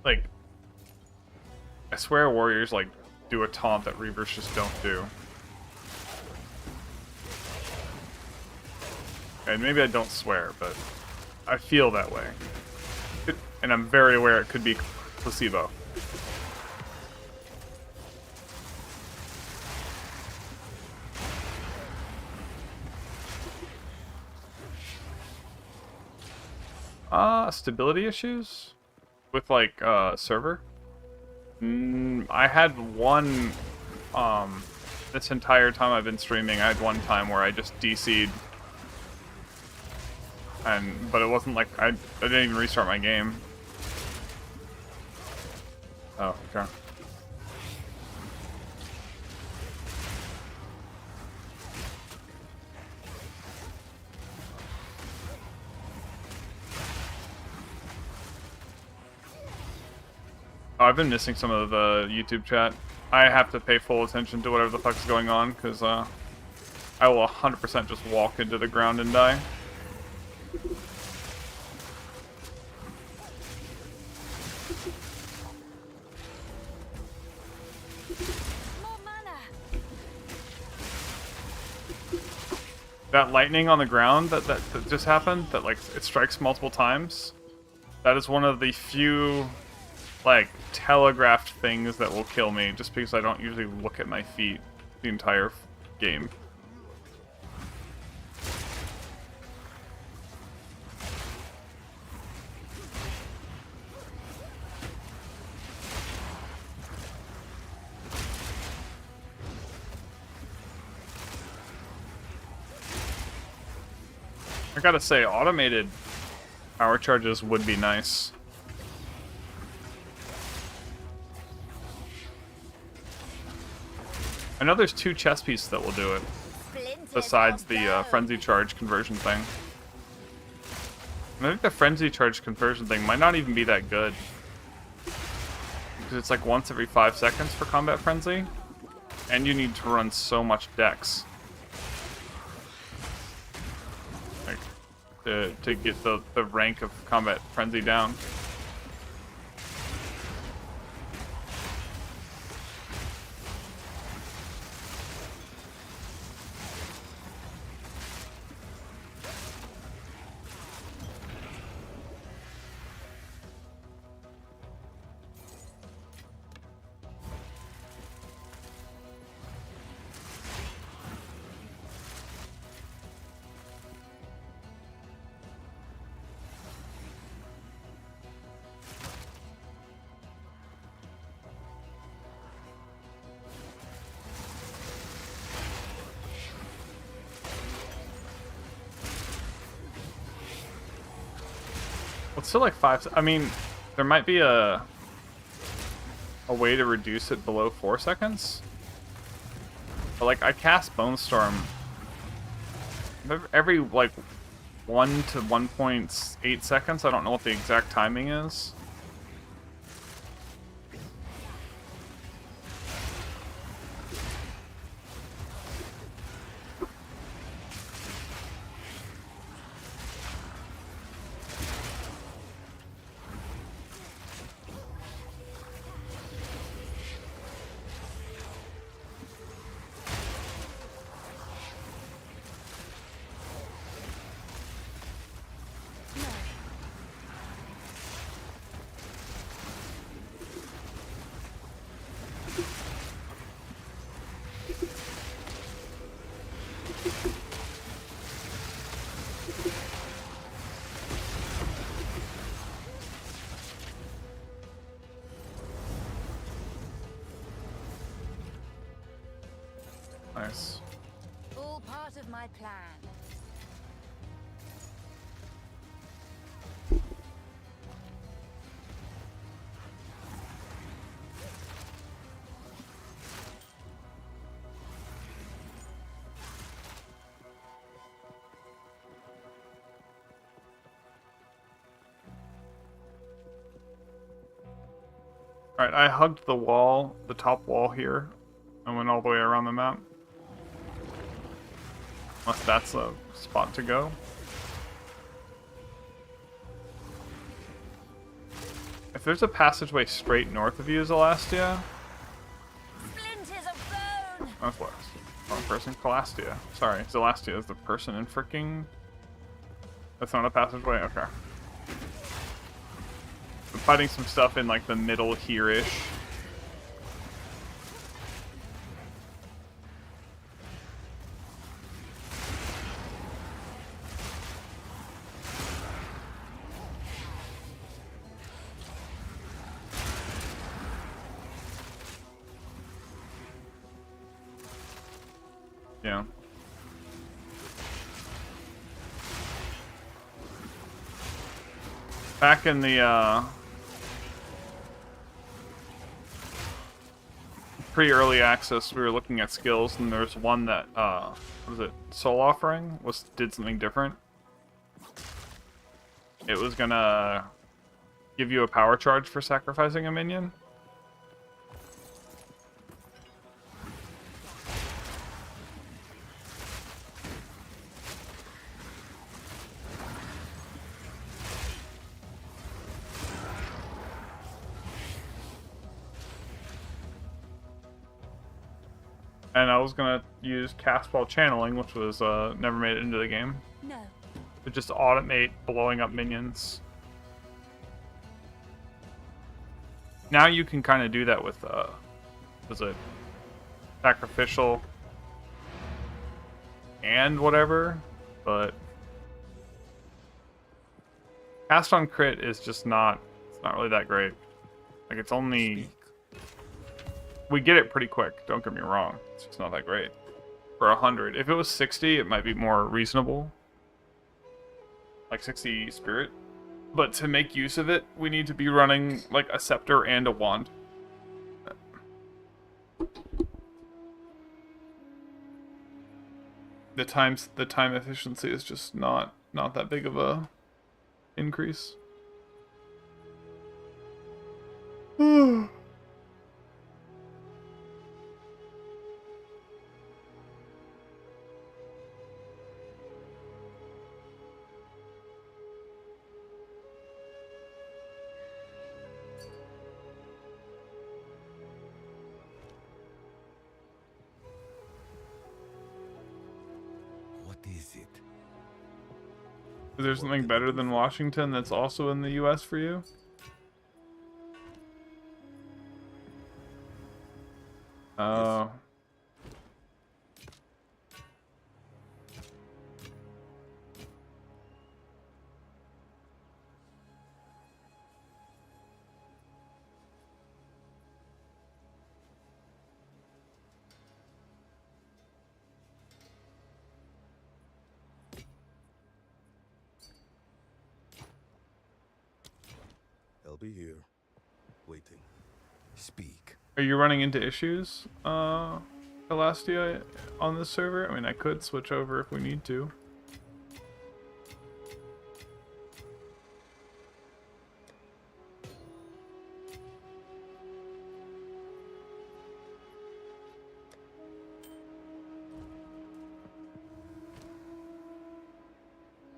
Like, I swear warriors, like, do a taunt that reavers just don't do. And maybe I don't swear, but I feel that way. And I'm very aware it could be placebo. Stability issues? With, like, server? I had one, this entire time I've been streaming, I had one time where I just DC'd. But it wasn't like, I didn't even restart my game. Oh, okay. Oh, I've been missing some of the YouTube chat. I have to pay full attention to whatever the fuck's going on, because I will 100% just walk into the ground and die. More mana. That lightning on the ground that just happened, that like it strikes multiple times. That is one of the few, like, telegraphed things that will kill me, just because I don't usually look at my feet the entire game. I gotta say, automated power charges would be nice. I know there's 2 chess pieces that will do it, besides the frenzy charge conversion thing. And I think the frenzy charge conversion thing might not even be that good. Because it's like once every 5 seconds for combat frenzy, and you need to run so much dex. To get the rank of combat frenzy down. It's still like 5. I mean, there might be a way to reduce it below 4 seconds. But like, I cast Bonestorm every like 1 to 1.8 seconds. I don't know what the exact timing is. Nice. All part of my plan. Alright, I hugged the wall, the top wall here, and went all the way around the map. Unless that's a spot to go. If there's a passageway straight north of you, Zelastia. Splinters of bone. That's what. Wrong person, Calastia. Sorry, Zelastia is the person in freaking. That's not a passageway? Okay. I'm fighting some stuff in like the middle here-ish. Yeah. Back in the pre-early access, we were looking at skills, and there's one that what was it? Soul Offering did something different. It was gonna give you a power charge for sacrificing a minion. And I was gonna use cast while channeling, which was never made it into the game. No. To just automate blowing up minions. Now you can kind of do that with, was it sacrificial and whatever, but cast on crit is just not, it's not really that great. Like, it's only, we get it pretty quick, don't get me wrong. It's just not that great. For 100. If it was 60, it might be more reasonable. Like 60 spirit. But to make use of it, we need to be running like a scepter and a wand. The time efficiency is just not that big of a increase. Is it? Is there something better than Washington that's also in the US for you? Oh. I'll be here, waiting. Speak. Are you running into issues, Elastia, on this server? I mean, I could switch over if we need to.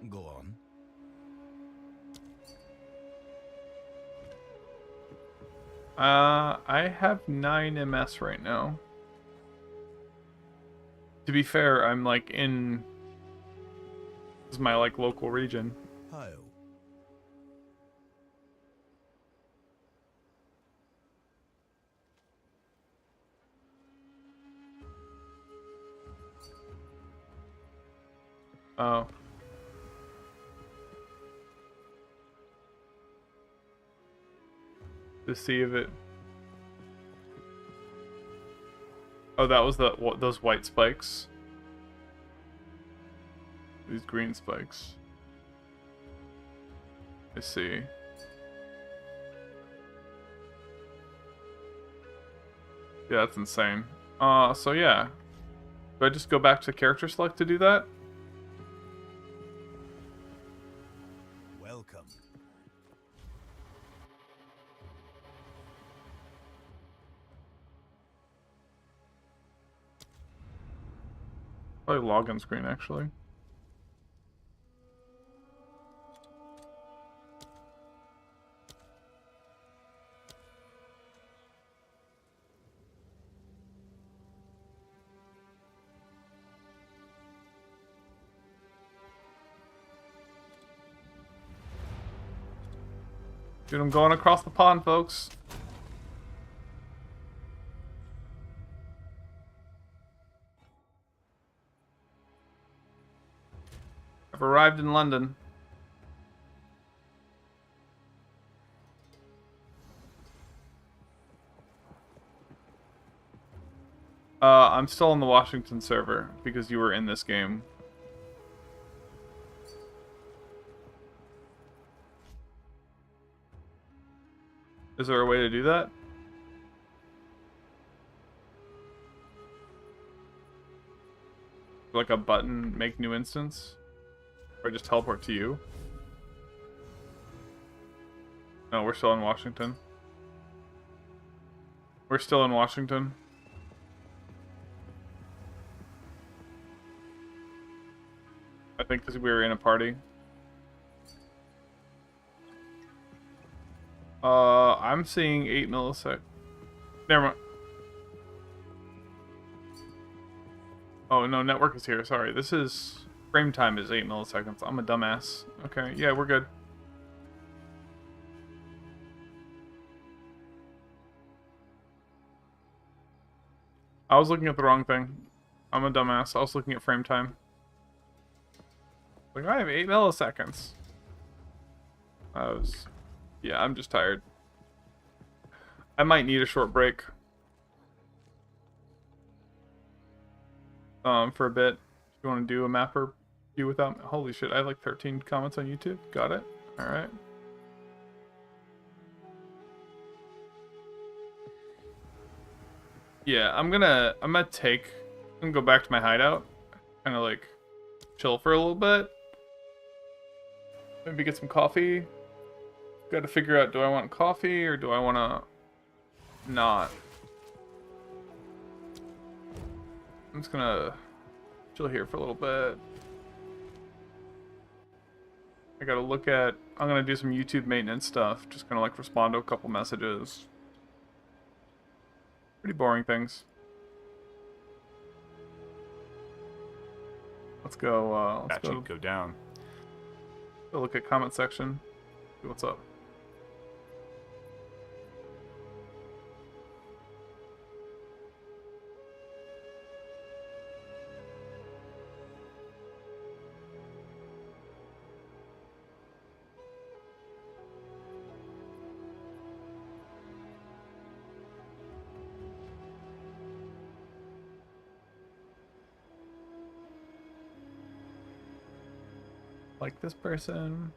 Go on. I have 9 MS right now. To be fair, I'm like in... This is my like local region. Hi. Oh. To see if it... Oh, that was the those white spikes. These green spikes. I see. Yeah, that's insane. So yeah. Do I just go back to character select to do that? Welcome. Probably login screen, actually. Dude, I'm going across the pond, folks. I've arrived in London. I'm still on the Washington server because you were in this game. Is there a way to do that? Like a button, make new instance? Or just teleport to you? No, we're still in Washington. We're still in Washington. I think because we were in a party. I'm seeing 8 milliseconds. Never mind. Oh, no, network is here. Sorry. This is... Frame time is 8 milliseconds. I'm a dumbass. Okay, yeah, we're good. I was looking at the wrong thing. I'm a dumbass. I was looking at frame time. Like, I have 8 milliseconds. Yeah, I'm just tired. I might need a short break. For a bit. If you want to do a map or do without... Holy shit, I have like 13 comments on YouTube. Got it. Alright. Yeah, I'm gonna go back to my hideout. Kind of like chill for a little bit. Maybe get some coffee. Got to figure out, do I want coffee or do I want to not? I'm just gonna chill here for a little bit. I gotta look at... I'm gonna do some YouTube maintenance stuff. Just gonna like respond to a couple messages. Pretty boring things. Let's go, Go down. Go look at comment section. See what's up. Like this person.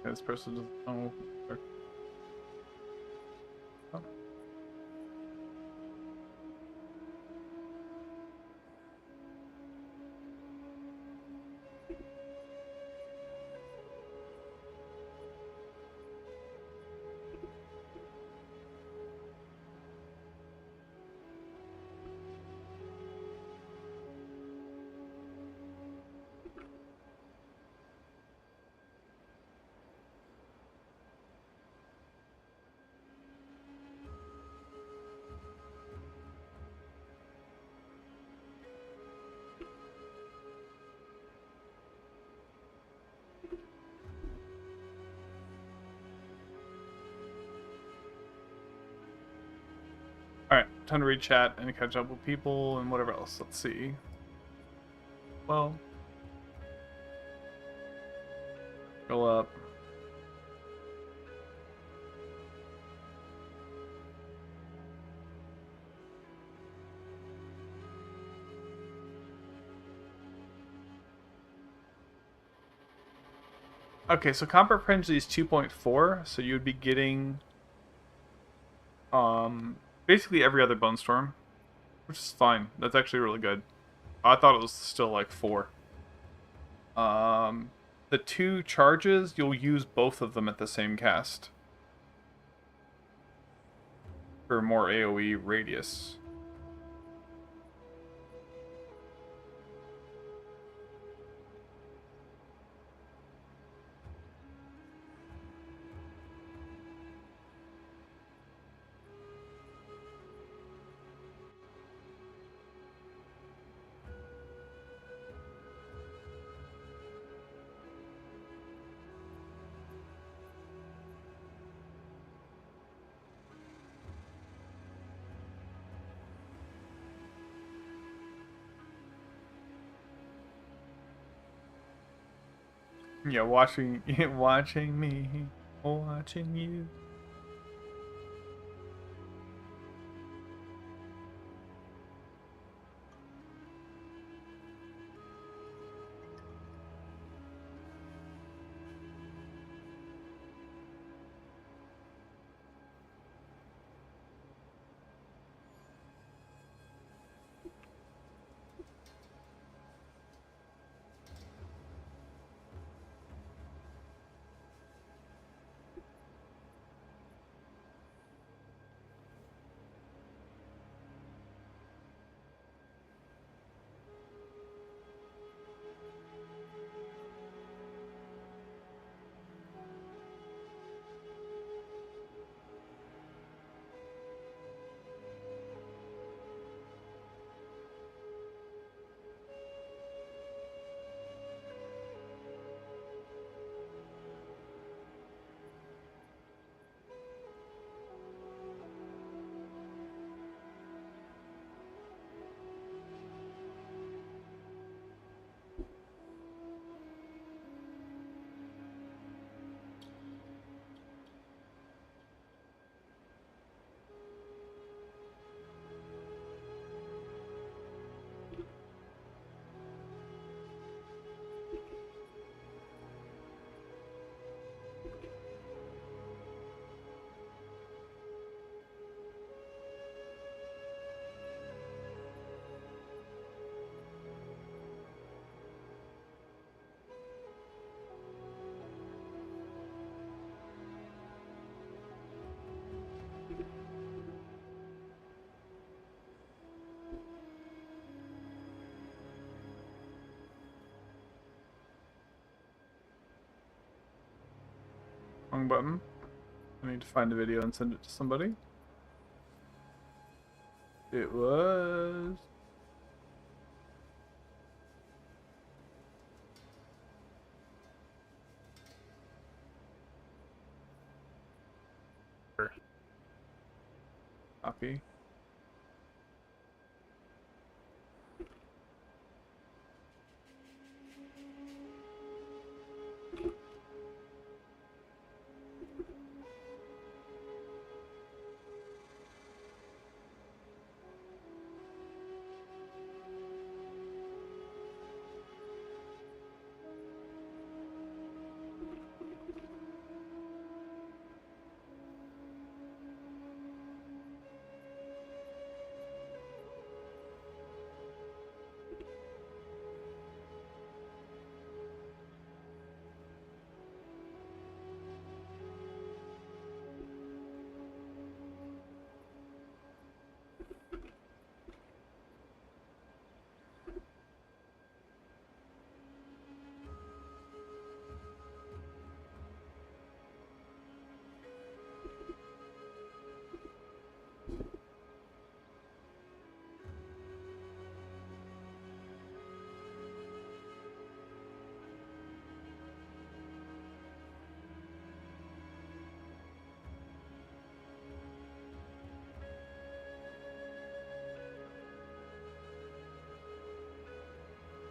This person doesn't know. Oh. Alright, time to read chat and catch up with people and whatever else. Let's see. Well. Go up. Okay, so Combat Frenzy is 2.4, so you would be getting basically every other Bonestorm, which is fine. That's actually really good. I thought it was still like 4. The 2 charges, you'll use both of them at the same cast for more AoE radius. Yeah, watching me, watching you. wrong button. I need to find a video and send it to somebody. It was... Copy.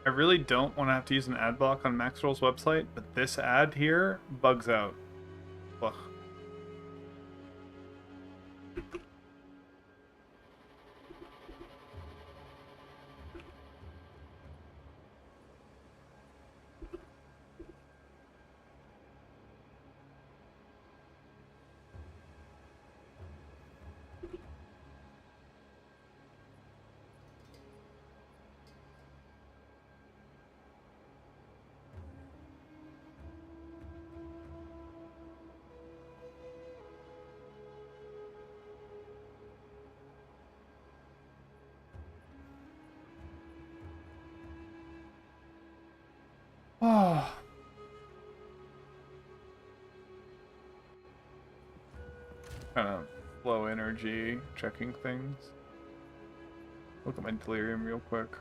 I really don't want to have to use an ad block on Maxwell's website, but this ad here bugs out. Ugh. Oh. Kind of low energy, checking things. Look at my Delirium real quick.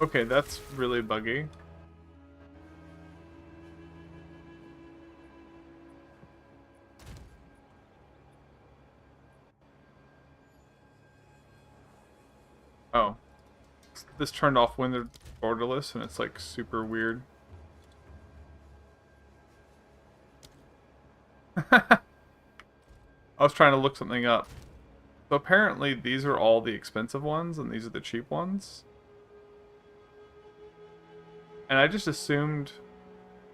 Okay, that's really buggy. Oh. This turned off when they're borderless and it's like super weird. I was trying to look something up. So apparently these are all the expensive ones and these are the cheap ones. And I just assumed...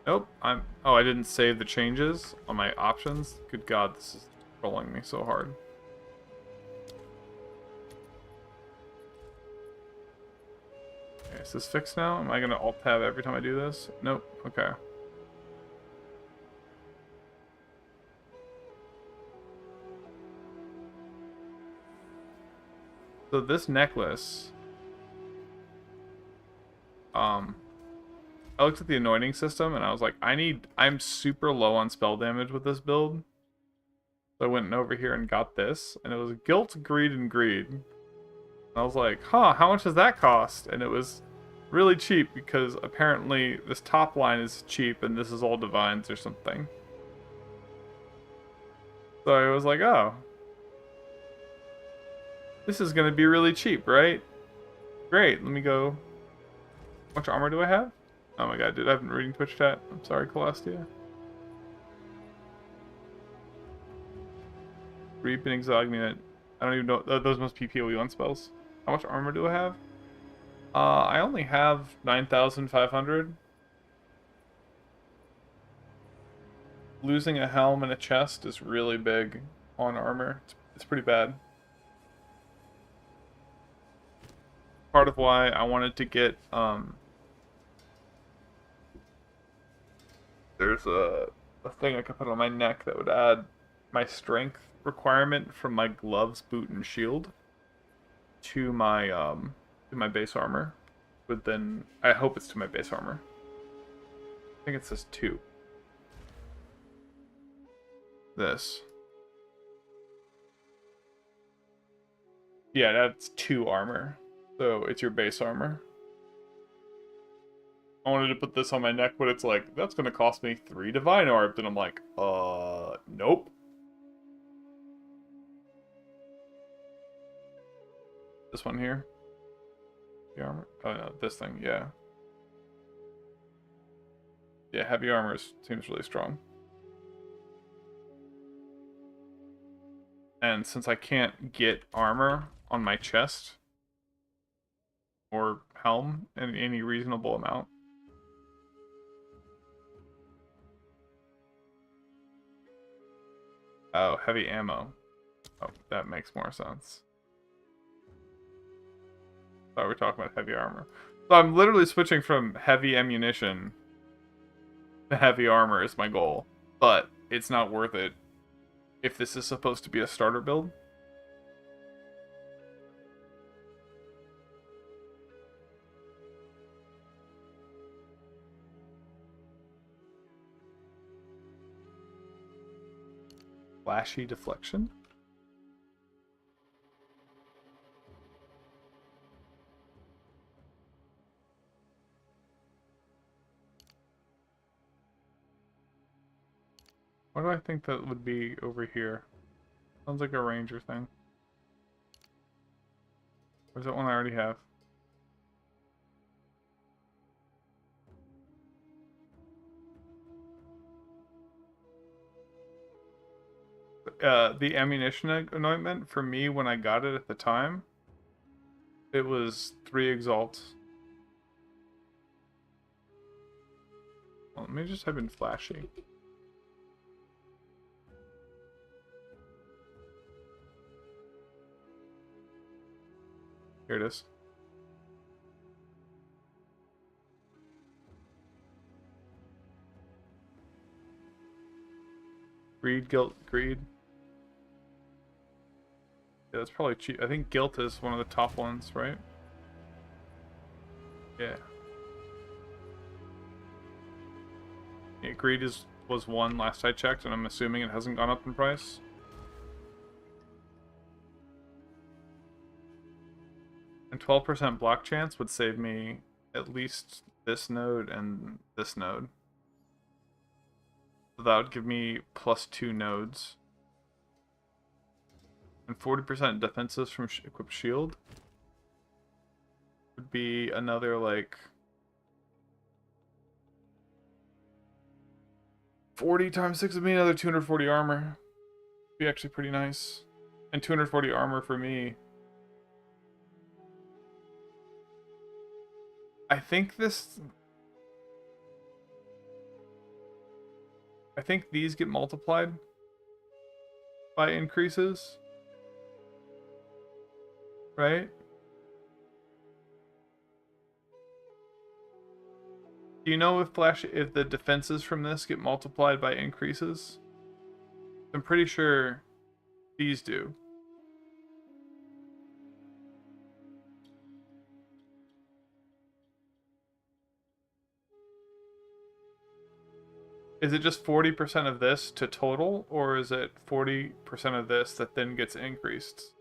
Nope, I didn't save the changes on my options. Good God, this is trolling me so hard. Okay, is this fixed now? Am I going to alt-tab every time I do this? Nope, okay. So this necklace... I looked at the anointing system and I was like, I'm super low on spell damage with this build. So I went over here and got this, and it was Guilt, Greed, and Greed. And I was like, huh, how much does that cost? And it was really cheap because apparently this top line is cheap and this is all divines or something. So I was like, oh. This is going to be really cheap, right? Great, let me go. How much armor do I have? Oh my god, dude, I've been reading Twitch chat. I'm sorry, Celestia. Reap and Exogmunate. I don't even know. Those must be PoE1 spells. How much armor do I have? I only have 9,500. Losing a helm and a chest is really big on armor. It's pretty bad. part of why I wanted to get there's a thing I could put on my neck that would add my strength requirement from my gloves, boot, and shield to my base armor. But then I hope it's to my base armor. I think it says 2. This. Yeah, that's 2 armor. So it's your base armor. I wanted to put this on my neck, but it's like, that's gonna cost me 3 divine orbs, and I'm like, nope. This one here. The armor? Oh no, this thing, yeah. Yeah, heavy armor seems really strong. And since I can't get armor on my chest or helm in any reasonable amount. Oh, heavy ammo. Oh, that makes more sense. Thought we were talking about heavy armor. So I'm literally switching from heavy ammunition to heavy armor is my goal. But it's not worth it if this is supposed to be a starter build. Flashy deflection? What do I think that would be over here? Sounds like a ranger thing. Or is that one I already have? The ammunition anointment, for me, when I got it at the time, it was 3 exalts. Well, let me just type in flashy. Here it is. Greed, guilt, greed. Yeah, that's probably cheap. I think guilt is one of the top ones, right? Yeah. Yeah, greed was 1 last I checked, and I'm assuming it hasn't gone up in price. And 12% block chance would save me at least this node and this node. So that would give me +2 nodes. And 40% defenses from equipped shield would be another, like, 40 times 6 would be another 240 armor. Be actually pretty nice. And 240 armor for me. I think these get multiplied by increases. Right? Do you know if the defenses from this get multiplied by increases? I'm pretty sure these do. Is it just 40% of this to total, or is it 40% of this that then gets increased?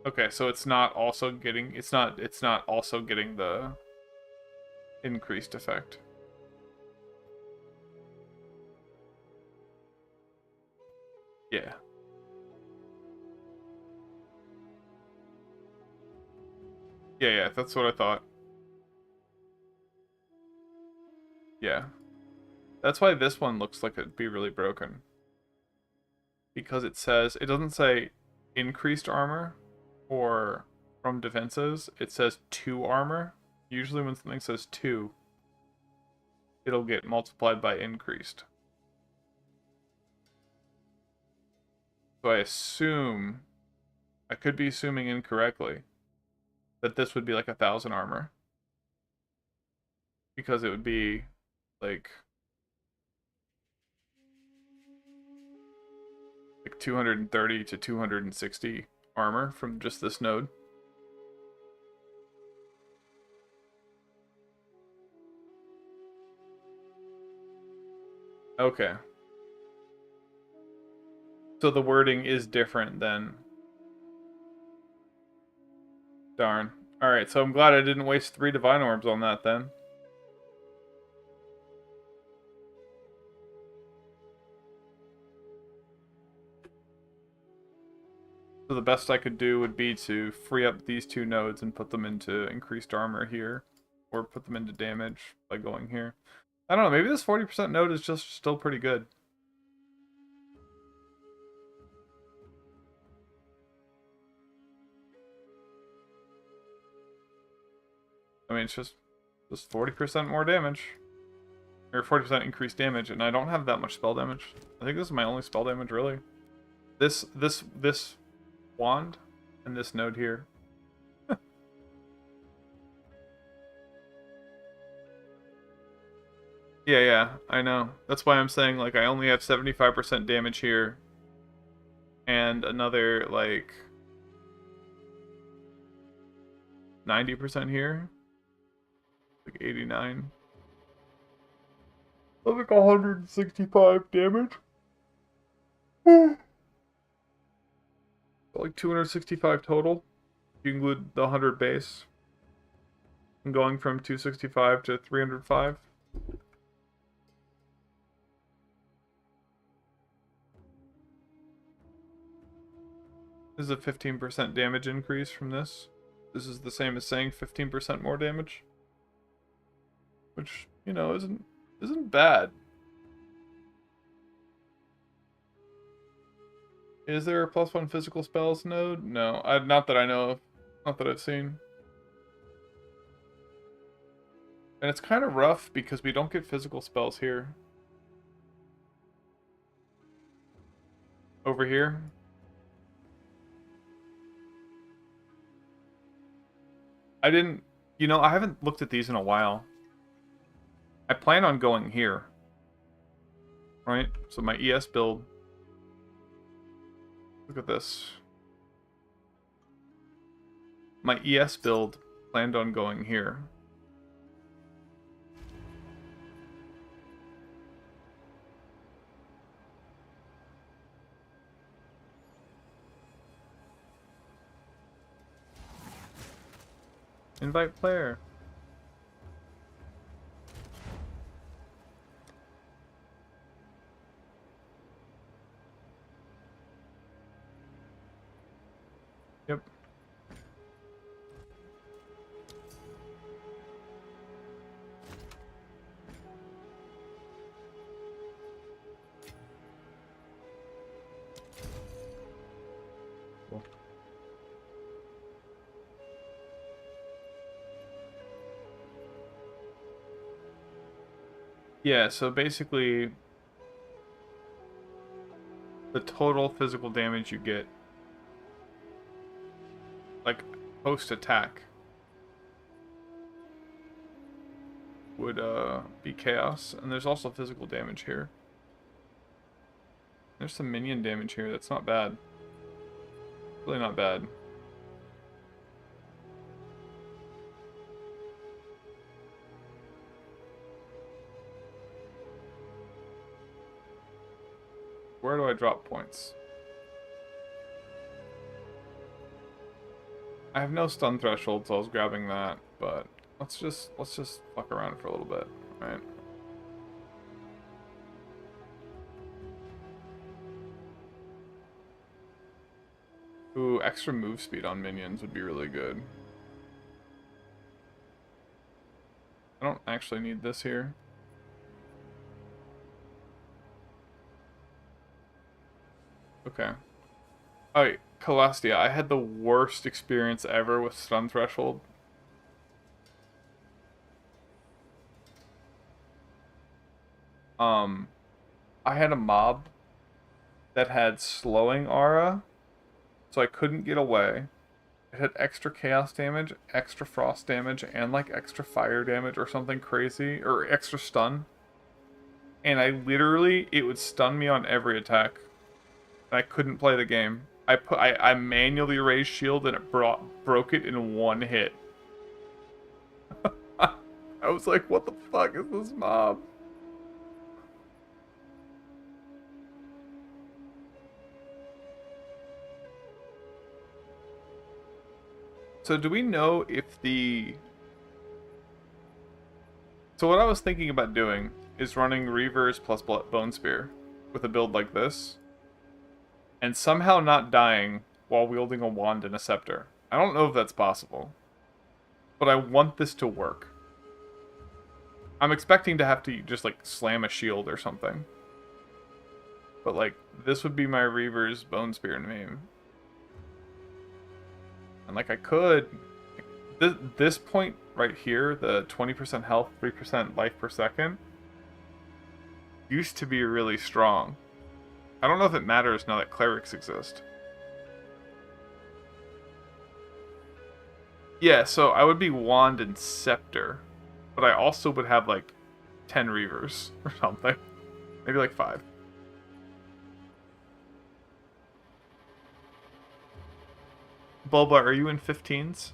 Okay, so it's not also getting the increased effect. Yeah. Yeah, that's what I thought. Yeah. That's why this one looks like it'd be really broken. Because it doesn't say increased armor or from defenses, it says 2 armor. Usually when something says 2, it'll get multiplied by increased. So I I could be assuming incorrectly that this would be like 1,000 armor. Because it would be like 230 to 260 armor from just this node. Okay. So the wording is different then. Darn. Alright, so I'm glad I didn't waste 3 Divine Orbs on that then. So the best I could do would be to free up these 2 nodes and put them into increased armor here. Or put them into damage by going here. I don't know, maybe this 40% node is just still pretty good. I mean, it's just 40% more damage. Or 40% increased damage, and I don't have that much spell damage. I think this is my only spell damage, really. This wand and this node here. Yeah, I know. That's why I'm saying, like, I only have 75% damage here. And another, like, 90% here. Like, 89. That's like 165 damage. Like 265 total. If you include the 100 base. I'm going from 265 to 305. This is a 15% damage increase from this. This is the same as saying 15% more damage. Which, you know, isn't bad. Is there a +1 physical spells node? No, not that I know of. Not that I've seen. And it's kind of rough because we don't get physical spells here. Over here. I didn't... You know, I haven't looked at these in a while. I plan on going here. Right? So my ES build... Look at this. My ES build planned on going here. Invite player. Yep. Cool. Yeah, so basically the total physical damage you get, like, post-attack, would be chaos. And there's also physical damage here. There's some minion damage here. That's not bad. Really not bad. Where do I drop points? I have no stun threshold, so I was grabbing that, but let's just fuck around for a little bit, right? Ooh, extra move speed on minions would be really good. I don't actually need this here. Okay. Alright, Calastia, I had the worst experience ever with stun threshold. I had a mob that had slowing aura, so I couldn't get away. It had extra chaos damage, extra frost damage, and like extra fire damage or something crazy, or extra stun. And I literally, it would stun me on every attack. And I couldn't play the game. I manually raised shield and it broke it in one hit. I was like, what the fuck is this mob? So do we know if the... So what I was thinking about doing is running Reavers plus Bone Spear with a build like this. And somehow not dying while wielding a wand and a scepter. I don't know if that's possible. But I want this to work. I'm expecting to have to just like slam a shield or something. But like, this would be my Reaver's Bone Spear meme. And like I could... This point right here, the 20% health, 3% life per second, used to be really strong. I don't know if it matters now that clerics exist. Yeah, so I would be wand and scepter. But I also would have like 10 Reavers or something. Maybe like 5. Bulba, are you in 15's?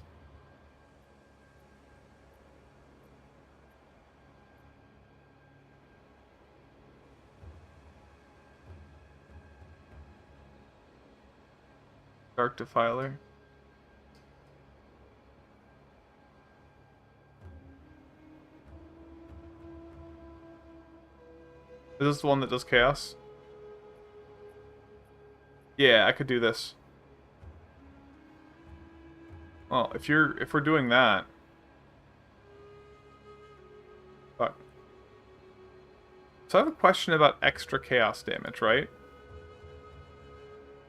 Dark Defiler. Is this the one that does chaos? Yeah, I could do this. Well, if we're doing that. Fuck. So I have a question about extra chaos damage, right?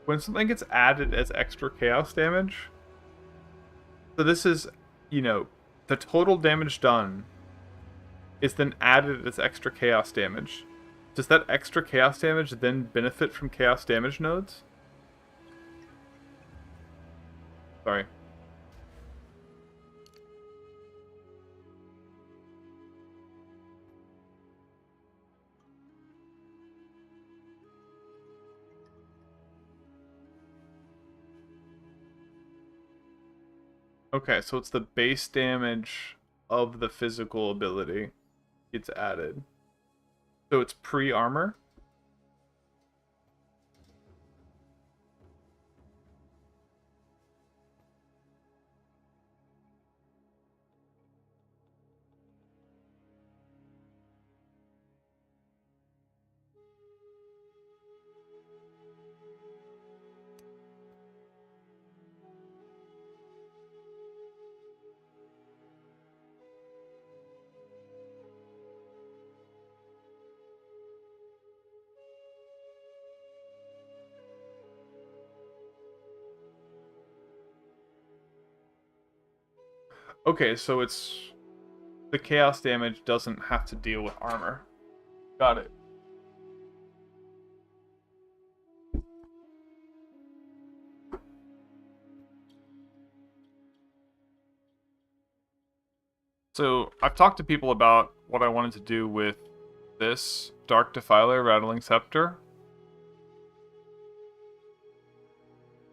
When something gets added as extra chaos damage, so this is, you know, the total damage done is then added as extra chaos damage. Does that extra chaos damage then benefit from chaos damage nodes? Sorry. Okay, so it's the base damage of the physical ability gets added. So it's pre-armor? Okay, so it's... the chaos damage doesn't have to deal with armor. Got it. So, I've talked to people about what I wanted to do with this Dark Defiler Rattling Scepter.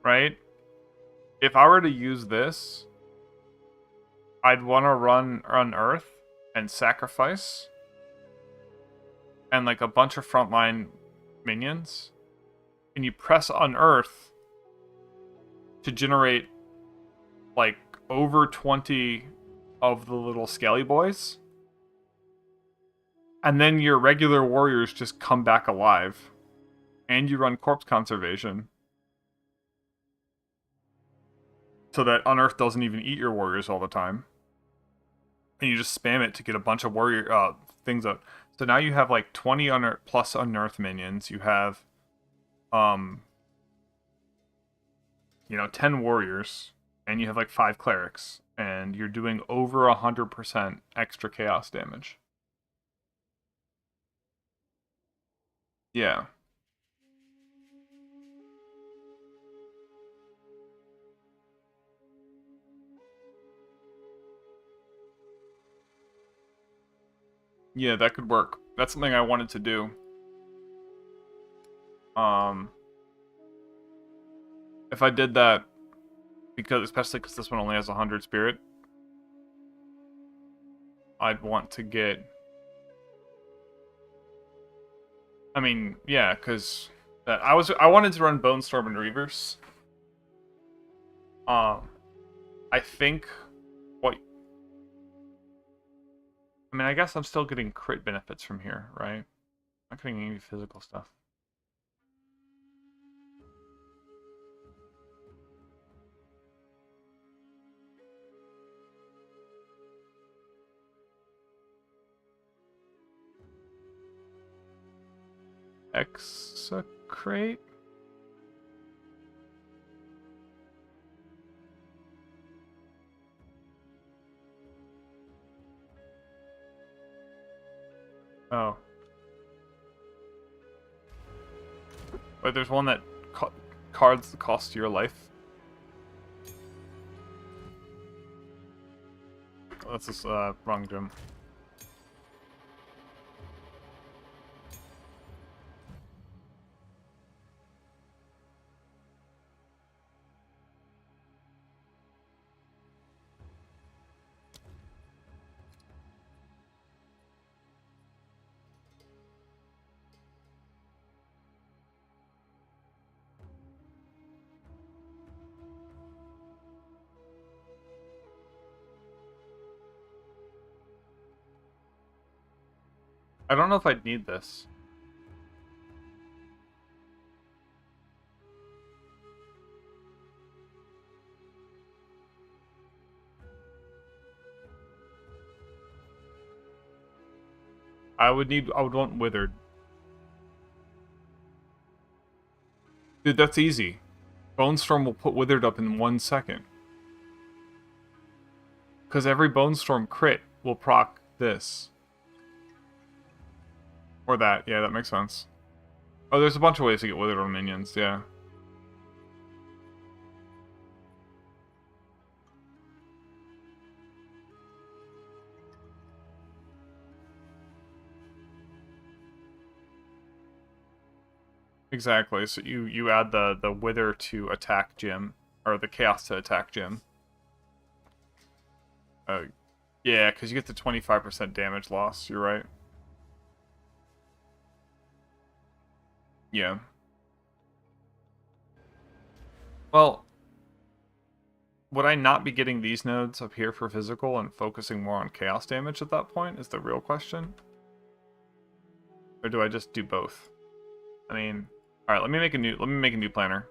Right? If I were to use this, I'd want to run Unearth and Sacrifice. And like a bunch of frontline minions. And you press Unearth to generate like over 20 of the little scaly boys. And then your regular warriors just come back alive. And you run Corpse Conservation. So that Unearth doesn't even eat your warriors all the time. And you just spam it to get a bunch of warrior things out. So now you have like 20 plus Unearth minions. You have, 10 warriors. And you have like 5 clerics. And you're doing over 100% extra chaos damage. Yeah. Yeah, that could work. That's something I wanted to do. If I did that, especially because this one only has 100 spirit, I'd want to get... I mean, yeah, because I wanted to run Bonestorm in reverse. I think what... I mean, I guess I'm still getting crit benefits from here, right? I'm not getting any physical stuff. Execrate? Oh. Wait, there's one that cards cost your life. Oh, that's this wrong gym. I don't know if I'd need this. I would want Withered. Dude, that's easy. Bonestorm will put Withered up in 1 second. Because every Bonestorm crit will proc this. Or that. Yeah, that makes sense. Oh, there's a bunch of ways to get Withered on minions, yeah. Exactly, so you add the Wither to attack Jim, or the Chaos to attack Jim. Yeah, because you get the 25% damage loss, you're right. Yeah. Well, would I not be getting these nodes up here for physical and focusing more on chaos damage at that point is the real question? Or do I just do both? I mean, all right, let me make a new planner.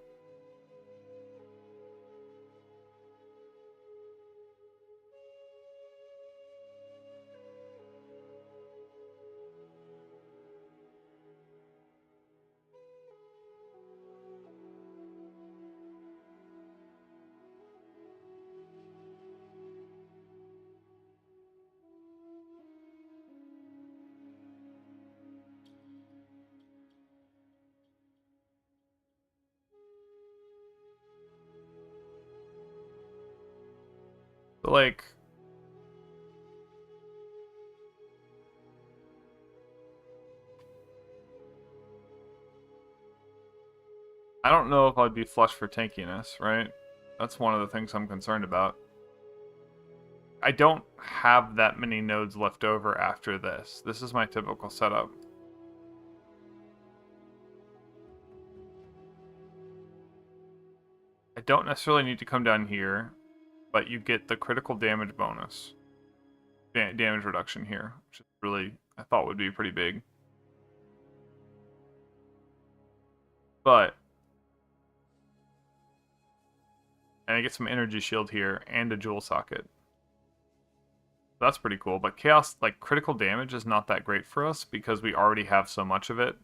But like, I don't know if I'd be flush for tankiness, right? That's one of the things I'm concerned about. I don't have that many nodes left over after this. This is my typical setup. I don't necessarily need to come down here, but you get the critical damage bonus. Damage reduction here, which is really, I thought would be pretty big. But, and I get some energy shield here and a jewel socket. That's pretty cool, but chaos, like critical damage is not that great for us because we already have so much of it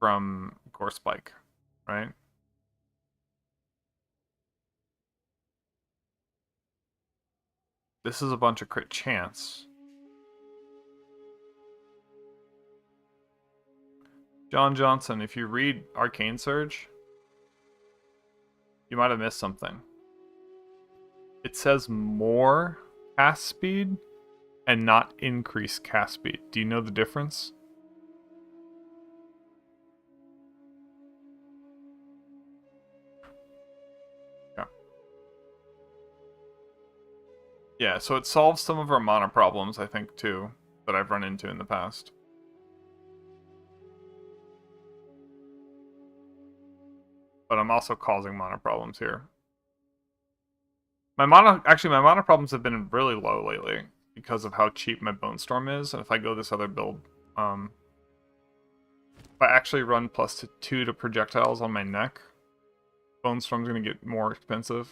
from Core Spike, right? This is a bunch of crit chance. John Johnson, if you read Arcane Surge, you might have missed something. It says more cast speed, and not increase cast speed. Do you know the difference? Yeah. Yeah, so it solves some of our mana problems, I think, too, that I've run into in the past. But I'm also causing mana problems here. My mana problems have been really low lately because of how cheap my Bonestorm is. And if I go this other build, if I actually run +2 to projectiles on my neck, Bonestorm's gonna get more expensive.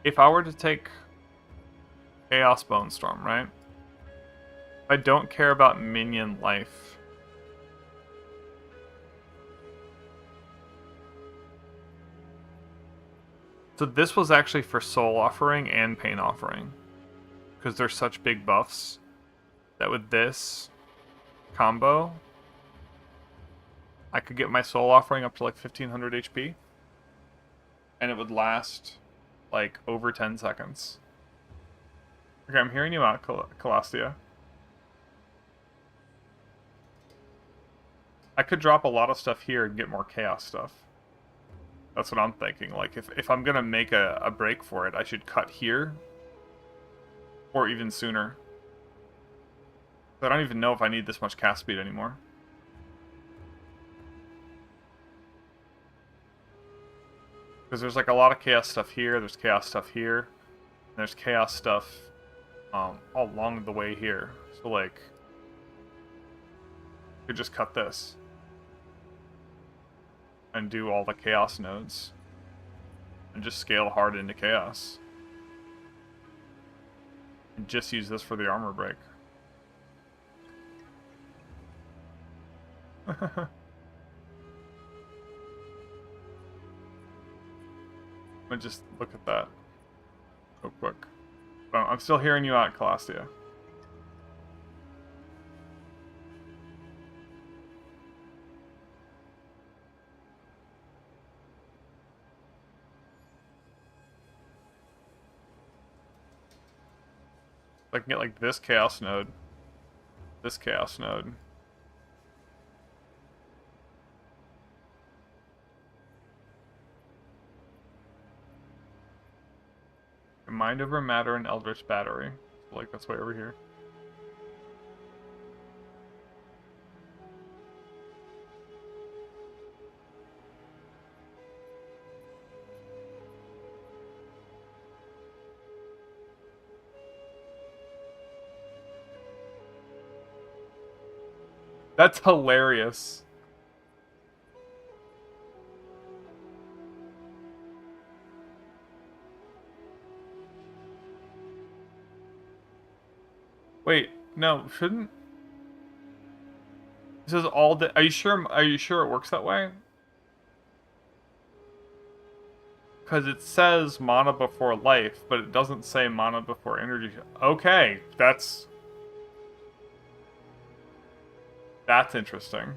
If I were to take Chaos Bonestorm, right? I don't care about minion life. So this was actually for Soul Offering and Pain Offering. Because they're such big buffs that with this combo, I could get my Soul Offering up to like 1500 HP. And it would last like over 10 seconds. Okay, I'm hearing you out, Calastia. I could drop a lot of stuff here and get more chaos stuff. That's what I'm thinking. Like, if I'm gonna make a break for it, I should cut here. Or even sooner. I don't even know if I need this much cast speed anymore. Because there's like a lot of chaos stuff here, there's chaos stuff here, and there's chaos stuff all along the way here. So like, I could just cut this. And do all the chaos nodes. And just scale hard into chaos. And just use this for the armor break. Let me just look at that real quick. Oh, I'm still hearing you out, Calastia. I can get like this chaos node, this chaos node. Mind over matter and Eldritch Battery. So like that's way over here. That's hilarious. Wait, no, shouldn't... This is all the... Are you sure it works that way? Because it says mana before life, but it doesn't say mana before energy. Okay, that's interesting.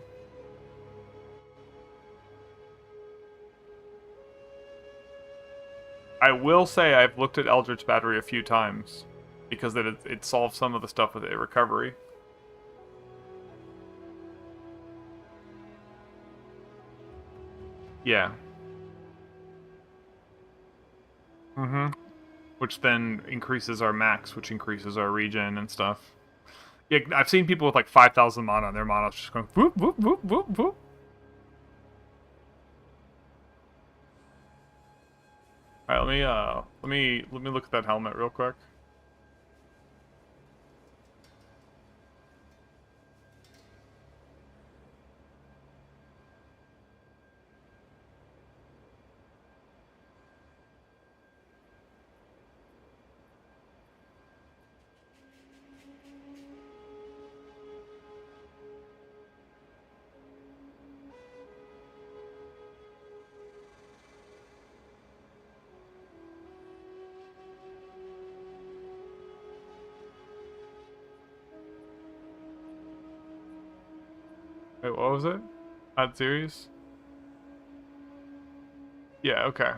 I will say I've looked at Eldritch Battery a few times, because it solves some of the stuff with a recovery. Yeah. Mm-hmm. Which then increases our max, which increases our regen and stuff. Yeah, I've seen people with like 5,000 mana, and their mana's just going whoop, whoop, whoop, whoop, whoop. Alright, let me look at that helmet real quick. Wait, what was it? Add series? Yeah, okay.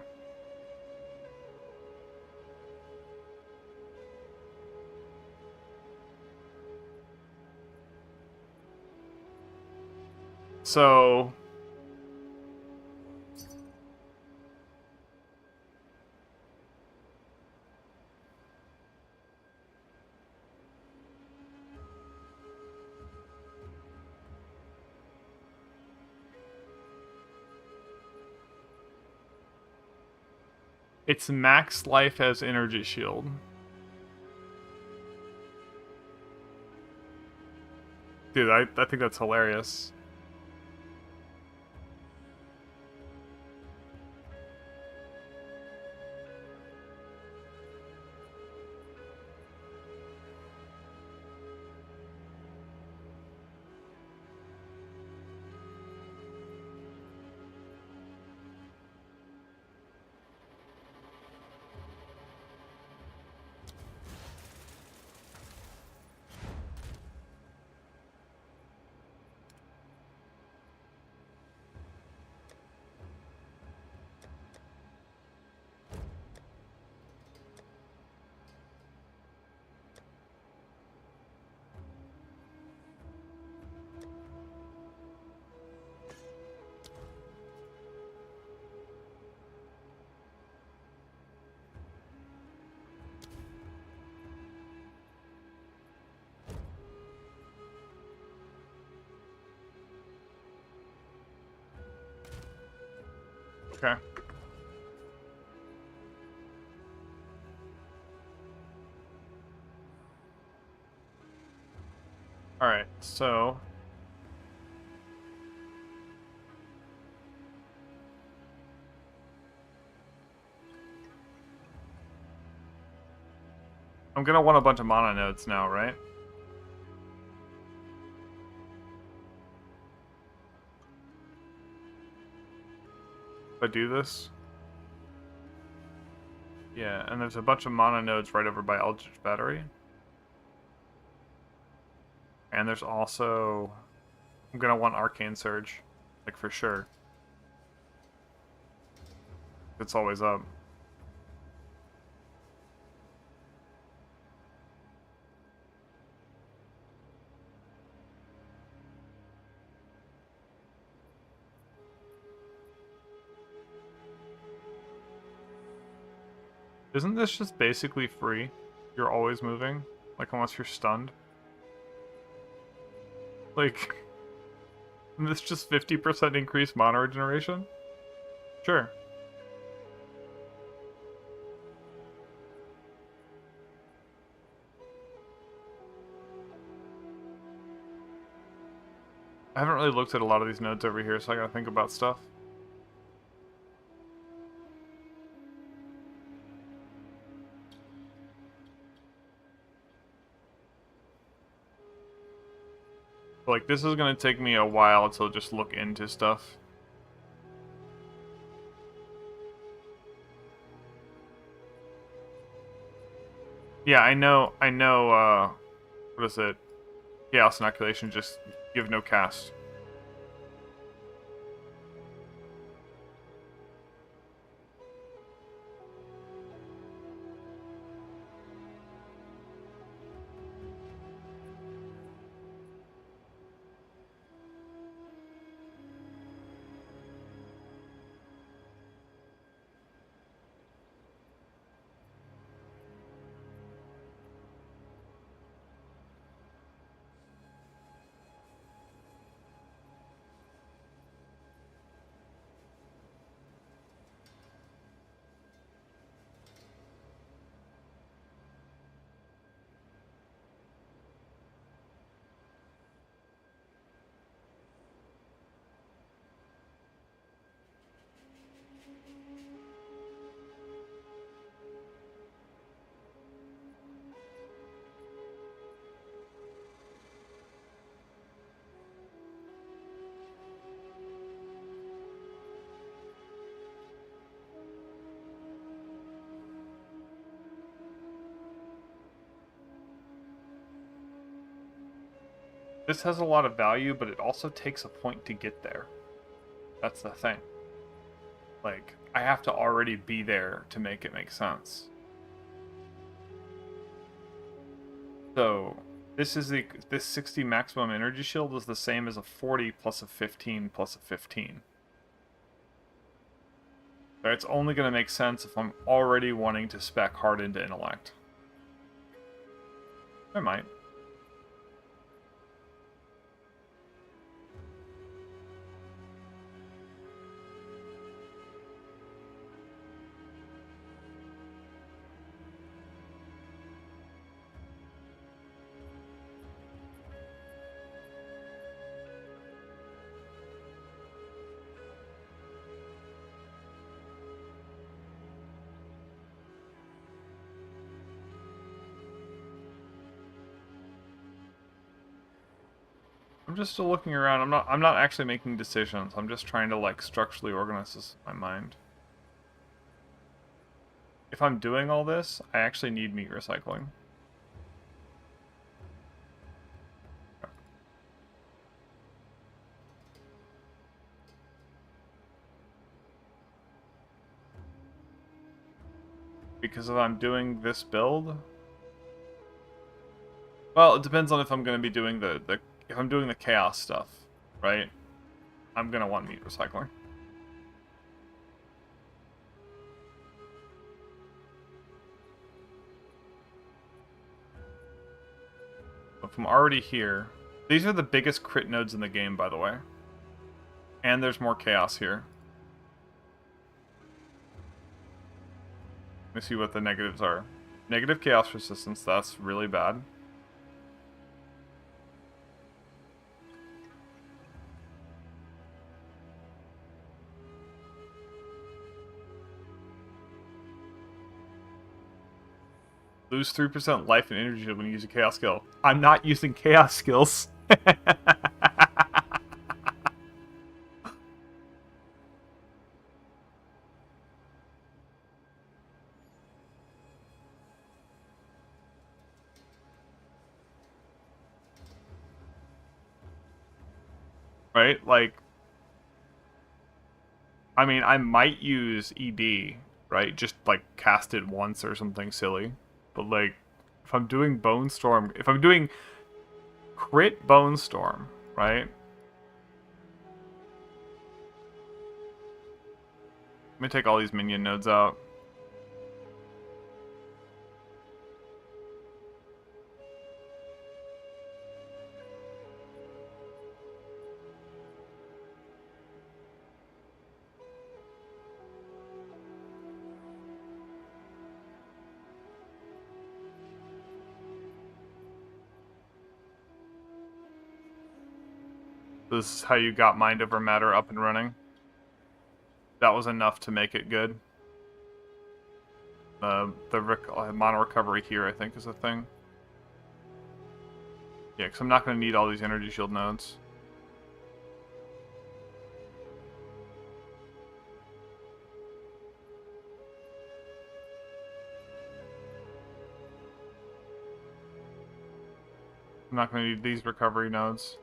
So it's max life as energy shield. Dude, I think that's hilarious. Okay. Alright, so I'm gonna want a bunch of mana nodes now, right? If I do this? Yeah, and there's a bunch of mana nodes right over by Eldritch Battery. And there's also... I'm gonna want Arcane Surge. Like, for sure. It's always up. Isn't this just basically free? You're always moving? Like, unless you're stunned? Like, isn't this just 50% increased mana regeneration? Sure. I haven't really looked at a lot of these nodes over here, so I gotta think about stuff. Like, this is gonna take me a while to just look into stuff. Yeah, I know, what is it? Chaos Inoculation, just give no cast. This has a lot of value, but it also takes a point to get there. That's the thing. Like, I have to already be there to make it make sense. So, this 60 maximum energy shield is the same as a 40 plus a 15 plus a 15. So it's only going to make sense if I'm already wanting to spec hard into intellect. I might. I'm just still looking around. I'm not actually making decisions. I'm just trying to like structurally organize this in my mind. If I'm doing all this, I actually need meat recycling. Because if I'm doing this build, well, it depends on if I'm going to be doing if I'm doing the chaos stuff, right? I'm going to want meat recycling. If I'm already here, these are the biggest crit nodes in the game, by the way. And there's more chaos here. Let me see what the negatives are. Negative chaos resistance, that's really bad. Lose 3% life and energy when you use a chaos skill. I'm not using chaos skills. Right? Like, I mean, I might use ED, right? Just, like, cast it once or something silly. But, like, if I'm doing Bonestorm, if I'm doing crit Bonestorm, right? Let me take all these minion nodes out. This is how you got Mind Over Matter up and running. That was enough to make it good. The mana recovery here, I think, is a thing. Yeah, because I'm not going to need all these energy shield nodes. I'm not going to need these recovery nodes.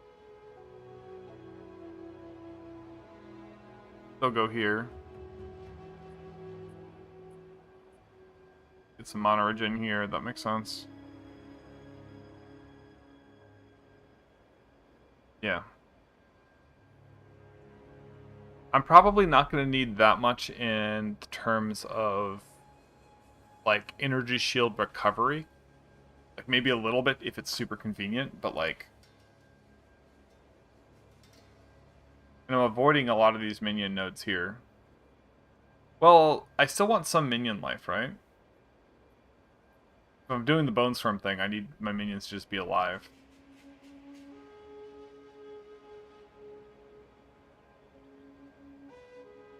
They'll go here. Get some mana regen here, that makes sense. Yeah. I'm probably not going to need that much in terms of, like, energy shield recovery. Like, maybe a little bit if it's super convenient, but, like... And I'm avoiding a lot of these minion nodes here. Well, I still want some minion life, right? If I'm doing the Bonestorm thing, I need my minions to just be alive.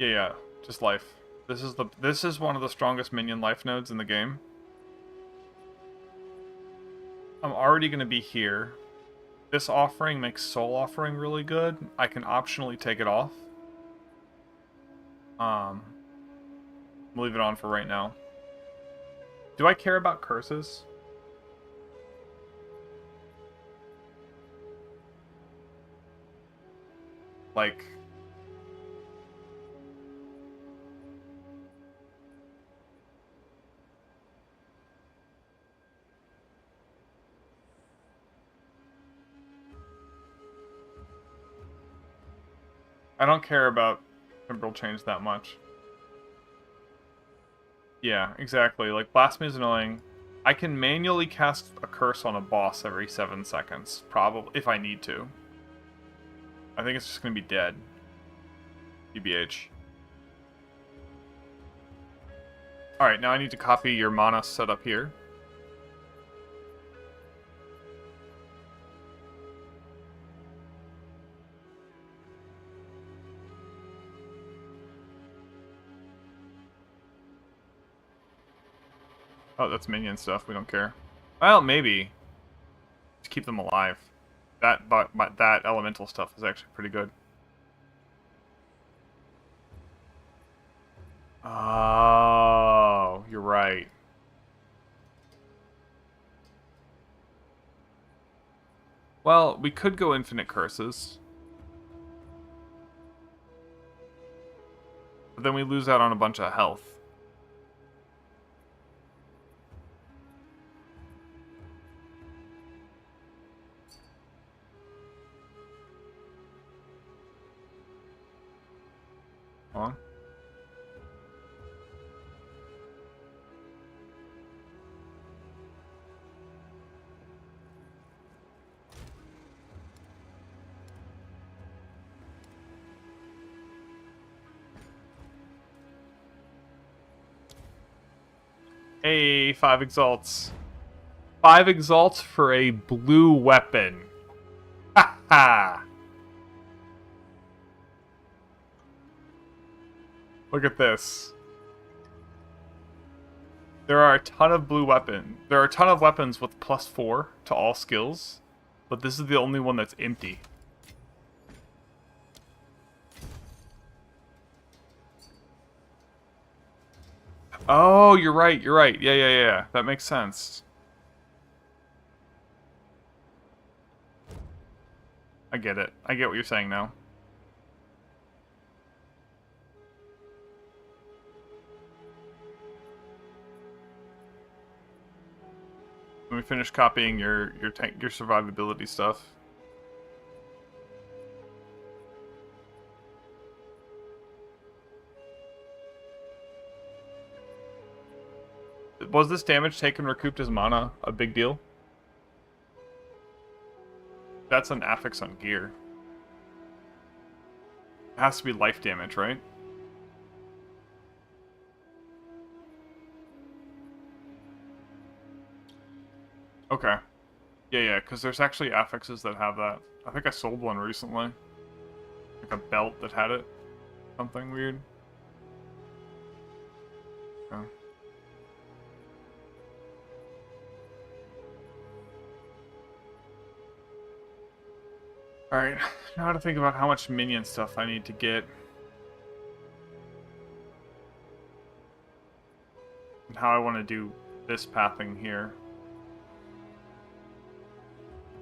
Yeah, just life. This is one of the strongest minion life nodes in the game. I'm already going to be here. This offering makes Soul Offering really good. I can optionally take it off. Leave it on for right now. Do I care about curses? Like... I don't care about temporal change that much. Yeah, exactly. Like, Blasphemy is annoying. I can manually cast a curse on a boss every 7 seconds, probably, if I need to. I think it's just gonna be dead. TBH. Alright, now I need to copy your mana setup here. Oh, that's minion stuff. We don't care. Well, maybe. Just keep them alive. That elemental stuff is actually pretty good. Oh, you're right. Well, we could go infinite curses. But then we lose out on a bunch of health. Hold on. Hey, 5 exalts. 5 exalts for a blue weapon. Ha ha! Look at this. There are a ton of There are a ton of weapons with +4 to all skills, but this is the only one that's empty. Oh, you're right, you're right. Yeah. That makes sense. I get it. I get what you're saying now. Let me finish copying your survivability stuff. Was this damage taken recouped as mana a big deal? That's an affix on gear. It has to be life damage, right? Okay. Yeah, because there's actually affixes that have that. I think I sold one recently. Like a belt that had it. Something weird. Okay. Alright, now to think about how much minion stuff I need to get. And how I want to do this pathing here.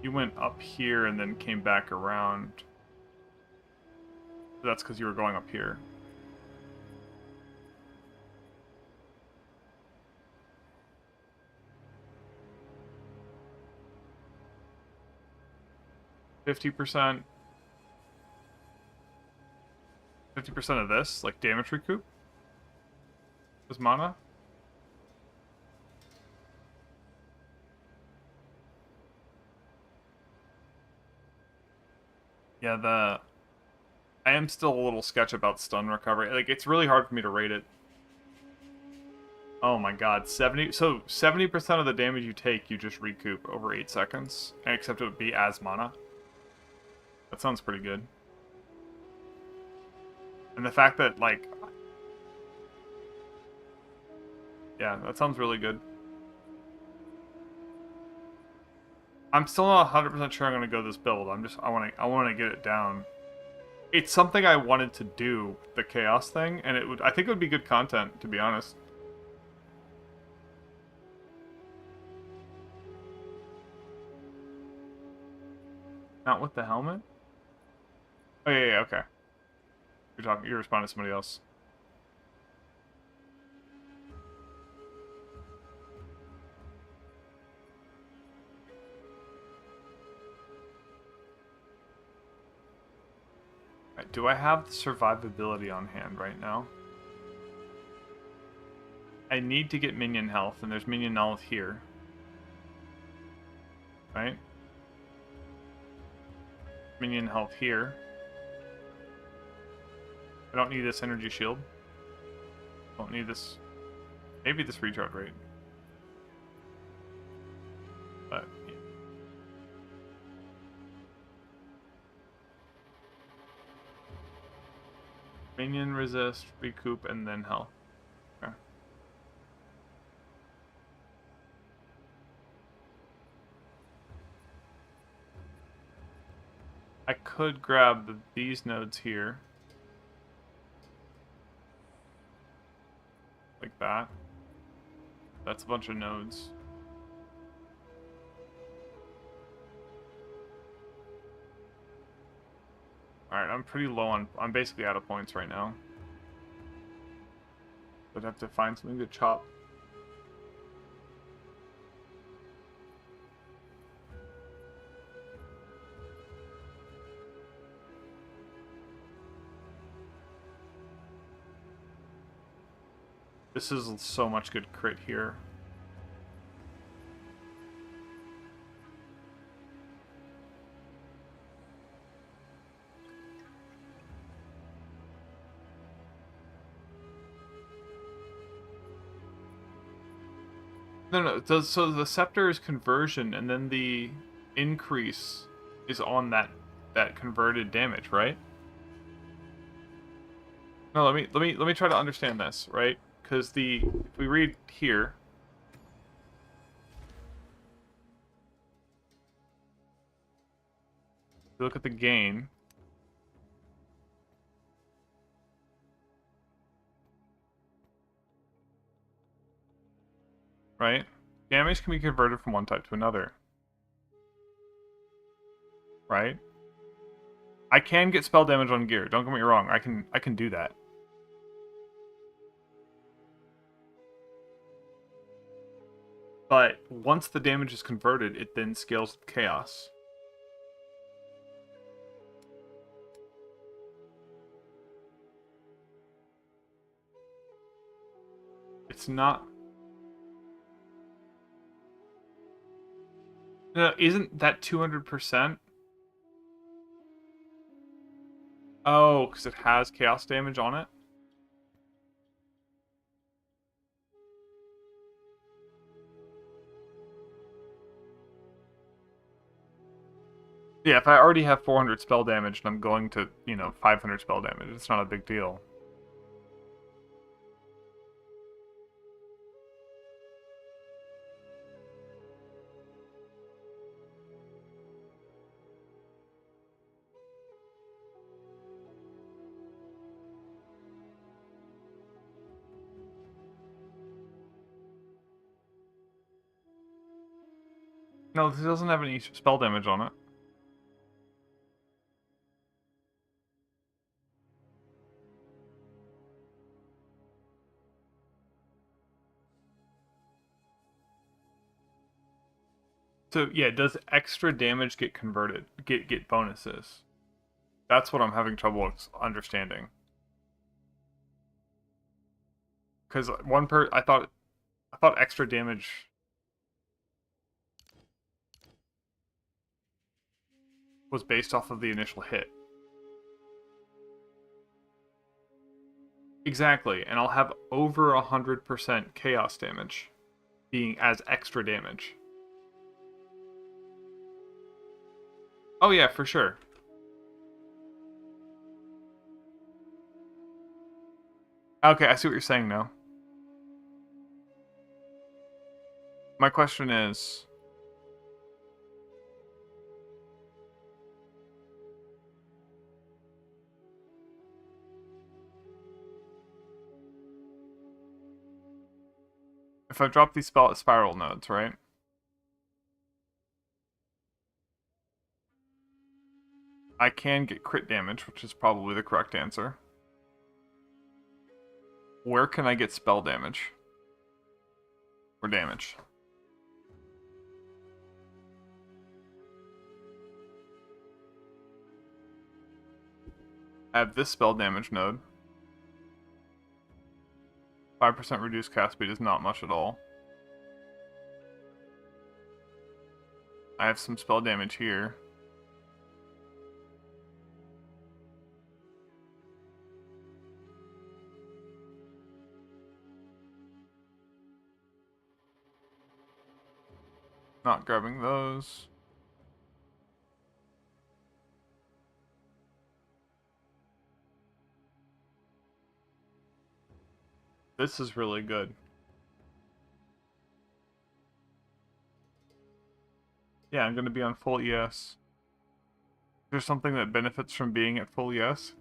You went up here and then came back around. That's because you were going up here. %. 50% of this, like damage recoup? Is mana? Yeah, I am still a little sketch about stun recovery. Like, it's really hard for me to rate it. Oh my god, 70% of the damage you take, you just recoup over 8 seconds. Except it would be as mana. That sounds pretty good. And the fact that, like... Yeah, that sounds really good. I'm still not 100% sure I'm going to go this build. I want to get it down. It's something I wanted to do, the chaos thing, and I think it would be good content, to be honest. Not with the helmet? Oh yeah, okay. You're responding to somebody else. Do I have the survivability on hand right now? I need to get minion health, and there's minion health here. Right? Minion health here. I don't need this energy shield. Don't need this. Maybe this recharge rate. But yeah. Minion resist, recoup, and then health. Okay. I could grab these nodes here. Like that. That's a bunch of nodes. Alright, I'm pretty low on... I'm basically out of points right now. I'd have to find something to chop. This is so much good crit here. No. So the scepter is conversion, and then the increase is on that converted damage, right? No, let me try to understand this, right? Because if we read here, if you look at the gain, right? Damage can be converted from one type to another, right? I can get spell damage on gear. Don't get me wrong. I can do that. But once the damage is converted, it then scales with chaos. It's not... No, isn't that 200%? Oh, because it has chaos damage on it? Yeah, if I already have 400 spell damage and I'm going to, 500 spell damage, it's not a big deal. No, this doesn't have any spell damage on it. So yeah, does extra damage get converted? Get bonuses? That's what I'm having trouble understanding. Because I thought extra damage was based off of the initial hit. Exactly, and I'll have over 100% chaos damage being as extra damage. Oh yeah, for sure. Okay, I see what you're saying now. My question is... if I drop these spiral nodes, right? I can get crit damage, which is probably the correct answer. Where can I get spell damage? Or damage? I have this spell damage node. 5% reduced cast speed is not much at all. I have some spell damage here. Not grabbing those. This is really good. Yeah, I'm going to be on full ES. Is there something that benefits from being at full ES?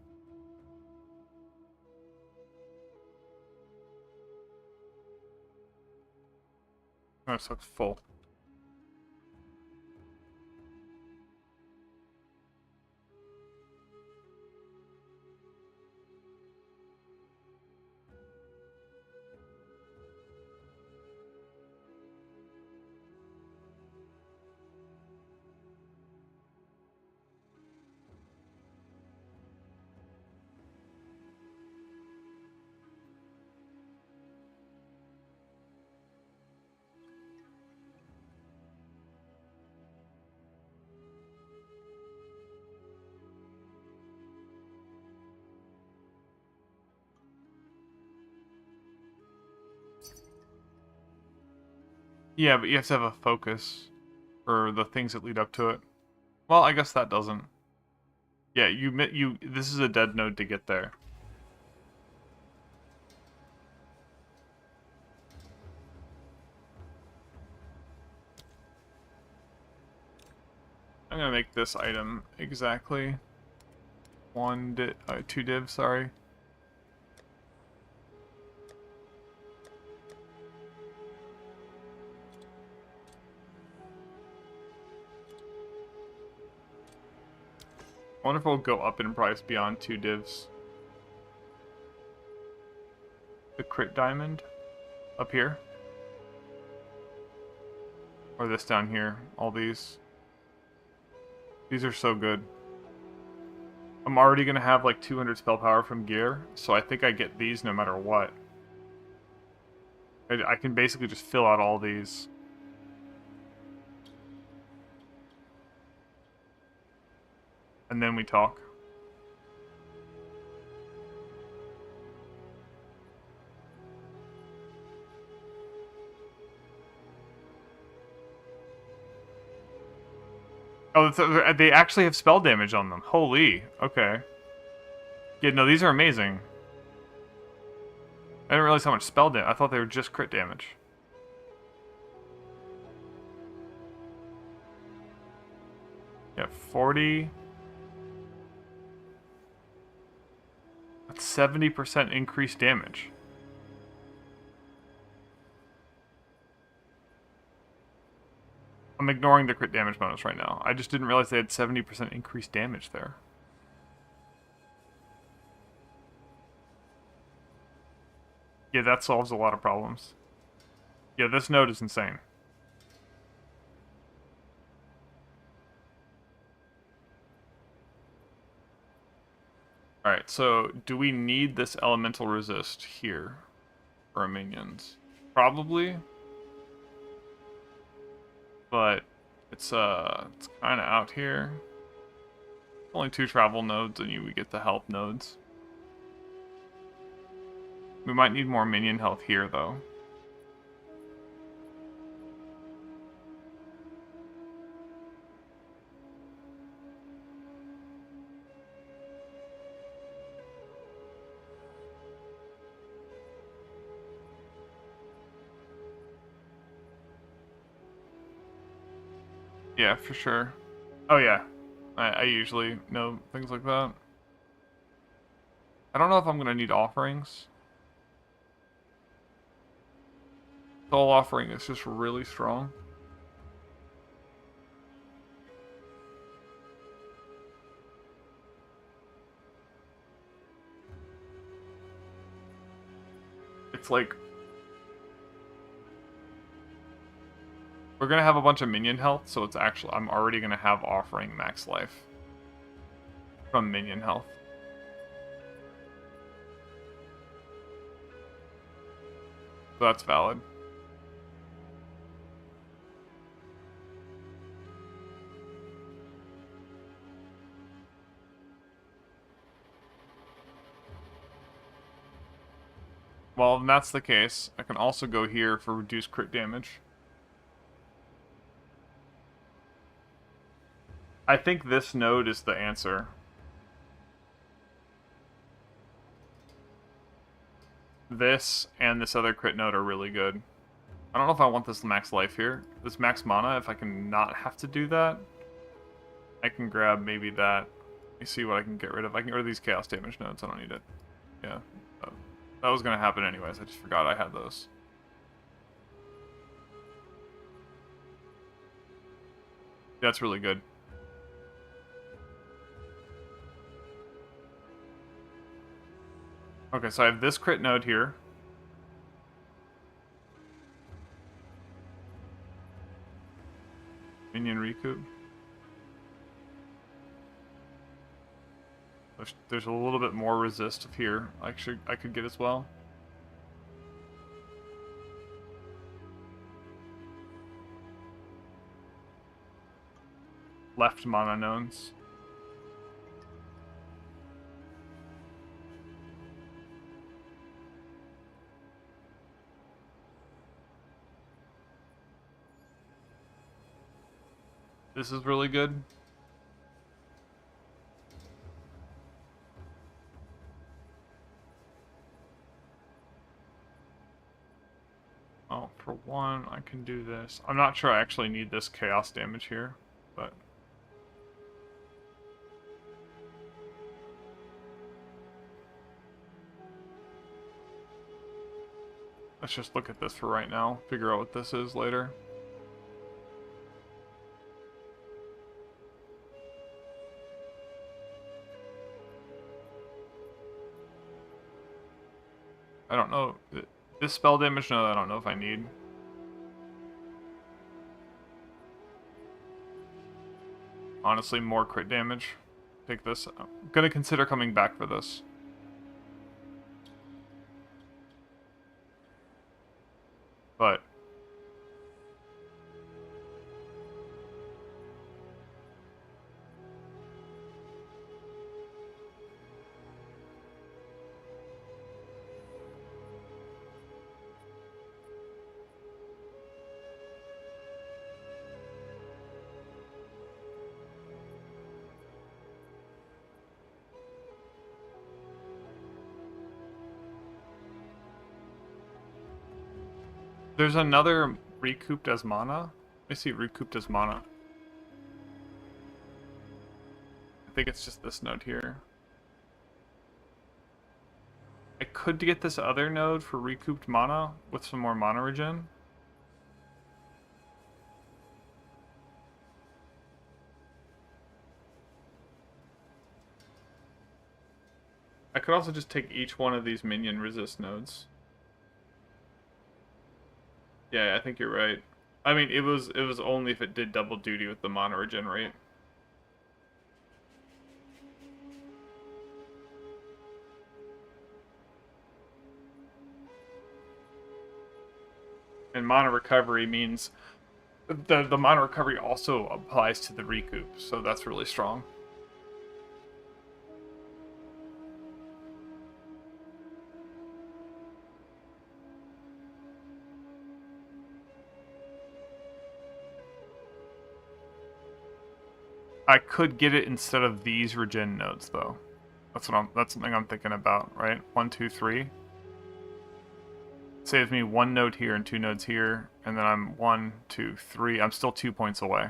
Oh, so it's full. Yeah, but you have to have a focus for the things that lead up to it. Well, I guess that doesn't. Yeah, this is a dead node to get there. I'm gonna make this item exactly 2 div, sorry. I wonder if it'll go up in price beyond 2 divs. The crit diamond up here. Or this down here. All these. These are so good. I'm already going to have like 200 spell power from gear, so I think I get these no matter what. I can basically just fill out all these. And then we talk. Oh, they actually have spell damage on them. Holy. Okay. Yeah, no, these are amazing. I didn't realize how much spell damage. I thought they were just crit damage. Yeah, 40. That's 70% increased damage. I'm ignoring the crit damage bonus right now. I just didn't realize they had 70% increased damage there. Yeah, that solves a lot of problems. Yeah, this node is insane. Alright, so do we need this elemental resist here for our minions? Probably. But it's kind of out here. Only 2 travel nodes, and we get the help nodes. We might need more minion health here, though. Yeah, for sure. Oh yeah, I usually know things like that. I don't know if I'm gonna need offerings. Soul offering is just really strong. It's like we're gonna have a bunch of minion health, so it's actually I'm already gonna have offering max life from minion health. So that's valid. Well, if that's the case, I can also go here for reduced crit damage. I think this node is the answer. This and this other crit node are really good. I don't know if I want this max life here. This max mana, if I can not have to do that, I can grab maybe that. Let me see what I can get rid of. I can get rid of these chaos damage nodes. I don't need it. Yeah. That was going to happen anyways. I just forgot I had those. That's really good. Okay, so I have this crit node here. Minion recoup. There's a little bit more resist here. I could get as well. Left mana nodes. This is really good. Oh, for one, I can do this. I'm not sure I actually need this chaos damage here, but... let's just look at this for right now, figure out what this is later. I don't know. This spell damage, no, I don't know if I need. Honestly, more crit damage. Take this. I'm gonna consider coming back for this. But there's another recouped as mana. Let me see recouped as mana. I think it's just this node here. I could get this other node for recouped mana with some more mana regen. I could also just take each one of these minion resist nodes. Yeah, I think you're right. I mean, it was only if it did double duty with the mana regen rate. And mana recovery means the mana recovery also applies to the recoup, so that's really strong. I could get it instead of these regen nodes, though. That's something I'm thinking about, right? 1, 2, 3. Saves me 1 node here and 2 nodes here, and then I'm 1, 2, 3. I'm still 2 points away.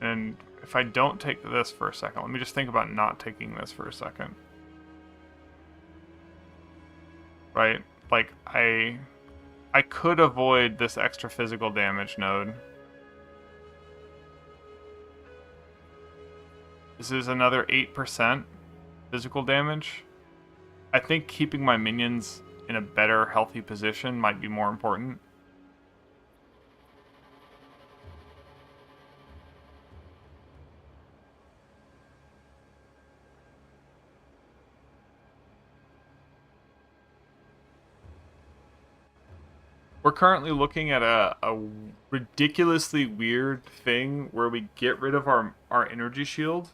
And if I don't take this for a second, let me just think about not taking this for a second. Right? Like, I could avoid this extra physical damage node. This is another 8% physical damage. I think keeping my minions in a better, healthy position might be more important. We're currently looking at a ridiculously weird thing where we get rid of our energy shield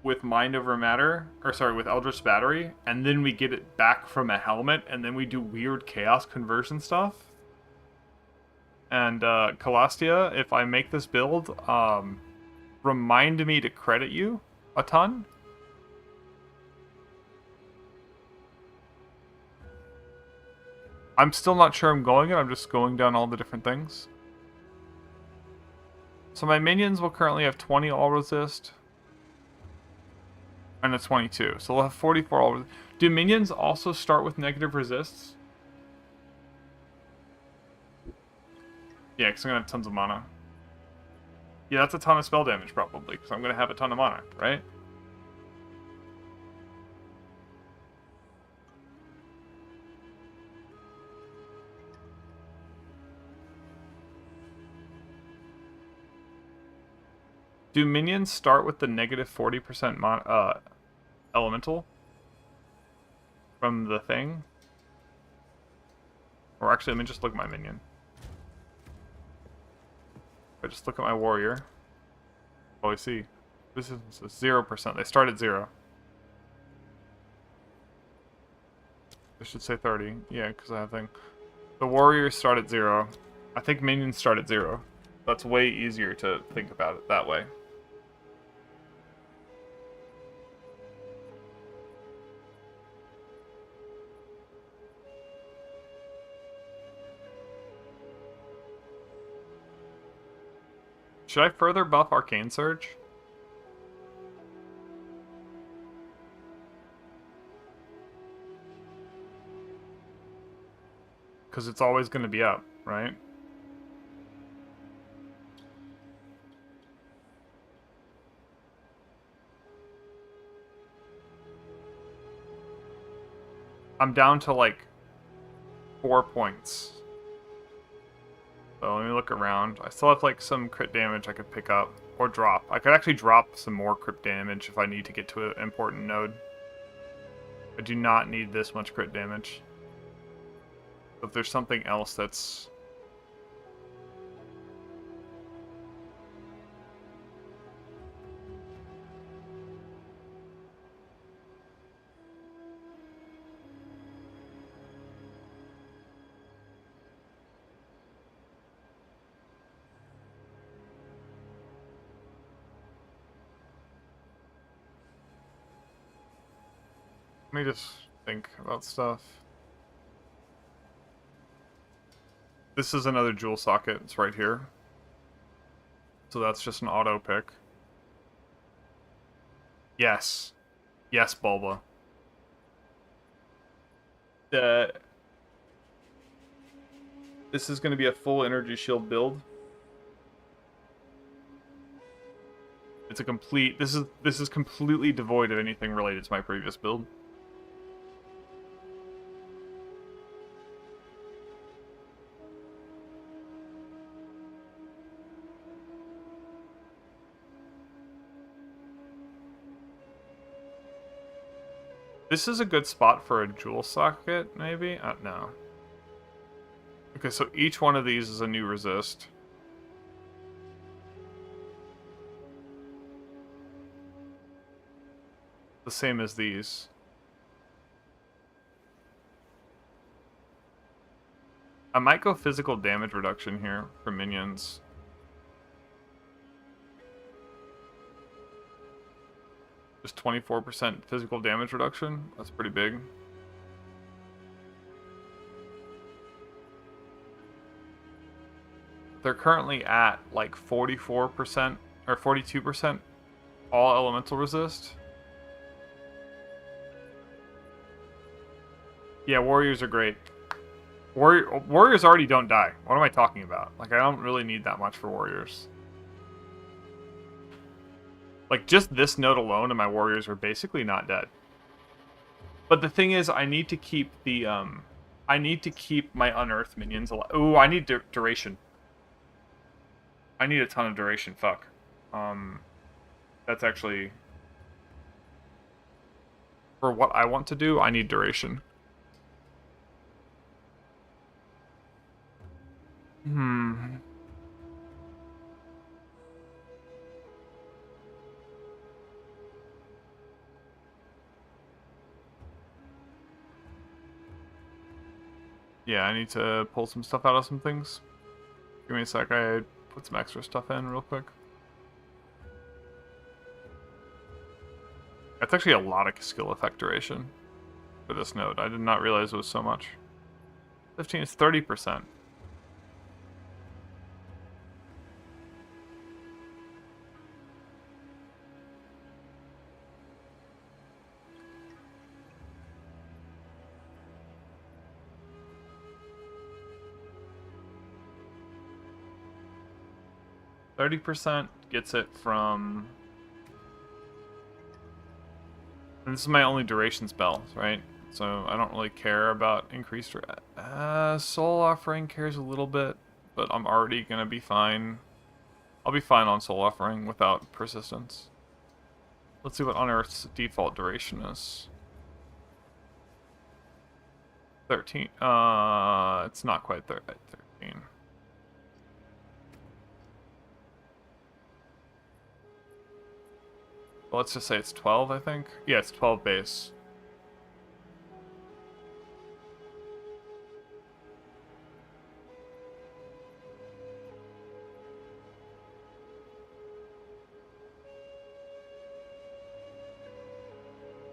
with Mind Over Matter, or sorry, with Eldritch Battery, and then we get it back from a helmet, and then we do weird chaos conversion stuff. And Calastia, if I make this build, remind me to credit you a ton. I'm still not sure I'm going it, I'm just going down all the different things. So my minions will currently have 20 all resist. And a 22. So we'll have 44 all resist. Do minions also start with negative resists? Yeah, because I'm going to have tons of mana. Yeah, that's a ton of spell damage probably, because I'm going to have a ton of mana, right? Do minions start with the negative 40% elemental from the thing? Or actually, let me just look at my minion. If I just look at my warrior. Oh, I see. This is 0%. They start at 0. I should say 30. Yeah, because I have thing. The warriors start at 0. I think minions start at 0. That's way easier to think about it that way. Should I further buff Arcane Surge? Because it's always going to be up, right? I'm down to like 4 points. So let me look around. I still have like some crit damage I could pick up or drop. I could actually drop some more crit damage if I need to get to an important node. I do not need this much crit damage. If there's something else that's... Let me just think about stuff. This is another jewel socket. It's right here. So that's just an auto pick. Yes. Yes, Bulba. This is going to be a full energy shield build. It's a complete... This is completely devoid of anything related to my previous build. This is a good spot for a jewel socket, maybe? No. Okay, so each one of these is a new resist. The same as these. I might go physical damage reduction here for minions. Just 24% physical damage reduction. That's pretty big. They're currently at like 44% or 42% all elemental resist. Yeah, warriors are great. Warriors already don't die. What am I talking about? Like, I don't really need that much for warriors. Like, just this node alone and my warriors are basically not dead. But the thing is, I need to keep the I need to keep my unearthed minions alive. Ooh, I need duration. I need a ton of duration. Fuck. That's actually for what I want to do. I need duration. Hmm. Yeah, I need to pull some stuff out of some things. Give me a sec. I put some extra stuff in real quick. That's actually a lot of skill effect duration for this node. I did not realize it was so much. 15 is 30%. %, gets it from... And this is my only duration spell, right? So I don't really care about increased... Soul Offering cares a little bit, but I'm already going to be fine. I'll be fine on Soul Offering without persistence. Let's see what Unearth's default duration is. 13. It's not quite 13. Well, let's just say it's 12, I think. Yeah, it's 12 base.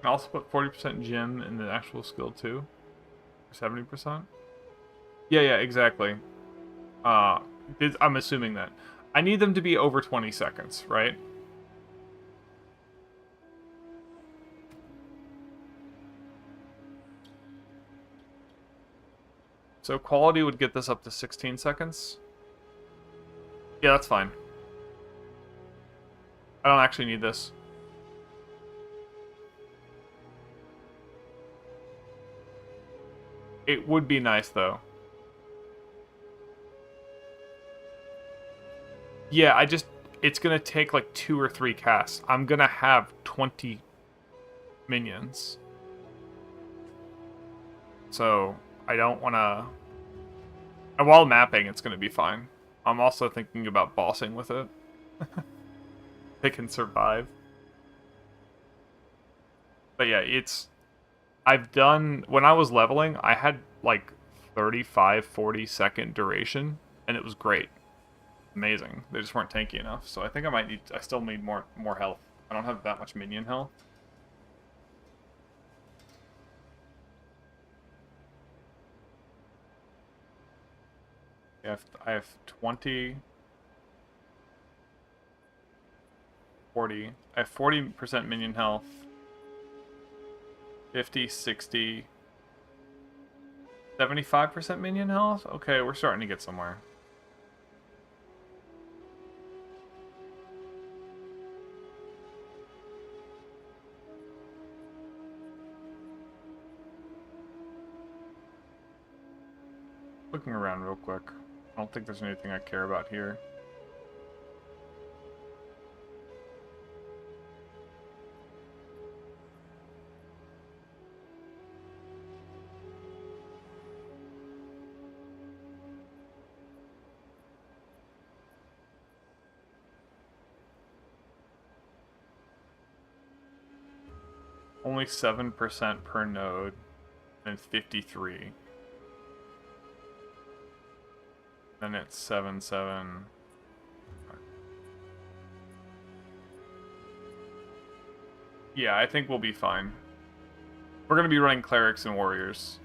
I also put 40% gem in the actual skill too. 70%. Yeah, exactly. I'm assuming that. I need them to be over 20 seconds, right? So quality would get this up to 16 seconds. Yeah, that's fine. I don't actually need this. It would be nice, though. Yeah, it's gonna take like 2 or 3 casts. I'm gonna have 20 minions. So, I don't wanna... And while mapping, it's gonna be fine. I'm also thinking about bossing with it. They can survive. But yeah, I've done... When I was leveling, I had like 35, 40 second duration, and it was great. Amazing. They just weren't tanky enough, so I think I still need more health. I don't have that much minion health. I have 20... 40. I have 40% minion health. 50, 60... 75% minion health? Okay, we're starting to get somewhere. Looking around real quick. I don't think there's anything I care about here. Only 7% per node, and 53. Then it's 7. Yeah, I think we'll be fine. We're gonna be running clerics and warriors.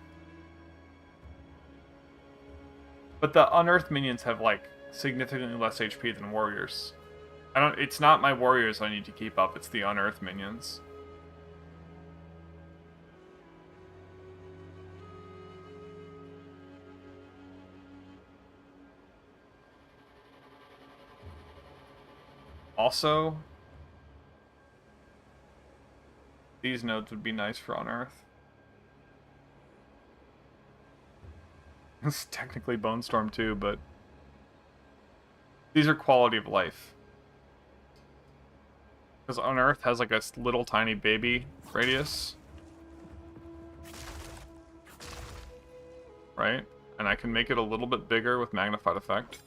But the unearthed minions have like significantly less HP than warriors. It's not my warriors I need to keep up, it's the unearthed minions. Also, these nodes would be nice for Unearth. It's technically Bonestorm too, but these are quality of life. Because Unearth has like a little tiny baby radius. Right? And I can make it a little bit bigger with magnified effect.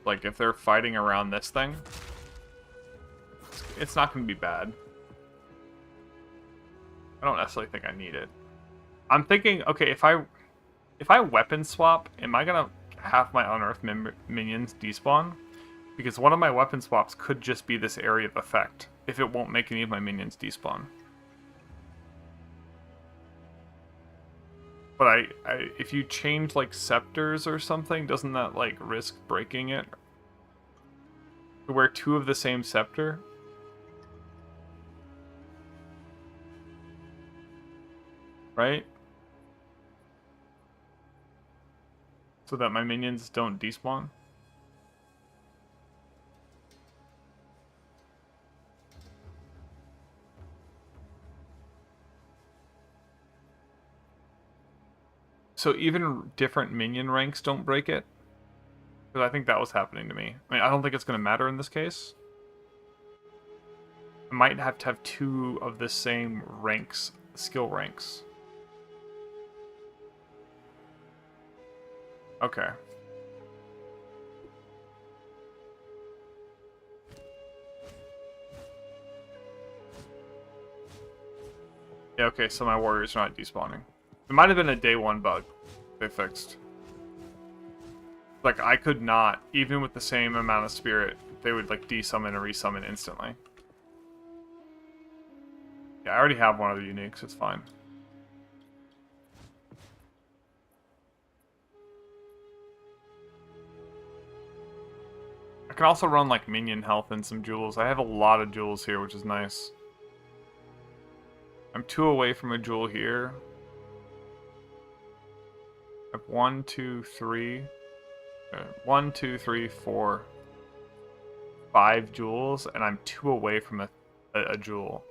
Like, if they're fighting around this thing, it's not going to be bad. I don't necessarily think I need it. I'm thinking, okay, if I weapon swap, am I going to have my Unearthed minions despawn? Because one of my weapon swaps could just be this area of effect, if it won't make any of my minions despawn. But if you change, like, scepters or something, doesn't that, like, risk breaking it? To wear two of the same scepter? Right? So that my minions don't despawn? So even different minion ranks don't break it? Because I think that was happening to me. I mean, I don't think it's going to matter in this case. I might have to have two of the same ranks, skill ranks. Okay. Yeah, okay, so my warriors are not despawning. It might have been a day one bug they fixed. Like, I could not, even with the same amount of spirit, they would, like, desummon and resummon instantly. Yeah, I already have one of the uniques, it's fine. I can also run, like, minion health and some jewels. I have a lot of jewels here, which is nice. I'm 2 away from a jewel here. I have 1, 2, 3. 1, 2, 3, 4, 5 jewels, and I'm 2 away from a jewel.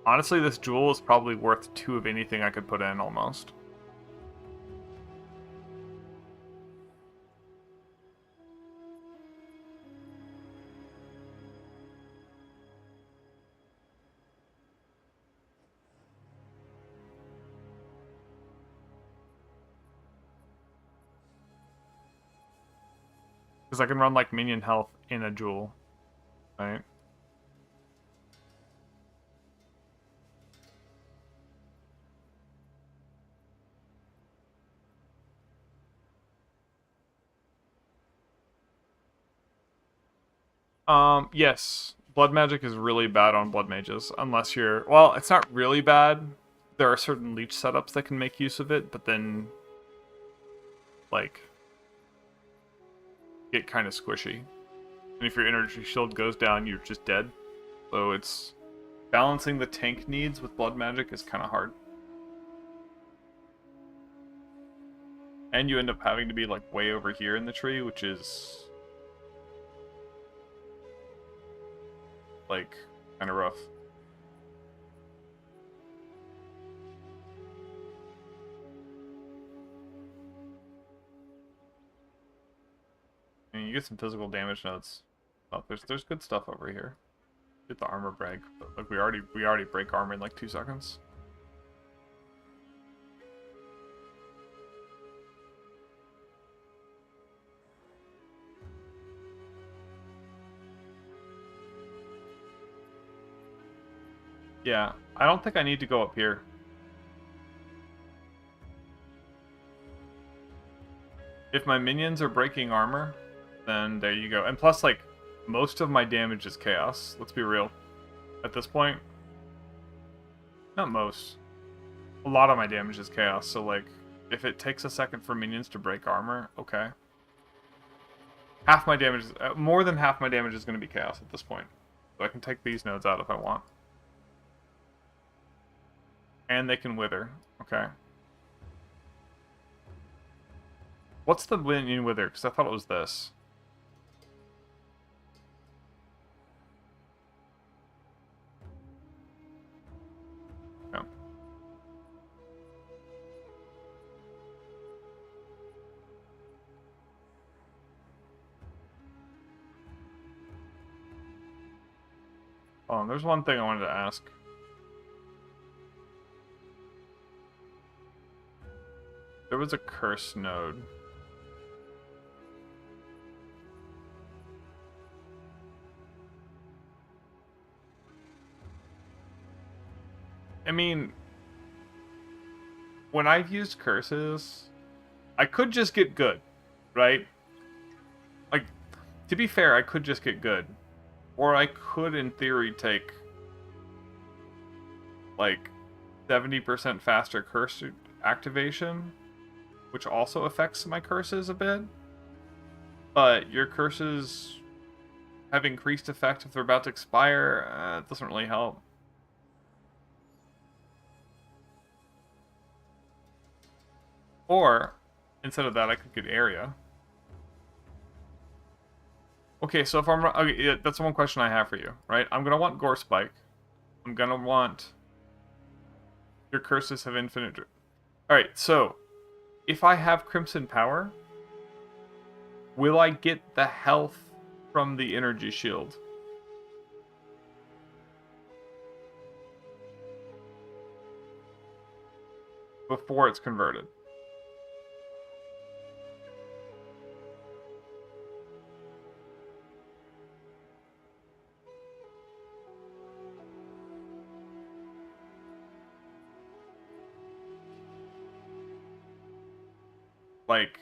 Honestly, this jewel is probably worth 2 of anything I could put in, almost. Because I can run, like, minion health in a jewel, right? Yes. Blood magic is really bad on blood mages, unless you're... Well, it's not really bad. There are certain leech setups that can make use of it, but then, like, get kind of squishy. And if your energy shield goes down, you're just dead. So it's... Balancing the tank needs with blood magic is kind of hard. And you end up having to be, like, way over here in the tree, which is... like, kind of rough. I mean, you get some physical damage notes. Oh, there's good stuff over here. Get the armor brag, but like we already break armor in like 2 seconds. Yeah, I don't think I need to go up here. If my minions are breaking armor, then there you go. And plus, like, most of my damage is chaos. Let's be real. At this point, not most. A lot of my damage is chaos, so, like, if it takes a second for minions to break armor, okay. Half my damage, more than half my damage is going to be chaos at this point. So I can take these nodes out if I want. And they can wither. Okay. What's the minion wither? Because I thought it was this. Oh, there's one thing I wanted to ask. There was a curse node. I mean, when I've used curses, I could just get good, right? Like, to be fair, I could just get good. Or I could, in theory, take, like, 70% faster curse activation, which also affects my curses a bit. But your curses have increased effect if they're about to expire. It doesn't really help. Or, instead of that, I could get area. Okay, so if I'm... Okay, yeah, that's one question I have for you, right? I'm going to want Gore Spike. I'm going to want... Your curses have infinite... Alright, so... If I have Crimson Power... Will I get the health from the energy shield? Before it's converted. Like...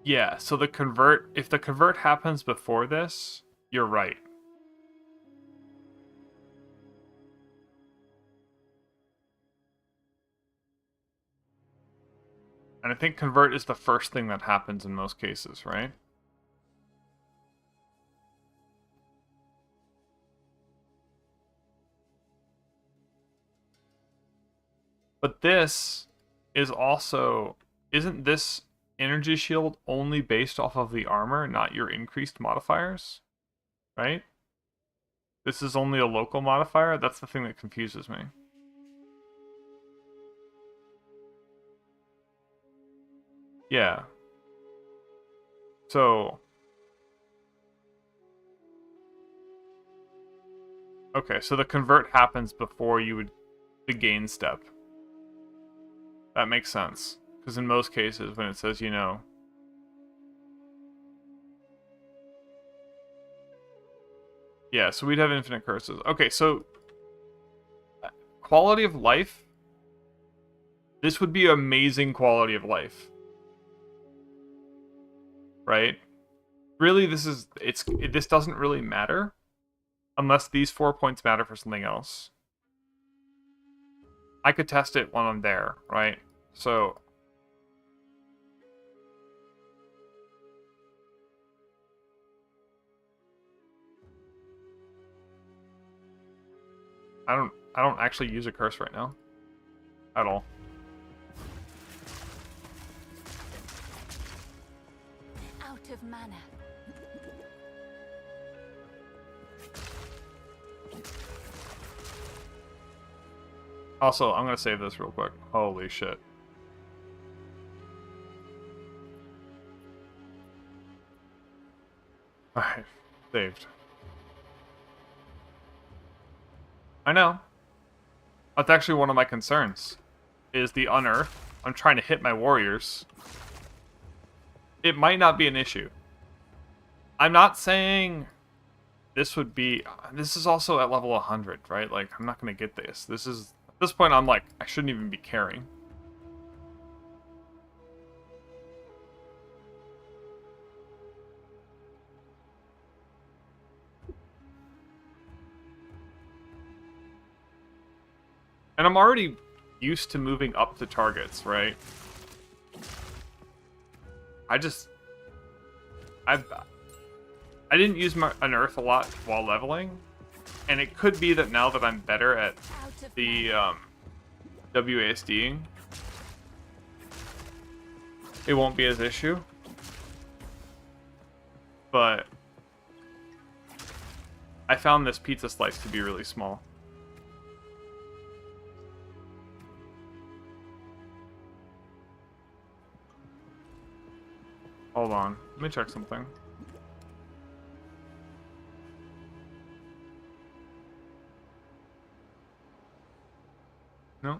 Yeah, so the convert... If the convert happens before this, you're right. And I think convert is the first thing that happens in most cases, right? But this is also... Isn't this energy shield only based off of the armor, not your increased modifiers? Right? This is only a local modifier? That's the thing that confuses me. Yeah. So... Okay, so the convert happens before you would... The gain step. That makes sense. Because in most cases, when it says, you know... Yeah, so we'd have infinite curses. Okay, so... Quality of life? This would be amazing quality of life. Right? Really, this doesn't really matter. Unless these 4 points matter for something else. I could test it when I'm there, right? So... I don't actually use a curse right now. At all. Out of mana. Also, I'm gonna save this real quick. Holy shit. Alright, saved. I know. That's actually one of my concerns. Is the unearth. I'm trying to hit my warriors. It might not be an issue. I'm not saying this would be... This is also at level 100, right? Like, I'm not going to get this. This is... At this point, I'm like, I shouldn't even be caring. And I'm already used to moving up the targets, right? I just... I didn't use my unearth a lot while leveling, and it could be that now that I'm better at the WASDing, it won't be as issue. But I found this pizza slice to be really small. Hold on, let me check something. No.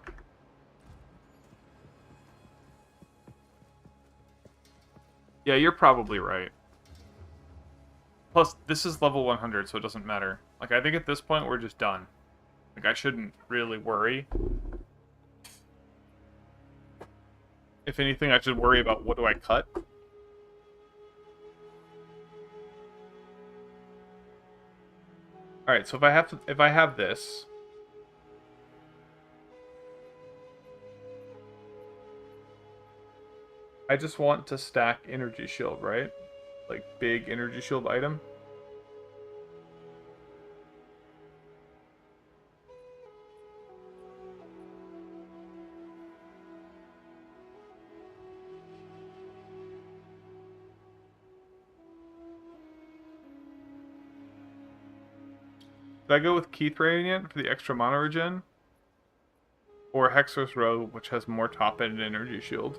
Yeah, you're probably right. Plus, this is level 100, so it doesn't matter. Like, I think at this point, we're just done. Like, I shouldn't really worry. If anything, I should worry about what do I cut. Alright, so if I have this... I just want to stack energy shield, right? Like, big energy shield item. Did I go with Keith Radiant for the extra mana regen? Or Hexor's Robe, which has more top-end energy shield?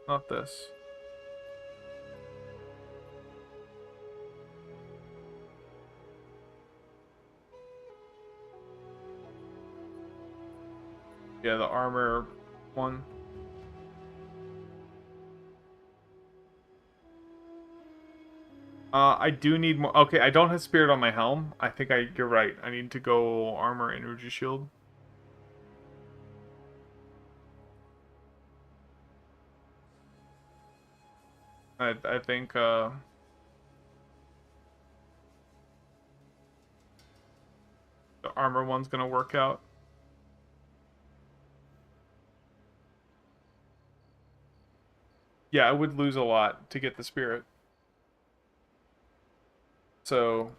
Not this. Yeah, the armor one. I do need more. Okay, I don't have spirit on my helm. I think you're right. I need to go armor energy shield. I think the armor one's gonna work out. Yeah, I would lose a lot to get the spirit. So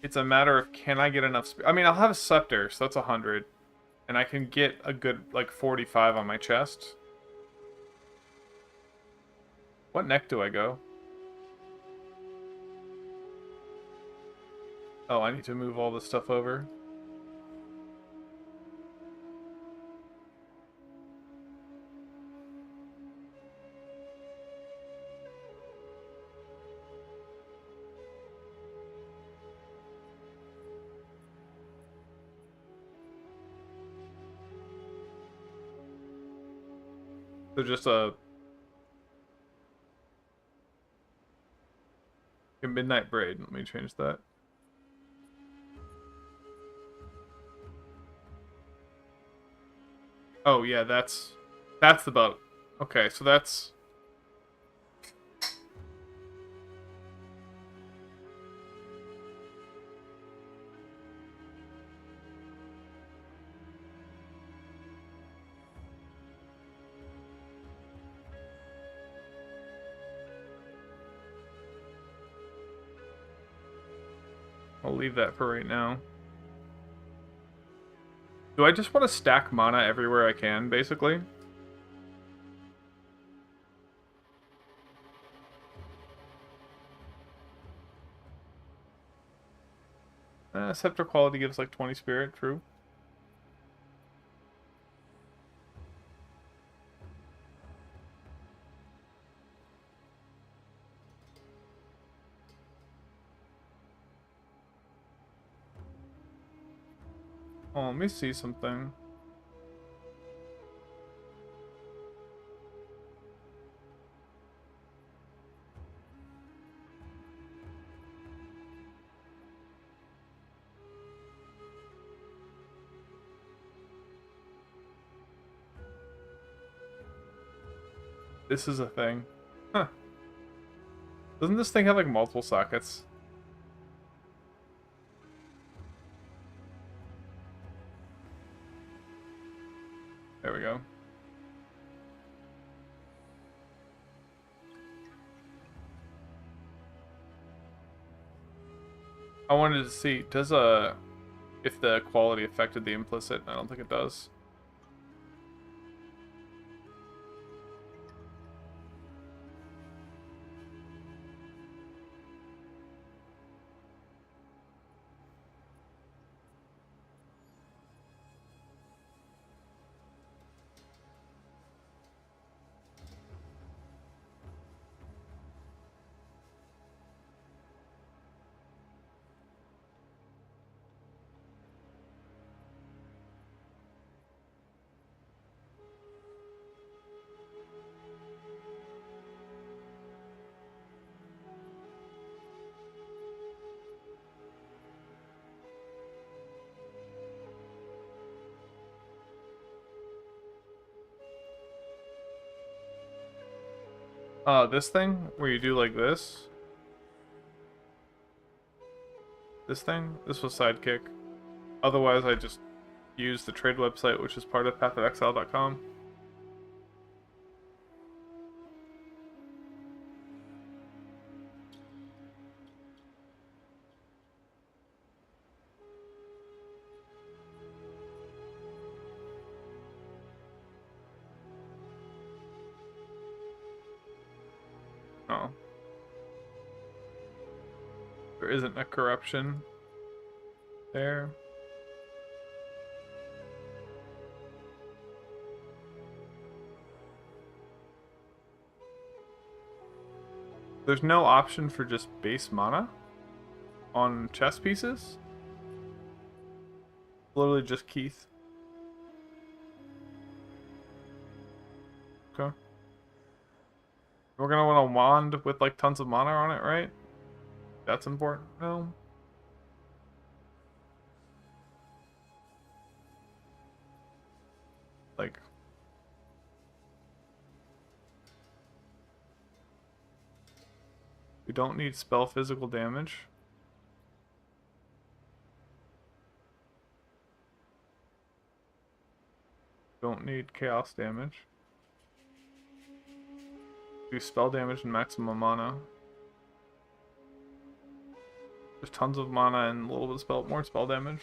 it's a matter of, can I get enough spirit? I mean, I'll have a scepter, so that's 100. And I can get a good, like, 45 on my chest. What neck do I go? Oh, I need to move all this stuff over. So just a midnight braid. Let me change that. Oh yeah, that's the boat. Okay, so that's I'll leave that for right now. Do I just want to stack mana everywhere I can, basically? Scepter quality gives like 20 spirit, true. Oh, let me see something. This is a thing. Huh. Doesn't this thing have like multiple sockets? I wanted to see, does if the quality affected the implicit? I don't think it does. This thing where you do like this. This thing? This was Sidekick. Otherwise, I just use the trade website, which is part of pathofexile.com. Oh. There isn't a corruption there. There's no option for just base mana on chess pieces? Literally just Keith. Okay. We're gonna want a wand with like tons of mana on it, right? That's important. No. Like. We don't need spell physical damage. Don't need chaos damage. Do spell damage and maximum mana. There's tons of mana and a little bit of more spell damage.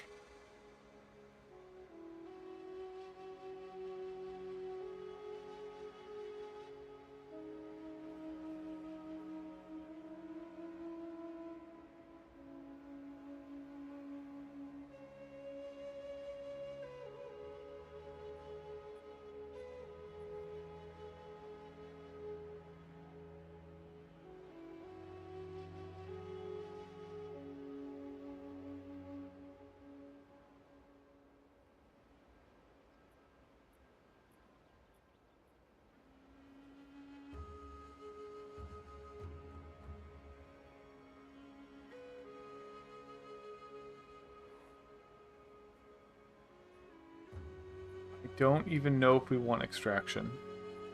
Don't even know if we want extraction,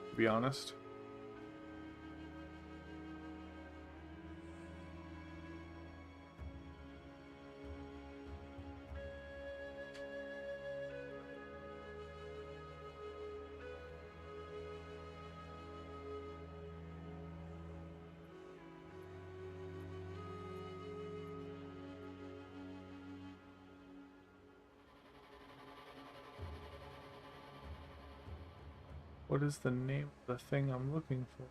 to be honest. What is the name of the thing I'm looking for?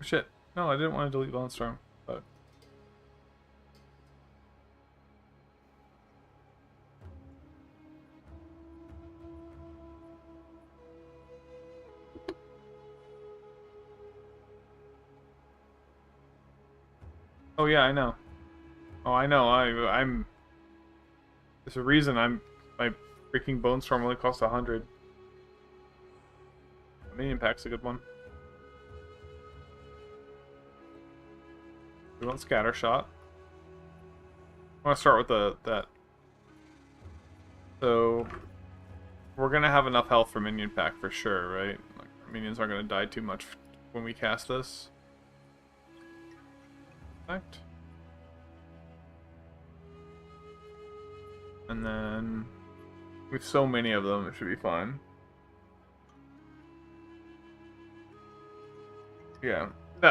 Shit. No, I didn't want to delete Bonestorm, but... Oh yeah, I know. Oh, I know. I'm. There's a reason my freaking Bonestorm only costs 100. The minion pack's a good one. We want Scatter Shot. I want to start with that. So we're gonna have enough health for minion pack for sure, right? Like minions aren't gonna die too much when we cast this. Effect. And then, with so many of them, it should be fine. Yeah. No,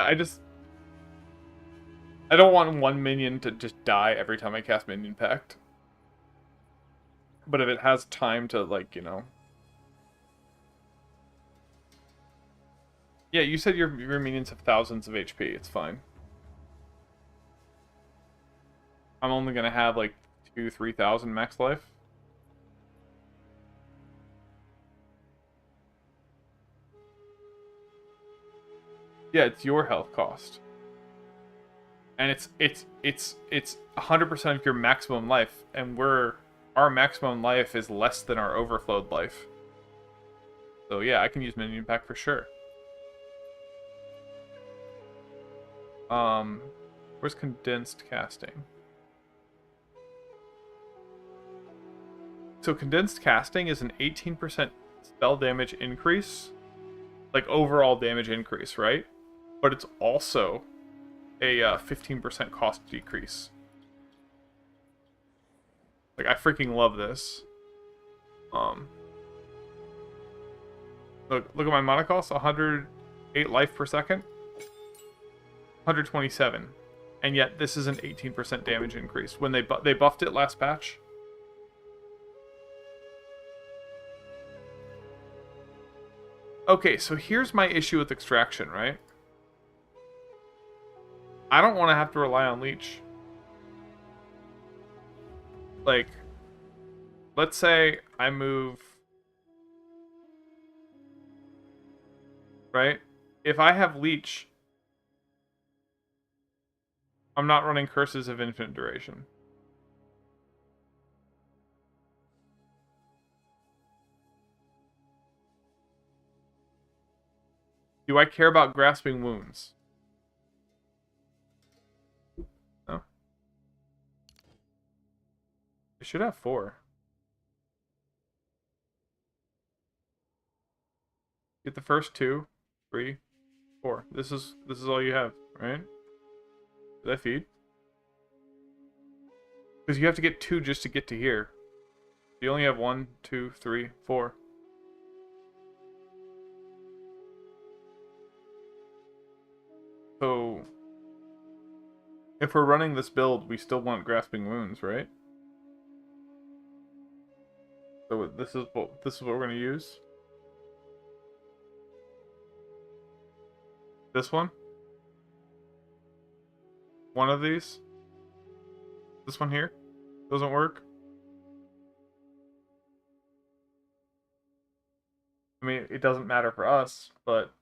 I don't want one minion to just die every time I cast Minion Pact. But if it has time to, like, you know... Yeah, you said your minions have thousands of HP. It's fine. I'm only gonna have, like, 2,000-3,000 max life. Yeah, it's your health cost. And it's 100% of your maximum life, and our maximum life is less than our overflowed life. So yeah, I can use Minion Pack for sure. Where's condensed casting? So condensed casting is an 18% spell damage increase, like overall damage increase, right? But it's also a 15% cost decrease. Like, I freaking love this. Look at my mana cost, 108 life per second. 127. And yet this is an 18% damage increase. When they buffed it last patch. Okay, so here's my issue with extraction, right? I don't want to have to rely on leech. Like, let's say I move... Right? If I have leech, I'm not running Curses of Infinite Duration. Do I care about Grasping Wounds? No. I should have 4. Get the first 2, 3, 4. This is all you have, right? Did I feed? Because you have to get 2 just to get to here. You only have 1, 2, 3, 4. So, if we're running this build, we still want Grasping Wounds, right? So this is what we're going to use. This one? One of these? This one here? Doesn't work? I mean, it doesn't matter for us, but...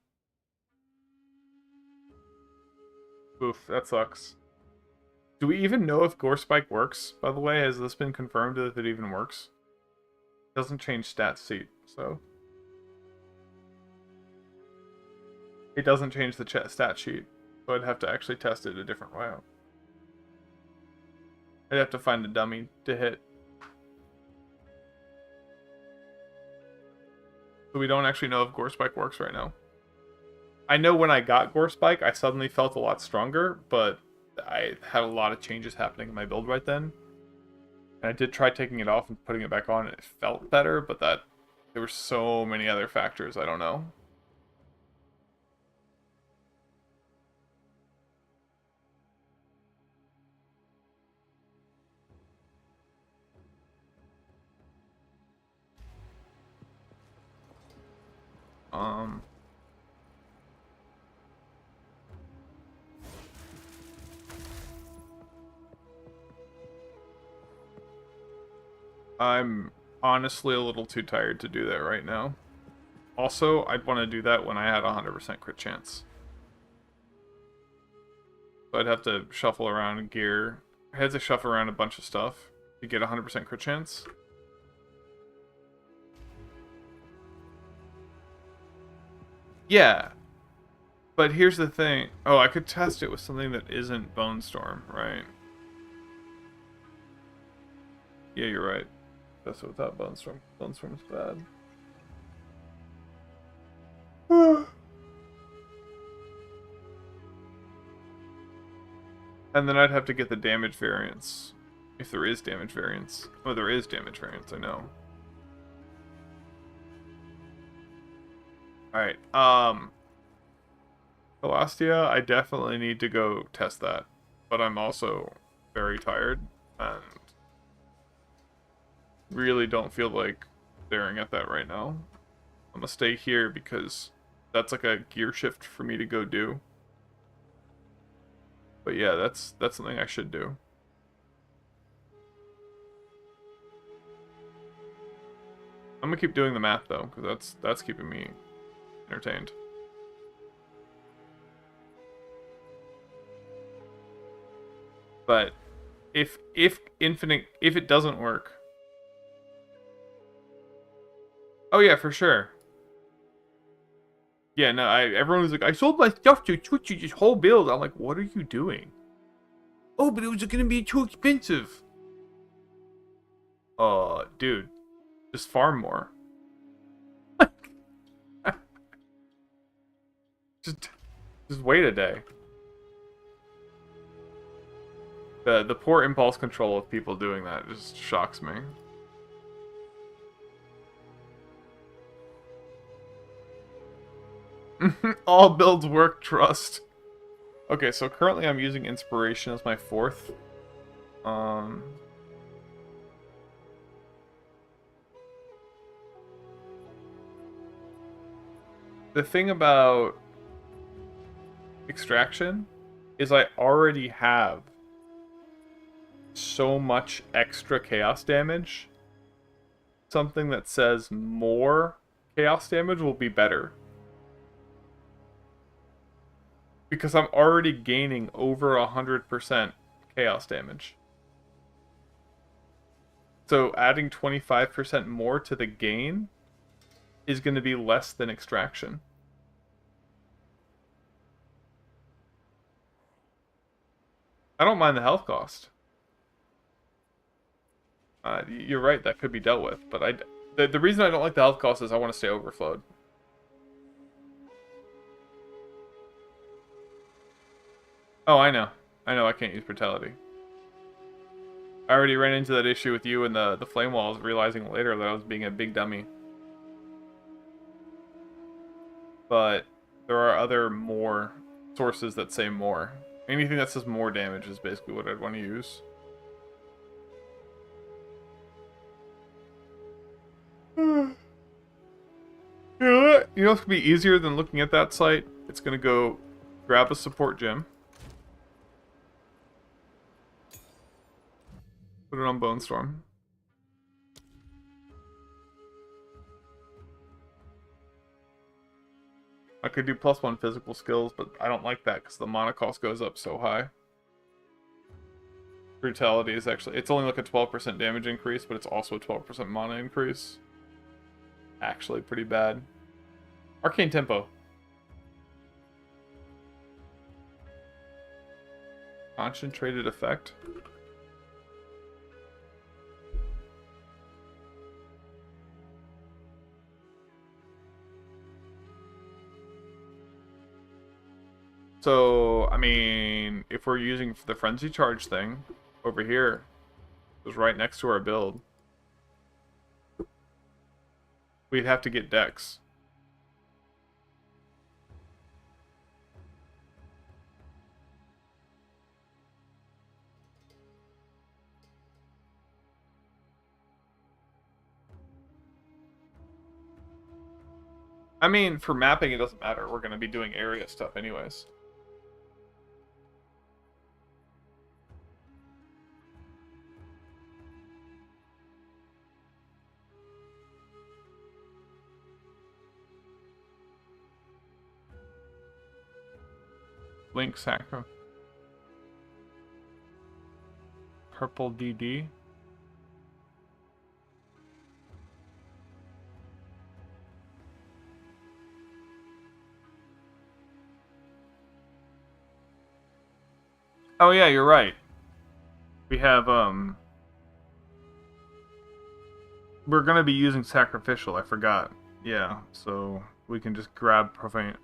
Oof, that sucks. Do we even know if Gore Spike works, by the way? Has this been confirmed if it even works? It doesn't change stat sheet, so... It doesn't change the stat sheet, so I'd have to actually test it a different way. I'd have to find a dummy to hit. So we don't actually know if Gore Spike works right now. I know when I got Gore Spike, I suddenly felt a lot stronger, but I had a lot of changes happening in my build right then. And I did try taking it off and putting it back on, and it felt better, but there were so many other factors, I don't know. I'm honestly a little too tired to do that right now. Also, I'd want to do that when I had a 100% crit chance. So I'd have to shuffle around gear. I had to shuffle around a bunch of stuff to get a 100% crit chance. Yeah. But here's the thing. Oh, I could test it with something that isn't Bonestorm, right? Yeah, you're right. Test it without Bonestorm. Bonestorm's bad. And then I'd have to get the damage variance. If there is damage variance. Oh, there is damage variance, I know. Alright, Celestia, I definitely need to go test that. But I'm also very tired and really don't feel like staring at that right now. I'm gonna stay here because that's like a gear shift for me to go do. But yeah, that's something I should do. I'm gonna keep doing the math though, because that's keeping me entertained. But if it doesn't work. Oh yeah, for sure. Yeah, no, everyone was like, I sold my stuff to Twitch, this whole build. I'm like, what are you doing? Oh, but it was gonna be too expensive. Dude, just farm more. just wait a day. The poor impulse control of people doing that just shocks me. All builds work, trust. Okay, so currently I'm using inspiration as my 4th. The thing about extraction is I already have so much extra chaos damage. Something that says more chaos damage will be better. Because I'm already gaining over 100% chaos damage. So adding 25% more to the gain is going to be less than extraction. I don't mind the health cost. You're right, that could be dealt with, but the reason I don't like the health cost is I want to stay overflowed. Oh, I know. I can't use brutality. I already ran into that issue with you and the flame walls, realizing later that I was being a big dummy. But there are other more sources that say more. Anything that says more damage is basically what I'd want to use. You know what? You know what's going to be easier than looking at that site? It's going to go grab a support gem. Put it on Bonestorm. I could do +1 physical skills, but I don't like that because the mana cost goes up so high. Brutality is actually... It's only like a 12% damage increase, but it's also a 12% mana increase. Actually pretty bad. Arcane Tempo. Concentrated effect. So, I mean, if we're using the Frenzy Charge thing over here, it was right next to our build. We'd have to get Dex. I mean, for mapping, it doesn't matter. We're going to be doing area stuff anyways. Link Sacro. Purple DD. Oh yeah, you're right. We have, we're gonna be using Sacrificial, I forgot. Yeah, so we can just grab Profane.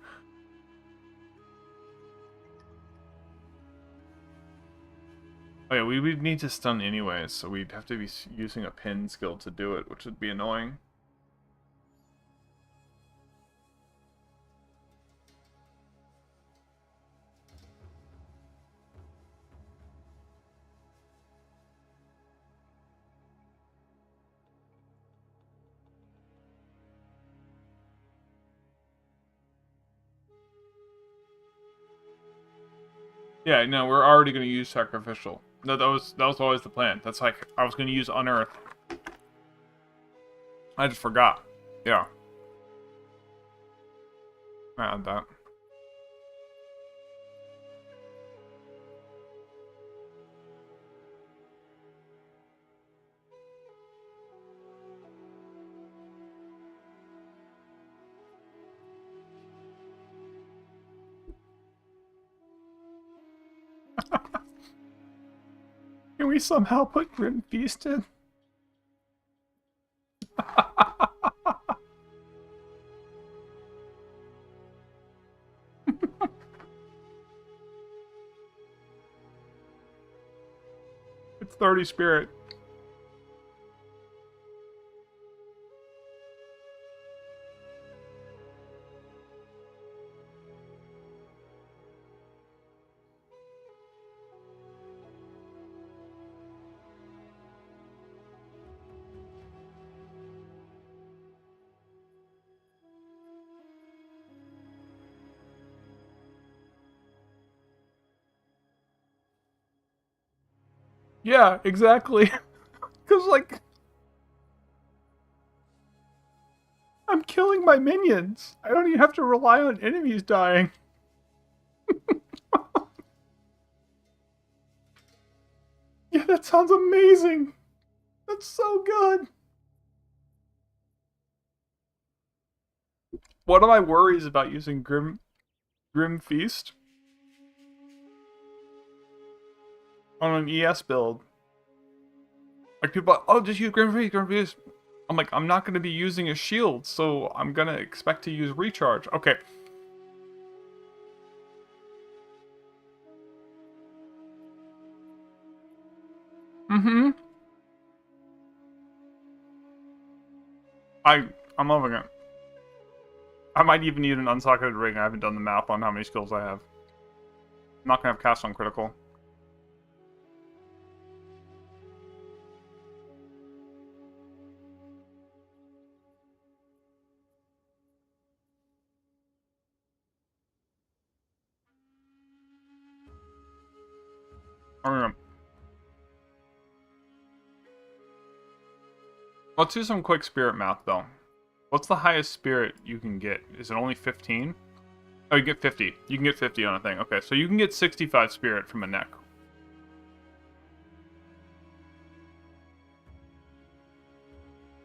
Oh yeah, we would need to stun anyways, so we'd have to be using a pin skill to do it, which would be annoying. Yeah, no, we're already going to use sacrificial. No, that was always the plan. That's like, I was going to use unearth. I just forgot. Yeah. I add that. Can we somehow put Grim Feast in? It's 30 spirit. Yeah, exactly. Because, like, I'm killing my minions. I don't even have to rely on enemies dying. Yeah, that sounds amazing. That's so good. One of my worries about using Grim Feast on an ES build. Like, people are, oh, just use Grim Feast. I'm like, I'm not going to be using a shield, so I'm going to expect to use recharge. Okay. Mm-hmm. I'm loving it. I might even need an unsocketed ring. I haven't done the math on how many skills I have. I'm not going to have cast on critical. Let's do some quick spirit math, though. What's the highest spirit you can get? Is it only 15? Oh, you get 50. You can get 50 on a thing. Okay, so you can get 65 spirit from a neck.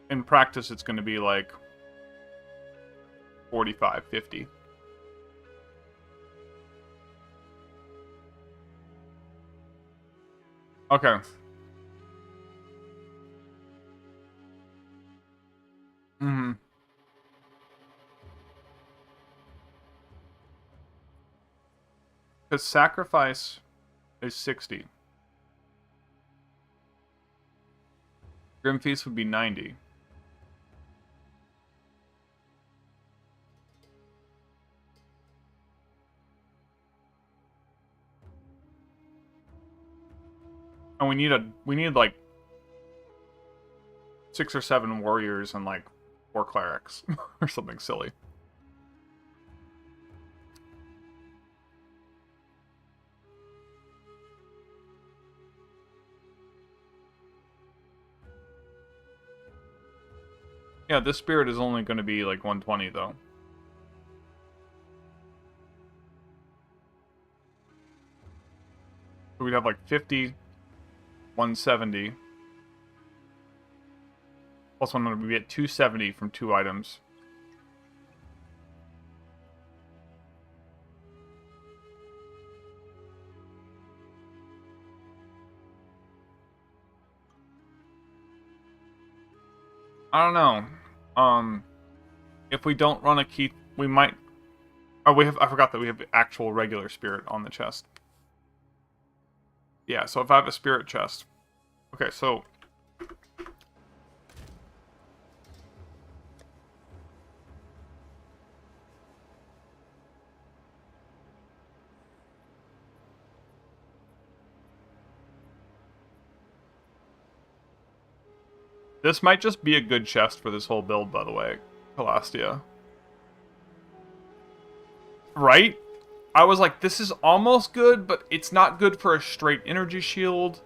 In practice, it's going to be like 45, 50. Okay. Mm-hmm. Because sacrifice is 60. Grim Feast would be 90. And we need like 6 or 7 warriors and like 4 clerics or something silly. Yeah, this spirit is only going to be like 120 though. So we'd have like 50, 170. Plus 100, we get 270 from 2 items. I don't know. If we don't run a key, we might. Oh, I forgot that we have actual regular spirit on the chest. Yeah, so if I have a spirit chest. Okay, so. This might just be a good chest for this whole build, by the way, Calastia. Right? I was like, this is almost good, but it's not good for a straight energy shield.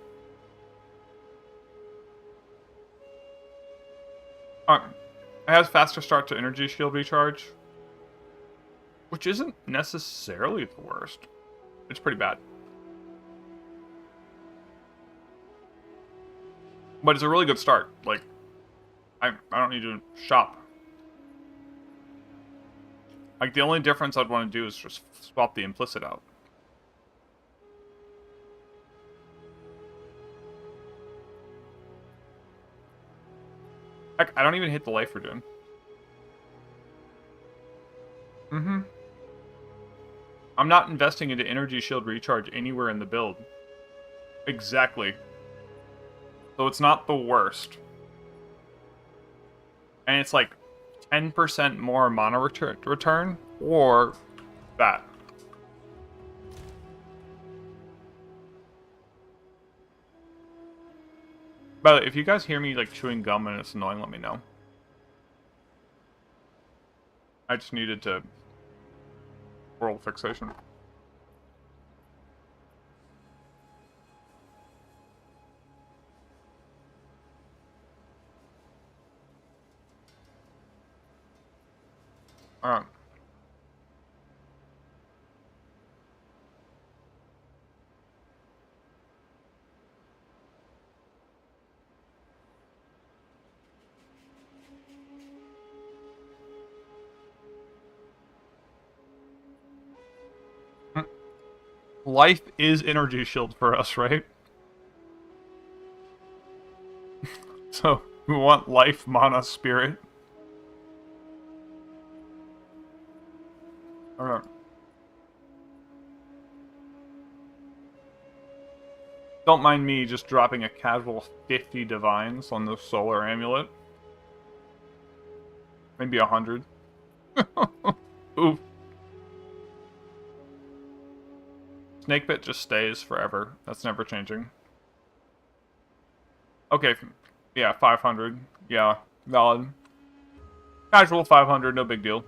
It has faster start to energy shield recharge, which isn't necessarily the worst. It's pretty bad. But it's a really good start. Like, I don't need to shop. Like, the only difference I'd want to do is just swap the implicit out. Heck, I don't even hit the life regen. I'm not investing into energy shield recharge anywhere in the build. Exactly. So it's not the worst. And it's like 10% more mana return, or that. By the way, if you guys hear me like chewing gum and it's annoying, let me know. I just needed to oral fixation. Alright. Life is energy shield for us, right? So, we want life, mana, spirit. Alright. Don't mind me just dropping a casual 50 divines on the solar amulet. Maybe 100. Oof. Snake Bit just stays forever. That's never changing. Okay, yeah, 500. Yeah, valid. Casual 500, no big deal.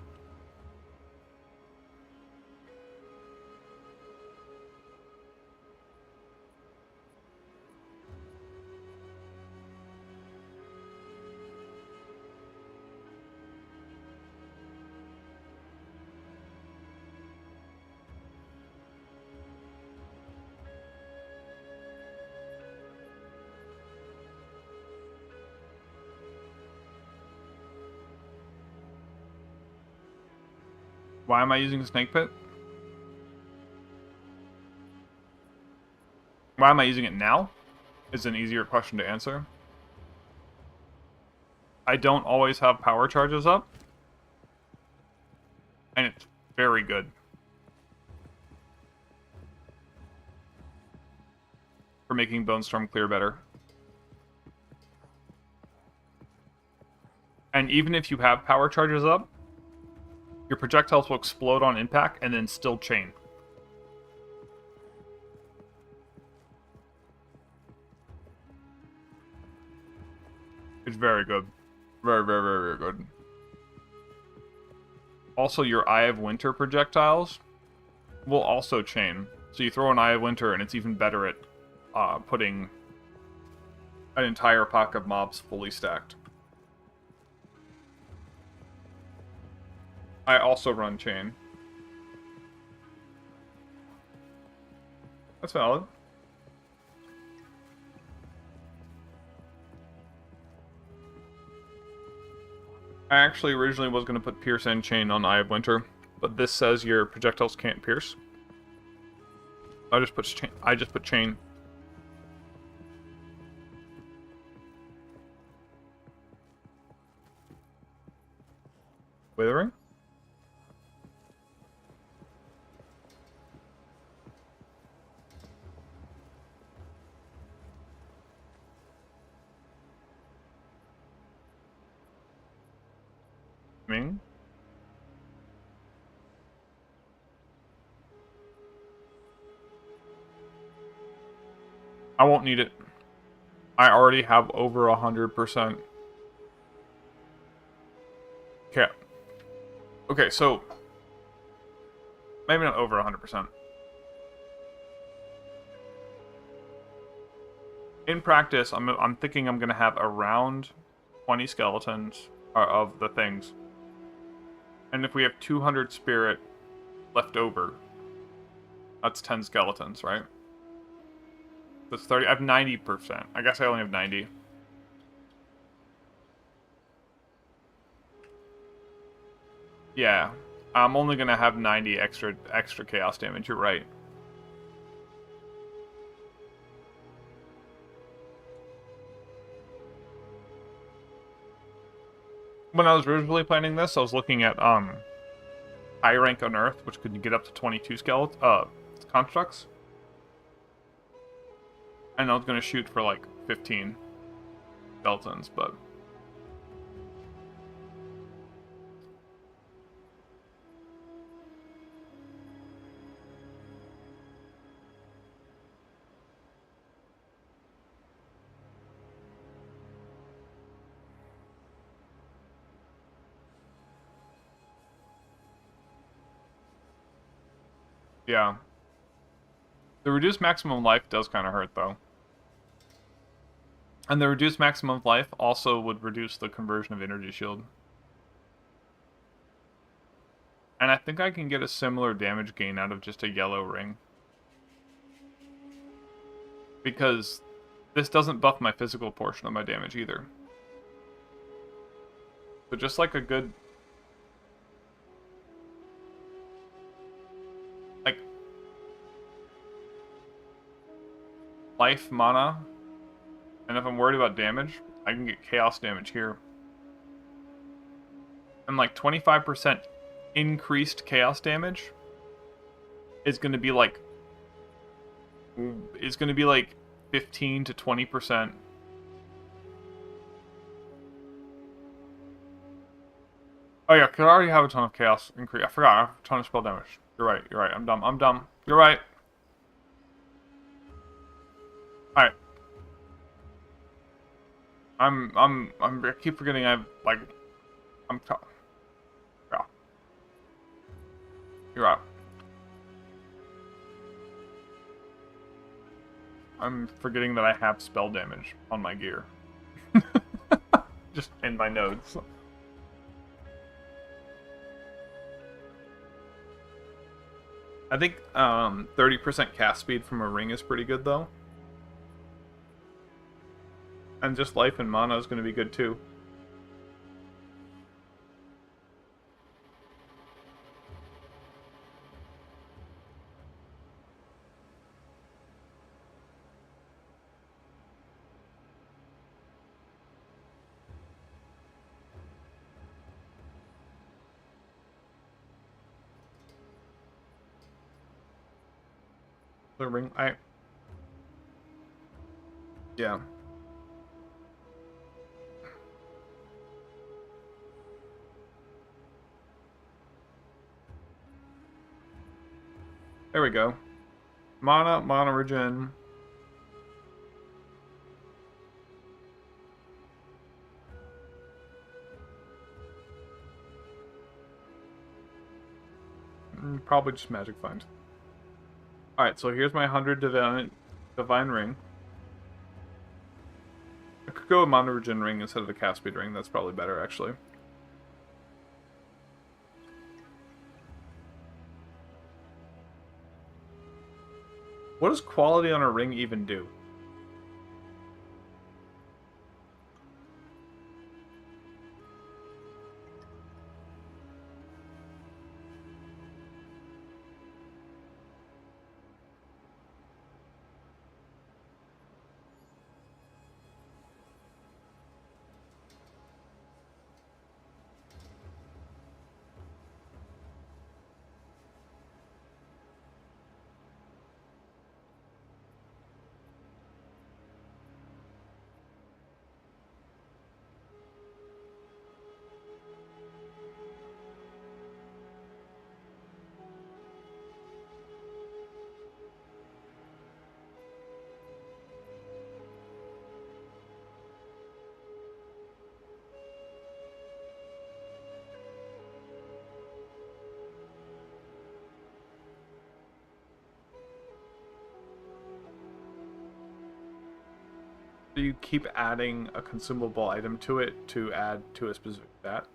Why am I using Snake Pit? Why am I using it now? Is an easier question to answer. I don't always have power charges up. And it's very good. For making Bonestorm clear better. And even if you have power charges up, your projectiles will explode on impact and then still chain. It's very good. Very, very, very, very good. Also, your Eye of Winter projectiles will also chain. So you throw an Eye of Winter and it's even better at putting an entire pack of mobs fully stacked. I also run chain. That's valid. I actually originally was going to put Pierce and Chain on Eye of Winter, but this says your projectiles can't pierce. I just put Chain. Withering? Ming? I won't need it. I already have over 100%. Okay. Okay, so Maybe not over 100%. In practice, I'm thinking I'm going to have around 20 skeletons of the things. And if we have 200 spirit left over, that's 10 skeletons, right? That's 30. I have 90%. I guess I only have 90. Yeah. I'm only going to have 90 extra chaos damage. You're right. When I was originally planning this, I was looking at high rank unearth, which could get up to 22 constructs. And I was gonna shoot for like 15 skeletons, but yeah. The reduced maximum life does kind of hurt, though. And the reduced maximum life also would reduce the conversion of energy shield. And I think I can get a similar damage gain out of just a yellow ring. Because this doesn't buff my physical portion of my damage either. But just like a good... like... life mana. And if I'm worried about damage, I can get chaos damage here. And like 25% increased chaos damage is going to be like 15 to 20%. Oh yeah, because I already have a ton of chaos increase. I forgot, I have a ton of spell damage. You're right, I'm dumb. You're right. Alright. I keep forgetting yeah. You're right. I'm forgetting that I have spell damage on my gear. Just in my nodes. I think 30% cast speed from a ring is pretty good, though. And just life and mana is going to be good, too. The ring, yeah. There we go. Mana regen. Probably just magic find. Alright, so here's my 100 divine ring. I could go with mana regen ring instead of the cast speed ring. That's probably better, actually. What does quality on a ring even do? So you keep adding a consumable item to it to add to a specific stat?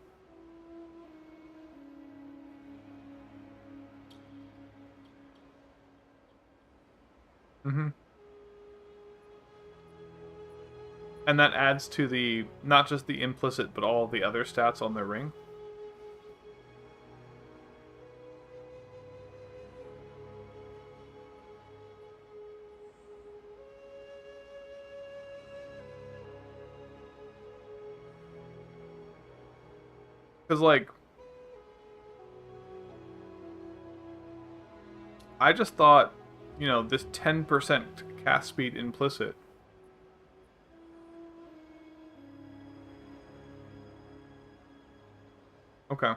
Mm-hmm. And that adds to the, not just the implicit, but all the other stats on their ring? Because, like, I just thought, you know, this 10% cast speed implicit. Okay.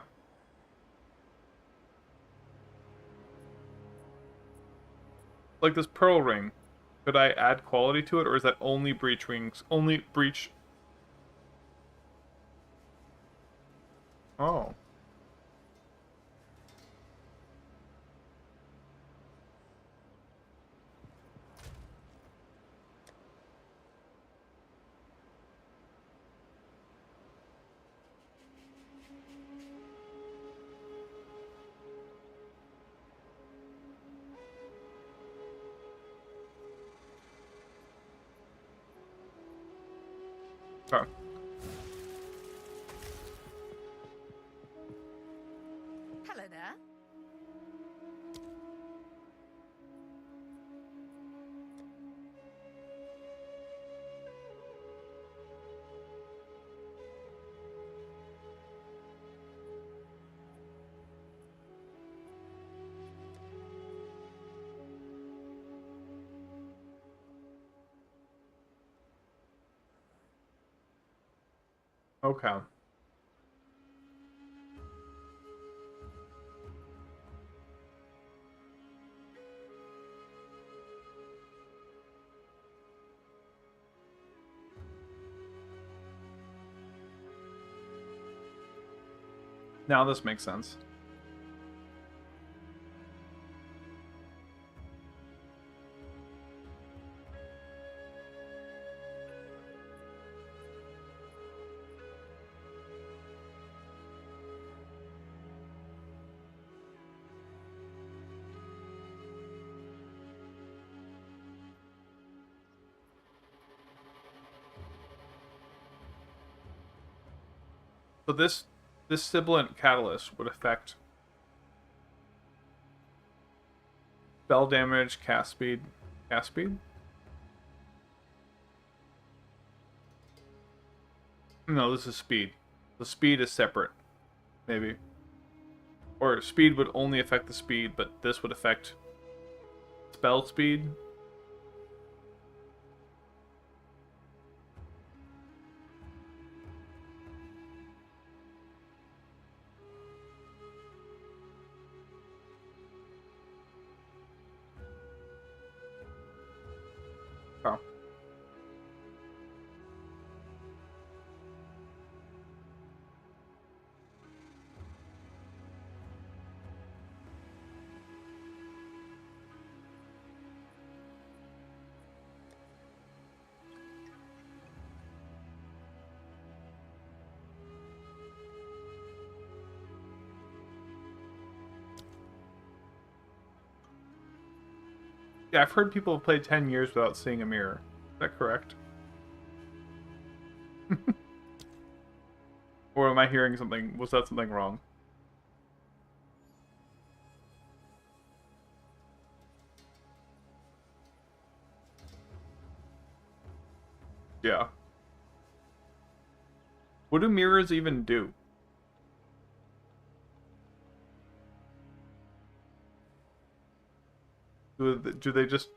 Like this pearl ring, could I add quality to it, or is that only breach rings? Only breach. Oh. Okay. Hello there. Okay. Now this makes sense. So this sibilant catalyst would affect spell damage, cast speed, cast speed? No, this is speed. The speed is separate, maybe. Or speed would only affect the speed, but this would affect spell speed. Oh. Yeah, I've heard people have played 10 years without seeing a mirror. Is that correct? Or am I hearing something? Was that something wrong? Yeah. What do mirrors even do? Do they just...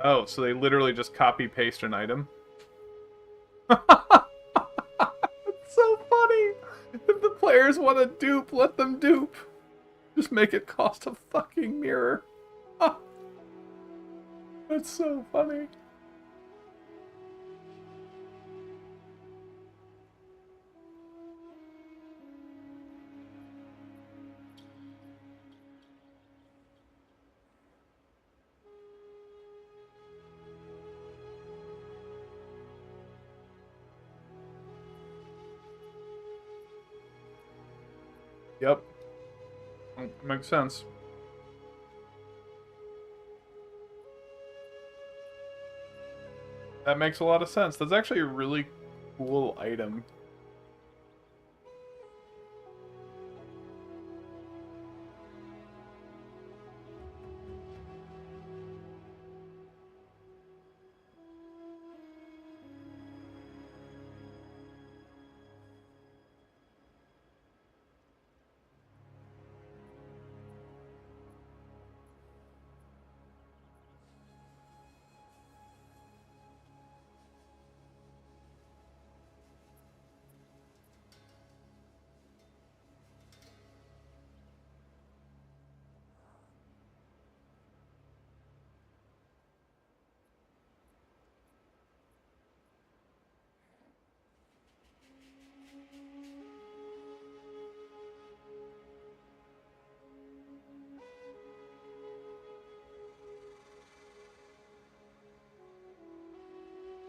Oh, so they literally just copy-paste an item? It's so funny! If the players want to dupe, let them dupe. Just make it cost a fucking mirror. That's so funny. Yep. Makes sense. That makes a lot of sense. That's actually a really cool item.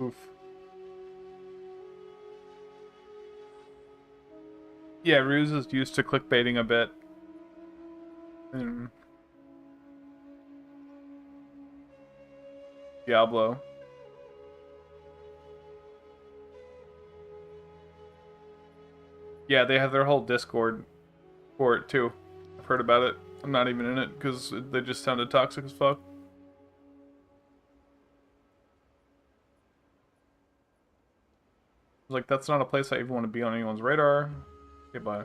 Oof. Yeah, Ruse is used to clickbaiting a bit. Diablo. Yeah, they have their whole Discord for it too. I've heard about it. I'm not even in it because they just sounded toxic as fuck. Like, that's not a place I even want to be on anyone's radar. Okay, bye.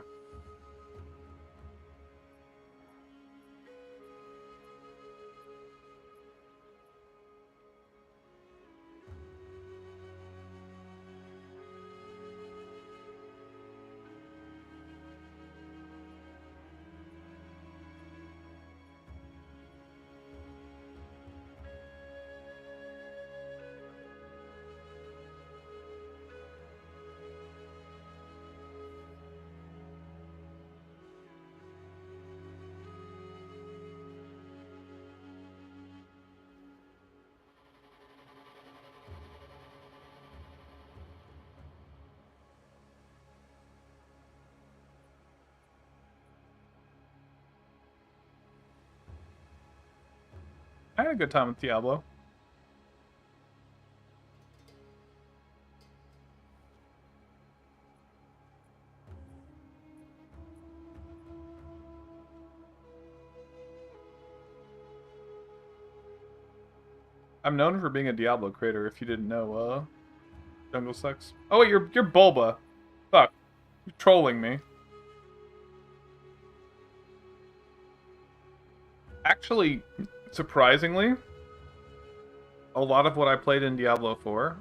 I had a good time with Diablo. I'm known for being a Diablo creator, if you didn't know, Jungle Sucks. Oh wait, you're Bulba. Fuck. You're trolling me. Actually, surprisingly, a lot of what I played in Diablo 4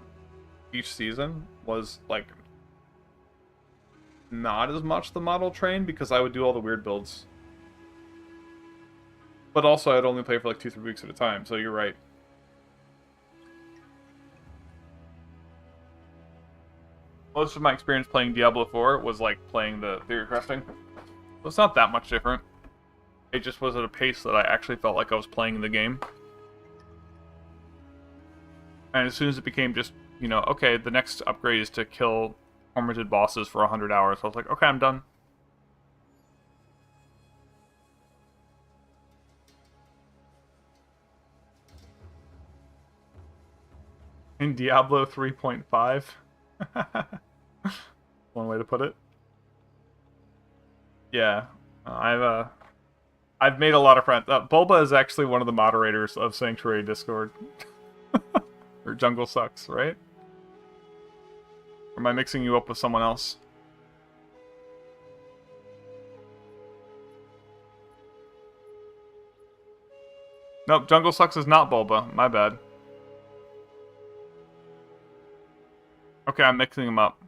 each season was, like, not as much the model train because I would do all the weird builds. But also, I'd only play for like 2-3 weeks at a time, so you're right. Most of my experience playing Diablo 4 was like playing the theorycrafting. So it's not that much different. It just was at a pace that I actually felt like I was playing the game. And as soon as it became just, you know, okay, the next upgrade is to kill tormented bosses for 100 hours, I was like, okay, I'm done. In Diablo 3.5. One way to put it. Yeah, I've made a lot of friends. Bulba is actually one of the moderators of Sanctuary Discord. Or Jungle Sucks, right? Or am I mixing you up with someone else? Nope, Jungle Sucks is not Bulba. My bad. Okay, I'm mixing them up.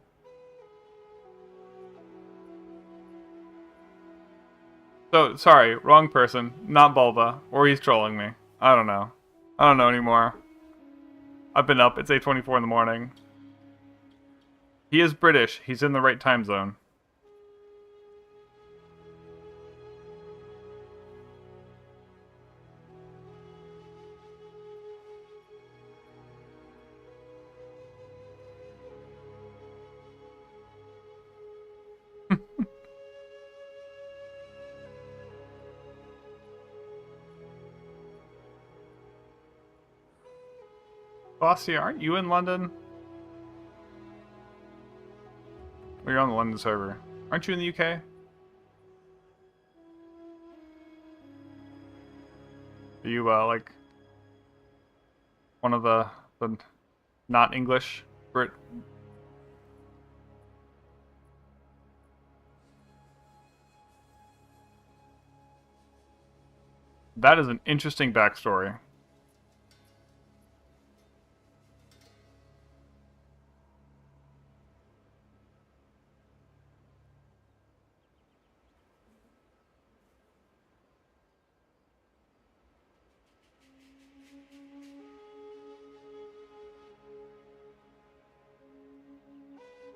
So, sorry, wrong person. Not Bulba. Or he's trolling me. I don't know. I don't know anymore. I've been up. It's 8:24 in the morning. He is British. He's in the right time zone. Bossy, aren't you in London? Or you're on the London server. Aren't you in the UK? Are you, like, one of the not English Brit? That is an interesting backstory.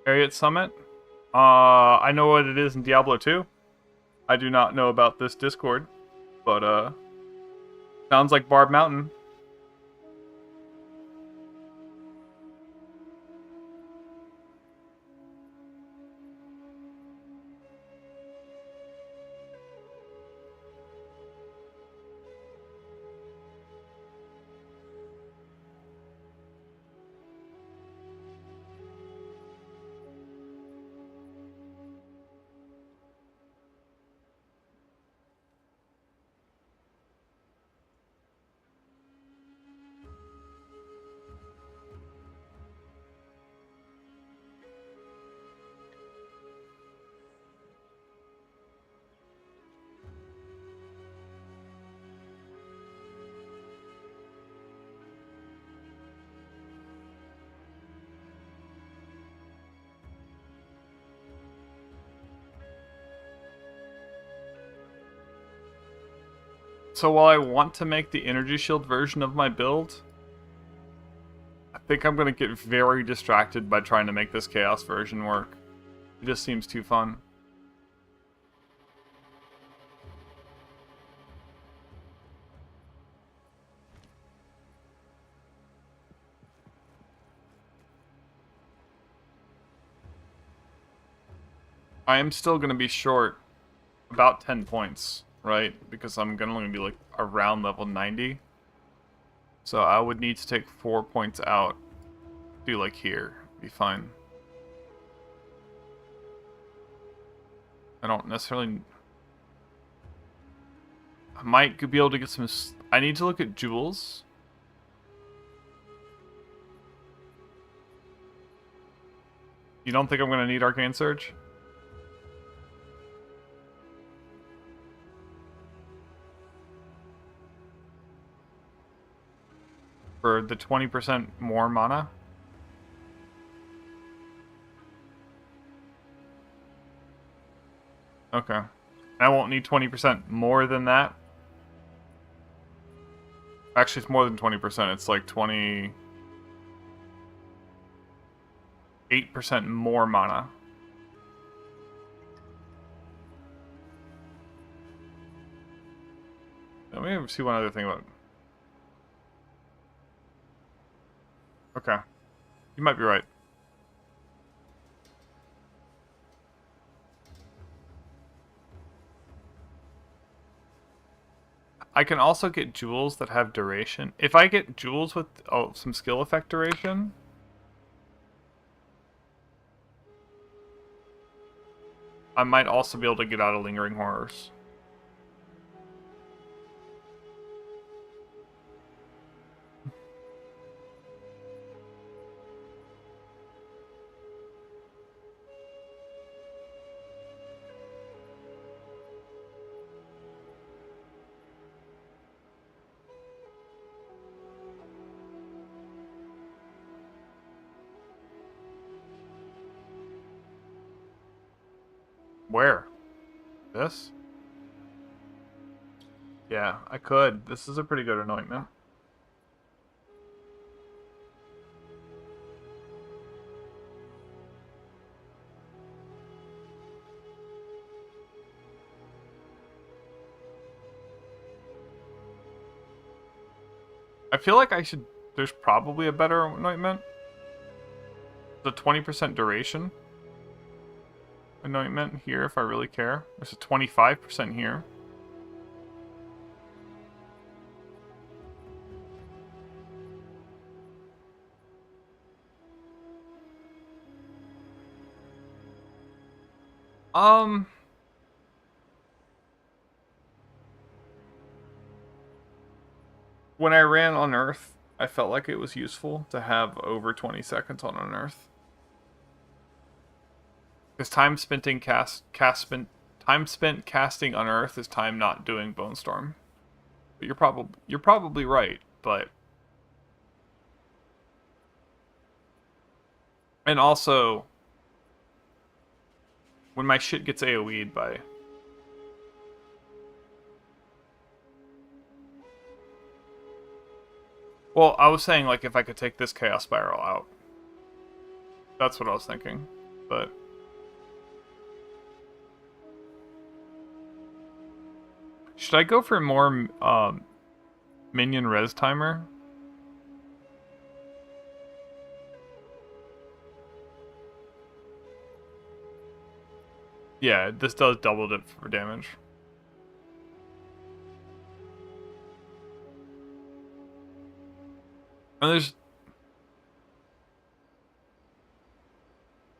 Harriet Summit? I know what it is in Diablo 2. I do not know about this Discord, but sounds like Barb Mountain. So while I want to make the energy shield version of my build, I think I'm going to get very distracted by trying to make this chaos version work. It just seems too fun. I am still going to be short about 10 points, right? Because I'm going to only be like around level 90. So I would need to take 4 points out. Do like here. Be fine. I don't necessarily... I might be able to get some... I need to look at jewels. You don't think I'm going to need Arcane Surge? For the 20% more mana? Okay. I won't need 20% more than that. Actually, it's more than 20%. It's like 28% more mana. Let me see one other thing about... Okay. You might be right. I can also get jewels that have duration. If I get jewels with some skill effect duration... I might also be able to get out of Lingering Horrors. Where? This? Yeah, I could. This is a pretty good anointment. I feel like I should... There's probably a better anointment. The 20% duration anointment here if I really care. There's a 25% here. Um, when I ran Unearth, I felt like it was useful to have over 20 seconds on Unearth. Because time spent casting Unearth is time not doing Bonestorm. But you're probably right, but and also when my shit gets AoE'd by well, I was saying like if I could take this Chaos Spiral out. That's what I was thinking. But should I go for more minion res timer? Yeah, this does double it for damage. And there's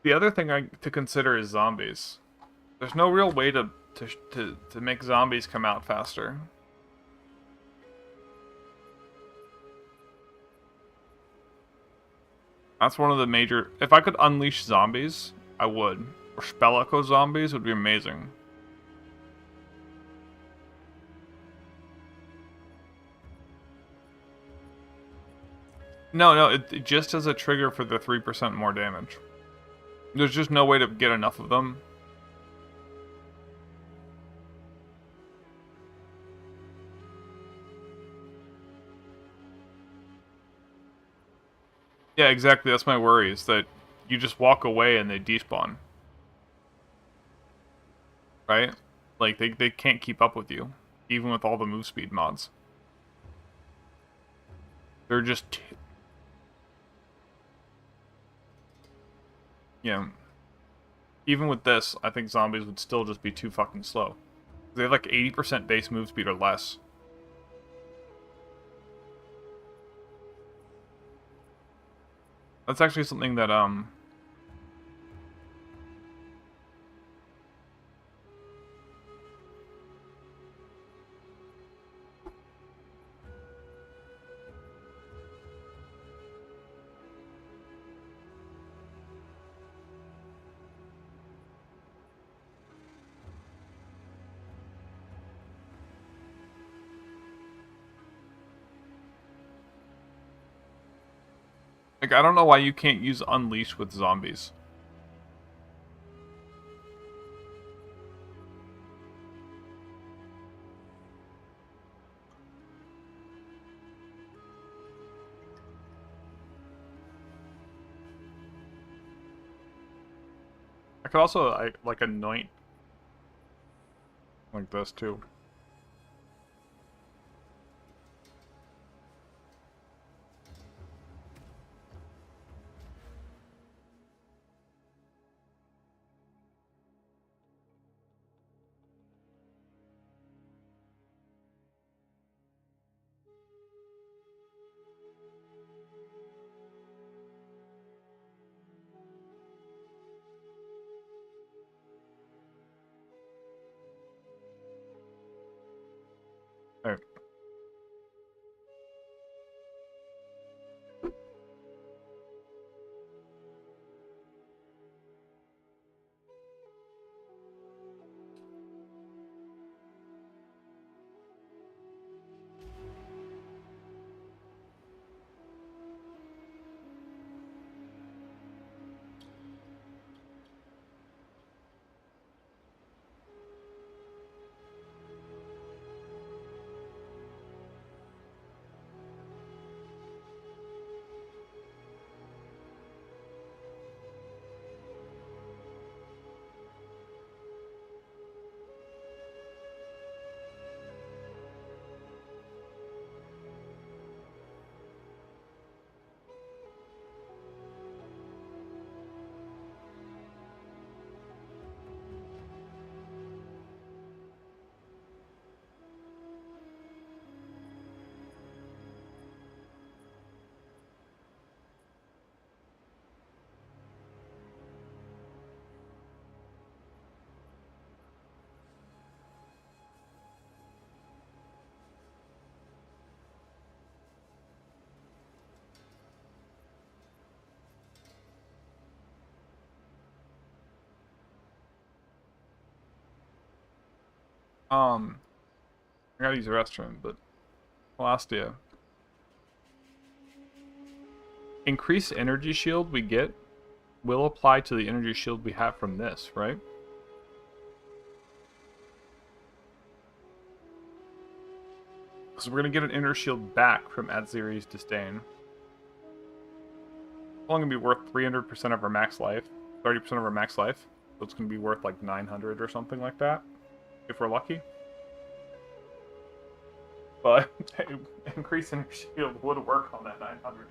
the other thing to consider is zombies. There's no real way to make zombies come out faster. That's one of the major... If I could unleash zombies, I would. Or spell echo zombies would be amazing. No, it just as a trigger for the 3% more damage. There's just no way to get enough of them. Yeah, exactly. That's my worry, is that you just walk away and they despawn. Right? Like, they can't keep up with you, even with all the move speed mods. They're just... Yeah. Even with this, I think zombies would still just be too fucking slow. They have like 80% base move speed or less. That's actually something that, like, I don't know why you can't use Unleash with zombies. I could also, like, anoint like this, too. I gotta use the restroom, but last year. Increased energy shield we get will apply to the energy shield we have from this, right? Because we're going to get an inner shield back from Adziri's Disdain. It's only going to be worth 300% of our max life, 30% of our max life. So it's going to be worth like 900 or something like that, if we're lucky. But increasing inner shield would work on that 900.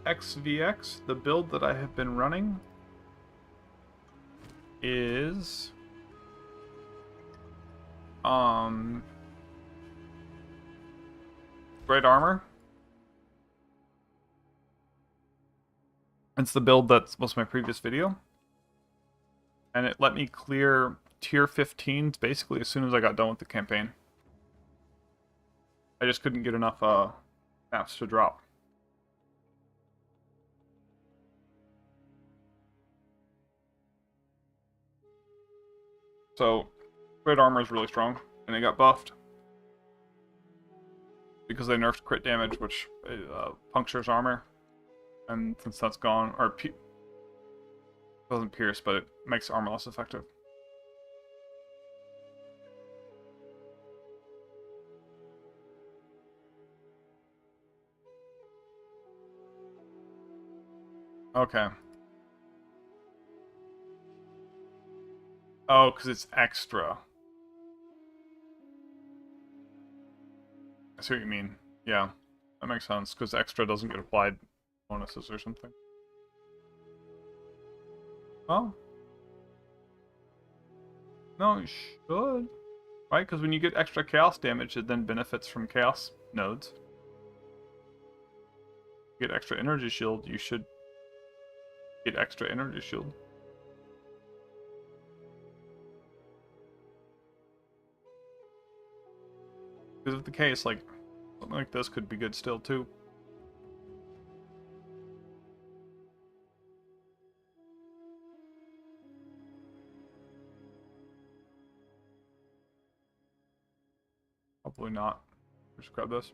XVX, the build that I have been running is Great Armor. It's the build that was my previous video. And it let me clear tier 15s basically as soon as I got done with the campaign. I just couldn't get enough maps to drop. So, Great Armor is really strong, and it got buffed. Because they nerfed crit damage, which punctures armor. And since that's gone, or doesn't pierce, but it makes armor less effective. Okay. Oh, because it's extra. I see what you mean. Yeah, that makes sense, because extra doesn't get applied bonuses or something. Oh. No, it should. Right? Because when you get extra chaos damage, it then benefits from chaos nodes. You get extra energy shield, you should get extra energy shield. Because if the case, like, something like this could be good still, too. Probably not. Just grab this.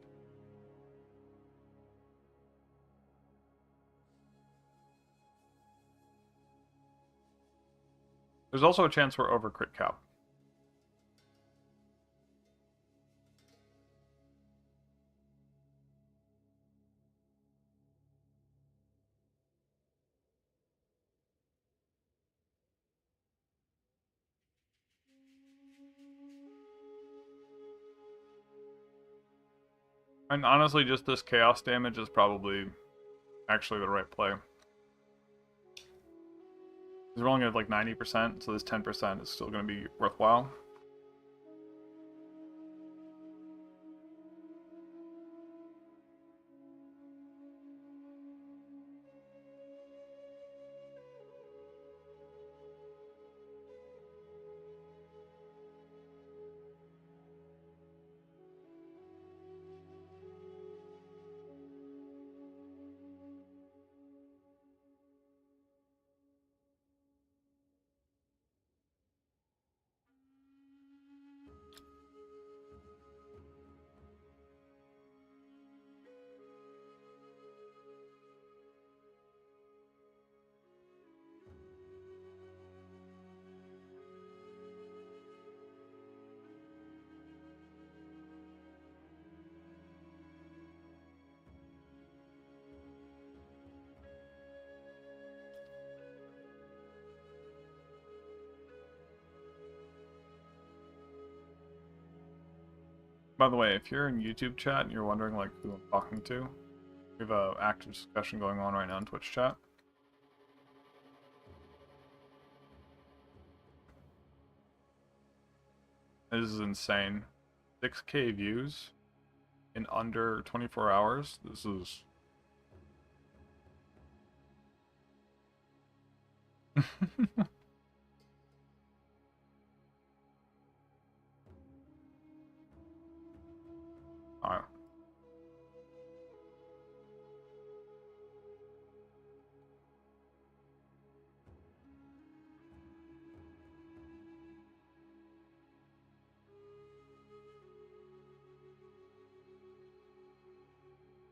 There's also a chance we're over crit cap. And honestly, just this chaos damage is probably actually the right play. We're only at like 90%, so this 10% is still going to be worthwhile. By the way, if you're in YouTube chat and you're wondering like who I'm talking to, we have an active discussion going on right now in Twitch chat. This is insane. 6K views in under 24 hours. This is... Alright.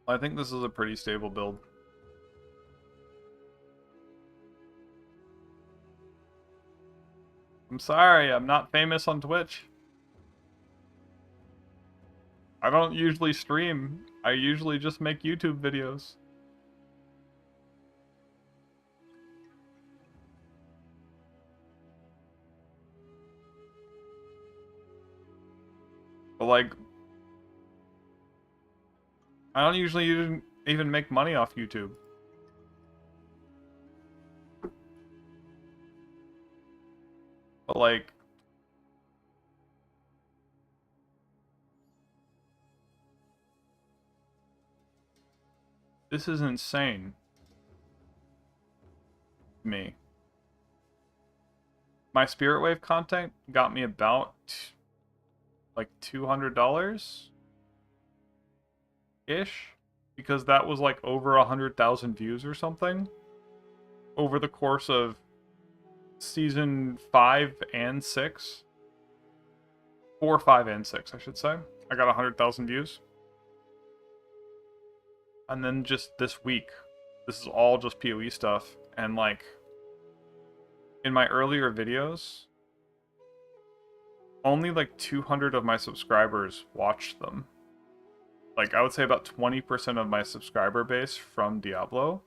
I think this is a pretty stable build. I'm sorry, I'm not famous on Twitch. I don't usually stream. I usually just make YouTube videos. But like, I don't usually even make money off YouTube. But like, this is insane. Me. My Spirit Wave content got me about like $200 ish, because that was like over 100,000 views or something over the course of season 5 and 6. 4, 5, and 6, I should say. I got 100,000 views. And then just this week, this is all just PoE stuff, and like, in my earlier videos, only like 200 of my subscribers watched them. Like, I would say about 20% of my subscriber base from Diablo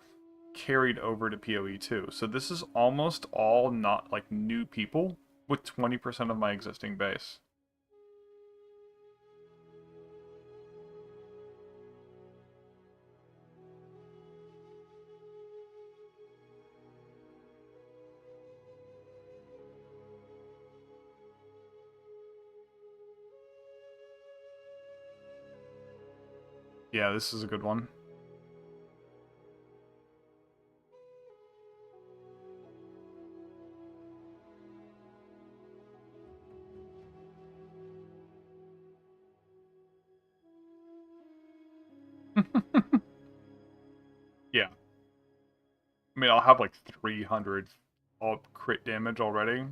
carried over to PoE too. So this is almost all not like new people with 20% of my existing base. Yeah, this is a good one. Yeah. I mean, I'll have like 300 all crit damage already,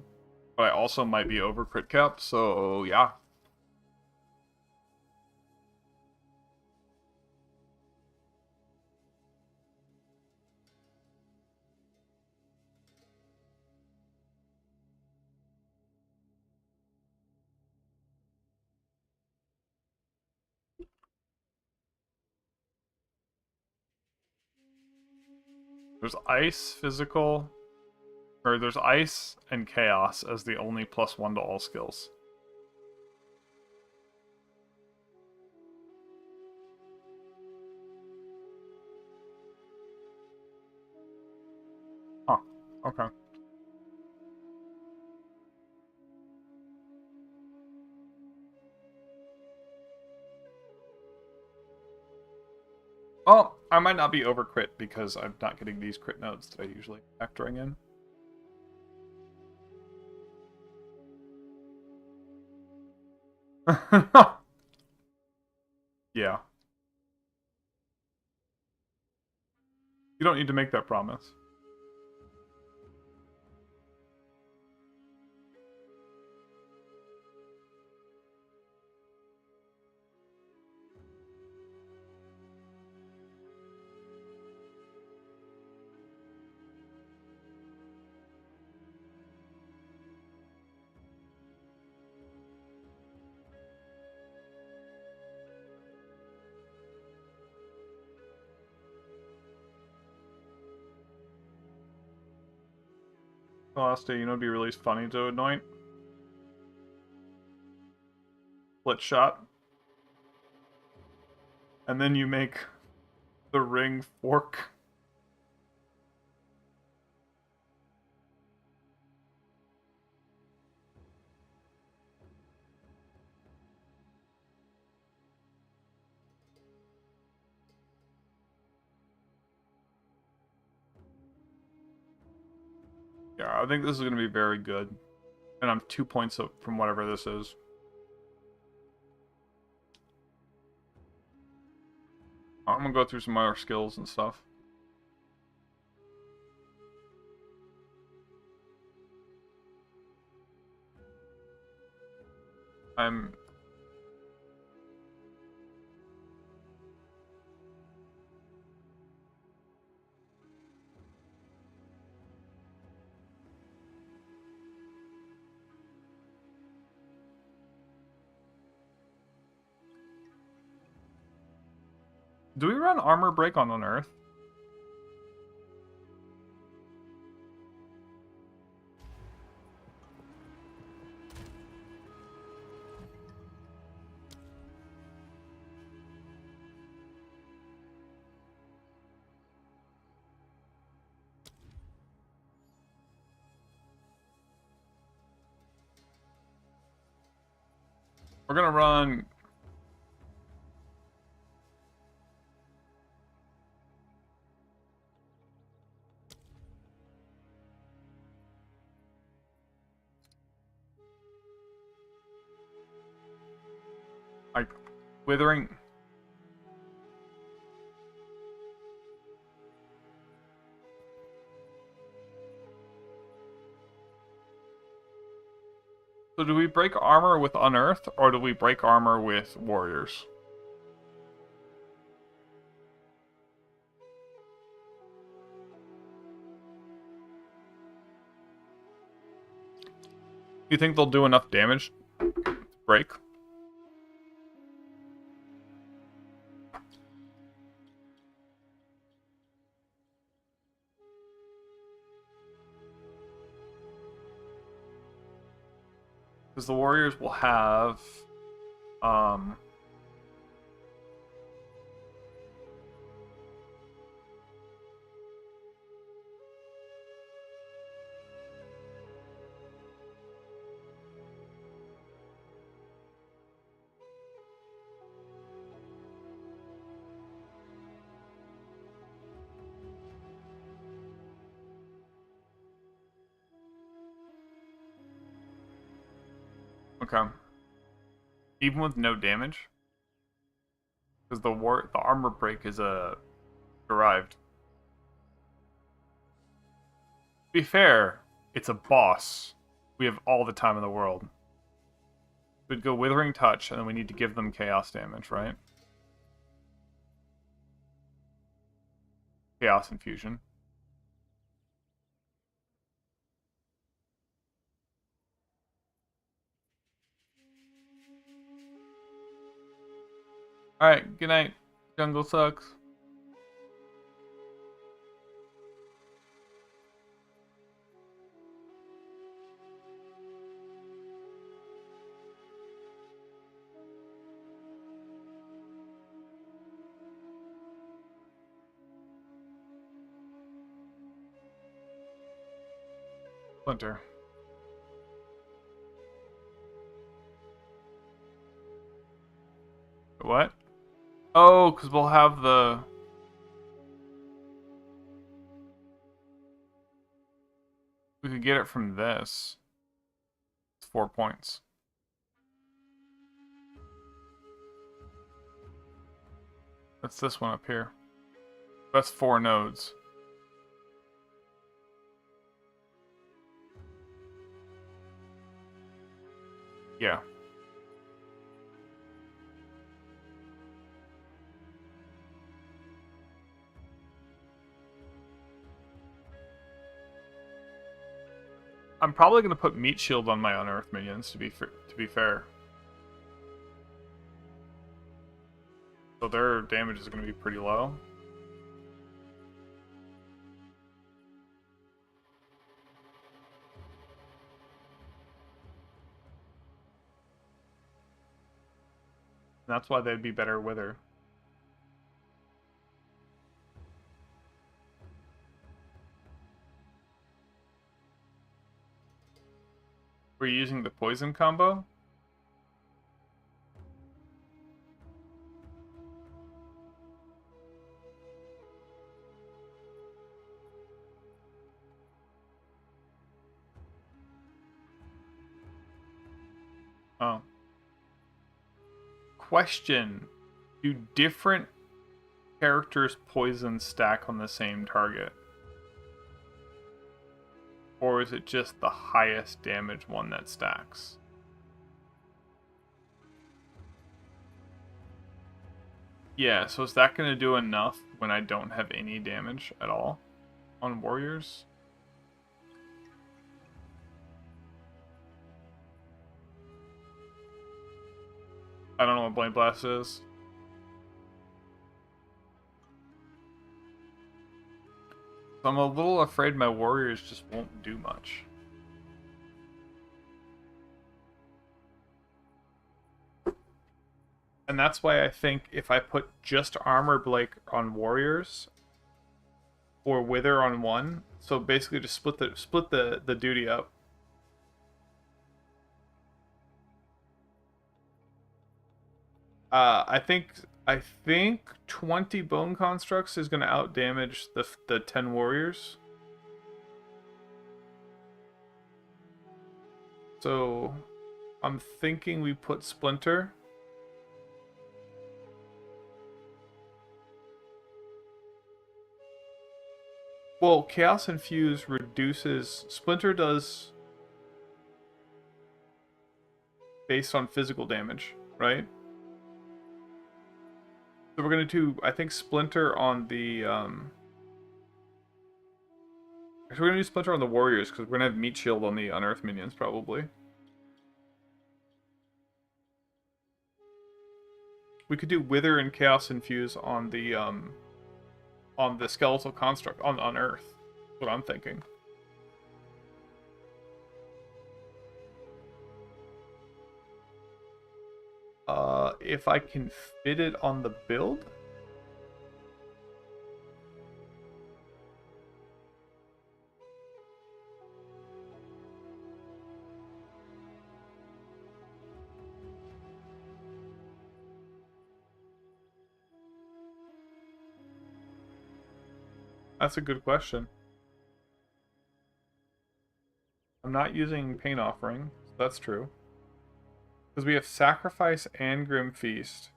but I also might be over crit cap, so yeah. There's ice, physical, or there's ice and chaos as the only +1 to all skills. Huh. Okay. Oh, I might not be over crit because I'm not getting these crit nodes that I usually factoring in. Yeah. You don't need to make that promise. Last day, you know, it'd be really funny to anoint. Split shot. And then you make the ring fork. Yeah, I think this is going to be very good. And I'm 2 points up from whatever this is. I'm going to go through some other skills and stuff. I'm... Do we run armor break on Unearth? We're gonna run... like, Withering... So do we break armor with Unearth, or do we break armor with Warriors? You think they'll do enough damage to break? Because the Warriors will have... Okay. Even with no damage? Because the armor break is derived. To be fair, it's a boss. We have all the time in the world. We'd go Withering Touch, and then we need to give them chaos damage, right? Chaos Infusion. Alright, good night. Jungle sucks. Splinter. What? Oh, because we'll have the... We could get it from this. It's 4 points. That's this one up here. That's 4 nodes. Yeah. I'm probably going to put meat shield on my unearthed minions to be fair. So their damage is going to be pretty low. And that's why they'd be better with her. We're using the poison combo. Oh. Question. Do different characters' poison stack on the same target? Or is it just the highest damage one that stacks? Yeah, so is that going to do enough when I don't have any damage at all on warriors? I don't know what Blade Blast is. I'm a little afraid my warriors just won't do much. And that's why I think if I put just Armor Blake on warriors or Wither on one, so basically just split the duty up. I think 20 bone constructs is going to outdamage the 10 warriors. So I'm thinking we put Splinter. Well, Chaos Infuse reduces... Splinter does based on physical damage, right? So we're going to do, I think, Splinter on the... Actually, we're going to do Splinter on the warriors, because we're going to have Meat Shield on the unearthed minions, probably. We could do Wither and Chaos Infuse on the skeletal construct, on Earth. That's what I'm thinking. If I can fit it on the build? That's a good question. I'm not using Pain Offering, so that's true. Because we have Sacrifice and Grim Feast.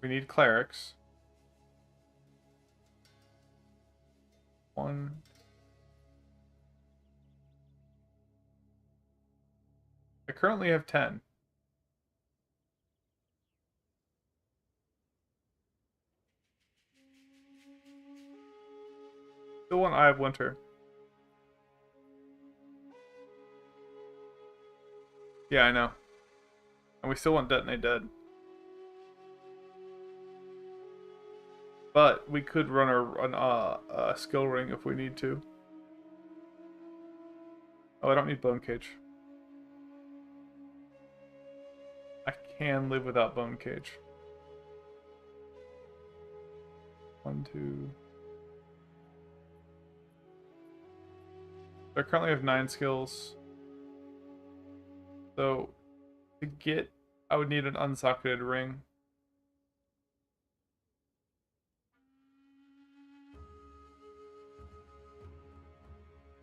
We need Clerics. 1. I currently have 10. Still want Eye of Winter. Yeah, I know. And we still want Detonate Dead. But we could run a skill ring if we need to. Oh, I don't need Bone Cage. I can live without Bone Cage. 1, 2... I currently have 9 skills. So to get, I would need an unsocketed ring.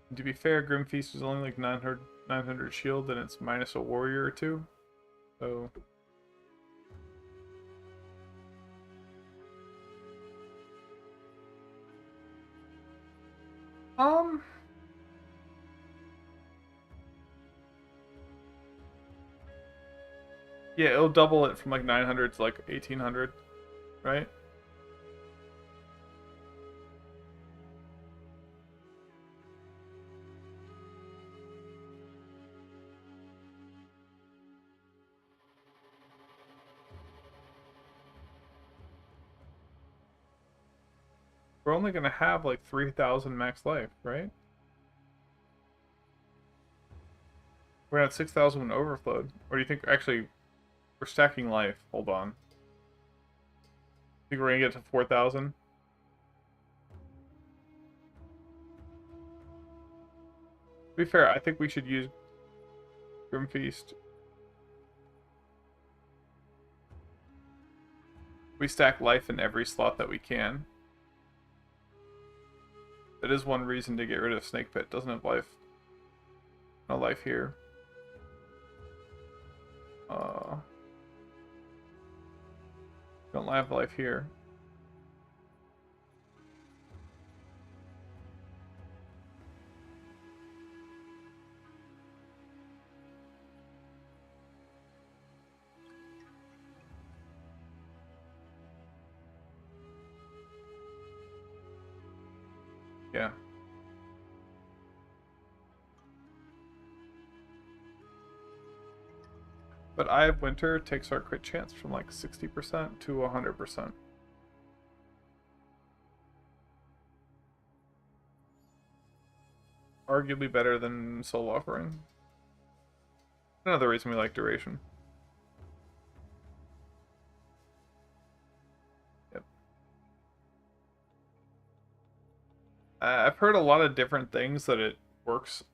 And to be fair, Grim Feast is only like 900 shield, and it's minus a warrior or two. So yeah, it'll double it from like 900 to like 1800, right? We're only gonna have like 3,000 max life, right? We're gonna have 6,000 when overflowed. Or do you think actually we're stacking life? Hold on. Think we're gonna get to 4,000? To be fair, I think we should use Grim Feast. We stack life in every slot that we can. That is one reason to get rid of Snake Pit. Doesn't have life. No life here. Don't have life here. Yeah. But Eye of Winter takes our crit chance from like 60% to 100%. Arguably better than Soul Offering. Another reason we like Duration. Yep. I've heard a lot of different things that it works.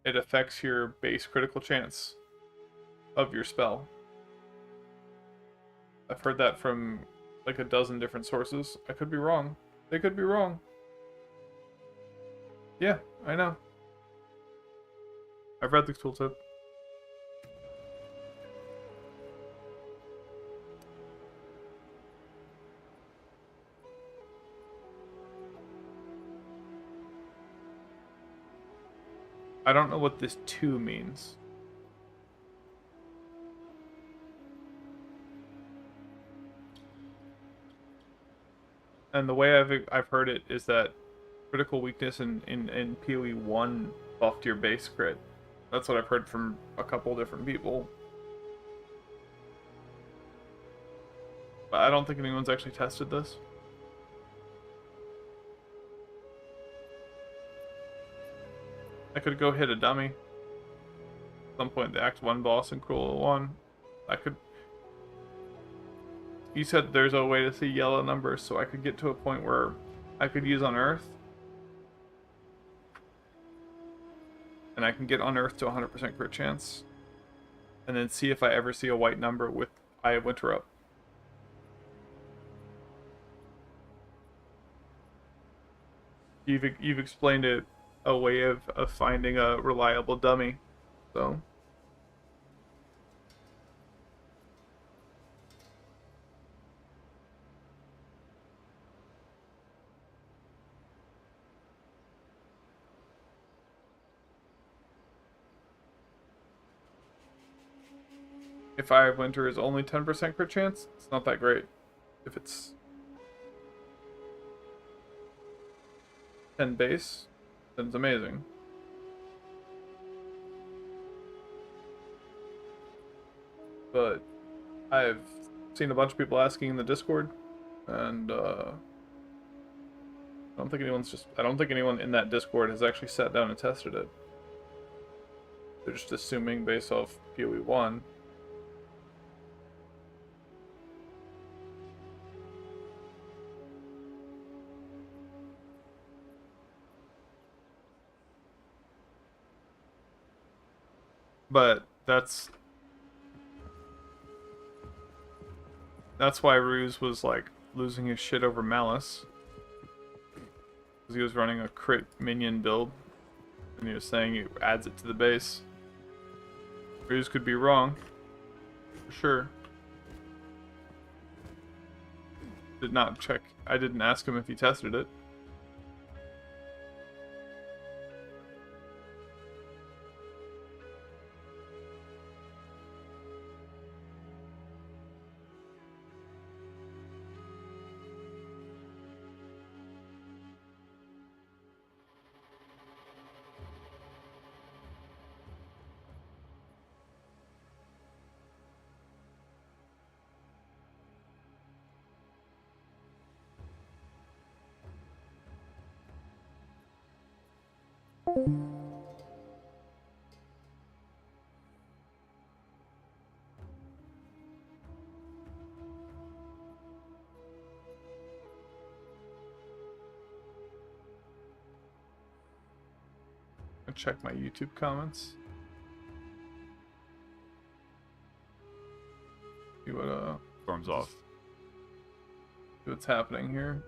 It affects your base critical chance of your spell. I've heard that from like a dozen different sources. I could be wrong. They could be wrong. Yeah, I know. I've read the tooltip. I don't know what this 2 means. And the way I've heard it is that critical weakness in PoE 1 buffed your base crit. That's what I've heard from a couple different people. But I don't think anyone's actually tested this. I could go hit a dummy. At some point, the Act 1 boss in Cruel 1. I could... You said there's a way to see yellow numbers, so I could get to a point where I could use Unearth. And I can get Unearth to 100% crit chance. And then see if I ever see a white number with Eye of Winter up. You've explained it a way of finding a reliable dummy, so... If Eye of Winter is only 10% crit chance, it's not that great. If it's 10 base, then it's amazing. But I've seen a bunch of people asking in the Discord, and I don't think anyone in that Discord has actually sat down and tested it. They're just assuming based off PoE 1. But that's why Ruse was like losing his shit over Malice. Because he was running a crit minion build. And he was saying it adds it to the base. Ruse could be wrong. For sure. Did not check. I didn't ask him if he tested it. I'll check my YouTube comments. See what Storm's off. see what's happening here.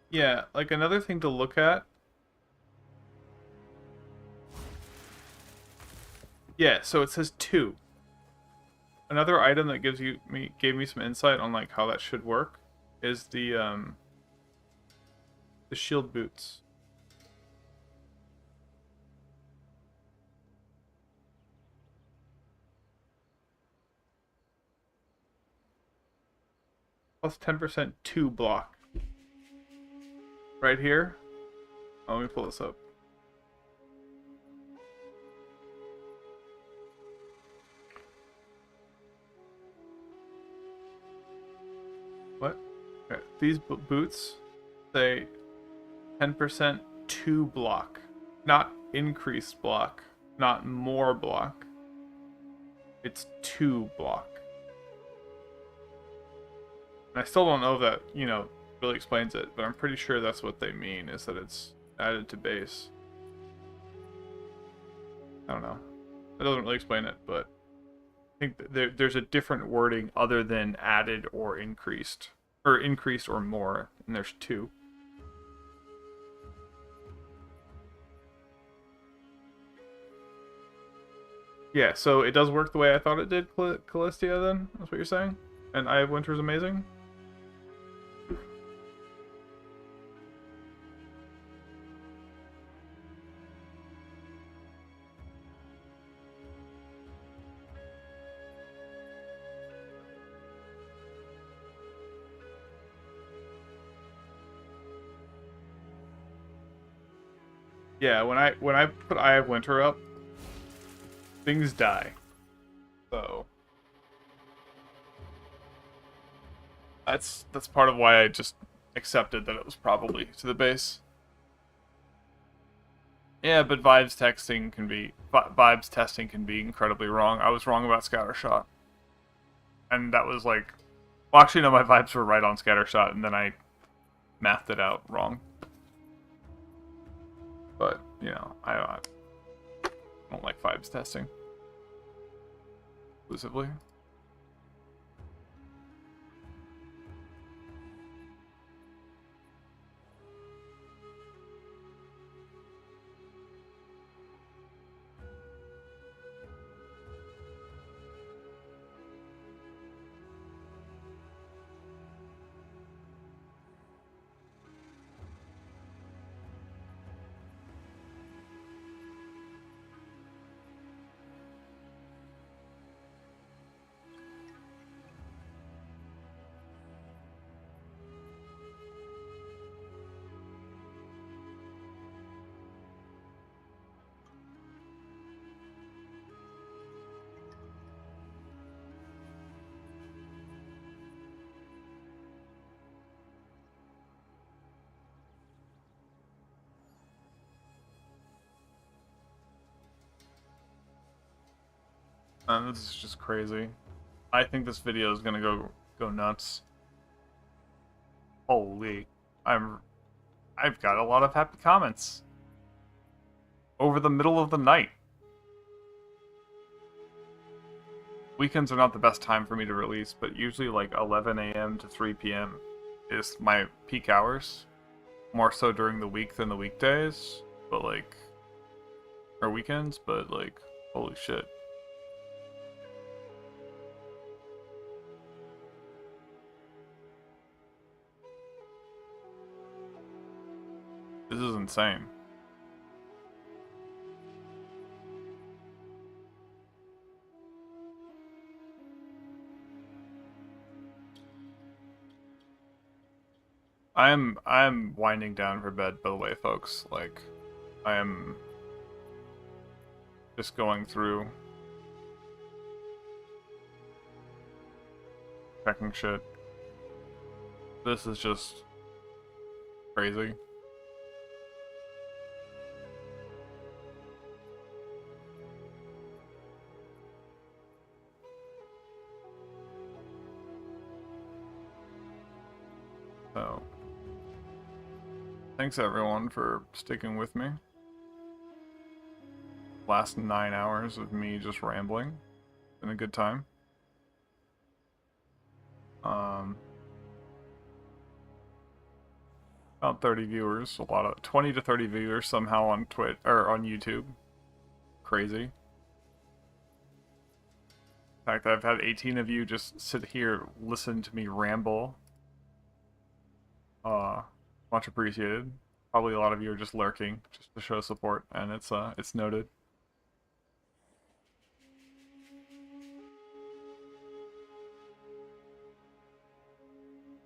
Yeah, like another thing to look at. Yeah, so it says 2. Another item that gave me some insight on like how that should work is the shield boots. Plus 10% 2 block. Right here. Oh, let me pull this up. What? Okay. These boots say 10% 2 block. Not increased block. Not more block. It's 2 block. And I still don't know if that, really explains it, but I'm pretty sure that's what they mean, is that it's added to base. I don't know. That doesn't really explain it, but I think there's a different wording other than added or increased or more, and there's 2. Yeah, so it does work the way I thought it did, Callistia, then? That's what you're saying? And Eye of Winter is amazing? Yeah, when I put Eye of Winter up, things die. So that's part of why I just accepted that it was probably to the base. Yeah, but vibes testing can be incredibly wrong. I was wrong about Scattershot. And that was like, well, actually no, my vibes were right on Scattershot, and then I mathed it out wrong. But, you know, I don't like vibes testing exclusively. This is just crazy. I think this video is gonna go nuts. Holy, I've got a lot of happy comments over the middle of the night. Weekends are not the best time for me to release, but usually like 11 a.m. to 3 p.m. is my peak hours. More so during the week than the weekdays, but like, or weekends, but like, holy shit. This is insane. I'm winding down for bed, by the way, folks. Like, I am just going through checking shit. This is just crazy. So, thanks everyone for sticking with me. Last 9 hours of me just rambling. Been a good time. About 30 viewers, a lot of 20 to 30 viewers somehow on Twitch or on YouTube. Crazy. In fact, I've had 18 of you just sit here, listen to me ramble. Much appreciated. Probably a lot of you are just lurking, just to show support, and it's noted.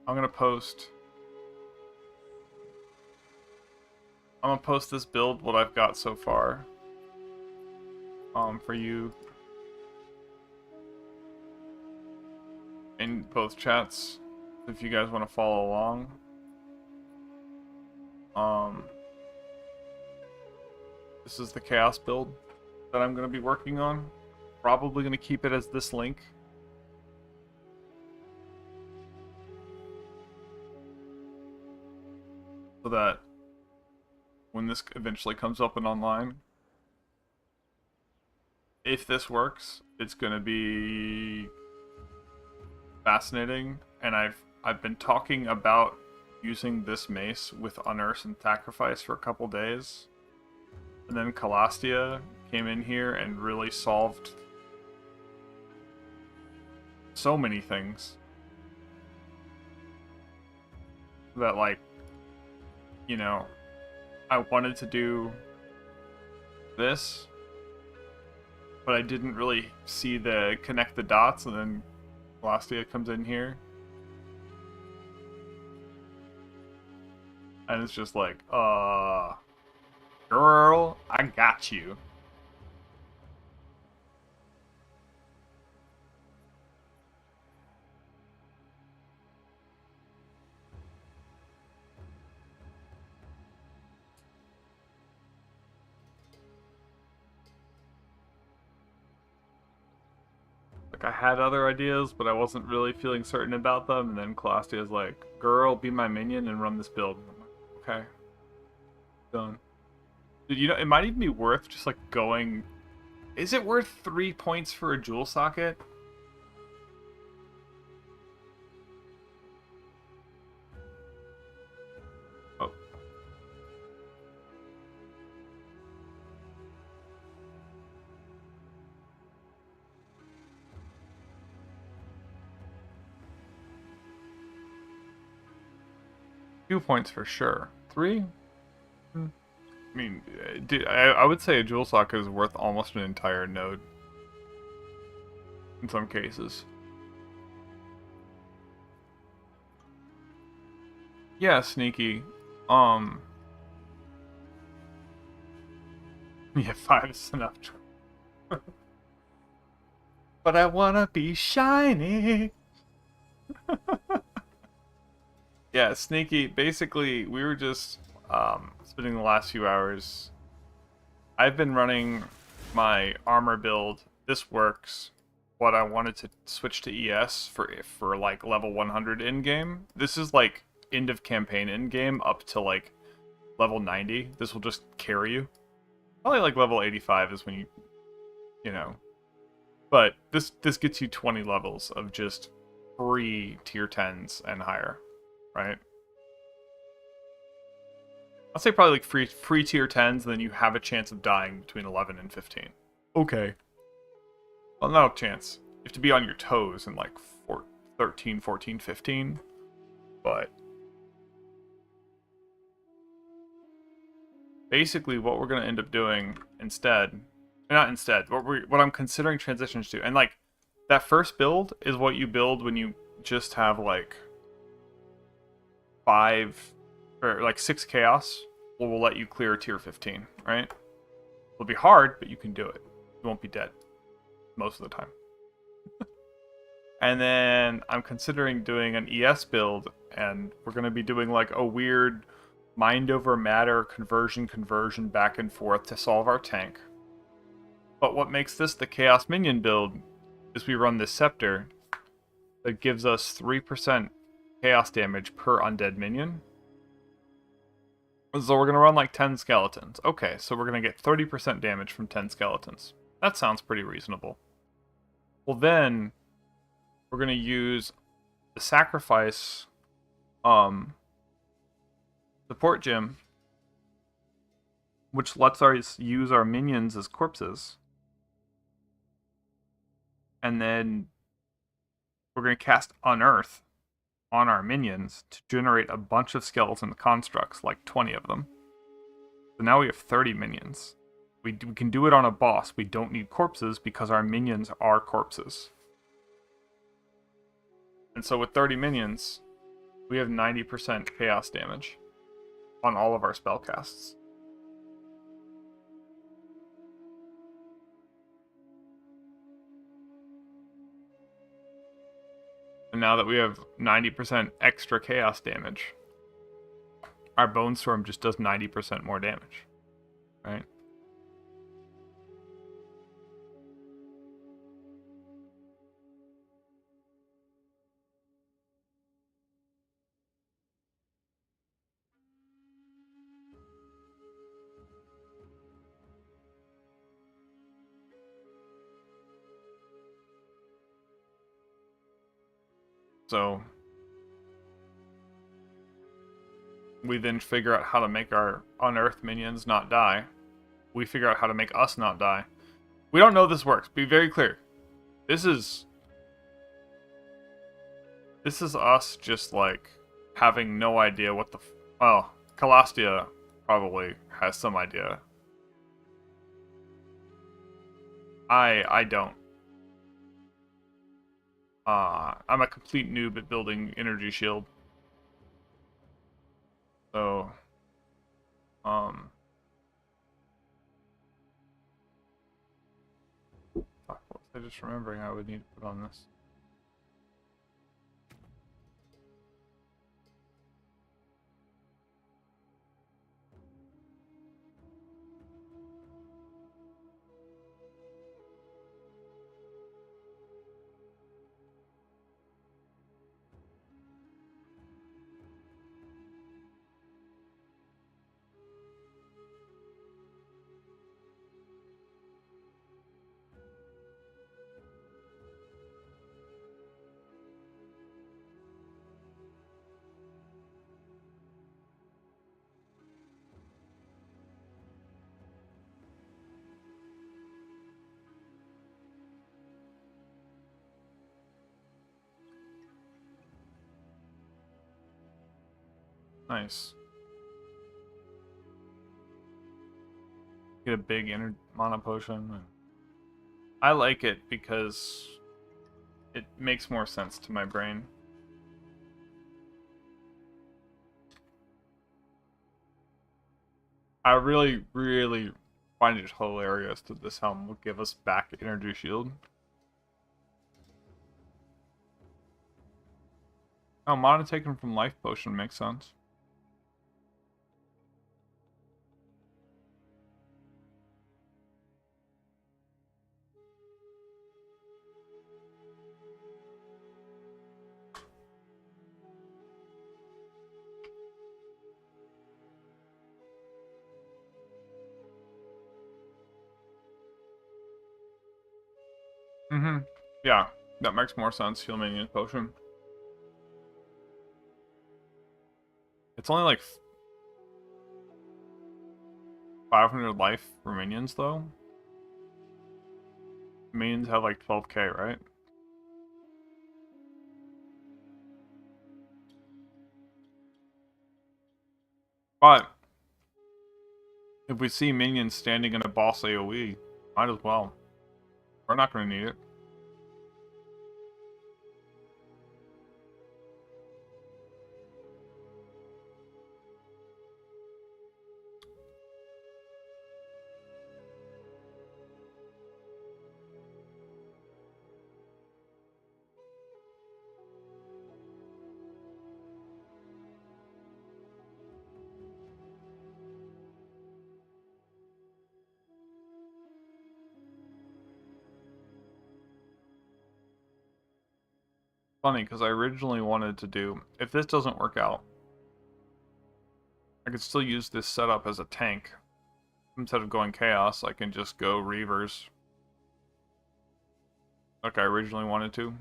I'm gonna post this build, what I've got so far, for you in both chats, if you guys want to follow along. This is the chaos build that I'm going to be working on. Probably going to keep it as this link. So that when this eventually comes up and online, if this works, it's going to be fascinating. And I've been talking about using this mace with Unearth and Sacrifice for a couple days. And then Calastia came in here and really solved so many things that, like, you know, I wanted to do this, but I didn't really see the connect the dots, and then Celestia comes in here. And it's just like, girl, I got you. Like, I had other ideas, but I wasn't really feeling certain about them, and then Celastia's like, girl, be my minion and run this build. And I'm like, okay. Done. Dude, you know, it might even be worth just, like, going... Is it worth 3 points for a jewel socket? Oh. Two points for sure. 3? I mean, dude, I would say a jewel socket is worth almost an entire node. In some cases. Yeah, sneaky. Yeah, 5 is enough. But I wanna be shiny. Yeah, sneaky. Basically, we were just spending the last few hours. I've been running my armor build. This works. What I wanted to switch to ES for like level 100 in game. This is like end of campaign in game up to like level 90. This will just carry you. Probably like level 85 is when you know. But this gets you 20 levels of just free tier 10s and higher, right? I'll say probably like free tier 10s, and then you have a chance of dying between 11 and 15. Okay. Well, not a chance. You have to be on your toes in like 13, 14, 15. But basically what we're going to end up doing instead, not instead, what I'm considering transitions to, and like that first build is what you build when you just have like 5 or like 6 chaos will let you clear tier 15, right? It'll be hard, but you can do it. You won't be dead most of the time. And then I'm considering doing an ES build, and we're going to be doing like a weird mind over matter conversion back and forth to solve our tank. But what makes this the chaos minion build is we run this scepter that gives us 3% chaos damage per undead minion. So we're going to run like 10 skeletons. Okay, so we're going to get 30% damage from 10 skeletons. That sounds pretty reasonable. Well, then we're going to use the sacrifice support gem, which lets us use our minions as corpses. And then we're going to cast Unearth on our minions to generate a bunch of skeleton constructs, like 20 of them. So now we have 30 minions. We can do it on a boss. We don't need corpses because our minions are corpses. And so with 30 minions, we have 90% chaos damage on all of our spellcasts. And now that we have 90% extra chaos damage, our Bonestorm just does 90% more damage, right? So we then figure out how to make our unearthed minions not die. we figure out how to make us not die. We don't know this works. Be very clear. This is us just like having no idea what the well, Calastia probably has some idea. I don't. I'm a complete noob at building energy shield. So fuck, what was I just remembering I would need to put on this? Nice. Get a big inner mana potion. I like it because it makes more sense to my brain. I really, really find it hilarious that this helm will give us back energy shield. Oh, mana taken from life potion makes sense. Mm-hmm. Yeah, that makes more sense. Heal minion potion. It's only like 500 life for minions, though. Minions have like 12k, right? But if we see minions standing in a boss AoE, might as well. We're not going to need it. Funny, because I originally wanted to do... If this doesn't work out, I could still use this setup as a tank. Instead of going Chaos, I can just go Reavers. Like I originally wanted to.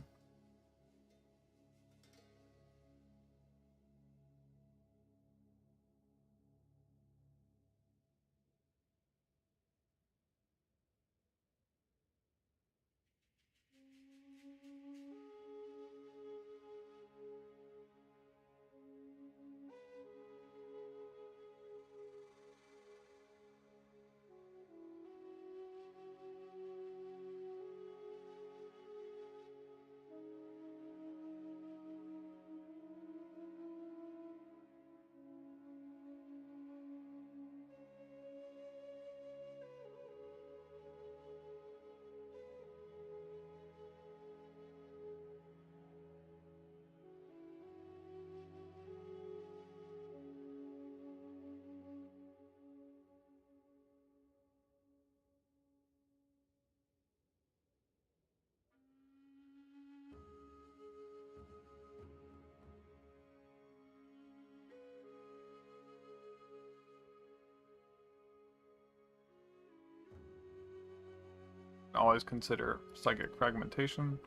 Always consider Psychic Fragmentation.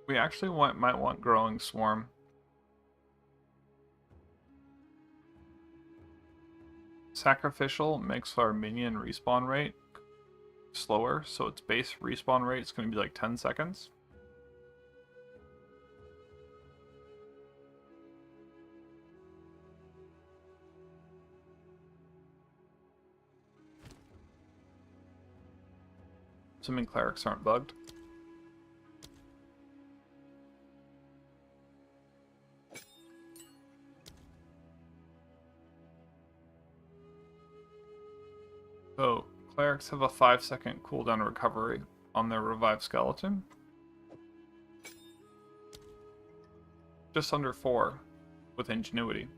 We actually might want Growing Swarm. Sacrificial makes our minion respawn rate slower, so its base respawn rate is going to be like 10 seconds. Assuming clerics aren't bugged. So, clerics have a 5-second cooldown recovery on their revived skeleton. Just under 4 with ingenuity.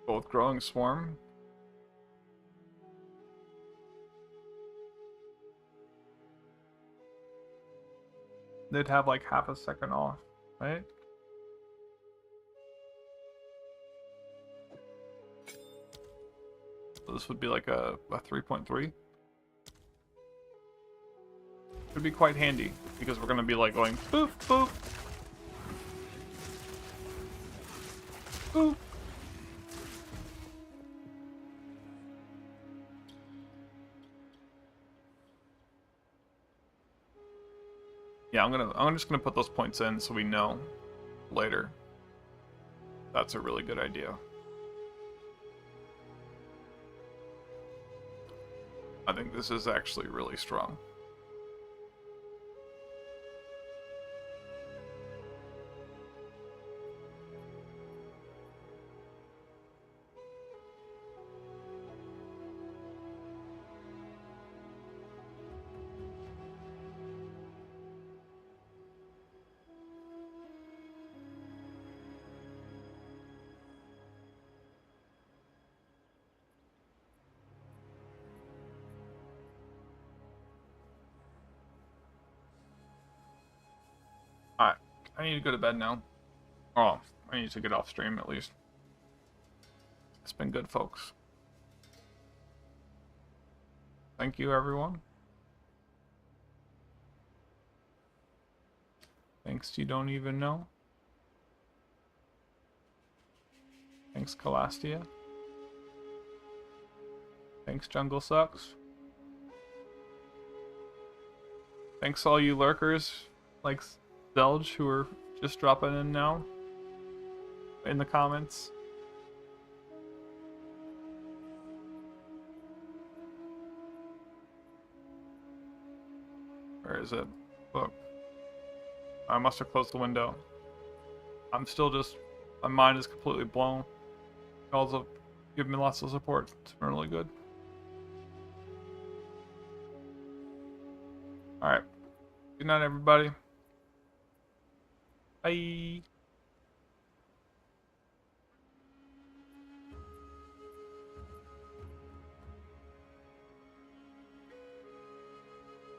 Both Growing Swarm. They'd have like half a second off, right? So this would be like a 3.3. Could be quite handy because we're gonna be like going boop boop boop. Yeah, I'm just gonna put those points in so we know later. That's a really good idea. I think this is actually really strong. Alright, I need to go to bed now. Oh, I need to get off stream at least. It's been good, folks. Thank you, everyone. Thanks, you don't even know. Thanks, Calastia. Thanks, Jungle Sucks. Thanks all you lurkers, like Zelge, who are just dropping in now in the comments. Where is it? Look. I must have closed the window. I'm still just... My mind is completely blown. Y'all have given me lots of support. It's been really good. Alright. Good night, everybody. Bye.